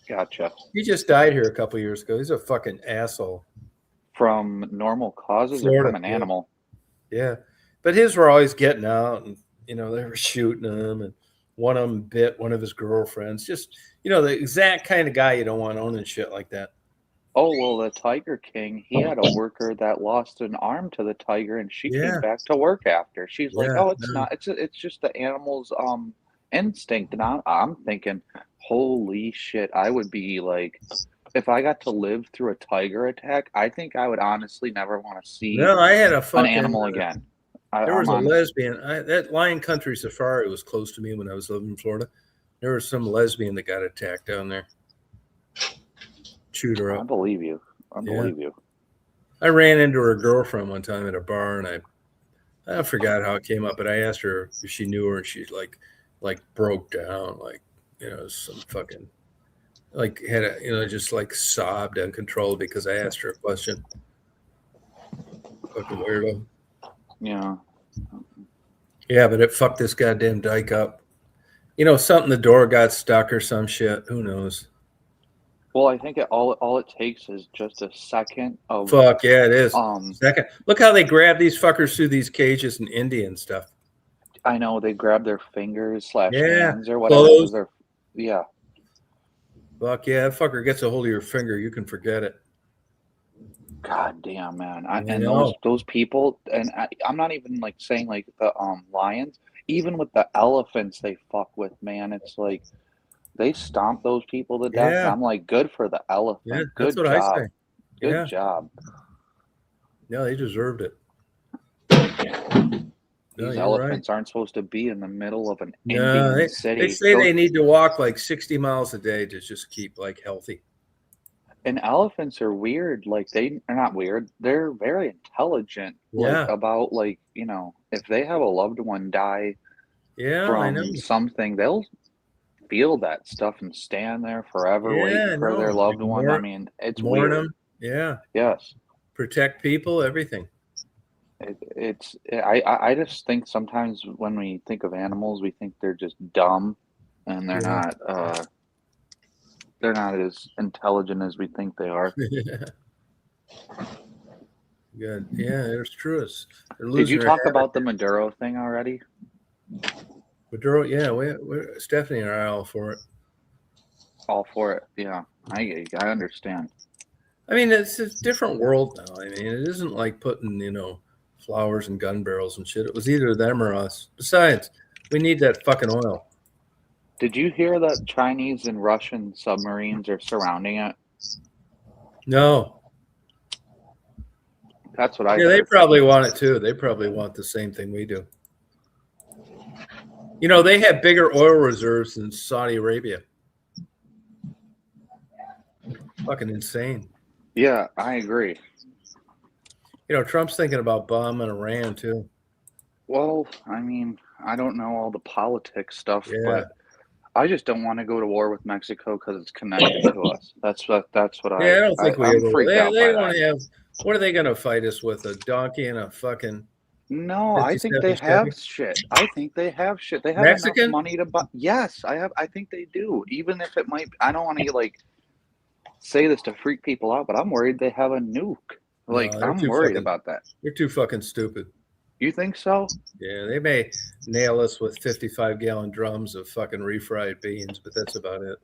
Gotcha. He just died here a couple years ago. He's a fucking asshole. From normal causes Florida, or from an animal? Yeah. But his were always getting out, and they were shooting him, and one of them bit one of his girlfriends. Just the exact kind of guy you don't want owning shit like that. Oh, well, the Tiger King, he had a worker that lost an arm to the tiger, and she came back to work after. She's like, "Oh, it's not. It's just the animal's instinct." And I'm thinking, holy shit, I would be like, if I got to live through a tiger attack, I think I would honestly never want to see I had an animal again. There was a lesbian. That Lion Country Safari was close to me when I was living in Florida. There was some lesbian that got attacked down there. Chewed her up. I believe you. I ran into her girlfriend one time at a bar, and I forgot how it came up, but I asked her if she knew her, and she's like broke down, some fucking had a just sobbed uncontrolled because I asked her a question. Fucking weirdo. Yeah. Yeah, but it fucked this goddamn dyke up. Something, the door got stuck or some shit. Who knows? Well, I think all it takes is just a second of fuck. Yeah, it is. Second. Look how they grab these fuckers through these cages in India and stuff. I know, they grab their fingers / hands or whatever. Yeah. Fuck yeah, that fucker gets a hold of your finger, you can forget it. God damn, man. And those people, and I'm not even saying the lions, even with the elephants they fuck with, man. It's like they stomp those people to death. Yeah. I'm like, good for the elephant. Yeah, good that's what job. I say. Good job. Yeah, they deserved it. These elephants aren't supposed to be in the middle of an Indian city. They say they need to walk 60 miles a day to just keep healthy. And elephants are weird. They are not weird. They're very intelligent. About if they have a loved one die from something, they'll feel that stuff and stand there forever waiting for their loved one. I mean, it's weird. Them. Yeah. Yes. Protect people, everything. I just think sometimes when we think of animals, we think they're just dumb, and they're not. They're not as intelligent as we think they are. Good. Yeah, it's true. Did you talk about the Maduro thing already? Maduro, yeah. We're Stephanie and I are all for it. All for it. Yeah, I understand. I mean, it's a different world now. I mean, it isn't like putting flowers and gun barrels and shit. It was either them or us. Besides, we need that fucking oil. Did you hear that Chinese and Russian submarines are surrounding it? No. That's what I heard. Yeah, they probably want it too. They probably want the same thing we do. They have bigger oil reserves than Saudi Arabia. Fucking insane. Yeah, I agree. Trump's thinking about bombing Iran too. Well, I mean, I don't know all the politics stuff, but I just don't want to go to war with Mexico because it's connected to us. That's what I. Yeah, I don't think I'm freaked out they by want that. to have. What are they going to fight us with? A donkey and a fucking? No, I think they have shit. I think they have shit. They have Mexican? enough money to buy. Yes, I think they do. Even if it might. I don't want to say this to freak people out, but I'm worried they have a nuke. I'm worried about that. You're too fucking stupid. You think so? Yeah, they may nail us with 55-gallon drums of fucking refried beans, but that's about it.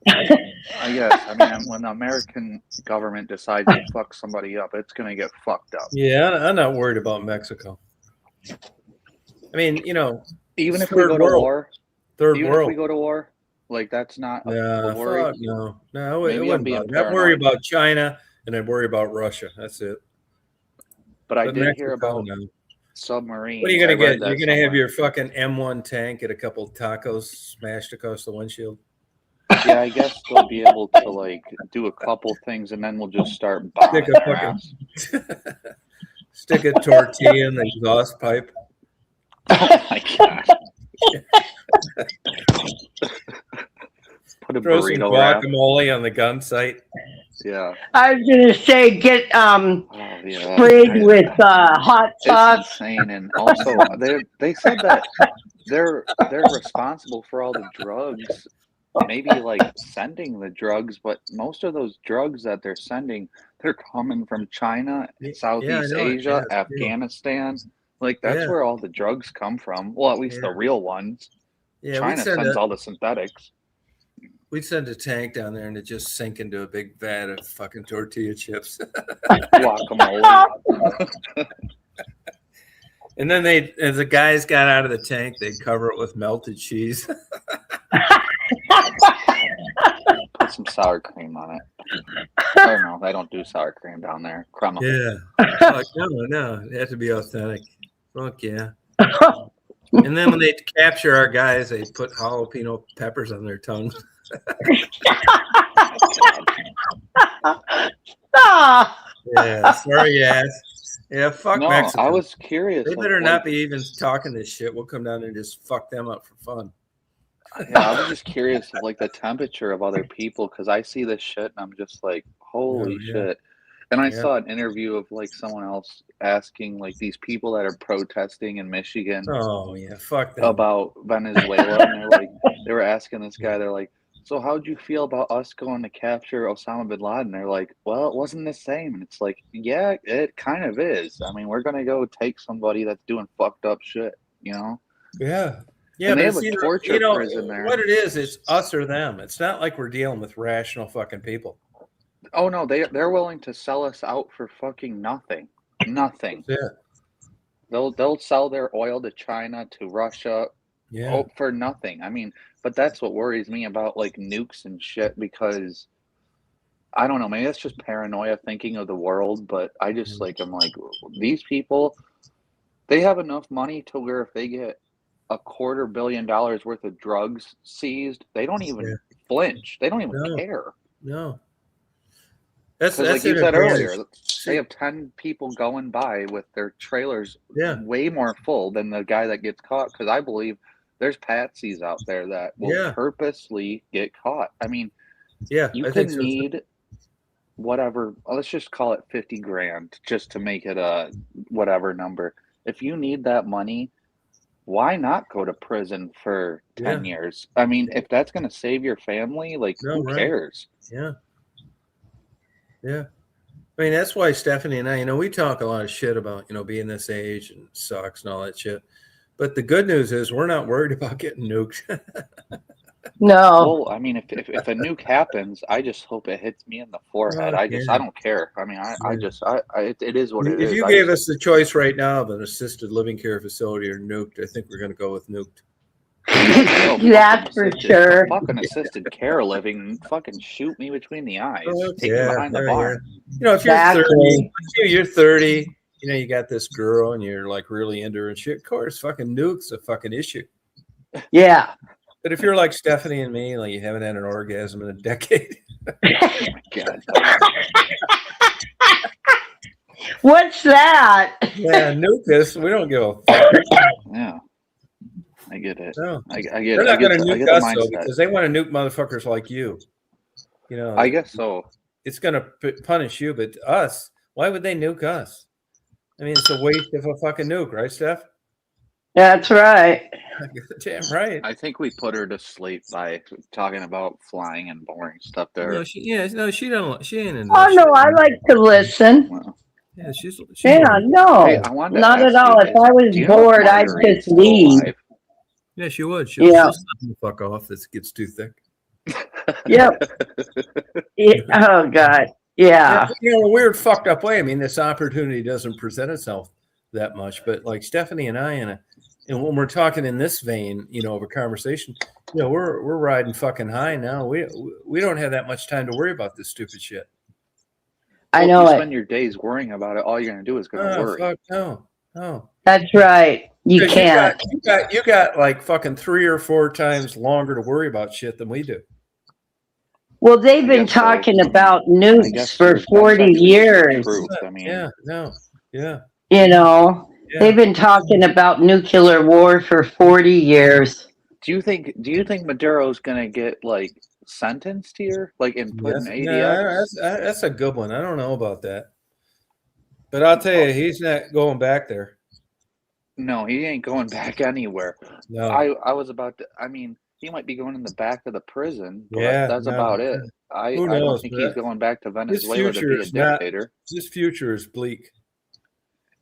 I guess. I mean, when the American government decides to fuck somebody up, it's going to get fucked up. Yeah, I'm not worried about Mexico. I mean, even if we go to war, if we go to war, that's not a worry. Fuck, no, it wouldn't be. I'd worry about China and I'd worry about Russia. That's it. But I did hear about submarines. What are you going to get? You're going to have your fucking M1 tank, get a couple tacos smashed across the windshield. Yeah, I guess they'll be able to like do a couple things, and then we'll just start bombing Stick a their fucking- ass. Stick a tortilla in the exhaust pipe. Oh my gosh! Put a Throw some burrito wrap. guacamole on the gun sight. Yeah. I was gonna say get Oh yeah. sprayed with hot It's sauce. insane, and also they said that they're responsible for all the drugs. Maybe like sending the drugs, but most of those drugs that they're sending, they're coming from China, Southeast know it. Asia, Yeah, it's true. Afghanistan. Like that's Yeah. where all the drugs come from. Well, at least the real ones. Yeah, China sends all the synthetics. we'd send a tank down there and it just sink into a big vat of fucking tortilla chips. Guacamole. And then as the guys got out of the tank, they'd cover it with melted cheese. Put some sour cream on it. I don't know. They don't do sour cream down there. Crumble. Yeah. Like, no. It had to be authentic. Fuck yeah. And then when they capture our guys, they put jalapeno peppers on their tongues. Ah, Yeah. Sorry, ass. Yeah, fuck No, Mexico. I was curious. They like, better not be even talking this shit. We'll come down there and just fuck them up for fun. Yeah, I was just curious of like the temperature of other people because I see this shit and I'm just like, holy Oh, yeah. shit. And I Yeah. saw an interview of like someone else asking like these people that are protesting in Michigan Oh yeah, fuck them. about Venezuela, and they were asking this guy, they're like, so how'd you feel about us going to capture Osama bin Laden? They're like, well, it wasn't the same. And it's like, yeah, it kind of is. I mean, we're gonna go take somebody that's doing fucked up shit, you know? Yeah. Yeah, And they but have a it's torture prison there. What it is, it's us or them. It's not like we're dealing with rational fucking people. Oh no, they're willing to sell us out for fucking nothing. Nothing. Yeah. They'll sell their oil to China, to Russia, Yeah. for nothing. I mean, but that's what worries me about like nukes and shit because I don't know, maybe that's just paranoia thinking of the world, but I just like I'm like these people, they have enough money to where if they get $250 million worth of drugs seized, they don't even flinch. They don't even care. No. That's Like you an said advantage. earlier, they have 10 people going by with their trailers Yeah. way more full than the guy that gets caught. Because I believe there's patsies out there that will purposely get caught. I mean, Yeah, you I could think so. need whatever, let's just call it 50 grand just to make it a whatever number. If you need that money, why not go to prison for 10 years? I mean, if that's going to save your family, like who cares? Yeah. Yeah. I mean, that's why Stephanie and I, we talk a lot of shit about, being this age and sucks and all that shit. But the good news is we're not worried about getting nuked. no. Well, I mean, if a nuke happens, I just hope it hits me in the forehead. I don't care. I mean, it is what it is. If you gave us the choice right now of an assisted living care facility or nuked, I think we're going to go with nuked. That's for sure. Fucking assisted care living, fucking shoot me between the eyes. Take me Yeah, behind the barn. if you're 30, you're 30, you got this girl and you're like really into her and shit. Of course, fucking nuke's a fucking issue. Yeah. But if you're like Stephanie and me, like you haven't had an orgasm in a decade. Oh my God. What's that? Yeah, nuke us. We don't give a fuck. Yeah. I get it. No. I get They're not going to nuke the us though, mindset. because they want to nuke motherfuckers like you. I guess so. It's going to punish you, but us, why would they nuke us? I mean, it's a waste of a fucking nuke, right, Steph? That's right. Damn right. I think we put her to sleep by talking about flying and boring stuff there. No, she ain't into Oh that no, shit. I like to listen. Well, Yeah, she's Yeah, no, hey, I wanted to not ask at all. you If guys, I was do you know if bored, I'd Marguerite's just still leave. alive? Yeah, she would. Yeah. She'll stop and fuck off if it gets too thick. Yep. Oh God. Yeah. In a weird fucked up way. I mean, this opportunity doesn't present itself that much, but like Stephanie and I, and when we're talking in this vein, of a conversation, we're riding fucking high now. We don't have that much time to worry about this stupid shit. I Well, know if you it. spend your days worrying about it, all you're gonna do is gonna worry. Fuck no. That's right. You 'Cause can't. You got like fucking 3 or 4 times longer to worry about shit than we do. Well, they've been guess so. talking about I nukes guess for that's 40 actually some years. truth. I mean, Yeah, no, yeah. truth. I mean, Yeah. You know, Yeah. they've been talking about nuclear war for 40 years. do you think Maduro's gonna get like sentenced here, like and put in Yes. No, ADX? that's a good one. I don't know about that. But I'll tell you, he's not going back there. No, he ain't going back anywhere. No. I was about to. I mean, he might be going in the back of the prison, but Yeah. that's No. about it. Who I don't knows? think But he's going back to his Venezuela to future be a is not. dictator. His future is bleak.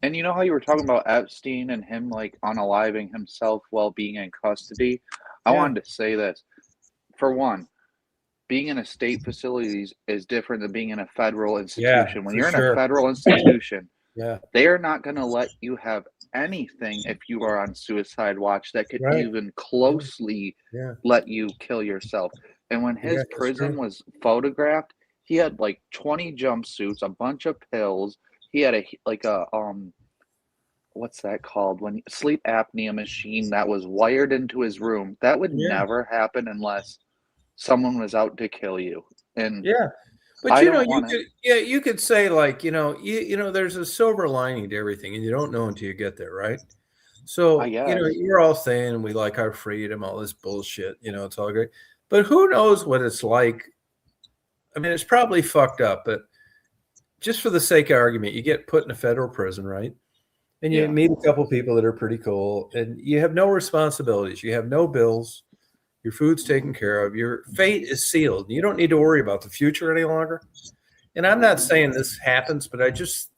And you know how you were talking about Epstein and him like unaliving himself while being in custody? I Yeah. wanted to say this. For one, being in a state facility is different than being in a federal institution. When for you're in sure. a federal institution, Yeah. they are not going to let you have anything if you are on suicide watch that could Right. even closely Yeah. let you kill yourself. And when his Yeah, that's prison true. was photographed, he had like 20 jumpsuits, a bunch of pills. He had a what's that called, when sleep apnea machine that was wired into his room. That would Yeah. never happen unless someone was out to kill you. And Yeah. But I you know, don't want to. you could say like, there's a silver lining to everything, and you don't know until you get there, right? So, I guess. you're all saying we like our freedom, all this bullshit, it's all great. But who knows what it's like? I mean, it's probably fucked up, but just for the sake of argument, you get put in a federal prison, right? And you Yeah. meet a couple people that are pretty cool, and you have no responsibilities. You have no bills. Your food's taken care of. Your fate is sealed. You don't need to worry about the future any longer. And I'm not saying this happens, but I just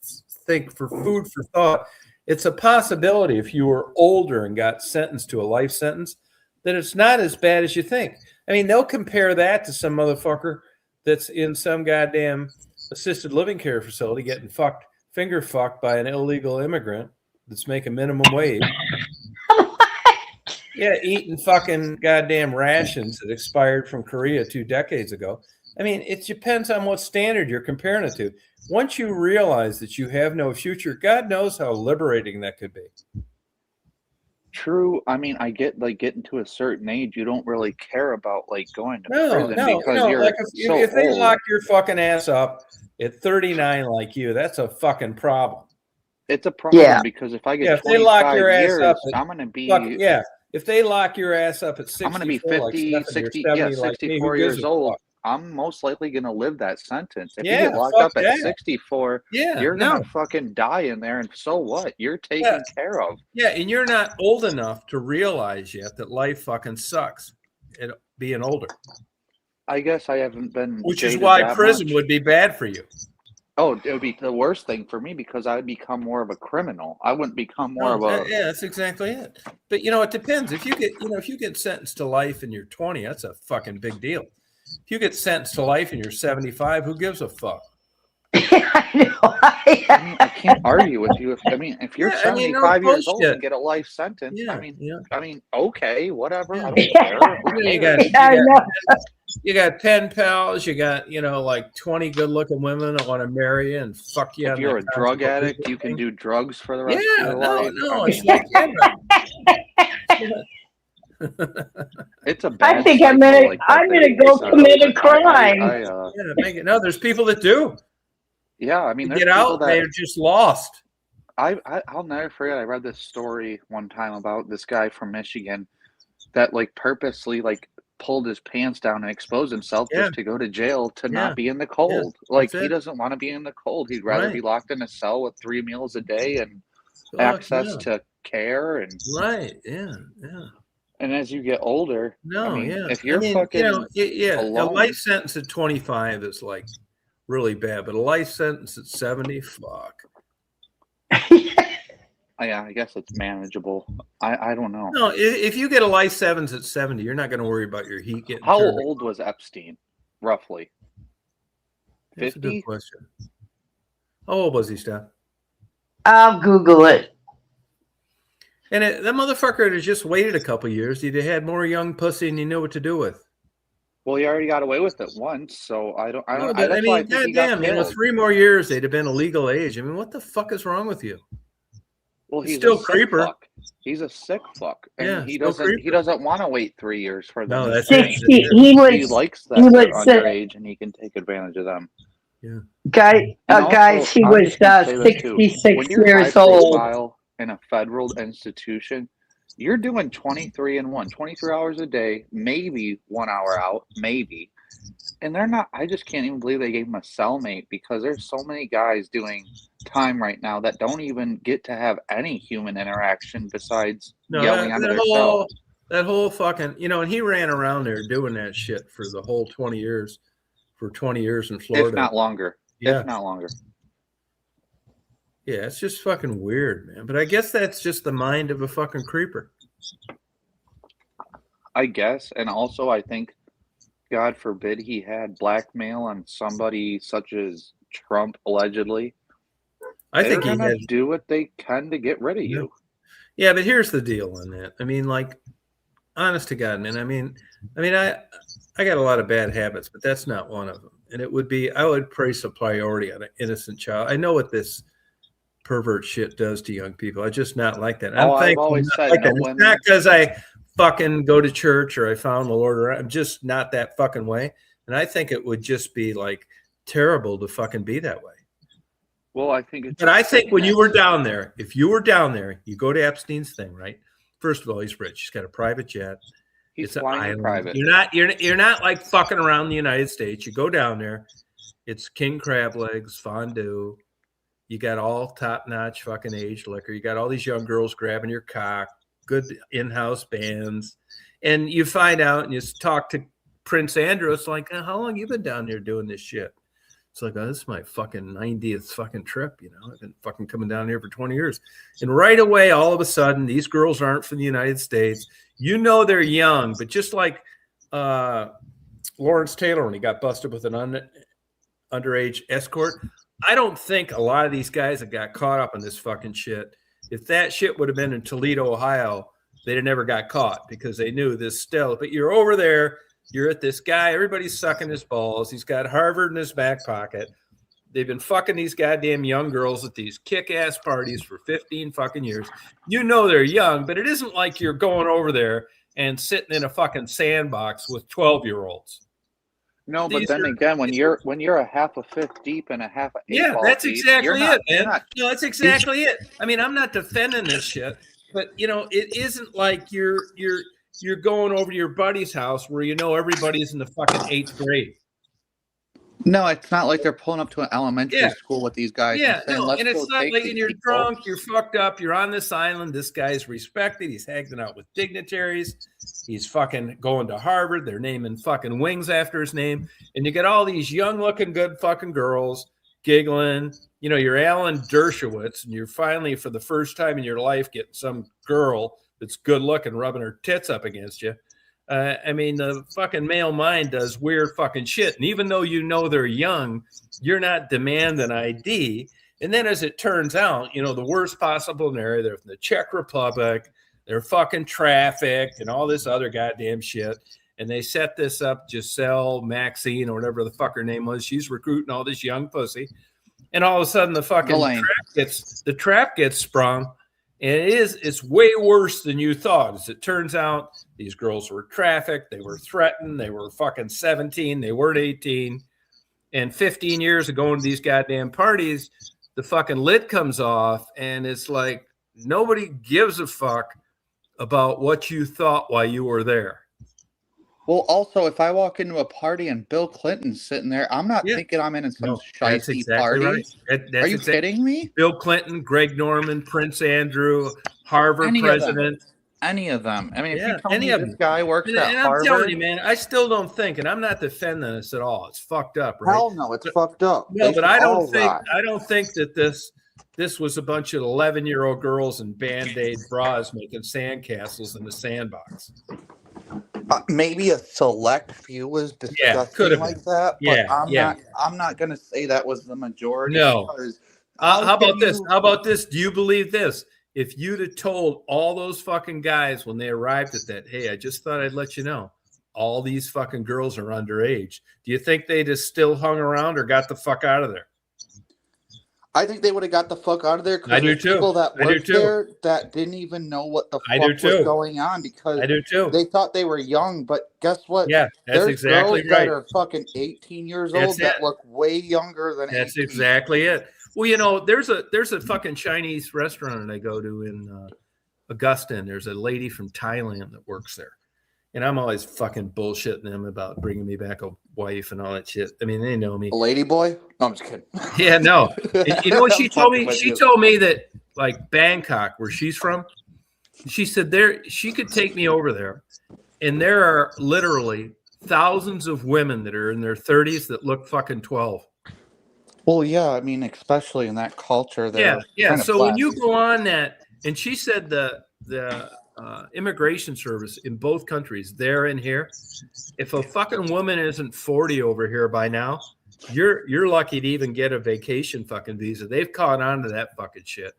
think for food for thought, it's a possibility if you were older and got sentenced to a life sentence, that it's not as bad as you think. I mean, they'll compare that to some motherfucker that's in some goddamn assisted living care facility getting finger fucked by an illegal immigrant that's making minimum wage. Yeah, eating fucking goddamn rations that expired from Korea 2 decades ago. I mean, it depends on what standard you're comparing it to. Once you realize that you have no future, God knows how liberating that could be. True. I mean, I get like getting to a certain age, you don't really care about like going to prison because you're like if they old. lock your fucking ass up at 39 like you, that's a fucking problem. It's a problem Yeah. because if I get if they lock 25 your ass years, up I'm going to be if they lock your ass up at 64, I'm going to be 50, like 60, 70 like 64 me, years old. I'm most likely going to live that sentence. If you Yeah, get locked fuck up at that. 64, Yeah, you're going to fucking die in there. And so what? You're taken care of. Yeah, and you're not old enough to realize yet that life fucking sucks at being older. I guess I haven't been. Which is jaded why that prison much. would be bad for you. Oh, it would be the worst thing for me because I would become more of a criminal. I wouldn't become more of a. Yeah, that's exactly it. But it depends. If you get sentenced to life and you're 20, that's a fucking big deal. If you get sentenced to life and you're 75, who gives a fuck? I know. I mean, I can't argue with you. If you're 75 years old and get a life sentence, okay, whatever. I don't care. You got 10 pals. You got like 20 good-looking women that want to marry you and fuck you. If you're a drug addict, you can do drugs for the rest of your life. It's like, it's a bad. I think I'm gonna go commit a crime. There's people that do. Yeah, I mean, they get out, they're just lost. I'll never forget. I read this story one time about this guy from Michigan that like purposely like pulled his pants down and exposed himself just to go to jail to not be in the cold. Like he doesn't want to be in the cold. He'd rather be locked in a cell with 3 meals a day and access to care and And as you get older, if you're a life sentence at 25 is like really bad, but a life sentence at 70, fuck. Yeah, I guess it's manageable. I don't know. No, if you get a life sentence at 70, you're not going to worry about your heat getting. How old was Epstein, roughly? 50? That's a good question. How old was he, Steph? I'll Google it. And that motherfucker had just waited a couple years. He'd had more young pussy than he knew what to do with. Well, he already got away with it once, so I don't. Goddamn, 3 more years, they'd have been a legal age. I mean, what the fuck is wrong with you? Well, It's he's still a sick creeper. fuck. He's a sick fuck, and Yeah, he still doesn't. He creeper. doesn't want to wait 3 years for them. No, to that's change. it. 60, he He was, likes that he they're was, underage, and he can take advantage of them. Yeah. guys, And also, guys, he I'm was just gonna say this too. 66 When you're years high old. profile in a federal institution, you're doing 23 and 1, 23 hours a day, maybe 1 hour out, maybe. And they're not. I just can't even believe they gave him a cellmate, because there's so many guys doing time right now that don't even get to have any human interaction besides yelling onto their cell. That whole fucking, and he ran around there doing that shit for the whole 20 years, for 20 years in Florida. If not longer. Yeah. If not longer. Yeah, it's just fucking weird, man. But I guess that's just the mind of a fucking creeper. I guess. And also, I think, God forbid, he had blackmail on somebody such as Trump, allegedly. I think he They're gonna has. do what they can to get rid of you. Yeah, but here's the deal on that. I mean, like, honest to God, man. I mean, I got a lot of bad habits, but that's not one of them. And it would be, I would place a priority on an innocent child. I know what this pervert shit does to young people. I just not like that. I've always said like no it's women. not because I fucking go to church or I found the Lord, or I'm just not that fucking way. And I think it would just be like terrible to fucking be that way. Well, I think it's. But I think when you were down there, if you were down there, you go to Epstein's thing, right? First of all, he's rich. He's got a private jet. He's It's an flying in island. private. You're not like fucking around the United States. You go down there, it's king crab legs, fondue. You got all top-notch fucking aged liquor. You got all these young girls grabbing your cock, good in-house bands. And you find out and you talk to Prince Andrew. It's like, how long you been down there doing this shit? It's like, this is my fucking 90th fucking trip. I've been fucking coming down here for 20 years. And right away, all of a sudden, these girls aren't from the United States. They're young, but just like Lawrence Taylor when he got busted with an underage escort, I don't think a lot of these guys that got caught up in this fucking shit, if that shit would have been in Toledo, Ohio, they'd have never got caught because they knew this still. But you're over there, you're at this guy, everybody's sucking his balls. He's got Harvard in his back pocket. They've been fucking these goddamn young girls at these kick-ass parties for 15 fucking years. They're young, but it isn't like you're going over there and sitting in a fucking sandbox with 12-year-olds. No, but then again, when you're a half a fifth deep and a half a that's exactly it, man. No, that's exactly it. I mean, I'm not defending this shit, but it isn't like you're going over to your buddy's house where everybody's in the fucking 8th grade. No, it's not like they're pulling up to an elementary school with these guys. Yeah, and saying, and it's not like you're drunk, you're fucked up, you're on this island. This guy's respected. He's hanging out with dignitaries. He's fucking going to Harvard. They're naming fucking wings after his name. And you get all these young looking good fucking girls giggling. You're Alan Dershowitz, and you're finally, for the first time in your life, getting some girl that's good looking rubbing her tits up against you. The fucking male mind does weird fucking shit. And even though they're young, you're not demanding ID. And then as it turns out, the worst possible scenario, they're from the Czech Republic, they're fucking trafficked and all this other goddamn shit. And they set this up, Giselle, Maxine, or whatever the fuck her name was. She's recruiting all this young pussy. And all of a sudden the fucking trap gets sprung. And it's way worse than you thought. As it turns out, these girls were trafficked, they were threatened, they were fucking 17, they weren't 18. And 15 years of going to these goddamn parties, the fucking lid comes off, and it's like nobody gives a fuck about what you thought while you were there. Well, also, if I walk into a party and Bill Clinton's sitting there, I'm not thinking I'm in some shitey party. Right. Are you kidding me? Bill Clinton, Greg Norman, Prince Andrew, Harvard president. Any of them. I mean, if you tell me this guy works at Harvard. I'm telling you, man, I still don't think, and I'm not defending this at all. It's fucked up, right? Hell no, it's fucked up. No, but I don't think that this was a bunch of 11-year-old girls in Band-Aid bras making sandcastles in the sandbox. Maybe a select few was disgusting like that, but I'm not going to say that was the majority. No. How about this? How about this? Do you believe this? If you'd have told all those fucking guys when they arrived at that, hey, I just thought I'd let you know, all these fucking girls are underage. Do you think they'd have still hung around or got the fuck out of there? I think they would have got the fuck out of there I because do there's people too. that I do worked too. there that didn't even know what the I do fuck was too. going on because I do too. they thought they were young. But guess what? Yeah, that's There's exactly girls right. that are fucking 18 years That's old that it. look way younger than That's 18. exactly it. Well, you know, there's a fucking Chinese restaurant I go to in Augusta, and there's a lady from Thailand that works there. And I'm always fucking bullshitting them about bringing me back a wife and all that shit. I mean, they know me. A lady boy? No, I'm just kidding. Yeah, no. And you know what she I'm told fucking me? with She you. told me that like Bangkok, where she's from, she said she could take me over there, and there are literally thousands of women that are in their 30s that look fucking 12. Well, yeah, I mean, especially in that culture, they're Yeah. kind of So when you blessed. go on that, and she said the immigration service in both countries, there and here, if a fucking woman isn't 40 over here by now, you're lucky to even get a vacation fucking visa. They've caught on to that fucking shit.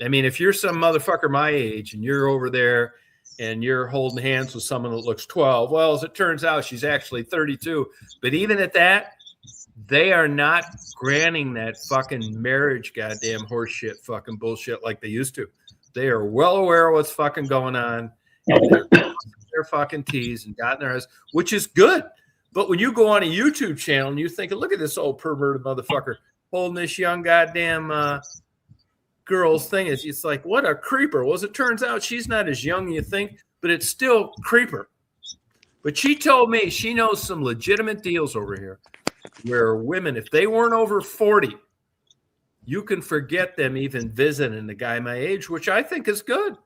I mean, if you're some motherfucker my age and you're over there and you're holding hands with someone that looks 12, well, as it turns out, she's actually 32. But even at that, they are not granting that fucking marriage goddamn horseshit fucking bullshit like they used to. They are well aware of what's fucking going on. And they're their fucking tees and got in their eyes, which is good. But when you go on a YouTube channel and you think, look at this old perverted motherfucker holding this young goddamn girl's thing, it's like, what a creeper. Well, as it turns out, she's not as young as you think, but it's still creeper. But she told me she knows some legitimate deals over here where women, if they weren't over 40, you can forget them even visiting the guy my age, which I think is good.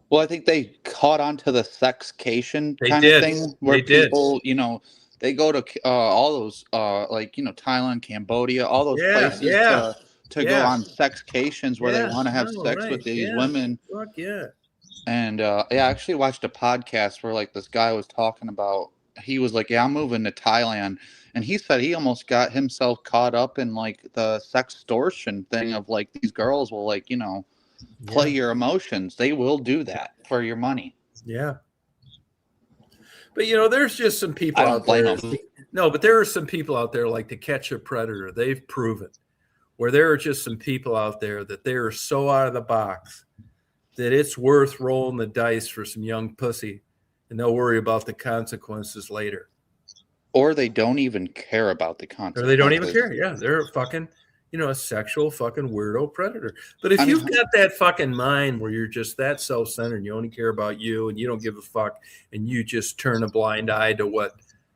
Well, I think they caught on to the sexcation They kind did. of thing where They did. people, you know, they go to all those, like, you know, Thailand, Cambodia, all those places to go on sexcations where they want to have sex with these women. Fuck yeah. And yeah, I actually watched a podcast where like this guy was talking about, he was like, yeah, I'm moving to Thailand. And he said he almost got himself caught up in like the sextortion thing of like these girls will like, you know, play your emotions. They will do that for your money. Yeah. But you know, there's just some people I don't out there. blame them. No, but there are some people out there like To Catch a Predator. They've proven where there are just some people out there that they are so out of the box that it's worth rolling the dice for some young pussy, and they'll worry about the consequences later. Or they don't even care about the consequences. Or they don't even care. Yeah, they're fucking, you know, a sexual fucking weirdo predator. But if you've got that fucking mind where you're just that self-centered, and you only care about you and you don't give a fuck, and you just turn a blind eye to what,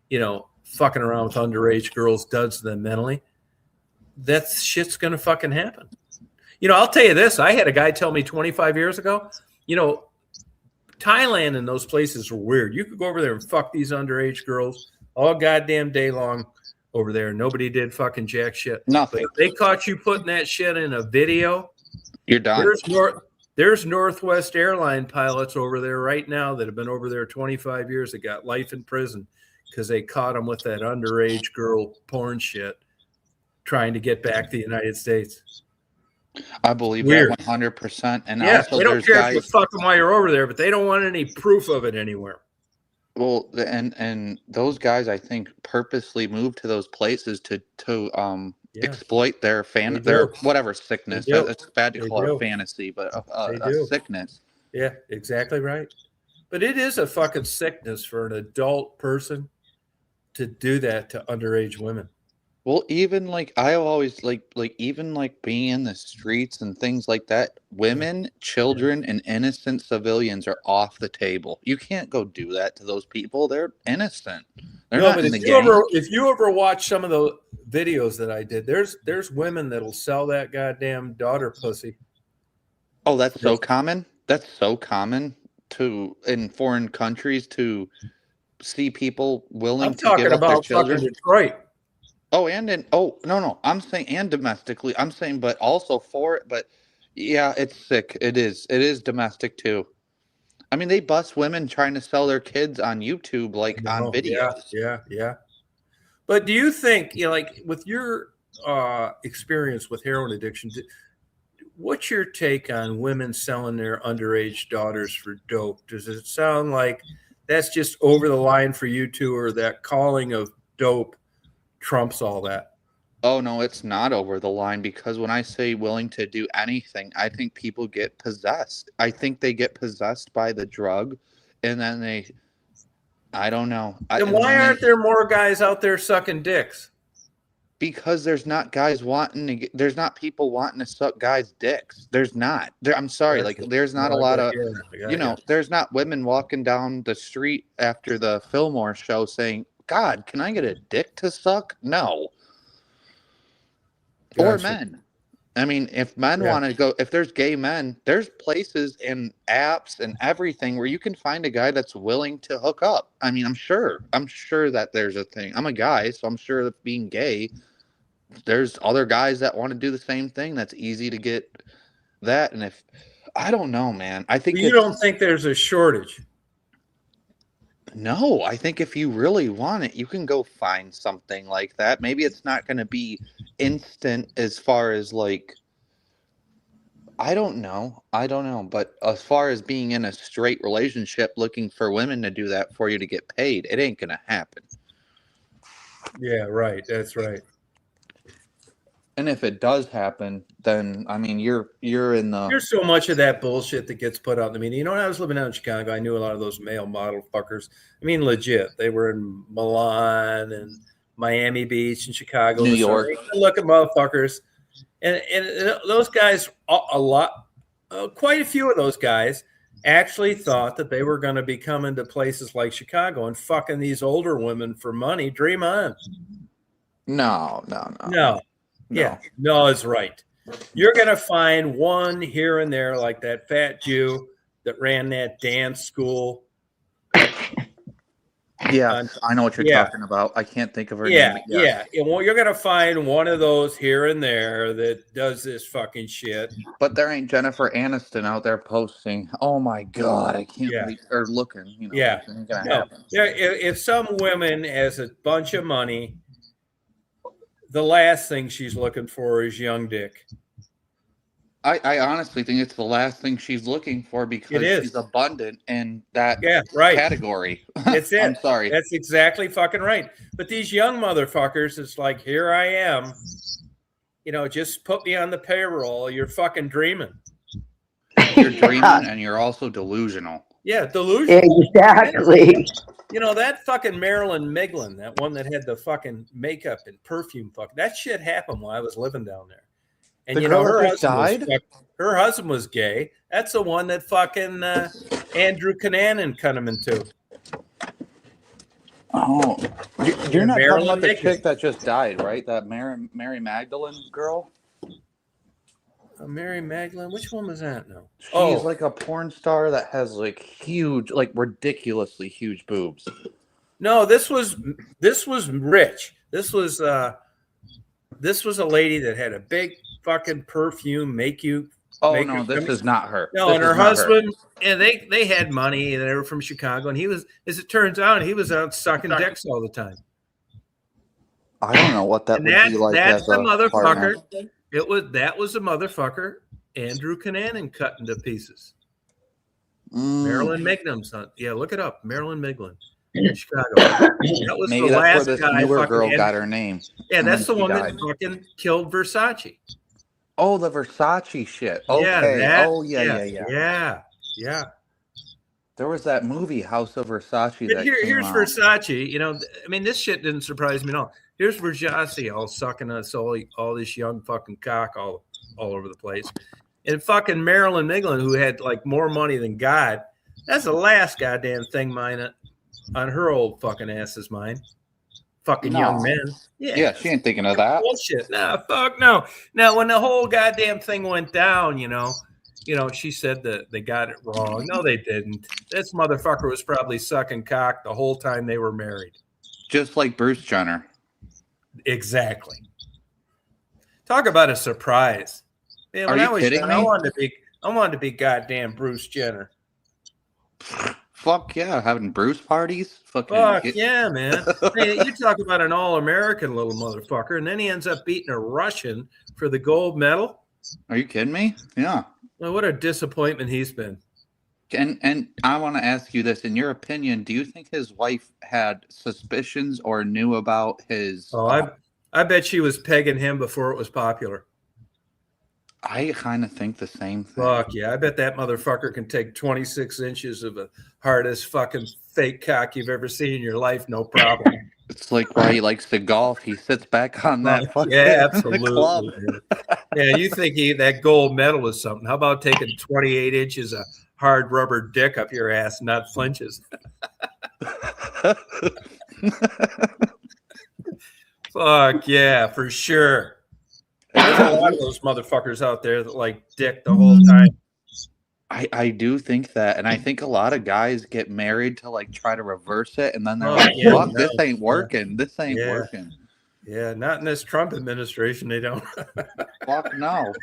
you know, fucking around with underage girls does to them mentally, that shit's going to fucking happen. You know, I'll tell you this. I had a guy tell me 25 years ago, you know, Thailand and those places are weird. You could go over there and fuck these underage girls all goddamn day long over there. Nobody did fucking jack shit. Nothing. But if they caught you putting that shit in a video, you're done. There's Northwest airline pilots over there right now that have been over there 25 years that got life in prison because they caught them with that underage girl porn shit trying to get back to the United States. I believe that 100%. And yeah, also they don't there's care guys, if you fuck them while you're over there, but they don't want any proof of it anywhere. Well, and those guys, I think, purposely move to those places to exploit their their whatever sickness. It's bad to call it fantasy, but a sickness. Yeah, exactly right. But it is a fucking sickness for an adult person to do that to underage women. Well, even like I always like even like being in the streets and things like that, women, children, and innocent civilians are off the table. You can't go do that to those people. They're innocent. They're not in the game. If you ever watch some of the videos that I did, there's women that'll sell that goddamn daughter pussy. Oh, that's so common. That's so common in foreign countries to see people willing to give up their children. Detroit. Oh, no, I'm saying and domestically. I'm saying, but also for it. But yeah, it's sick. It is domestic too. I mean, they bust women trying to sell their kids on YouTube, like on videos. Yeah. But do you think, you know, like with your experience with heroin addiction, what's your take on women selling their underage daughters for dope? Does it sound like that's just over the line for you two, or that calling of dope trumps all that? Oh no, it's not over the line, because when I say willing to do anything, I think people get possessed. I think they get possessed by the drug, and then I don't know. Then why aren't there more guys out there sucking dicks? Because there's not guys wanting to there's not people wanting to suck guys' dicks. There's not. I'm sorry, like there's not a lot of, there's not women walking down the street after the Fillmore show saying, "God, can I get a dick to suck?" No. Or men. I mean, if men want to go, if there's gay men, there's places and apps and everything where you can find a guy that's willing to hook up. I mean, I'm sure that there's a thing. I'm a guy, so I'm sure that being gay, there's other guys that want to do the same thing. That's easy to get that. And if, I don't know, man, I think you don't think there's a shortage. No, I think if you really want it, you can go find something like that. Maybe it's not going to be instant as far as like, I don't know. But as far as being in a straight relationship, looking for women to do that for you to get paid, it ain't going to happen. Yeah, right. That's right. And if it does happen, then I mean, you're in the. There's so much of that bullshit that gets put out in the media. You know, when I was living out in Chicago, I knew a lot of those male model fuckers. I mean, legit. They were in Milan and Miami Beach and Chicago, New York. Look at motherfuckers, and those guys, quite a few of those guys actually thought that they were going to be coming to places like Chicago and fucking these older women for money. Dream on. No. Yeah, no is right. You're going to find one here and there, like that fat Jew that ran that dance school. Yeah, I know what you're talking about. I can't think of her name. Yeah. Well, you're going to find one of those here and there that does this fucking shit. But there ain't Jennifer Aniston out there posting, "Oh my God, I can't believe," or looking. You know, yeah. It ain't gonna happen. If some woman has a bunch of money, the last thing she's looking for is young dick. I honestly think it's the last thing she's looking for, because she's abundant in that category. That's it. I'm sorry. That's exactly fucking right. But these young motherfuckers, it's like, here I am. You know, just put me on the payroll. You're fucking dreaming. You're dreaming, and you're also delusional. Yeah, delusional. Exactly. You know, that fucking Marilyn Miglin, that one that had the fucking makeup and perfume, that shit happened while I was living down there. And the you know, her husband was gay. That's the one that fucking Andrew Cunanan cut him into. Oh, you're not talking about the Miglin. chick that just died, right? That Mary Magdalene girl. Mary Magdalene, which one was that? No, she's like a porn star that has like huge, like ridiculously huge boobs. No, this was rich. This was a lady that had a big fucking perfume, this is not her. No, and her husband, and they had money, and they were from Chicago, and he was, as it turns out, he was out sucking dicks all the time. I don't know what that would be like. That's the motherfucker. Partner. That was a motherfucker Andrew Cunanan cut into pieces. Marilyn Miglin's son. Yeah, look it up. Marilyn Miglin in Chicago. That was Maybe the that's last where this guy newer girl got her name. Yeah, that's the one that fucking killed Versace. Oh, the Versace shit. Okay. Yeah. There was that movie House of Versace. But here's Versace. You know, I mean, this shit didn't surprise me at all. Here's Versace all sucking us all this young fucking cock all over the place. And fucking Marilyn Miglin, who had like more money than God, that's the last goddamn thing mine on her old fucking ass's mind. Fucking young men. Yeah, she ain't thinking of that. Bullshit. Nah, fuck no. Now, when the whole goddamn thing went down, you know, she said that they got it wrong. No, they didn't. This motherfucker was probably sucking cock the whole time they were married. Just like Bruce Jenner. Exactly. Talk about a surprise. Man, when I was young, I wanted to be goddamn Bruce Jenner. Fuck yeah, having Bruce parties. Fuck yeah, man. Hey, you talk about an all-American little motherfucker, and then he ends up beating a Russian for the gold medal. Are you kidding me? Yeah. Well, what a disappointment he's been. And I want to ask you this: in your opinion, do you think his wife had suspicions or knew about his? I bet she was pegging him before it was popular. I kind of think the same thing. Fuck yeah. I bet that motherfucker can take 26 inches of the hardest fucking fake cock you've ever seen in your life. No problem. It's like why he likes to golf. He sits back on that fucking Yeah, club. absolutely. Yeah, you think that gold medal is something. How about taking 28 inches of hard rubber dick up your ass, not flinches? Fuck yeah, for sure. There's a lot of those motherfuckers out there that like dick the whole time. I do think that, and I think a lot of guys get married to like try to reverse it, and then they're Oh, like, yeah, "Fuck, no, this ain't yeah. working. This ain't Yeah. working." Yeah, not in this Trump administration. They don't. Fuck no.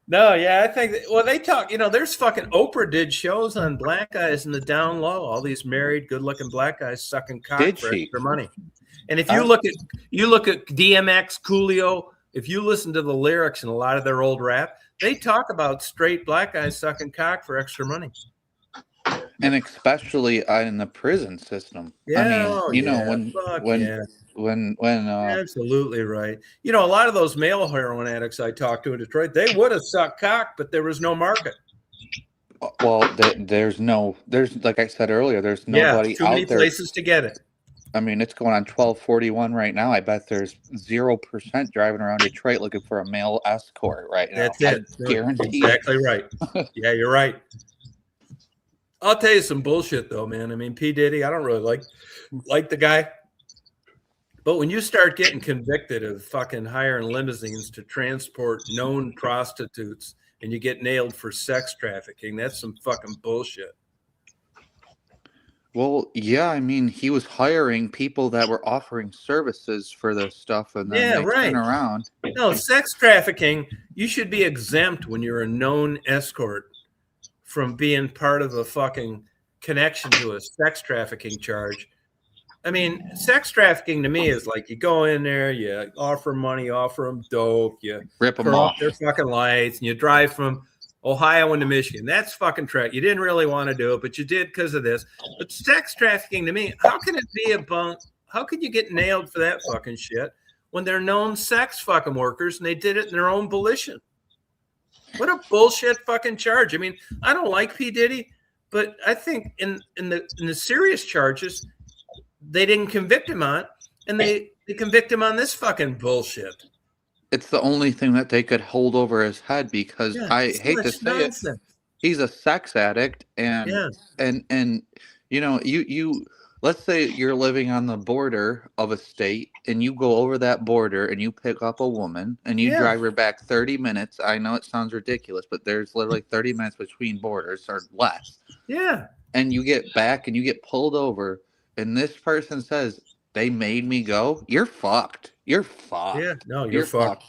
No, yeah, I think. Well, they talk. There's fucking Oprah did shows on black guys in the down low. All these married, good-looking black guys sucking cock Did for she? extra money. And if you look at DMX, Coolio, if you listen to the lyrics in a lot of their old rap, they talk about straight black guys sucking cock for extra money. And especially in the prison system. Yeah, I mean, when absolutely right. A lot of those male heroin addicts I talked to in Detroit, they would have sucked cock, but there was no market. well, there's like I said earlier, there's nobody too many out there. places to get it. I mean, it's going on 1241 right now. I bet there's 0% driving around Detroit looking for a male escort right now. That's it. I guarantee. Exactly right. Yeah, you're right. I'll tell you some bullshit though, man. I mean, P. Diddy, I don't really like the guy. But when you start getting convicted of fucking hiring limousines to transport known prostitutes and you get nailed for sex trafficking, that's some fucking bullshit. Well, yeah, I mean, he was hiring people that were offering services for this stuff, and then they turn around. No, sex trafficking, you should be exempt when you're a known escort from being part of a fucking connection to a sex trafficking charge. I mean, sex trafficking to me is like you go in there, you offer money, offer them dope, you rip them off their fucking lights, and you drive from Ohio into Michigan. That's fucking track. You didn't really want to do it, but you did because of this. But sex trafficking to me, how can it be how could you get nailed for that fucking shit when they're known sex fucking workers and they did it in their own volition? What a bullshit fucking charge. I mean, I don't like P. Diddy, but I think in the serious charges, they didn't convict him on, and they convict him on this fucking bullshit. It's the only thing that they could hold over his head because I hate to say it, he's a sex addict, and you let's say you're living on the border of a state and you go over that border and you pick up a woman and you drive her back 30 minutes. I know it sounds ridiculous, but there's literally 30 minutes between borders or less. Yeah. And you get back and you get pulled over and this person says, they made me go. You're fucked. You're fucked. Yeah, no, you're fucked.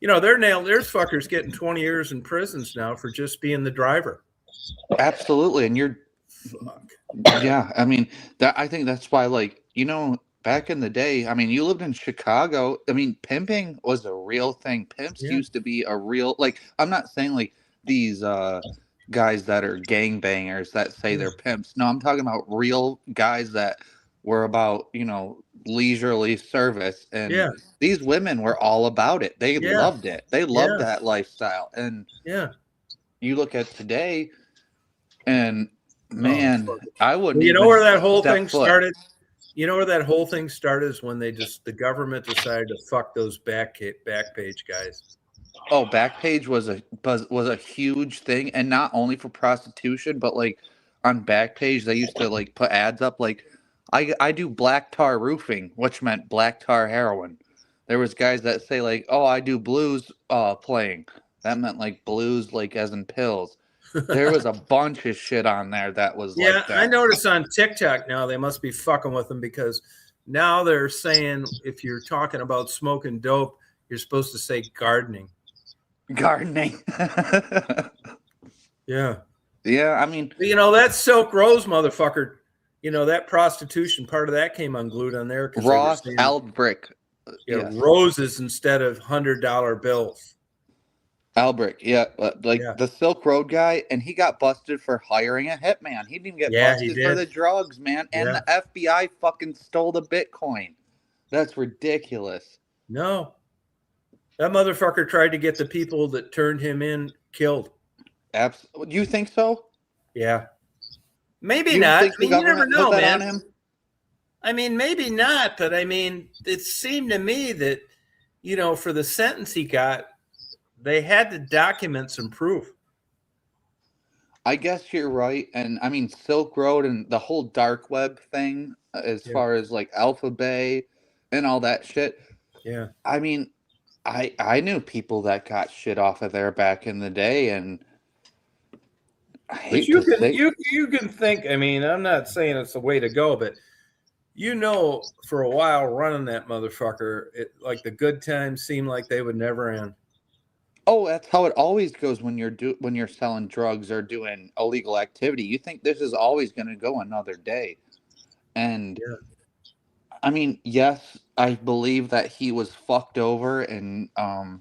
They're nailed. There's fuckers getting 20 years in prisons now for just being the driver. Absolutely. And you're fuck. Yeah, I mean, I think that's why, back in the day, I mean, you lived in Chicago. I mean, pimping was a real thing. Pimps used to be a real, I'm not saying these guys that are gangbangers that say they're pimps. No, I'm talking about real guys that were about, leisurely service. And these women were all about it. They loved it. They loved that lifestyle. And you look at today and man, I wouldn't. Where that whole thing started? You know where that whole thing started is when the government decided to fuck those Backpage guys. Oh, Backpage was a huge thing, and not only for prostitution, but on Backpage they used to put ads up I do black tar roofing, which meant black tar heroin. There was guys that say I do blues playing. That meant blues as in pills. There was a bunch of shit on there that was like that. I notice on TikTok now they must be fucking with them because now they're saying if you're talking about smoking dope, you're supposed to say gardening. Gardening. Yeah. Yeah, I mean, that Silk Rose motherfucker, that prostitution part of that came unglued on there. Ross Albrecht. Roses instead of $100 bills. Albrecht, the Silk Road guy, and he got busted for hiring a hitman. He didn't get busted for the drugs, man. And the FBI fucking stole the Bitcoin. That's ridiculous. No. That motherfucker tried to get the people that turned him in killed. You think so? Yeah. Maybe You not. think I the mean, you never government know, put that man. on him? I mean, maybe not, but I mean, it seemed to me that, you know, for the sentence he got, they had to document some proof. I guess you're right. And I mean, Silk Road and the whole dark web thing, as Yeah. far as like Alpha Bay and all that shit. Yeah. I mean, I knew people that got shit off of there back in the day, and I But hate you to can say, you can think, I mean, I'm not saying it's the way to go, but you know, for a while running that motherfucker, like the good times seemed like they would never end. oh, that's how it always goes when you're selling drugs or doing illegal activity. You think this is always going to go another day, and Yeah. I mean, yes, I believe that he was fucked over, and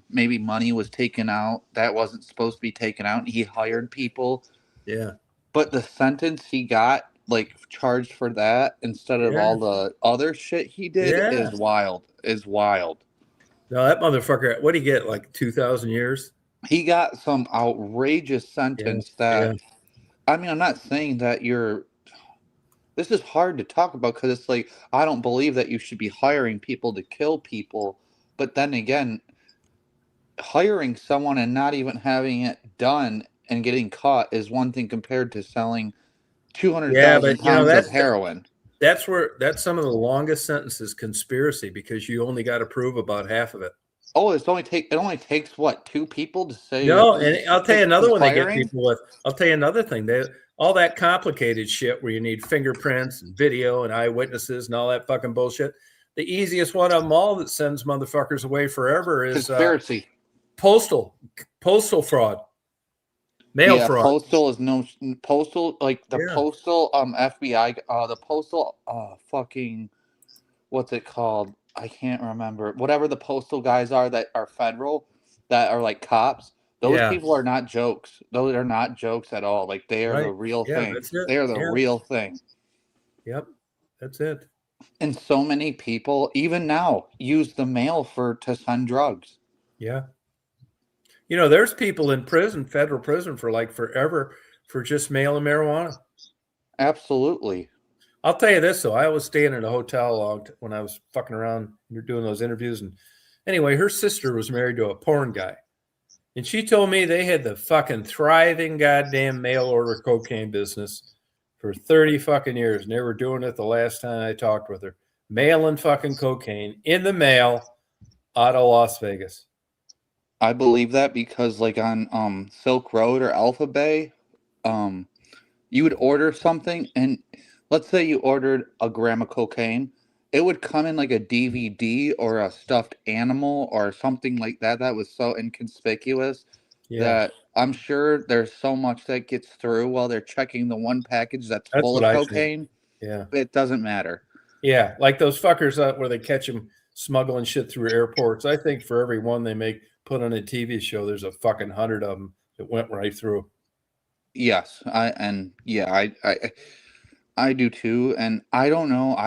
maybe money was taken out that wasn't supposed to be taken out, and he hired people. Yeah. But the sentence he got, like charged for that instead of Yeah. all the other shit he did, Yeah. is wild. Is wild. No, that motherfucker, what did he get? Like 2,000 years? He got some outrageous sentence that. Yeah. I mean, I'm not saying that you're. This is hard to talk about because it's like I don't believe that you should be hiring people to kill people, but then again, hiring someone and not even having it done and getting caught is one thing compared to selling 200,000 Yeah, but you know, pounds of heroin. that's some of the longest sentences, conspiracy, because you only got to prove about half of it. Oh, it only takes what, 2 people to say? No, and I'll tell you another one they get conspiring? people with. I'll tell you another thing. All that complicated shit where you need fingerprints and video and eyewitnesses and all that fucking bullshit. The easiest one of them all that sends motherfuckers away forever is Conspiracy. postal fraud, mail Yeah, fraud. postal is no postal, like the Yeah. postal FBI, the postal fucking, what's it called? I can't remember. Whatever the postal guys are that are federal, that are like cops. Those Yeah. people are not jokes. Those are not jokes at all. Like they are Right. the real Yeah, thing. that's it. They are the Yeah. real thing. Yep, that's it. And so many people, even now, use the mail to send drugs. Yeah. You know, there's people in prison, federal prison, for like forever for just mailing marijuana. Absolutely. I'll tell you this, though. I was staying in a hotel when I was fucking around doing those interviews. And anyway, her sister was married to a porn guy. And she told me they had the fucking thriving goddamn mail order cocaine business for 30 fucking years. And they were doing it the last time I talked with her. Mailing fucking cocaine in the mail out of Las Vegas. I believe that because like on Silk Road or Alpha Bay, you would order something, and let's say you ordered a gram of cocaine, it would come in like a DVD or a stuffed animal or something like that. That was so inconspicuous that I'm sure there's so much that gets through while they're checking the one package that's full of cocaine. Yeah. It doesn't matter. Yeah, like those fuckers where they catch them smuggling shit through airports. I think for every one they make put on a TV show, there's a fucking 100 of them that went right through. Yes, I do too, and I don't know.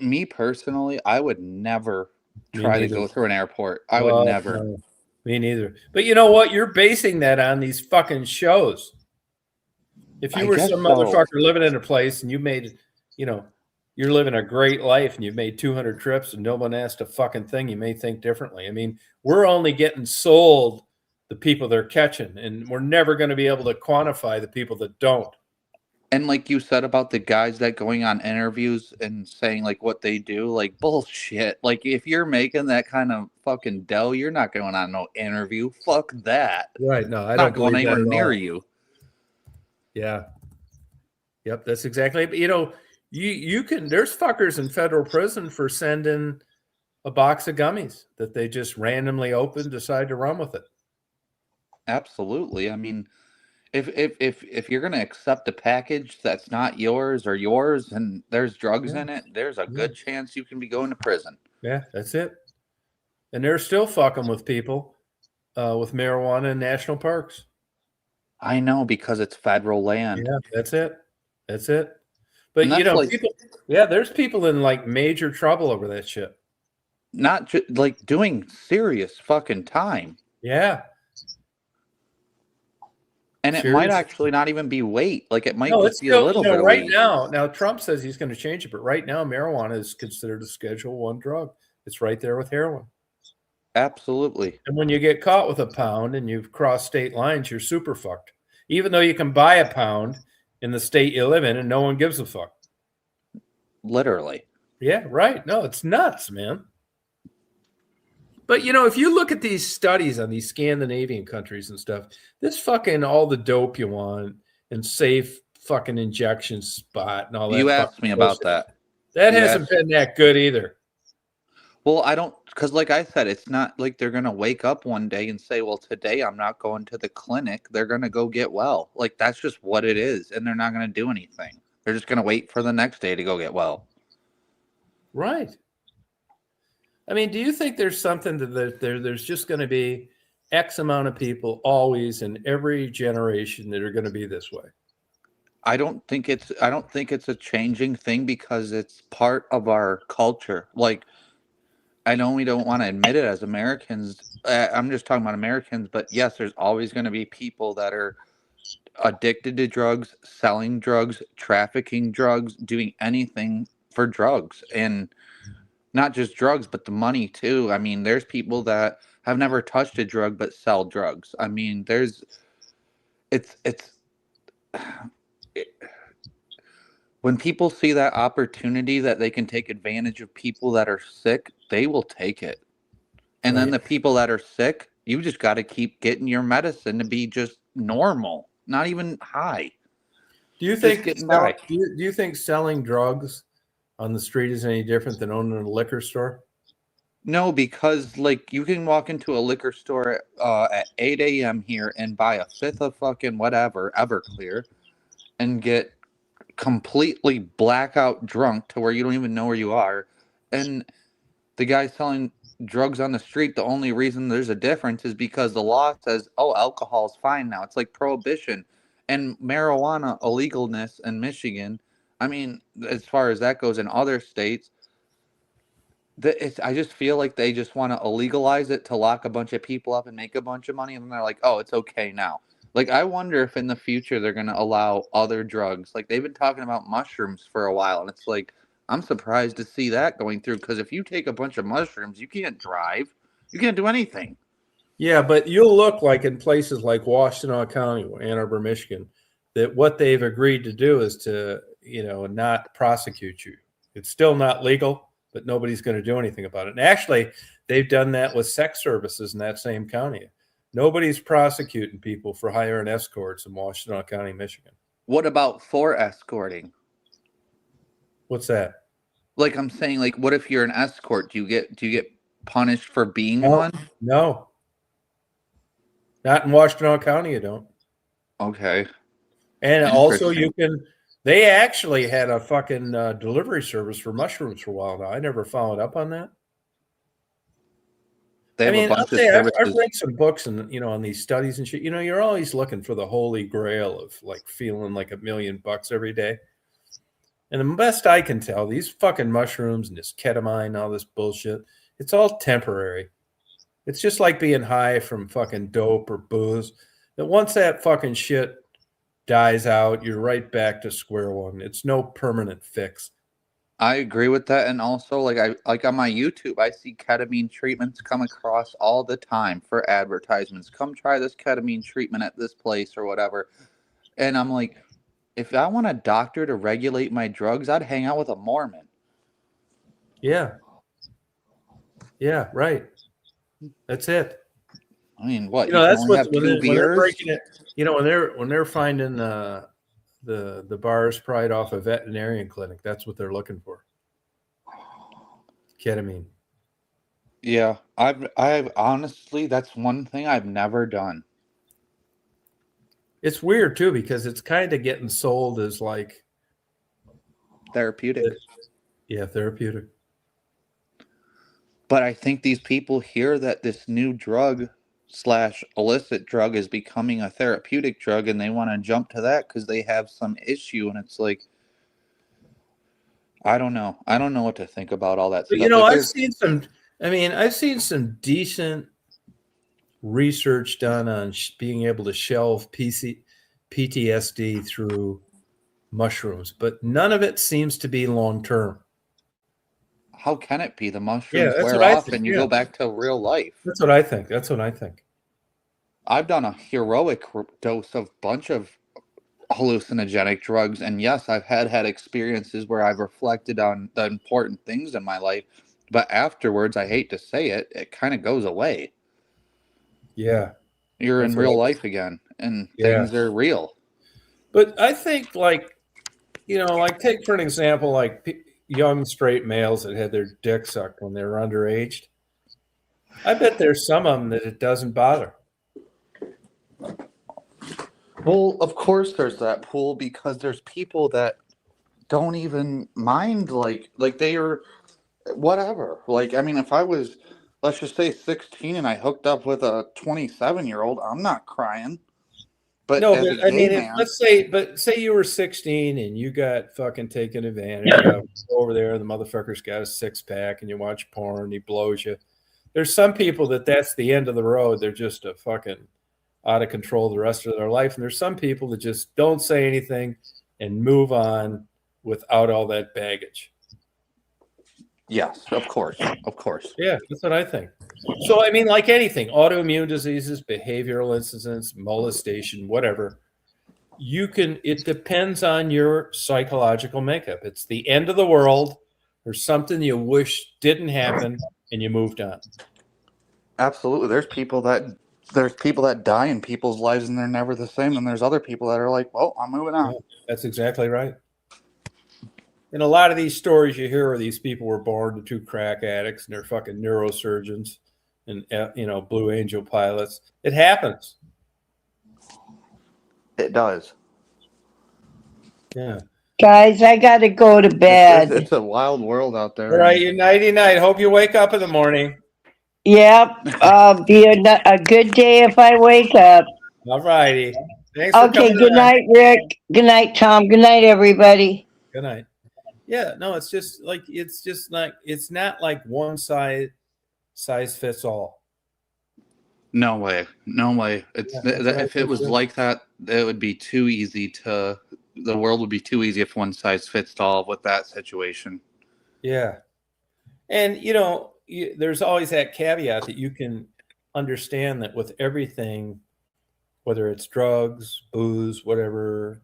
Me personally, I would never try to go through an airport. I would never. No, me neither. But you know what? You're basing that on these fucking shows. If you were some motherfucker living in a place and you made, you know, you're living a great life and you've made 200 trips and no one asked a fucking thing, you may think differently. I mean, we're only getting sold the people they're catching, and we're never going to be able to quantify the people that don't. And like you said about the guys that going on interviews and saying like what they do, like bullshit. Like if you're making that kind of fucking dough, you're not going on no interview. Fuck that. Right. No, I not don't going believe anywhere that at near all. you. Yeah. Yep, that's exactly. But you know, you can. There's fuckers in federal prison for sending a box of gummies that they just randomly open, decide to run with it. Absolutely. I mean, if you're gonna accept a package that's not yours or yours and there's drugs in it, there's a good chance you can be going to prison. Yeah, that's it. And they're still fucking with people with marijuana in national parks. I know, because it's federal land. Yeah, that's it. That's it. But And you know, like, people. Yeah, there's people in like major trouble over that shit. not like doing serious fucking time. Yeah. And it might actually not even be weight. Like it might No, just it's be still, a little you know, bit of right weed. now Trump says he's going to change it, but right now marijuana is considered a Schedule 1 drug. It's right there with heroin. Absolutely. And when you get caught with a pound and you've crossed state lines, you're super fucked. Even though you can buy a pound in the state you live in and no one gives a fuck. Literally. Yeah, right. No, it's nuts, man. But, you know, if you look at these studies on these Scandinavian countries and stuff, this fucking all the dope you want and safe fucking injection spot and all that. You asked me about bullshit. that. That You hasn't been that good either. Well, I don't, because like I said, it's not like they're going to wake up one day and say, well, today I'm not going to the clinic. They're going to go get well. Like that's just what it is. And they're not going to do anything. They're just going to wait for the next day to go get well. Right. I mean, do you think there's something that there's just going to be X amount of people always in every generation that are going to be this way? I don't think it's a changing thing because it's part of our culture. Like, I know we don't want to admit it as Americans. I'm just talking about Americans, but yes, there's always going to be people that are addicted to drugs, selling drugs, trafficking drugs, doing anything for drugs. And not just drugs, but the money too. I mean, there's people that have never touched a drug but sell drugs. I mean, when people see that opportunity that they can take advantage of people that are sick, they will take it. And then the people that are sick, you just got to keep getting your medicine to be just normal, not even high. Do you think do you think selling drugs on the street is any different than owning a liquor store? No, because like you can walk into a liquor store at 8 a.m. here and buy a fifth of fucking whatever, Everclear, and get completely blackout drunk to where you don't even know where you are. And the guy selling drugs on the street, the only reason there's a difference is because the law says, oh, alcohol is fine now. It's like prohibition. And marijuana illegalness in Michigan, I mean, as far as that goes in other states, I just feel like they just want to illegalize it to lock a bunch of people up and make a bunch of money. And then they're like, oh, it's okay now. Like, I wonder if in the future they're going to allow other drugs. Like, they've been talking about mushrooms for a while. And it's like, I'm surprised to see that going through. Because if you take a bunch of mushrooms, you can't drive. You can't do anything. Yeah, but you'll look like in places like Washtenaw County, Ann Arbor, Michigan, that what they've agreed to do is to, you know, not prosecute you. It's still not legal, but nobody's going to do anything about it. And actually, they've done that with sex services in that same county. Nobody's prosecuting people for hiring escorts in Washtenaw County, Michigan. What about for escorting? What's that? Like I'm saying, like, what if you're an escort? Do you get punished for being one? No. Not in Washtenaw County, you don't. Okay. And also they actually had a fucking delivery service for mushrooms for a while now. I never followed up on that. They have a bunch of services. I've read some books and, you know, on these studies and shit. You know, you're always looking for the holy grail of like feeling like $1 million every day. And the best I can tell, these fucking mushrooms and this ketamine, all this bullshit, it's all temporary. It's just like being high from fucking dope or booze. That once that fucking shit dies out, you're right back to square one. It's no permanent fix. I agree with that. And also, like on my YouTube, I see ketamine treatments come across all the time for advertisements. Come try this ketamine treatment at this place or whatever. And I'm like, if I want a doctor to regulate my drugs, I'd hang out with a Mormon. Yeah. Yeah, right. That's it. I mean, what? You know, that's what when they're breaking it. You know, when they're finding the bars pried off a veterinarian clinic, that's what they're looking for. Ketamine. Yeah, I've honestly, that's one thing I've never done. It's weird too because it's kind of getting sold as like therapeutic. Yeah, therapeutic. But I think these people hear that this new drug / illicit drug is becoming a therapeutic drug and they want to jump to that because they have some issue. And it's like, I don't know. I don't know what to think about all that stuff. You know, I've seen some I mean, I've seen some decent research done on being able to shelve PTSD through mushrooms, but none of it seems to be long term. How can it be? The Yeah, mushrooms that's wear what I off think. and you Yeah, go back to real life. that's what I think. That's what I think. I've done a heroic dose of bunch of hallucinogenic drugs, and yes, I've had experiences where I've reflected on the important things in my life, but afterwards, I hate to say it, it kind of goes away. Yeah, You're in that's what real I think. life again, and Yeah, things are real. but I think like take for an example, like young straight males that had their dick sucked when they were underage. I bet there's some of them that it doesn't bother. Well, of course there's that pool because there's people that don't even mind like they are whatever. Like I mean if I was let's just say 16 and I hooked up with a 27-year-old, I'm not crying. But No, as but a I gay mean, man, but say you were 16 and you got fucking taken advantage of. Go over there, the motherfucker's got a six pack, and you watch porn, he blows you. There's some people that's the end of the road. They're just a fucking out of control the rest of their life, and there's some people that just don't say anything and move on without all that baggage. yes, of course. Of course. Yeah, that's what I think. So, I mean, like anything, autoimmune diseases, behavioral incidents, molestation, whatever, it depends on your psychological makeup. It's the end of the world. There's something you wish didn't happen and you moved on. Absolutely. There's people that die in people's lives and they're never the same. And there's other people that are like, well, I'm moving on. Yeah, that's exactly right. And a lot of these stories you hear are these people were born to two crack addicts and they're fucking neurosurgeons and Blue Angel pilots. It happens. It does. Yeah. Guys, I gotta go to bed. It's a wild world out there. All right, you nighty night. Hope you wake up in the morning. Yep, be a good day if I wake up. All righty. Thanks for Okay, coming good on. night, Rick. Good night, Tom. Good night, everybody. Good night. Yeah, no, it's not like one size fits all. No way. No way. If it was like that, it would be too easy the world would be too easy if one size fits all with that situation. Yeah. And, there's always that caveat that you can understand that with everything, whether it's drugs, booze, whatever,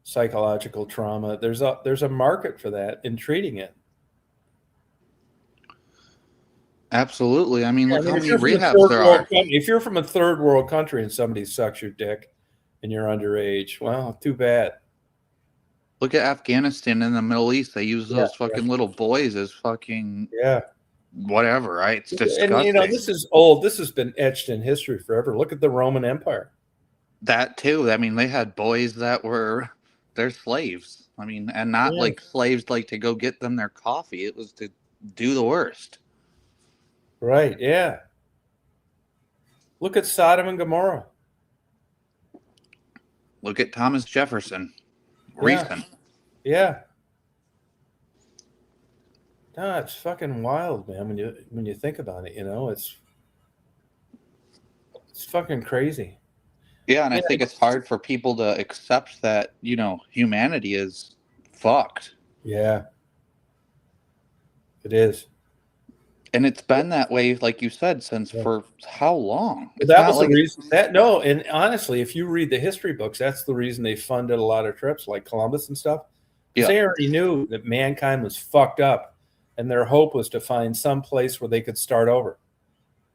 psychological trauma, there's a market for that in treating it. Absolutely. I mean, look how many rehabs there are. If you're from a third world country and somebody sucks your dick and you're underage, well, too bad. Look at Afghanistan and the Middle East. They use those fucking little boys as fucking whatever, right? It's disgusting. And this is old. This has been etched in history forever. Look at the Roman Empire. That too. I mean, they had boys that they're slaves. I mean, and not like slaves like to go get them their coffee. It was to do the worst. Right. Yeah. Look at Sodom and Gomorrah. Look at Thomas Jefferson. Recent. Yeah. No, it's fucking wild, man. When you think about it, it's fucking crazy. Yeah, and I think it's hard for people to accept that, humanity is fucked. Yeah. It is. And it's been that way, like you said, since for how long? That was the reason and honestly, if you read the history books, that's the reason they funded a lot of trips like Columbus and stuff. Because they already knew that mankind was fucked up and their hope was to find some place where they could start over.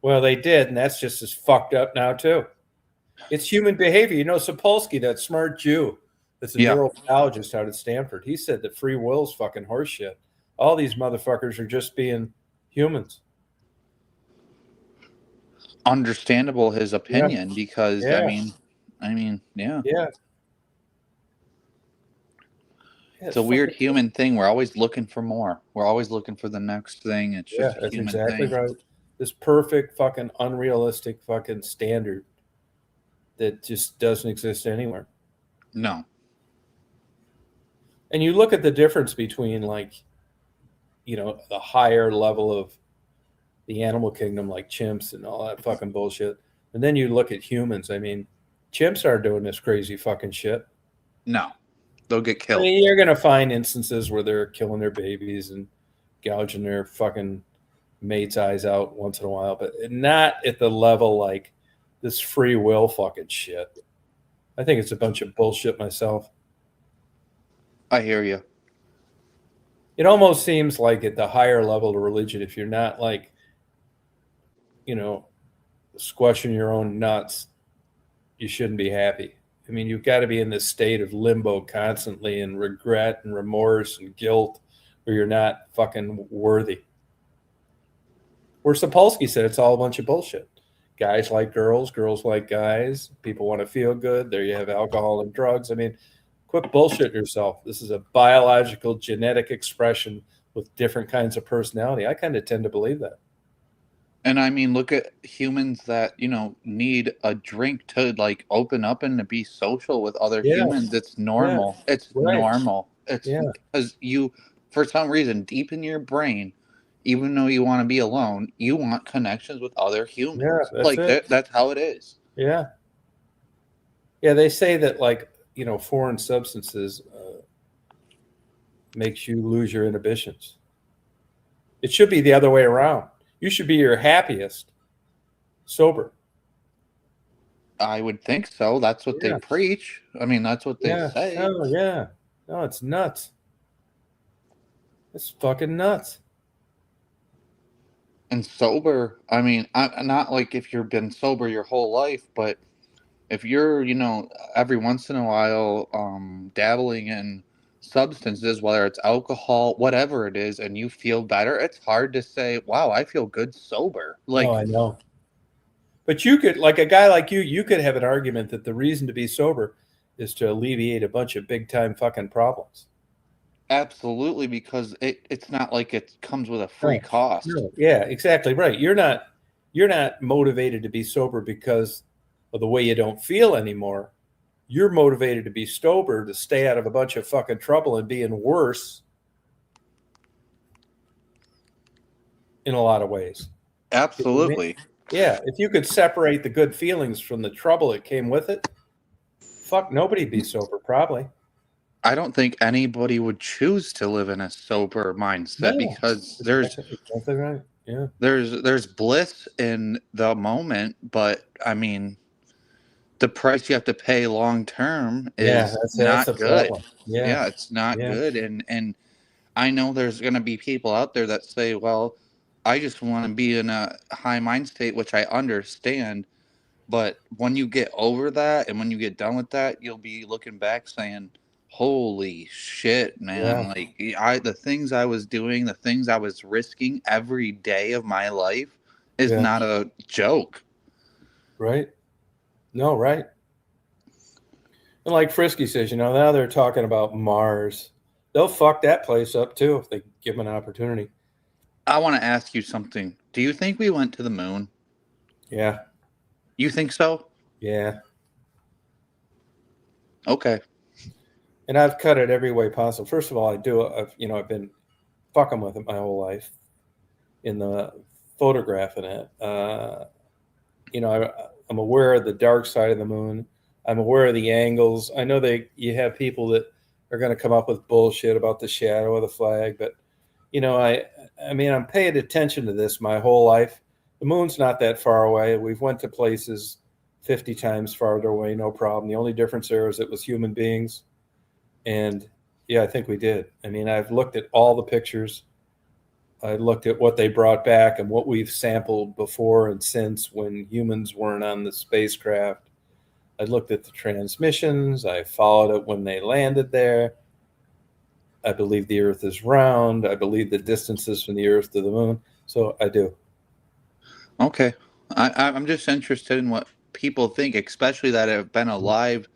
Well, they did, and that's just as fucked up now too. It's human behavior. Sapolsky, that smart Jew that's a neurobiologist out at Stanford, he said that free will is fucking horseshit. All these motherfuckers are just being humans. Understandable his opinion because I mean, yeah. It's a weird human thing. We're always looking for more. We're always looking for the next thing. It's just a human exactly thing. Right. This perfect fucking unrealistic fucking standard that just doesn't exist anywhere. No. And you look at the difference between the higher level of the animal kingdom, like chimps and all that fucking bullshit. And then you look at humans. I mean, chimps aren't doing this crazy fucking shit. No, they'll get I killed. mean, you're gonna find instances where they're killing their babies and gouging their fucking mate's eyes out once in a while, but not at the level like this free will fucking shit. I think it's a bunch of bullshit myself. I hear you. It almost seems like at the higher level of religion, if you're not like, squashing your own nuts, you shouldn't be happy. I mean, you've got to be in this state of limbo constantly and regret and remorse and guilt where you're not fucking worthy. Where Sapolsky said it's all a bunch of bullshit. Guys like girls, girls like guys. People want to feel good. There you have alcohol and drugs. I mean, quit bullshitting yourself. This is a biological, genetic expression with different kinds of personality. I kind of tend to believe that. And I mean, look at humans that, need a drink to like open up and to be social with other humans. It's normal. Yeah. It's normal. It's because you, for some reason, deep in your brain, even though you want to be alone, you want connections with other humans. Yeah, that's it. That's how it is. Yeah. Yeah, they say that foreign substances makes you lose your inhibitions. It should be the other way around. You should be your happiest sober. I would think so. That's what they preach. I mean, that's what they say. Oh, yeah. No, it's nuts. It's fucking nuts. And sober, I mean, I'm not like if you've been sober your whole life, but if you're, every once in a while dabbling in substances, whether it's alcohol, whatever it is, and you feel better, it's hard to say, wow, I feel good sober. I know. But you could, like a guy like you could have an argument that the reason to be sober is to alleviate a bunch of big time fucking problems. Absolutely, because it's not like it comes with a free cost. No. Yeah, exactly right. You're not motivated to be sober because of the way you don't feel anymore. You're motivated to be sober to stay out of a bunch of fucking trouble and being worse in a lot of ways. Absolutely. You know what I mean? Yeah, if you could separate the good feelings from the trouble that came with it, fuck, nobody'd be sober, probably. I don't think anybody would choose to live in a sober mindset because there's exactly right. Yeah. There's bliss in the moment, but I mean, the price you have to pay long term is not good. Yeah, it's not good. And I know there's going to be people out there that say, well, I just want to be in a high mind state, which I understand. But when you get over that and when you get done with that, you'll be looking back saying, holy shit, man. Like the things I was doing, the things I was risking every day of my life is not a joke. Right. No, right. And like Frisky says, now they're talking about Mars. They'll fuck that place up too if they give them an opportunity. I want to ask you something. Do you think we went to the moon? Yeah. You think so? Yeah. Okay. And I've cut it every way possible. First of all, I've been fucking with it my whole life in the photographing it. I'm aware of the dark side of the moon. I'm aware of the angles. I know you have people that are going to come up with bullshit about the shadow of the flag, but I'm paying attention to this my whole life. The moon's not that far away. We've went to places 50 times farther away, no problem. The only difference there is it was human beings. And yeah, I think we did. I mean, I've looked at all the pictures. I looked at what they brought back and what we've sampled before and since when humans weren't on the spacecraft. I looked at the transmissions. I followed it when they landed there. I believe the Earth is round. I believe the distances from the Earth to the moon. So I do. Okay. I'm just interested in what people think, especially that have been alive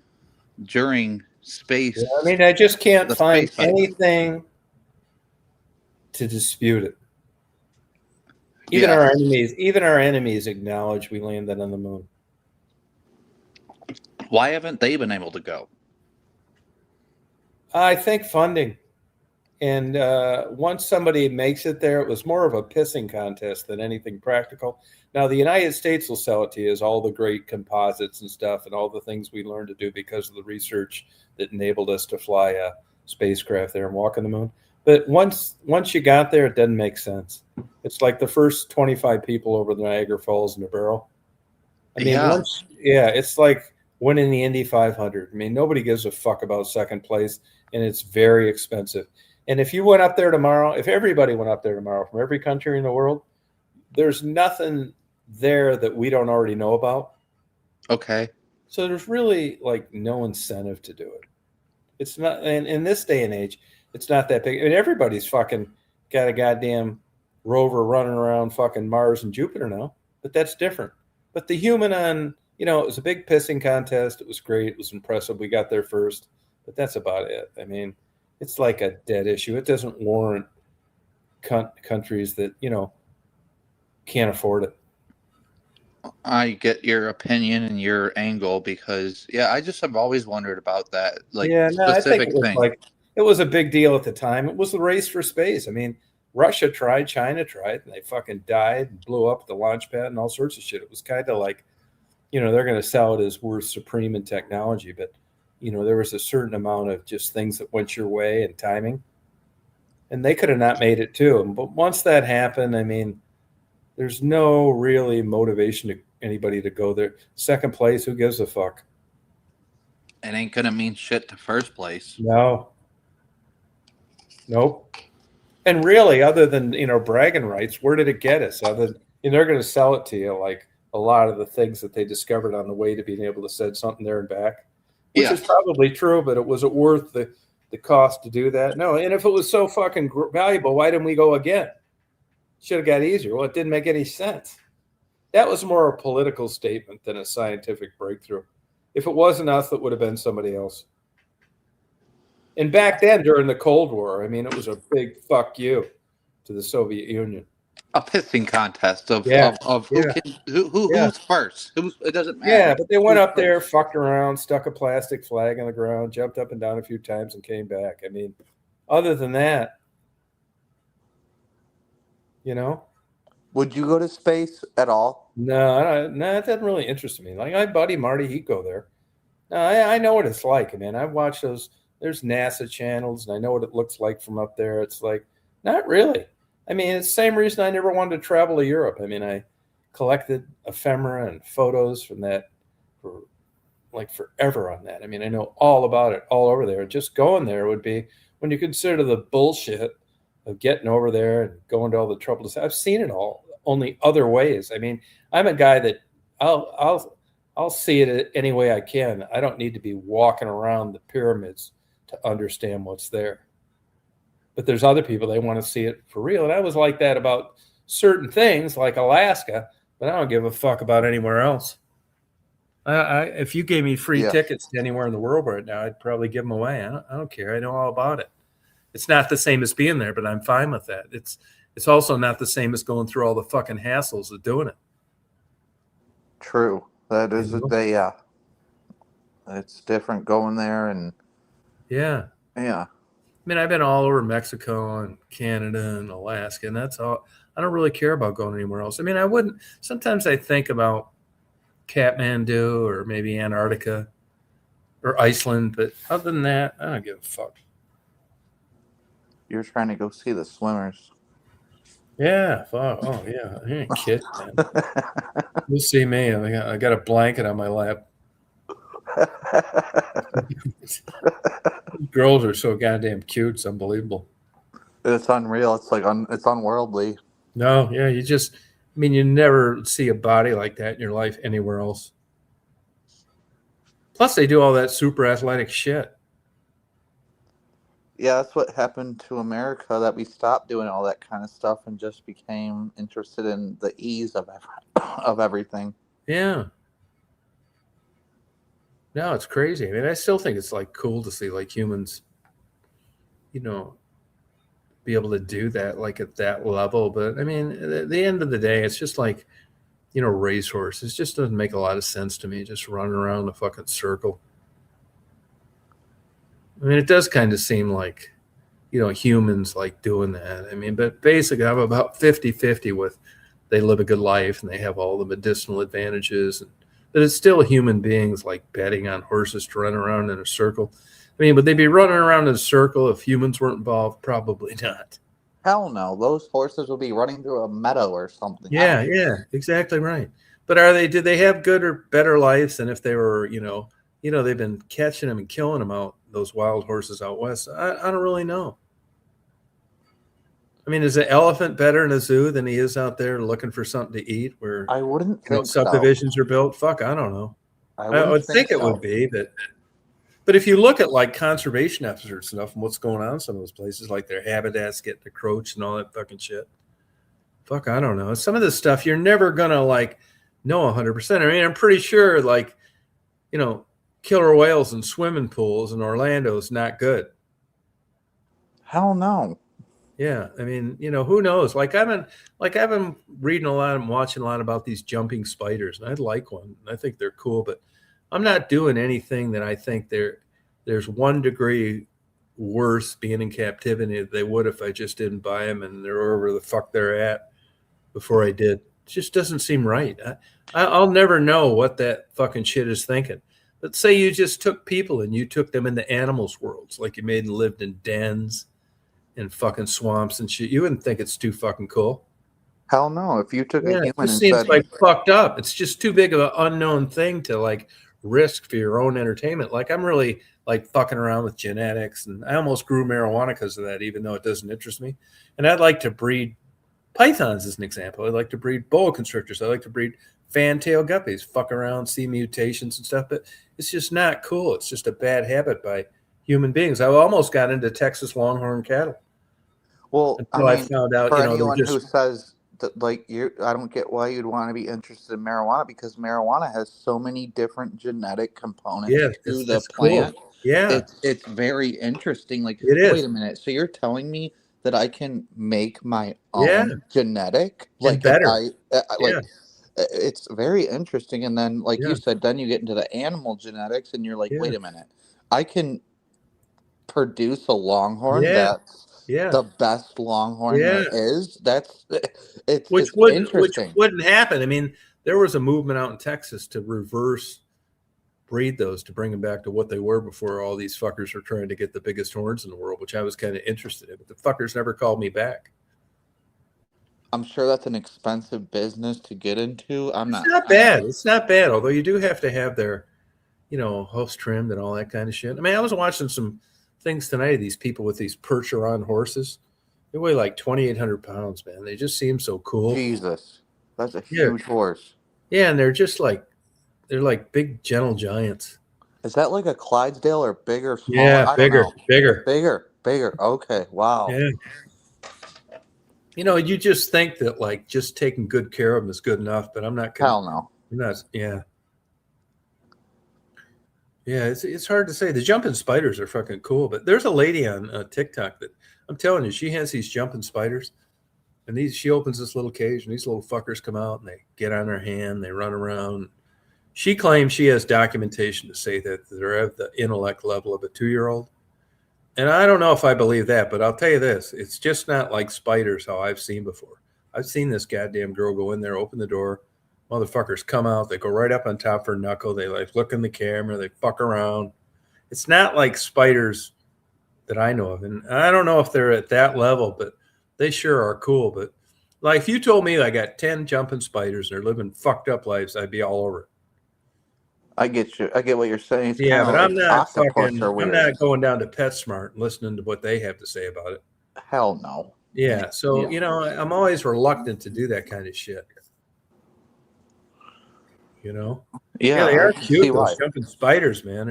during space. Yeah, I mean, I just can't find anything to dispute it. Even our enemies acknowledge we landed on the moon. Why haven't they been able to go? I think funding. And once somebody makes it there, it was more of a pissing contest than anything practical. Now, the United States will sell it to you as all the great composites and stuff and all the things we learned to do because of the research that enabled us to fly a spacecraft there and walk on the moon. But once you got there, it doesn't make sense. It's like the first 25 people over the Niagara Falls in a barrel. I mean, it's like winning the Indy 500. I mean, nobody gives a fuck about second place, and it's very expensive. And if you went up there tomorrow, if everybody went up there tomorrow from every country in the world, there's nothing there that we don't already know about. Okay. So there's really like no incentive to do it. It's not, and in this day and age, it's not that big. I mean, everybody's fucking got a goddamn rover running around fucking Mars and Jupiter now, but that's different. But the human on, it was a big pissing contest. It was great. It was impressive. We got there first, but that's about it. I mean, it's like a dead issue. It doesn't warrant countries that, can't afford it. I get your opinion and your angle because, I just have always wondered about that. I think it was a big deal at the time. It was the race for space. I mean, Russia tried, China tried, and they fucking died and blew up the launch pad and all sorts of shit. It was kind of like, they're going to sell it as we're supreme in technology, but there was a certain amount of just things that went your way and timing, and they could have not made it too. But once that happened, I mean, there's no really motivation to anybody to go there. Second place, who gives a fuck? It ain't gonna mean shit to first place. No. Nope. And really, other than bragging rights, where did it get us? Other than they're going to sell it to you like a lot of the things that they discovered on the way to being able to send something there and back, which is probably true. But was it worth the cost to do that? No. And if it was so fucking valuable, why didn't we go again? Should have got easier. Well, it didn't make any sense. That was more a political statement than a scientific breakthrough. If it wasn't us, it would have been somebody else. And back then, during the Cold War, I mean, it was a big fuck you to the Soviet Union. A pissing contest of who's first. It doesn't matter. Yeah, but they went up there, fucked around, stuck a plastic flag on the ground, jumped up and down a few times, and came back. I mean, other than that, Would you go to space at all? No, it doesn't really interest me. Like my buddy Marty, he'd go there. No, I know what it's like, man. I've watched those. There's NASA channels, and I know what it looks like from up there. It's like, not really. I mean, it's the same reason I never wanted to travel to Europe. I mean, I collected ephemera and photos from that for like forever on that. I mean, I know all about it all over there. Just going there would be, when you consider the bullshit of getting over there and going to all the trouble. I've seen it all, only other ways. I mean, I'm a guy that I'll see it any way I can. I don't need to be walking around the pyramids to understand what's there. But there's other people, they want to see it for real. And I was like that about certain things like Alaska, but I don't give a fuck about anywhere else. If you gave me free tickets to anywhere in the world right now, I'd probably give them away. I don't care. I know all about it. It's not the same as being there, but I'm fine with that. It's also not the same as going through all the fucking hassles of doing it. True. That is it's different going there and yeah. I mean, I've been all over Mexico and Canada and Alaska, and that's all. I don't really care about going anywhere else. I mean, I wouldn't. Sometimes I think about Kathmandu or maybe Antarctica or Iceland, but other than that, I don't give a fuck. You're trying to go see the swimmers. Yeah. Fuck. Oh, yeah. I ain't kidding, man. You'll see me. I got a blanket on my lap. Girls are so goddamn cute. It's unbelievable. It's unreal. It's like it's unworldly. No, yeah. You never see a body like that in your life anywhere else. Plus, they do all that super athletic shit. Yeah, that's what happened to America, that we stopped doing all that kind of stuff and just became interested in the ease of everything. Yeah. No, it's crazy. I mean, I still think it's like cool to see like humans, be able to do that like at that level. But I mean, at the end of the day, it's just like, racehorses. It just doesn't make a lot of sense to me. Just running around a fucking circle. I mean, it does kind of seem like, humans like doing that. I mean, but basically I'm about 50-50 with they live a good life and they have all the medicinal advantages, but it's still human beings like betting on horses to run around in a circle. I mean, would they be running around in a circle if humans weren't involved? Probably not. Hell no. Those horses will be running through a meadow or something. Yeah, exactly right. But do they have good or better lives than if they were, they've been catching them and killing them out, those wild horses out west? I don't really know. I mean, is an elephant better in a zoo than he is out there looking for something to eat where I wouldn't think subdivisions are built? Fuck, I don't know. I would think it would be, but if you look at like conservation efforts and stuff and what's going on in some of those places, like their habitats getting encroached and all that fucking shit. Fuck, I don't know. Some of this stuff you're never gonna like know 100%. I mean, I'm pretty sure like, killer whales in swimming pools in Orlando is not good. Hell no. Yeah, I mean, who knows? Like I've been reading a lot and watching a lot about these jumping spiders, and I'd like one. I think they're cool, but I'm not doing anything that I think there's 1 degree worse being in captivity than they would if I just didn't buy them and they're wherever the fuck they're at before I did. It just doesn't seem right. I'll never know what that fucking shit is thinking. But say you just took people and you took them into animals' worlds, like you made them lived in dens and fucking swamps and shit. You wouldn't think it's too fucking cool. Hell no. If you took a human it seems like fucked up. It's just too big of an unknown thing to like risk for your own entertainment. Like I'm really like fucking around with genetics, and I almost grew marijuana because of that, even though it doesn't interest me. And I'd like to breed pythons as an example. I'd like to breed boa constrictors. I'd like to breed fantail guppies, fuck around, see mutations and stuff, but it's just not cool. It's just a bad habit by human beings. I almost got into Texas Longhorn cattle. Well, until I found out, for anyone who says that, like, I don't get why you'd want to be interested in marijuana, because marijuana has so many different genetic components to the plant. Cool. Yeah, it's very interesting. Like, it is. Wait a minute. So you're telling me that I can make my own genetic, like better? It's very interesting. And then, like you said, then you get into the animal genetics, and you're like, wait a minute, I can produce a longhorn that's the best longhorn there is. It's interesting. Which wouldn't happen. I mean, there was a movement out in Texas to reverse breed those, to bring them back to what they were before all these fuckers were trying to get the biggest horns in the world, which I was kind of interested in, but the fuckers never called me back. I'm sure that's an expensive business to get into. It's not bad. Although you do have to have their, hoofs trimmed and all that kind of shit. I mean, I was watching some things tonight, these people with these Percheron horses. They weigh like 2,800 pounds, man. They just seem so cool. Jesus, that's a huge horse. Yeah, and they're just like, they're like big, gentle giants. Is that like a Clydesdale or bigger? Smaller? Yeah, bigger. Okay, wow. Yeah. You just think that like just taking good care of them is good enough, but I'm not. Hell no. You're not. Yeah. Yeah, it's hard to say. The jumping spiders are fucking cool, but there's a lady on TikTok that I'm telling you, she has these jumping spiders, and she opens this little cage, and these little fuckers come out, and they get on her hand, they run around. She claims she has documentation to say that they're at the intellect level of a 2-year-old, and I don't know if I believe that, but I'll tell you this: it's just not like spiders how I've seen before. I've seen this goddamn girl go in there, open the door. Motherfuckers come out, they go right up on top of her knuckle, they like look in the camera, they fuck around. It's not like spiders that I know of, and I don't know if they're at that level, but they sure are cool. But like if you told me I got 10 jumping spiders and they're living fucked up lives, I'd be all over it. I get you. I get what you're saying. It's but I'm not going down to PetSmart and listening to what they have to say about it. Hell no. Yeah, so I'm always reluctant to do that kind of shit. Yeah, they are cute, those jumping spiders, man.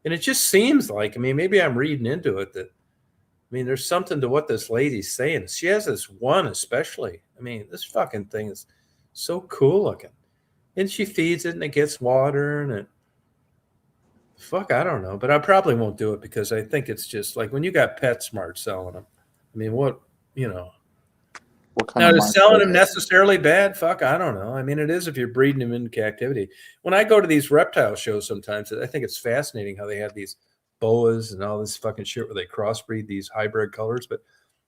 And it just seems like, maybe I'm reading into it that, there's something to what this lady's saying. She has this one especially. This fucking thing is so cool looking. And she feeds it and it gets water and I don't know. But I probably won't do it because I think it's just like when you got PetSmart selling them. Now, is selling them necessarily bad? Fuck, I don't know. It is if you're breeding them into captivity. When I go to these reptile shows sometimes, I think it's fascinating how they have these boas and all this fucking shit where they crossbreed these hybrid colors. But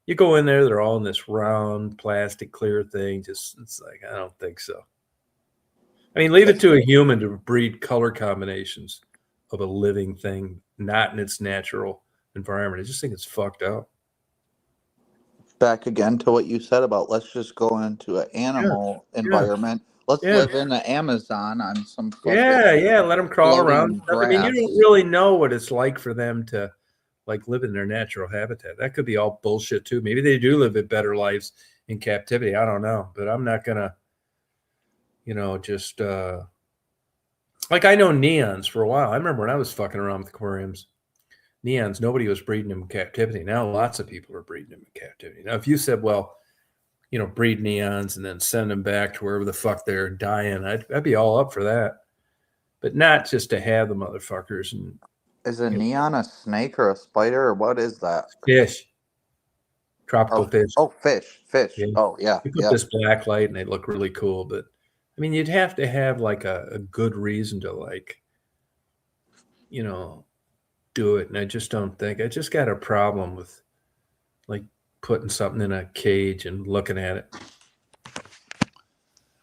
you go in there, they're all in this round plastic clear thing. Just it's like, I don't think so. I mean, leave it to a human to breed color combinations of a living thing, not in its natural environment. I just think it's fucked up. Back again to what you said about let's just go into an animal environment. Let's live in the Amazon on some fucking let them crawl around. I mean, you grass. don't really know what it's like for them to like live in their natural habitat. That could be all bullshit too. Maybe they do live better lives in captivity. I don't know, but I'm not gonna, just like I know neons for a while. I remember when I was fucking around with aquariums. Neons, nobody was breeding them in captivity. Now lots of people are breeding them in captivity. Now, if you said, well, breed neons and then send them back to wherever the fuck they're dying, I'd be all up for that. But not just to have the motherfuckers. And is a neon a snake or a spider or what is that? Fish. Tropical fish. Oh, fish. Yeah. Oh, yeah. You put this black light and they look really cool. But, I mean, you'd have to have like a good reason to like, do it. And I just don't think. I just got a problem with like putting something in a cage and looking at it.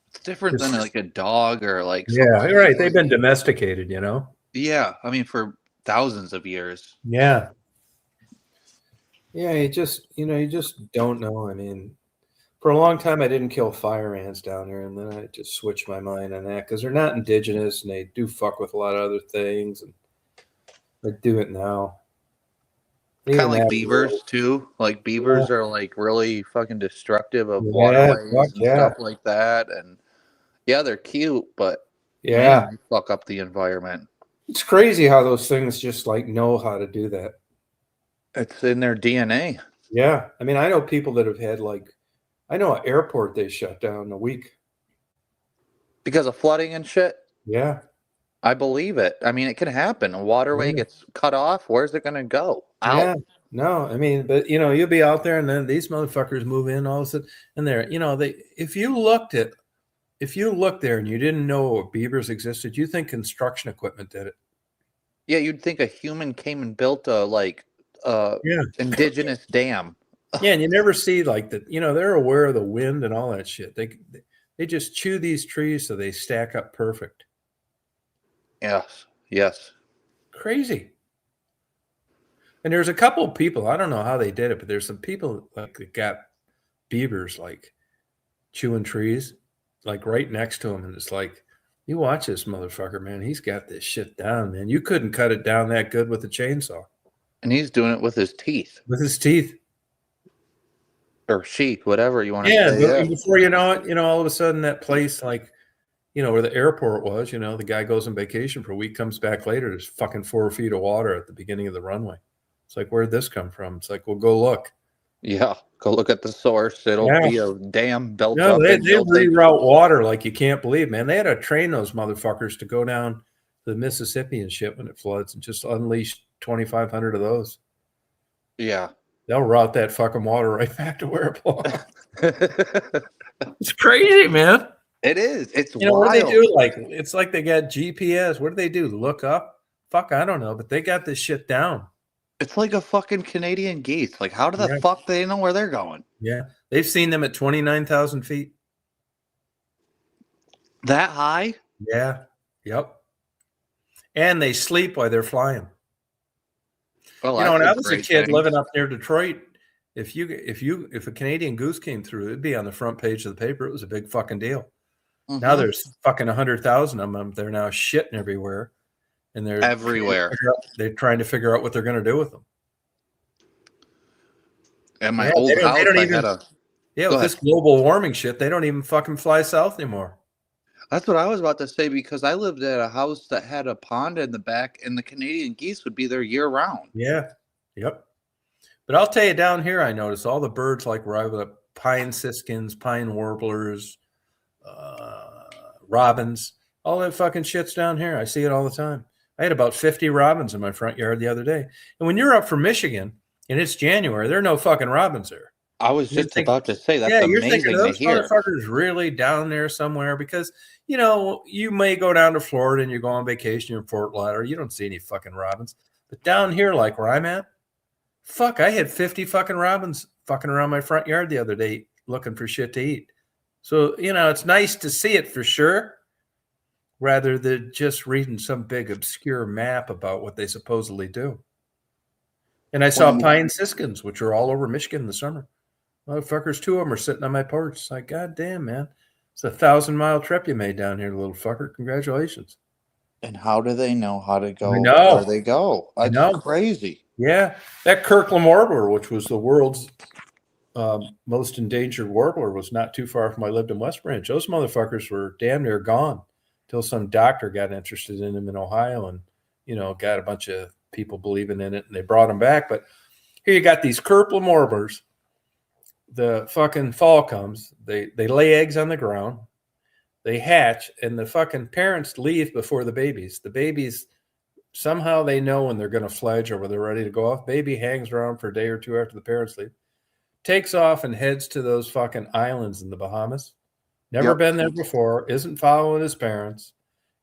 It's different than like a dog or like right. They've been domesticated, Yeah, I mean for thousands of years. Yeah, you just don't know. I mean, for a long time I didn't kill fire ants down here, and then I just switched my mind on that because they're not indigenous and they do fuck with a lot of other things, and I do it now. Kind of like beavers too. Like beavers are like really fucking destructive of waterways and stuff like that. And yeah, they're cute, but man, they fuck up the environment. It's crazy how those things just like know how to do that. It's in their DNA. Yeah, I mean, I know people that have had I know an airport they shut down in a week because of flooding and shit. Yeah. I believe it. I mean, it can happen. A waterway gets cut off. Where's it going to go? Out. Yeah. No, I mean, but you'll be out there and then these motherfuckers move in all of a sudden and they're, if you looked there and you didn't know beavers existed, you think construction equipment did it. Yeah. You'd think a human came and built a indigenous dam. Yeah. And you never see like that, they're aware of the wind and all that shit. They just chew these trees so they stack up perfect. Yes. Crazy. And there's a couple of people, I don't know how they did it, but there's some people like that got beavers like chewing trees, like right next to them. And it's like, you watch this motherfucker, man. He's got this shit down, man. You couldn't cut it down that good with a chainsaw. And he's doing it with his teeth. With his teeth. Or sheath, whatever you want to say. Yeah, before you know it, all of a sudden that place like, where the airport was, the guy goes on vacation for a week, comes back later, there's fucking 4 feet of water at the beginning of the runway. It's like, where'd this come from? It's like, well, go look. Yeah, go look at the source. It'll be a dam built up. No, they reroute water like you can't believe, man. They had to train those motherfuckers to go down to the Mississippi and shit when it floods and just unleash 2,500 of those. Yeah. They'll route that fucking water right back to where it belongs. It's crazy, man. It is. It's wild. What do they do? Like, it's like they got GPS. What do they do? Look up? Fuck, I don't know. But they got this shit down. It's like a fucking Canadian geese. Like, how do the fuck they know where they're going? Yeah. They've seen them at 29,000 feet. That high? Yeah. Yep. And they sleep while they're flying. Well, when I was a kid living up near Detroit, if a Canadian goose came through, it'd be on the front page of the paper. It was a big fucking deal. Mm-hmm. Now there's fucking 100,000 of them. They're now shitting everywhere, and they're everywhere. They're trying to figure out what they're going to do with them. And my old house, with this global warming shit, they don't even fucking fly south anymore. That's what I was about to say, because I lived at a house that had a pond in the back, and the Canadian geese would be there year round. Yeah. Yep. But I'll tell you, down here, I notice all the birds like pine siskins, pine warblers, robins, all that fucking shit's down here. I see it all the time. I had about 50 robins in my front yard the other day. And when you're up from Michigan and it's January, there are no fucking robins there. I was just about to say, that's amazing. You're thinking those motherfuckers really down there somewhere because, you may go down to Florida and you go on vacation in Fort Lauderdale. You don't see any fucking robins. But down here, like where I'm at, fuck, I had 50 fucking robins fucking around my front yard the other day looking for shit to eat. So, it's nice to see it for sure, rather than just reading some big obscure map about what they supposedly do. And I saw pine siskins, which are all over Michigan in the summer. Motherfuckers, 2 of them are sitting on my porch. It's like, God damn, man. It's a 1,000-mile trip you made down here, little fucker. Congratulations. And how do they know how to go I know. where they go? I That's know. crazy. Yeah. That Kirkland warbler, which was the world's most endangered warbler, was not too far from where I lived in West Branch. Those motherfuckers were damn near gone until some doctor got interested in them in Ohio and, got a bunch of people believing in it, and they brought them back. But here you got these Kirkland warblers. The fucking fall comes. They lay eggs on the ground. They hatch, and the fucking parents leave before the babies. The babies, somehow they know when they're going to fledge or when they're ready to go off. Baby hangs around for a day or two after the parents leave. Takes off and heads to those fucking islands in the Bahamas. Never been there before. Isn't following his parents.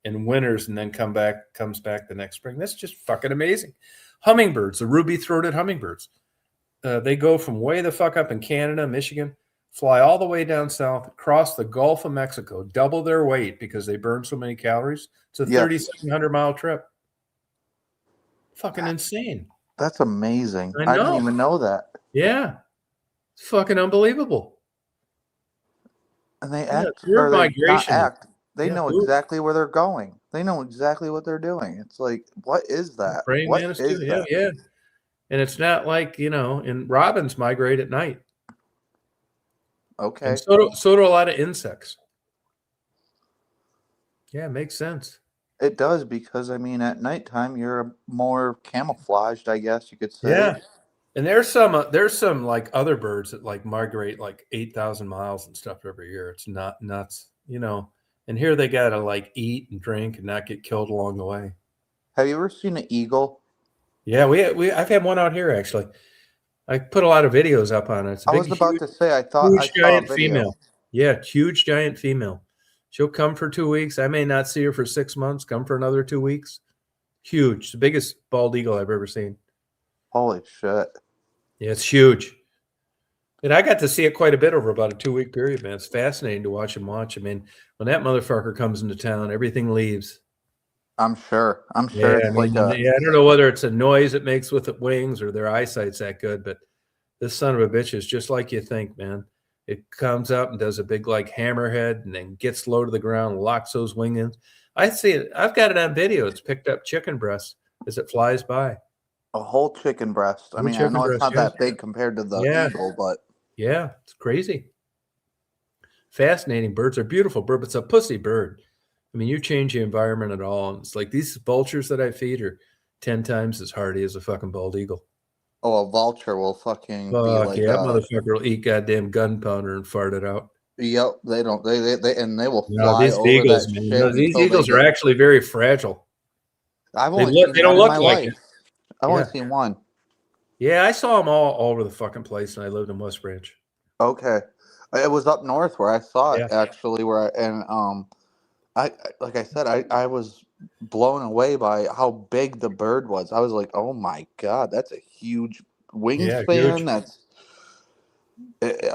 And winters, and then comes back the next spring. That's just fucking amazing. Hummingbirds, the ruby-throated hummingbirds. They go from way the fuck up in Canada, Michigan, fly all the way down south, cross the Gulf of Mexico, double their weight because they burn so many calories. It's a 3,700-mile trip. Fucking insane. That's amazing. I know. I didn't even know that. Yeah. It's fucking unbelievable. And they act, pure or they not migration. act. They Yeah, know blue. exactly where they're going. They know exactly what they're doing. It's like, what is that? Praying What mantis is too. that? Yeah. And it's not like, and robins migrate at night. Okay. And so do a lot of insects. Yeah, it makes sense. It does, because at nighttime you're more camouflaged, I guess you could say. Yeah. And there's some like other birds that like migrate like 8,000 miles and stuff every year. It's not nuts, and here they got to like eat and drink and not get killed along the way. Have you ever seen an eagle? Yeah, I've had one out here actually. I put a lot of videos up on it. It's a I was about to say, I thought I saw a giant video. female. Yeah, huge giant female. She'll come for 2 weeks. I may not see her for 6 months. Come for another 2 weeks. Huge, the biggest bald eagle I've ever seen. Holy shit! Yeah, it's huge. And I got to see it quite a bit over about a 2-week period, man. It's fascinating to watch him watch. I mean, when that motherfucker comes into town, everything leaves. I'm sure. Yeah, It's I don't know whether it's a noise it makes with its wings or their eyesight's that good, but this son of a bitch is just like you think, man. It comes up and does a big like hammerhead and then gets low to the ground, locks those wings in. I see it. I've got it on video. It's picked up chicken breast as it flies by. a whole chicken breast. I know it's not that big compared to the eagle, but yeah, it's crazy. Fascinating. Birds are beautiful bird, but it's a pussy bird. I mean, you change the environment at all, and it's like these vultures that I feed are 10 times as hardy as a fucking bald eagle. Oh, a vulture will fucking be like that motherfucker will eat goddamn gunpowder and fart it out. Yep, they don't. They and they will fly No, these over eagles, that man. shit. No, these eagles are actually very fragile. I've only seen they don't one look in my like life. it. I've only seen one. Yeah, I saw them all over the fucking place, and I lived in West Branch. Okay, it was up north where I saw it actually. I like I said, I was blown away by how big the bird was. I was like, oh my god, that's a huge wingspan.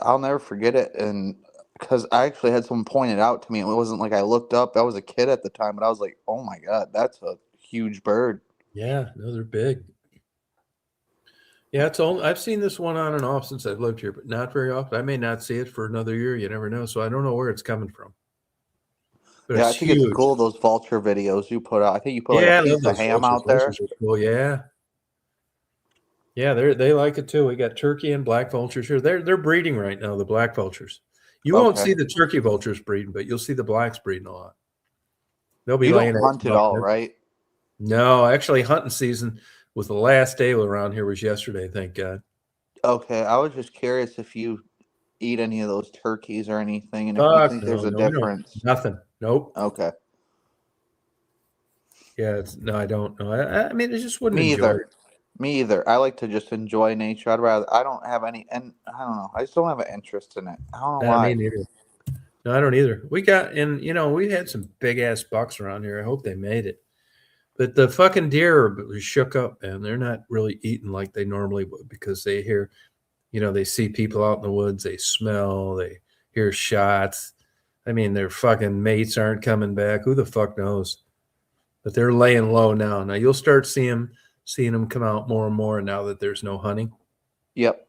I'll never forget it, and because I actually had someone point it out to me. It wasn't like I looked up. I was a kid at the time, but I was like, oh my god, that's a huge bird. Yeah, no, they're big. Yeah, I've seen this one on and off since I've lived here, but not very often. I may not see it for another year. You never know. So I don't know where it's coming from. But yeah, I think it's cool, those vulture videos you put out. I think you put like a piece of ham out there. Cool, yeah. Yeah, they like it too. We got turkey and black vultures here. They're breeding right now, the black vultures. You won't see the turkey vultures breeding, but you'll see the blacks breeding a lot. They'll be laying. You don't hunt at all, right? No, actually, hunting season was the last day around here was yesterday. Thank God. Okay, I was just curious if you eat any of those turkeys or anything, and if you think there's a difference. Nothing. Nope. Okay. Yeah, I don't know. I mean, it just wouldn't. Me either. I like to just enjoy nature. I don't have any, and I don't know. I just don't have an interest in it. I don't know why. Me neither. No, I don't either. We had some big ass bucks around here. I hope they made it. But the fucking deer are shook up, man. They're not really eating like they normally would because they hear, they see people out in the woods, they smell, they hear shots. I mean, their fucking mates aren't coming back. Who the fuck knows? But they're laying low now. Now you'll start seeing them come out more and more now that there's no hunting. Yep.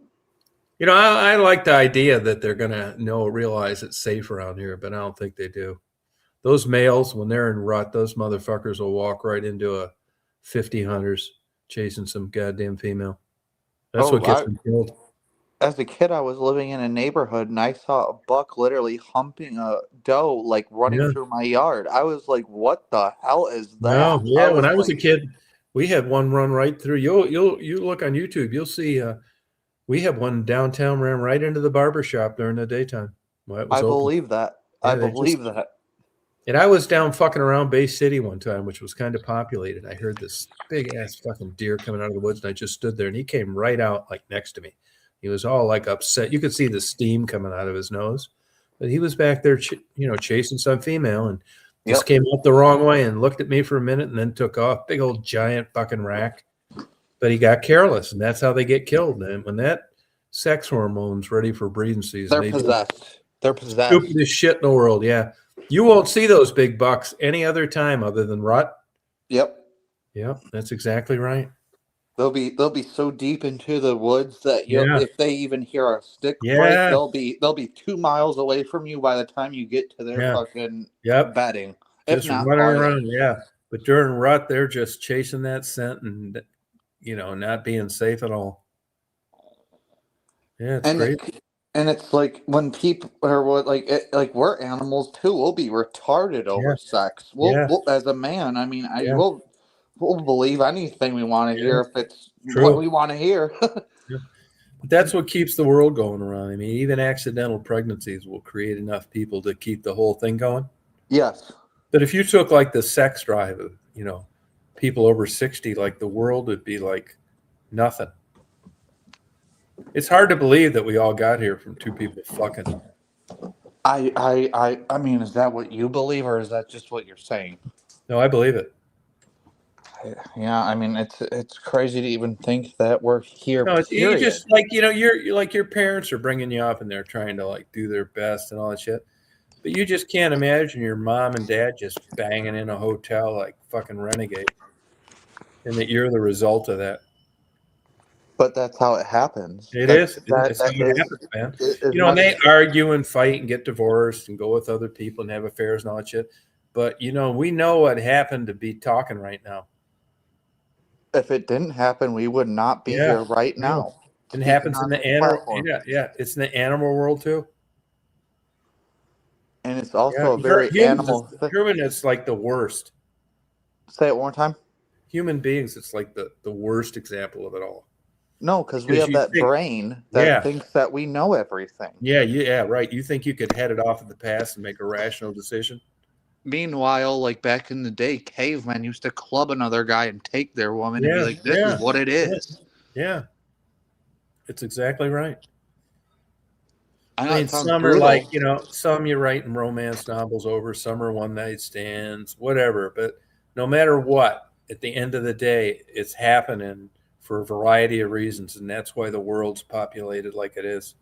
I like the idea that they're gonna realize it's safe around here, but I don't think they do. Those males, when they're in rut, those motherfuckers will walk right into a 50 hunters chasing some goddamn female. That's what gets them killed. As a kid, I was living in a neighborhood and I saw a buck literally humping a doe, like running through my yard. I was like, "What the hell is that?" No, yeah. When I was a kid, we had one run right through. You look on YouTube, you'll see. We have one downtown ran right into the barber shop during the daytime. Well, I believe that. Yeah, I believe that. And I was down fucking around Bay City one time, which was kind of populated. I heard this big ass fucking deer coming out of the woods, and I just stood there, and he came right out like next to me. He was all like upset. You could see the steam coming out of his nose, but he was back there, chasing some female, and just came up the wrong way and looked at me for a minute, and then took off. Big old giant fucking rack. But he got careless, and that's how they get killed. And when that sex hormone's ready for breeding season, they're possessed. They're possessed. Stupidest shit in the world. Yeah. You won't see those big bucks any other time other than rut. Yep. Yep, that's exactly right. They'll be so deep into the woods that if they even hear a stick break, they'll be 2 miles away from you by the time you get to their fucking bedding. Just running around, But during rut, they're just chasing that scent and not being safe at all. Yeah, it's great. And it's like when people are we're animals too. We'll be retarded over sex. We'll, as a man, I mean, we'll believe anything we want to hear if it's what we want to hear. That's what keeps the world going around. I mean, even accidental pregnancies will create enough people to keep the whole thing going. Yes. But if you took like the sex drive of, people over 60, like the world would be like nothing. It's hard to believe that we all got here from two people fucking. I mean, is that what you believe, or is that just what you're saying? No, I believe it. Yeah, I mean, it's crazy to even think that we're here. No, you just like you're like your parents are bringing you up and they're trying to like do their best and all that shit, but you just can't imagine your mom and dad just banging in a hotel like fucking renegade, and that you're the result of that. But that's how it happens. That's how it happens, man. And they argue and fight and get divorced and go with other people and have affairs and all that shit. But, we know what happened to be talking right now. If it didn't happen, we would not be here right now. It happens in the animal. Yeah. It's in the animal world too. And it's also a very animal. Human is like the worst. Say it one more time. Human beings, it's like the worst example of it all. No, because we have that brain that thinks that we know everything. Yeah, right. You think you could head it off in the past and make a rational decision? Meanwhile, like back in the day, cavemen used to club another guy and take their woman and be like, this is what it is. Yeah. It's exactly right. I mean, some are like, some you're writing romance novels over, some are one night stands, whatever. But no matter what, at the end of the day, it's happening for a variety of reasons, and that's why the world's populated like it is.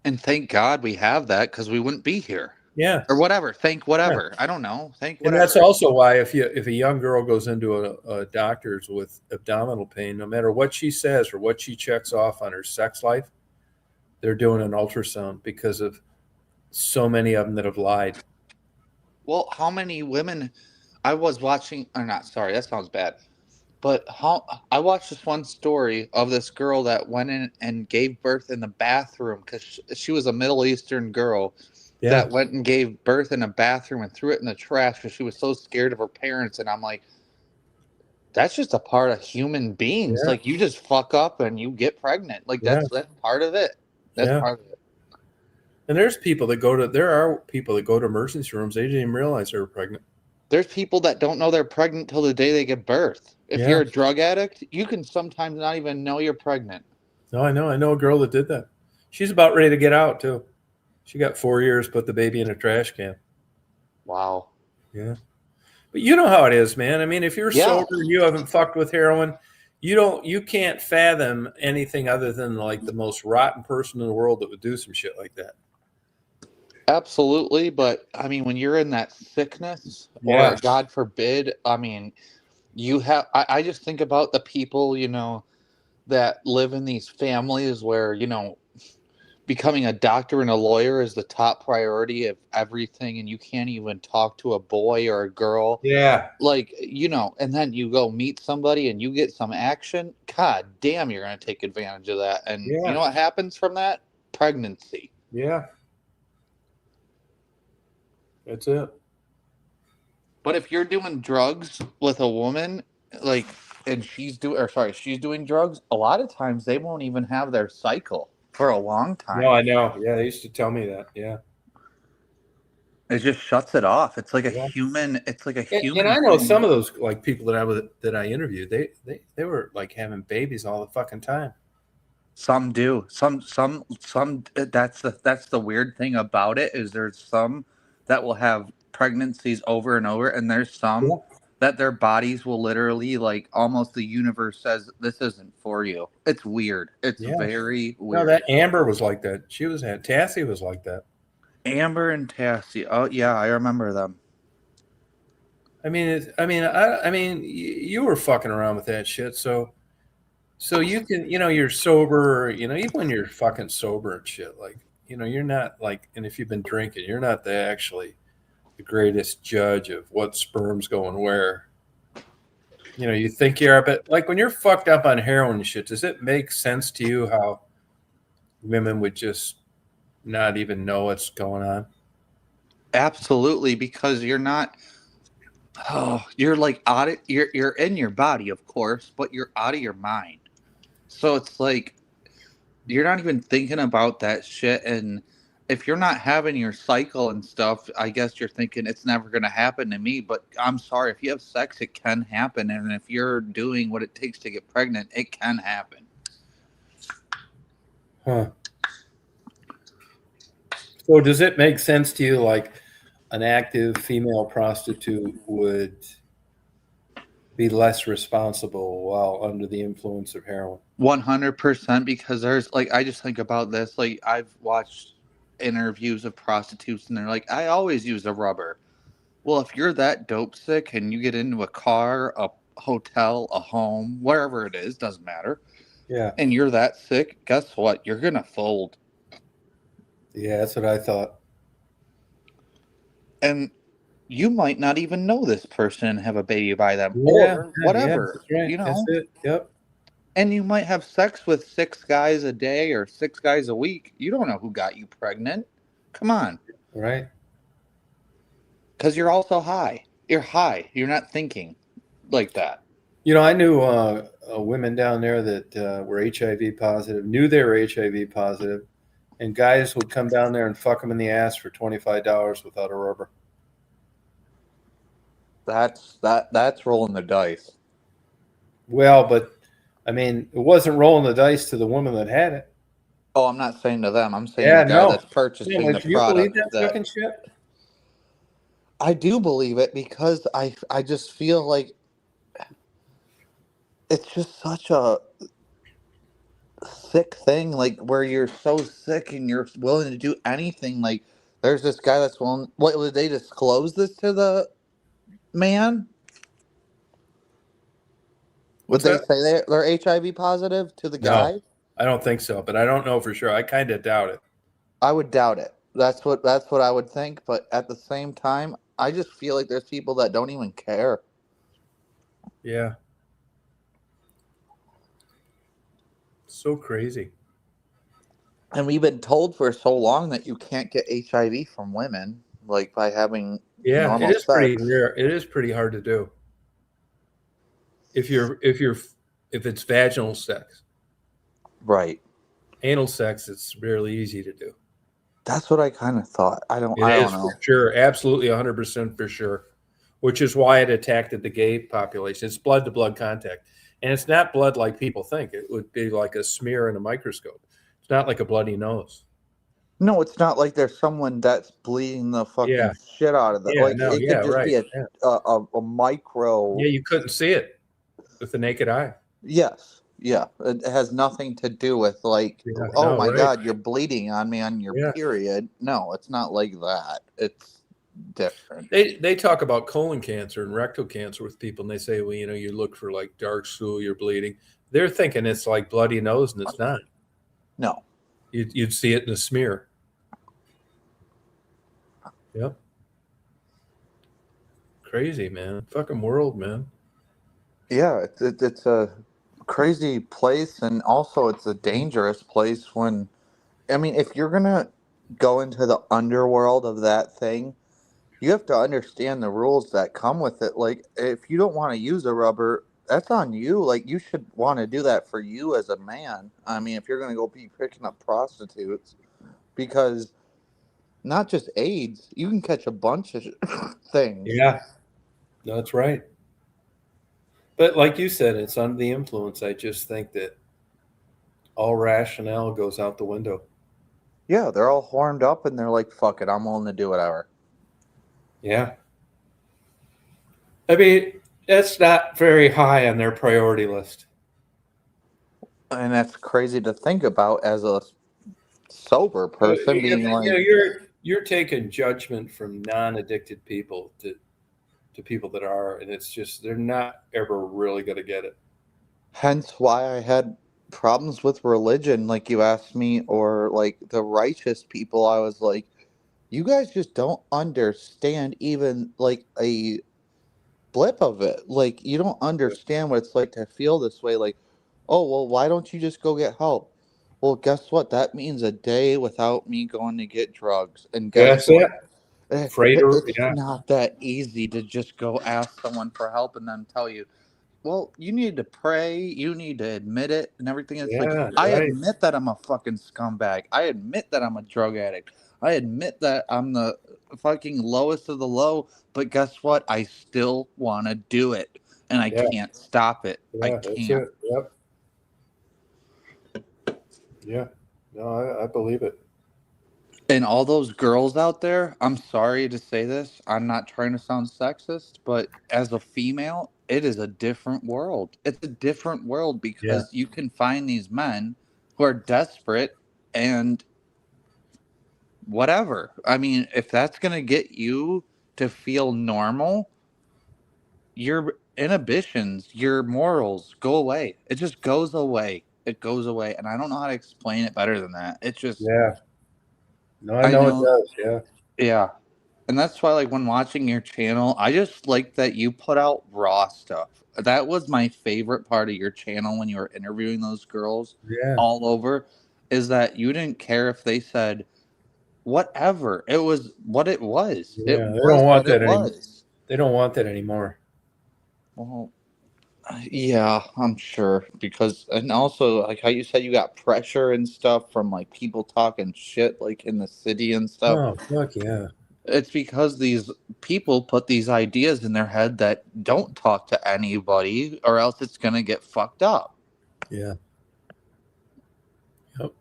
And thank God we have that, because we wouldn't be here. Yeah. Or whatever. Thank whatever. Yeah. I don't know. Thank whatever. And that's also why if a young girl goes into a doctor's with abdominal pain, no matter what she says or what she checks off on her sex life, they're doing an ultrasound because of so many of them that have lied. Well, how many women I was watching, or not, sorry, that sounds bad. But I watched this one story of this girl that went in and gave birth in the bathroom because she was a Middle Eastern girl that went and gave birth in a bathroom and threw it in the trash because she was so scared of her parents. And I'm like, that's just a part of human beings. Yeah. Like, you just fuck up and you get pregnant. Like, that's part of it. That's part of it. And there are people that go to emergency rooms. They didn't even realize they were pregnant. There's people that don't know they're pregnant till the day they give birth. If you're a drug addict, you can sometimes not even know you're pregnant. No, I know. I know a girl that did that. She's about ready to get out, too. She got 4 years, put the baby in a trash can. Wow. Yeah. But you know how it is, man. I mean, if you're Yeah. sober and you haven't fucked with heroin, you can't fathom anything other than like the most rotten person in the world that would do some shit like that. Absolutely, but I mean, when you're in that sickness, or Yes. God forbid, I mean, I just think about the people, that live in these families where, becoming a doctor and a lawyer is the top priority of everything, and you can't even talk to a boy or a girl. Yeah. Like, and then you go meet somebody and you get some action. God damn, you're going to take advantage of that. And Yeah. you know what happens from that? Pregnancy. Yeah. That's it. But if you're doing drugs with a woman, like, and she's doing drugs, a lot of times they won't even have their cycle for a long time. No, I know. Yeah, they used to tell me that. Yeah. It just shuts it off. It's like a Yeah. human. It's like a human. And I know thing. some of those like people that I interviewed, they were like having babies all the fucking time. Some do. Some. That's the weird thing about it is there's some that will have pregnancies over and over, and there's some that their bodies will literally, like, almost the universe says this isn't for you. It's weird. It's very weird. No, that Amber was like that. Tassie was like that. Amber and Tassie. Oh yeah, I remember them. I mean, you were fucking around with that shit, so you can, you're sober, even when you're fucking sober and shit, like, you're not like, and if you've been drinking, you're not actually the greatest judge of what sperm's going where. You think you are, but like when you're fucked up on heroin and shit, does it make sense to you how women would just not even know what's going on? Absolutely, because you're not. Oh, you're like out of, you're in your body, of course, but you're out of your mind. So it's like you're not even thinking about that shit. And if you're not having your cycle and stuff, I guess you're thinking it's never going to happen to me. But I'm sorry, if you have sex, it can happen. And if you're doing what it takes to get pregnant, it can happen. Huh. So does it make sense to you like an active female prostitute would be less responsible while under the influence of heroin? 100%, because there's like, I just think about this, like I've watched interviews of prostitutes and they're like, I always use a rubber. Well, if you're that dope sick and you get into a car, a hotel, a home, wherever it is, doesn't matter. Yeah. And you're that sick, guess what? You're going to fold. Yeah, that's what I thought. And you might not even know this person and have a baby by them, Yeah, or whatever. Yeah, that's right. That's it. Yep. And you might have sex with 6 guys a day or 6 guys a week. You don't know who got you pregnant. Come on. Right. Because you're also high. You're high. You're not thinking like that. I knew women down there that were HIV positive, knew they were HIV positive, and guys would come down there and fuck them in the ass for $25 without a rubber. That's rolling the dice. Well, but I mean, it wasn't rolling the dice to the woman that had it. Oh, I'm not saying to them. I'm saying the guy that's purchasing the do you product. believe that fucking shit? I do believe it because I just feel like it's just such a sick thing, like where you're so sick and you're willing to do anything. Like there's this guy that's willing. What, did they disclose this to the man? Would they say they're HIV positive to the guy? No, I don't think so, but I don't know for sure. I kind of doubt it. I would doubt it. That's what I would think. But at the same time, I just feel like there's people that don't even care. Yeah. So crazy. And we've been told for so long that you can't get HIV from women, like by having normal it is sex. pretty rare. It is pretty hard to do. If it's vaginal sex. Right. Anal sex, it's really easy to do. That's what I kind of thought. I don't know. For sure. Absolutely 100% for sure. Which is why it attacked the gay population. It's blood-to-blood contact. And it's not blood like people think. It would be like a smear in a microscope. It's not like a bloody nose. No, it's not like there's someone that's bleeding the fucking Yeah. shit out of that. Yeah, Like no, it yeah, could just right. be Yeah. a micro. Yeah, you couldn't see it with the naked eye. Yes. Yeah. It has nothing to do with like, Yeah, oh no, my right. God, you're bleeding on me on your Yeah. period. No, it's not like that. It's different. They talk about colon cancer and rectal cancer with people, and they say, well, you look for like dark stool, you're bleeding. They're thinking it's like bloody nose, and it's not. No. You'd see it in a smear. Yep. Crazy, man. Fucking world, man. Yeah, it's a crazy place, and also it's a dangerous place when, I mean, if you're gonna go into the underworld of that thing, you have to understand the rules that come with it. Like, if you don't want to use a rubber, that's on you. Like, you should want to do that for you as a man. I mean, if you're gonna go be picking up prostitutes, because not just AIDS, you can catch a bunch of things. Yeah, that's right. But like you said, it's under the influence. I just think that all rationale goes out the window. Yeah, they're all horned up and they're like, fuck it, I'm willing to do whatever. Yeah. I mean, that's not very high on their priority list. And that's crazy to think about as a sober person being like, you're taking judgment from non-addicted people to people that are, and it's just they're not ever really going to get it. hence why I had problems with religion, like you asked me, or like the righteous people. I was like, you guys just don't understand even like a blip of it. Like, you don't understand what it's like to feel this way. Like, oh, well, why don't you just go get help? Well, guess what? That means a day without me going to get drugs. And guess That's what? it. Freighter, It's yeah, not that easy to just go ask someone for help and then tell you, well, you need to pray, you need to admit it and everything. It's like, yeah, I right. admit that I'm a fucking scumbag. I admit that I'm a drug addict. I admit that I'm the fucking lowest of the low, but guess what? I still want to do it and I Yeah, can't stop it. I yeah, that's can't. it. Yep. Yeah. No, I believe it. And all those girls out there, I'm sorry to say this, I'm not trying to sound sexist, but as a female, it is a different world. It's a different world Yeah. because you can find these men who are desperate and whatever. I mean, if that's going to get you to feel normal, your inhibitions, your morals go away. It just goes away. It goes away. And I don't know how to explain it better than that. It just, Yeah. No, I I know it know, does. Yeah. yeah. And that's why, like, when watching your channel, I just like that you put out raw stuff. That was my favorite part of your channel when you were interviewing those girls Yeah. all over, is that you didn't care if they said whatever. It was what it was. It Yeah. They was don't want what it that anymore. was. They don't want that anymore. Well, yeah, I'm sure. Because, and also, like how you said, you got pressure and stuff from, like, people talking shit, like, in the city and stuff. Oh, fuck yeah. It's because these people put these ideas in their head that don't talk to anybody or else it's going to get fucked up. Yeah. Yep.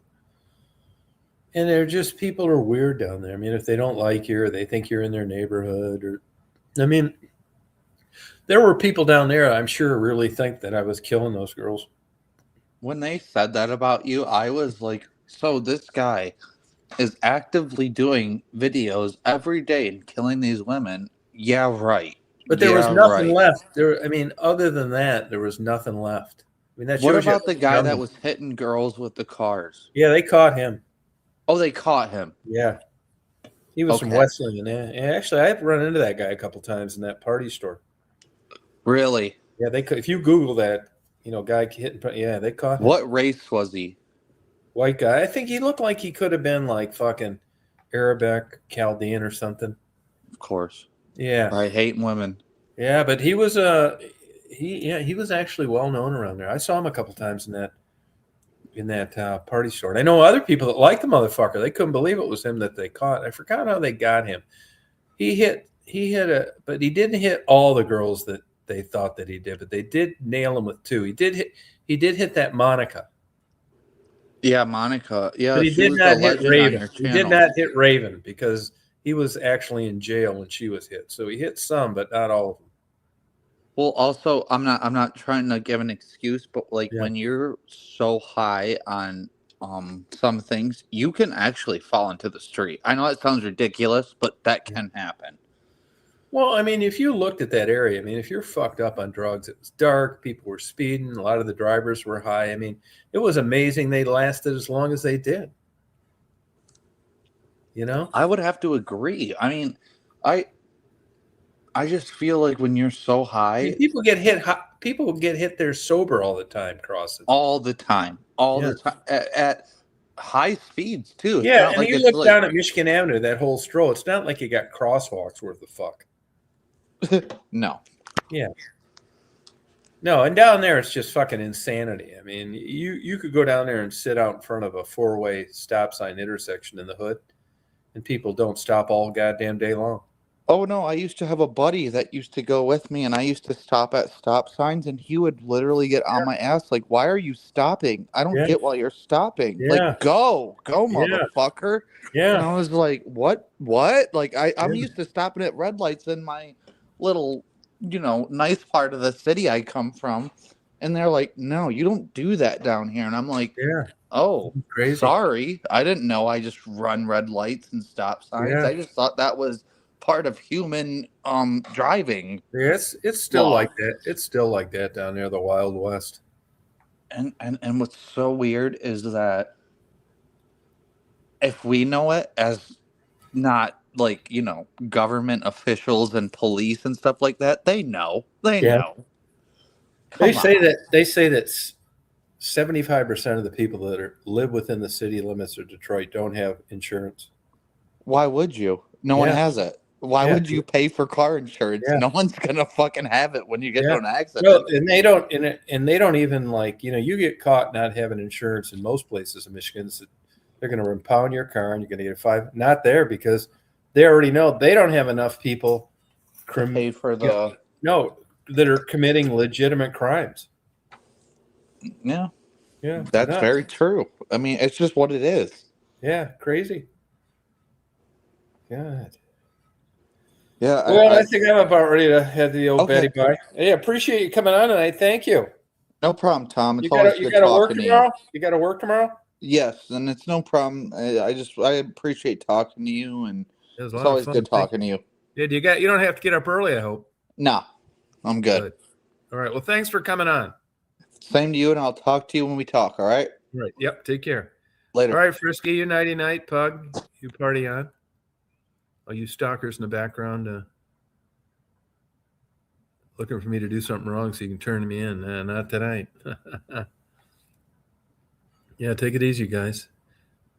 And they're just people are weird down there. I mean, if they don't like you or they think you're in their neighborhood, or I mean, there were people down there, I'm sure, really think that I was killing those girls. When they said that about you, I was like, so this guy is actively doing videos every day and killing these women. Yeah, right. But there was Yeah, nothing right. left. I mean, other than that, there was nothing left. I mean, that What shows you about the how guy young- that was hitting girls with the cars? Yeah, they caught him. Oh, they caught him. Yeah. He was from Okay. Westland. And actually, I've run into that guy a couple times in that party store. Really? Yeah, they could. If you Google that, guy hitting. Yeah, they caught him. What race was he? White guy. I think he looked like he could have been like fucking Arabic, Chaldean, or something. Of course. Yeah. I hate women. Yeah, but he was he was actually well known around there. I saw him a couple times in that party store. And I know other people that liked the motherfucker. They couldn't believe it was him that they caught. I forgot how they got him. He hit but he didn't hit all the girls that they thought that he did, but they did nail him with two. He did hit that Monica. Yeah, Monica. Yeah, But he she did was not a hit legend on Raven. your He did channel. not hit Raven because he was actually in jail when she was hit. So he hit some, but not all of them. Well, also, I'm not trying to give an excuse, but like Yeah. when you're so high on some things, you can actually fall into the street. I know it sounds ridiculous, but that can happen. Well, I mean, if you looked at that area, I mean, if you're fucked up on drugs, it was dark, people were speeding, a lot of the drivers were high. I mean, it was amazing they lasted as long as they did. You know? I would have to agree. I mean, I just feel like when you're so I high mean, people get hit. People get hit there sober all the time. Crossing. all the time, Yeah. the time at high speeds too. It's Yeah, not and like you it's look like down at Michigan Avenue, that whole stroll. It's not like you got crosswalks worth of fuck. no. Yeah. No, and down there it's just fucking insanity. I mean, you could go down there and sit out in front of a 4-way stop sign intersection in the hood, and people don't stop all goddamn day long. Oh no, I used to have a buddy that used to go with me, and I used to stop at stop signs, and he would literally get on my ass like, "Why are you stopping? I don't Yeah. get why you're stopping. Yeah. Like, go, Yeah. motherfucker." And Yeah. I was like, "What? Like, I'm Yeah. used to stopping at red lights in my little, nice part of the city I come from," and they're like, "No, you don't do that down here." And I'm like, Yeah. "Oh, Crazy. sorry, I didn't know. I just run red lights and stop signs. Yeah. I just thought that was part of human driving." Yeah, it's still Law. like that. It's still like that down there, the Wild West. And what's so weird is that if we know it as not like, government officials and police and stuff like that, they know. They Yeah. know. They Come say on. that 75% of the people that live within the city limits of Detroit don't have insurance. Why would you? No one Yeah. has it. Why Yeah. would you pay for car insurance? Yeah. No one's gonna fucking have it when you get Yeah. into an accident. No, and they don't, and they don't even you get caught not having insurance in most places in Michigan. So they're going to impound your car and you're going to get a fine. Not there because they already know they don't have enough people Pay for the that are committing legitimate crimes. yeah. Yeah, That's nuts. very true. I mean, it's just what it is. Yeah, crazy. God. Yeah. Well, I think I'm about ready to head to the old Okay. Betty Bye. Yeah, appreciate you coming on tonight. Thank you. No problem, Tom. It's You always got good to work talking to you. tomorrow. You got to work tomorrow. Yes, and it's no problem. I appreciate talking to you, and It was it's always good talking to you. Yeah, you don't have to get up early, I hope. No, I'm good. All right. Well, thanks for coming on. Same to you, and I'll talk to you when we talk. All right. All right. Yep. Take care. Later. All right, Frisky, you nighty night, Pug. You party on. All you stalkers in the background looking for me to do something wrong so you can turn me in. Not tonight. Yeah, take it easy, guys.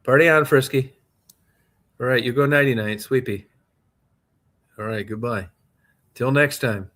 Party on, Frisky. All right, you go nighty night, Sweepy. All right, goodbye. Till next time.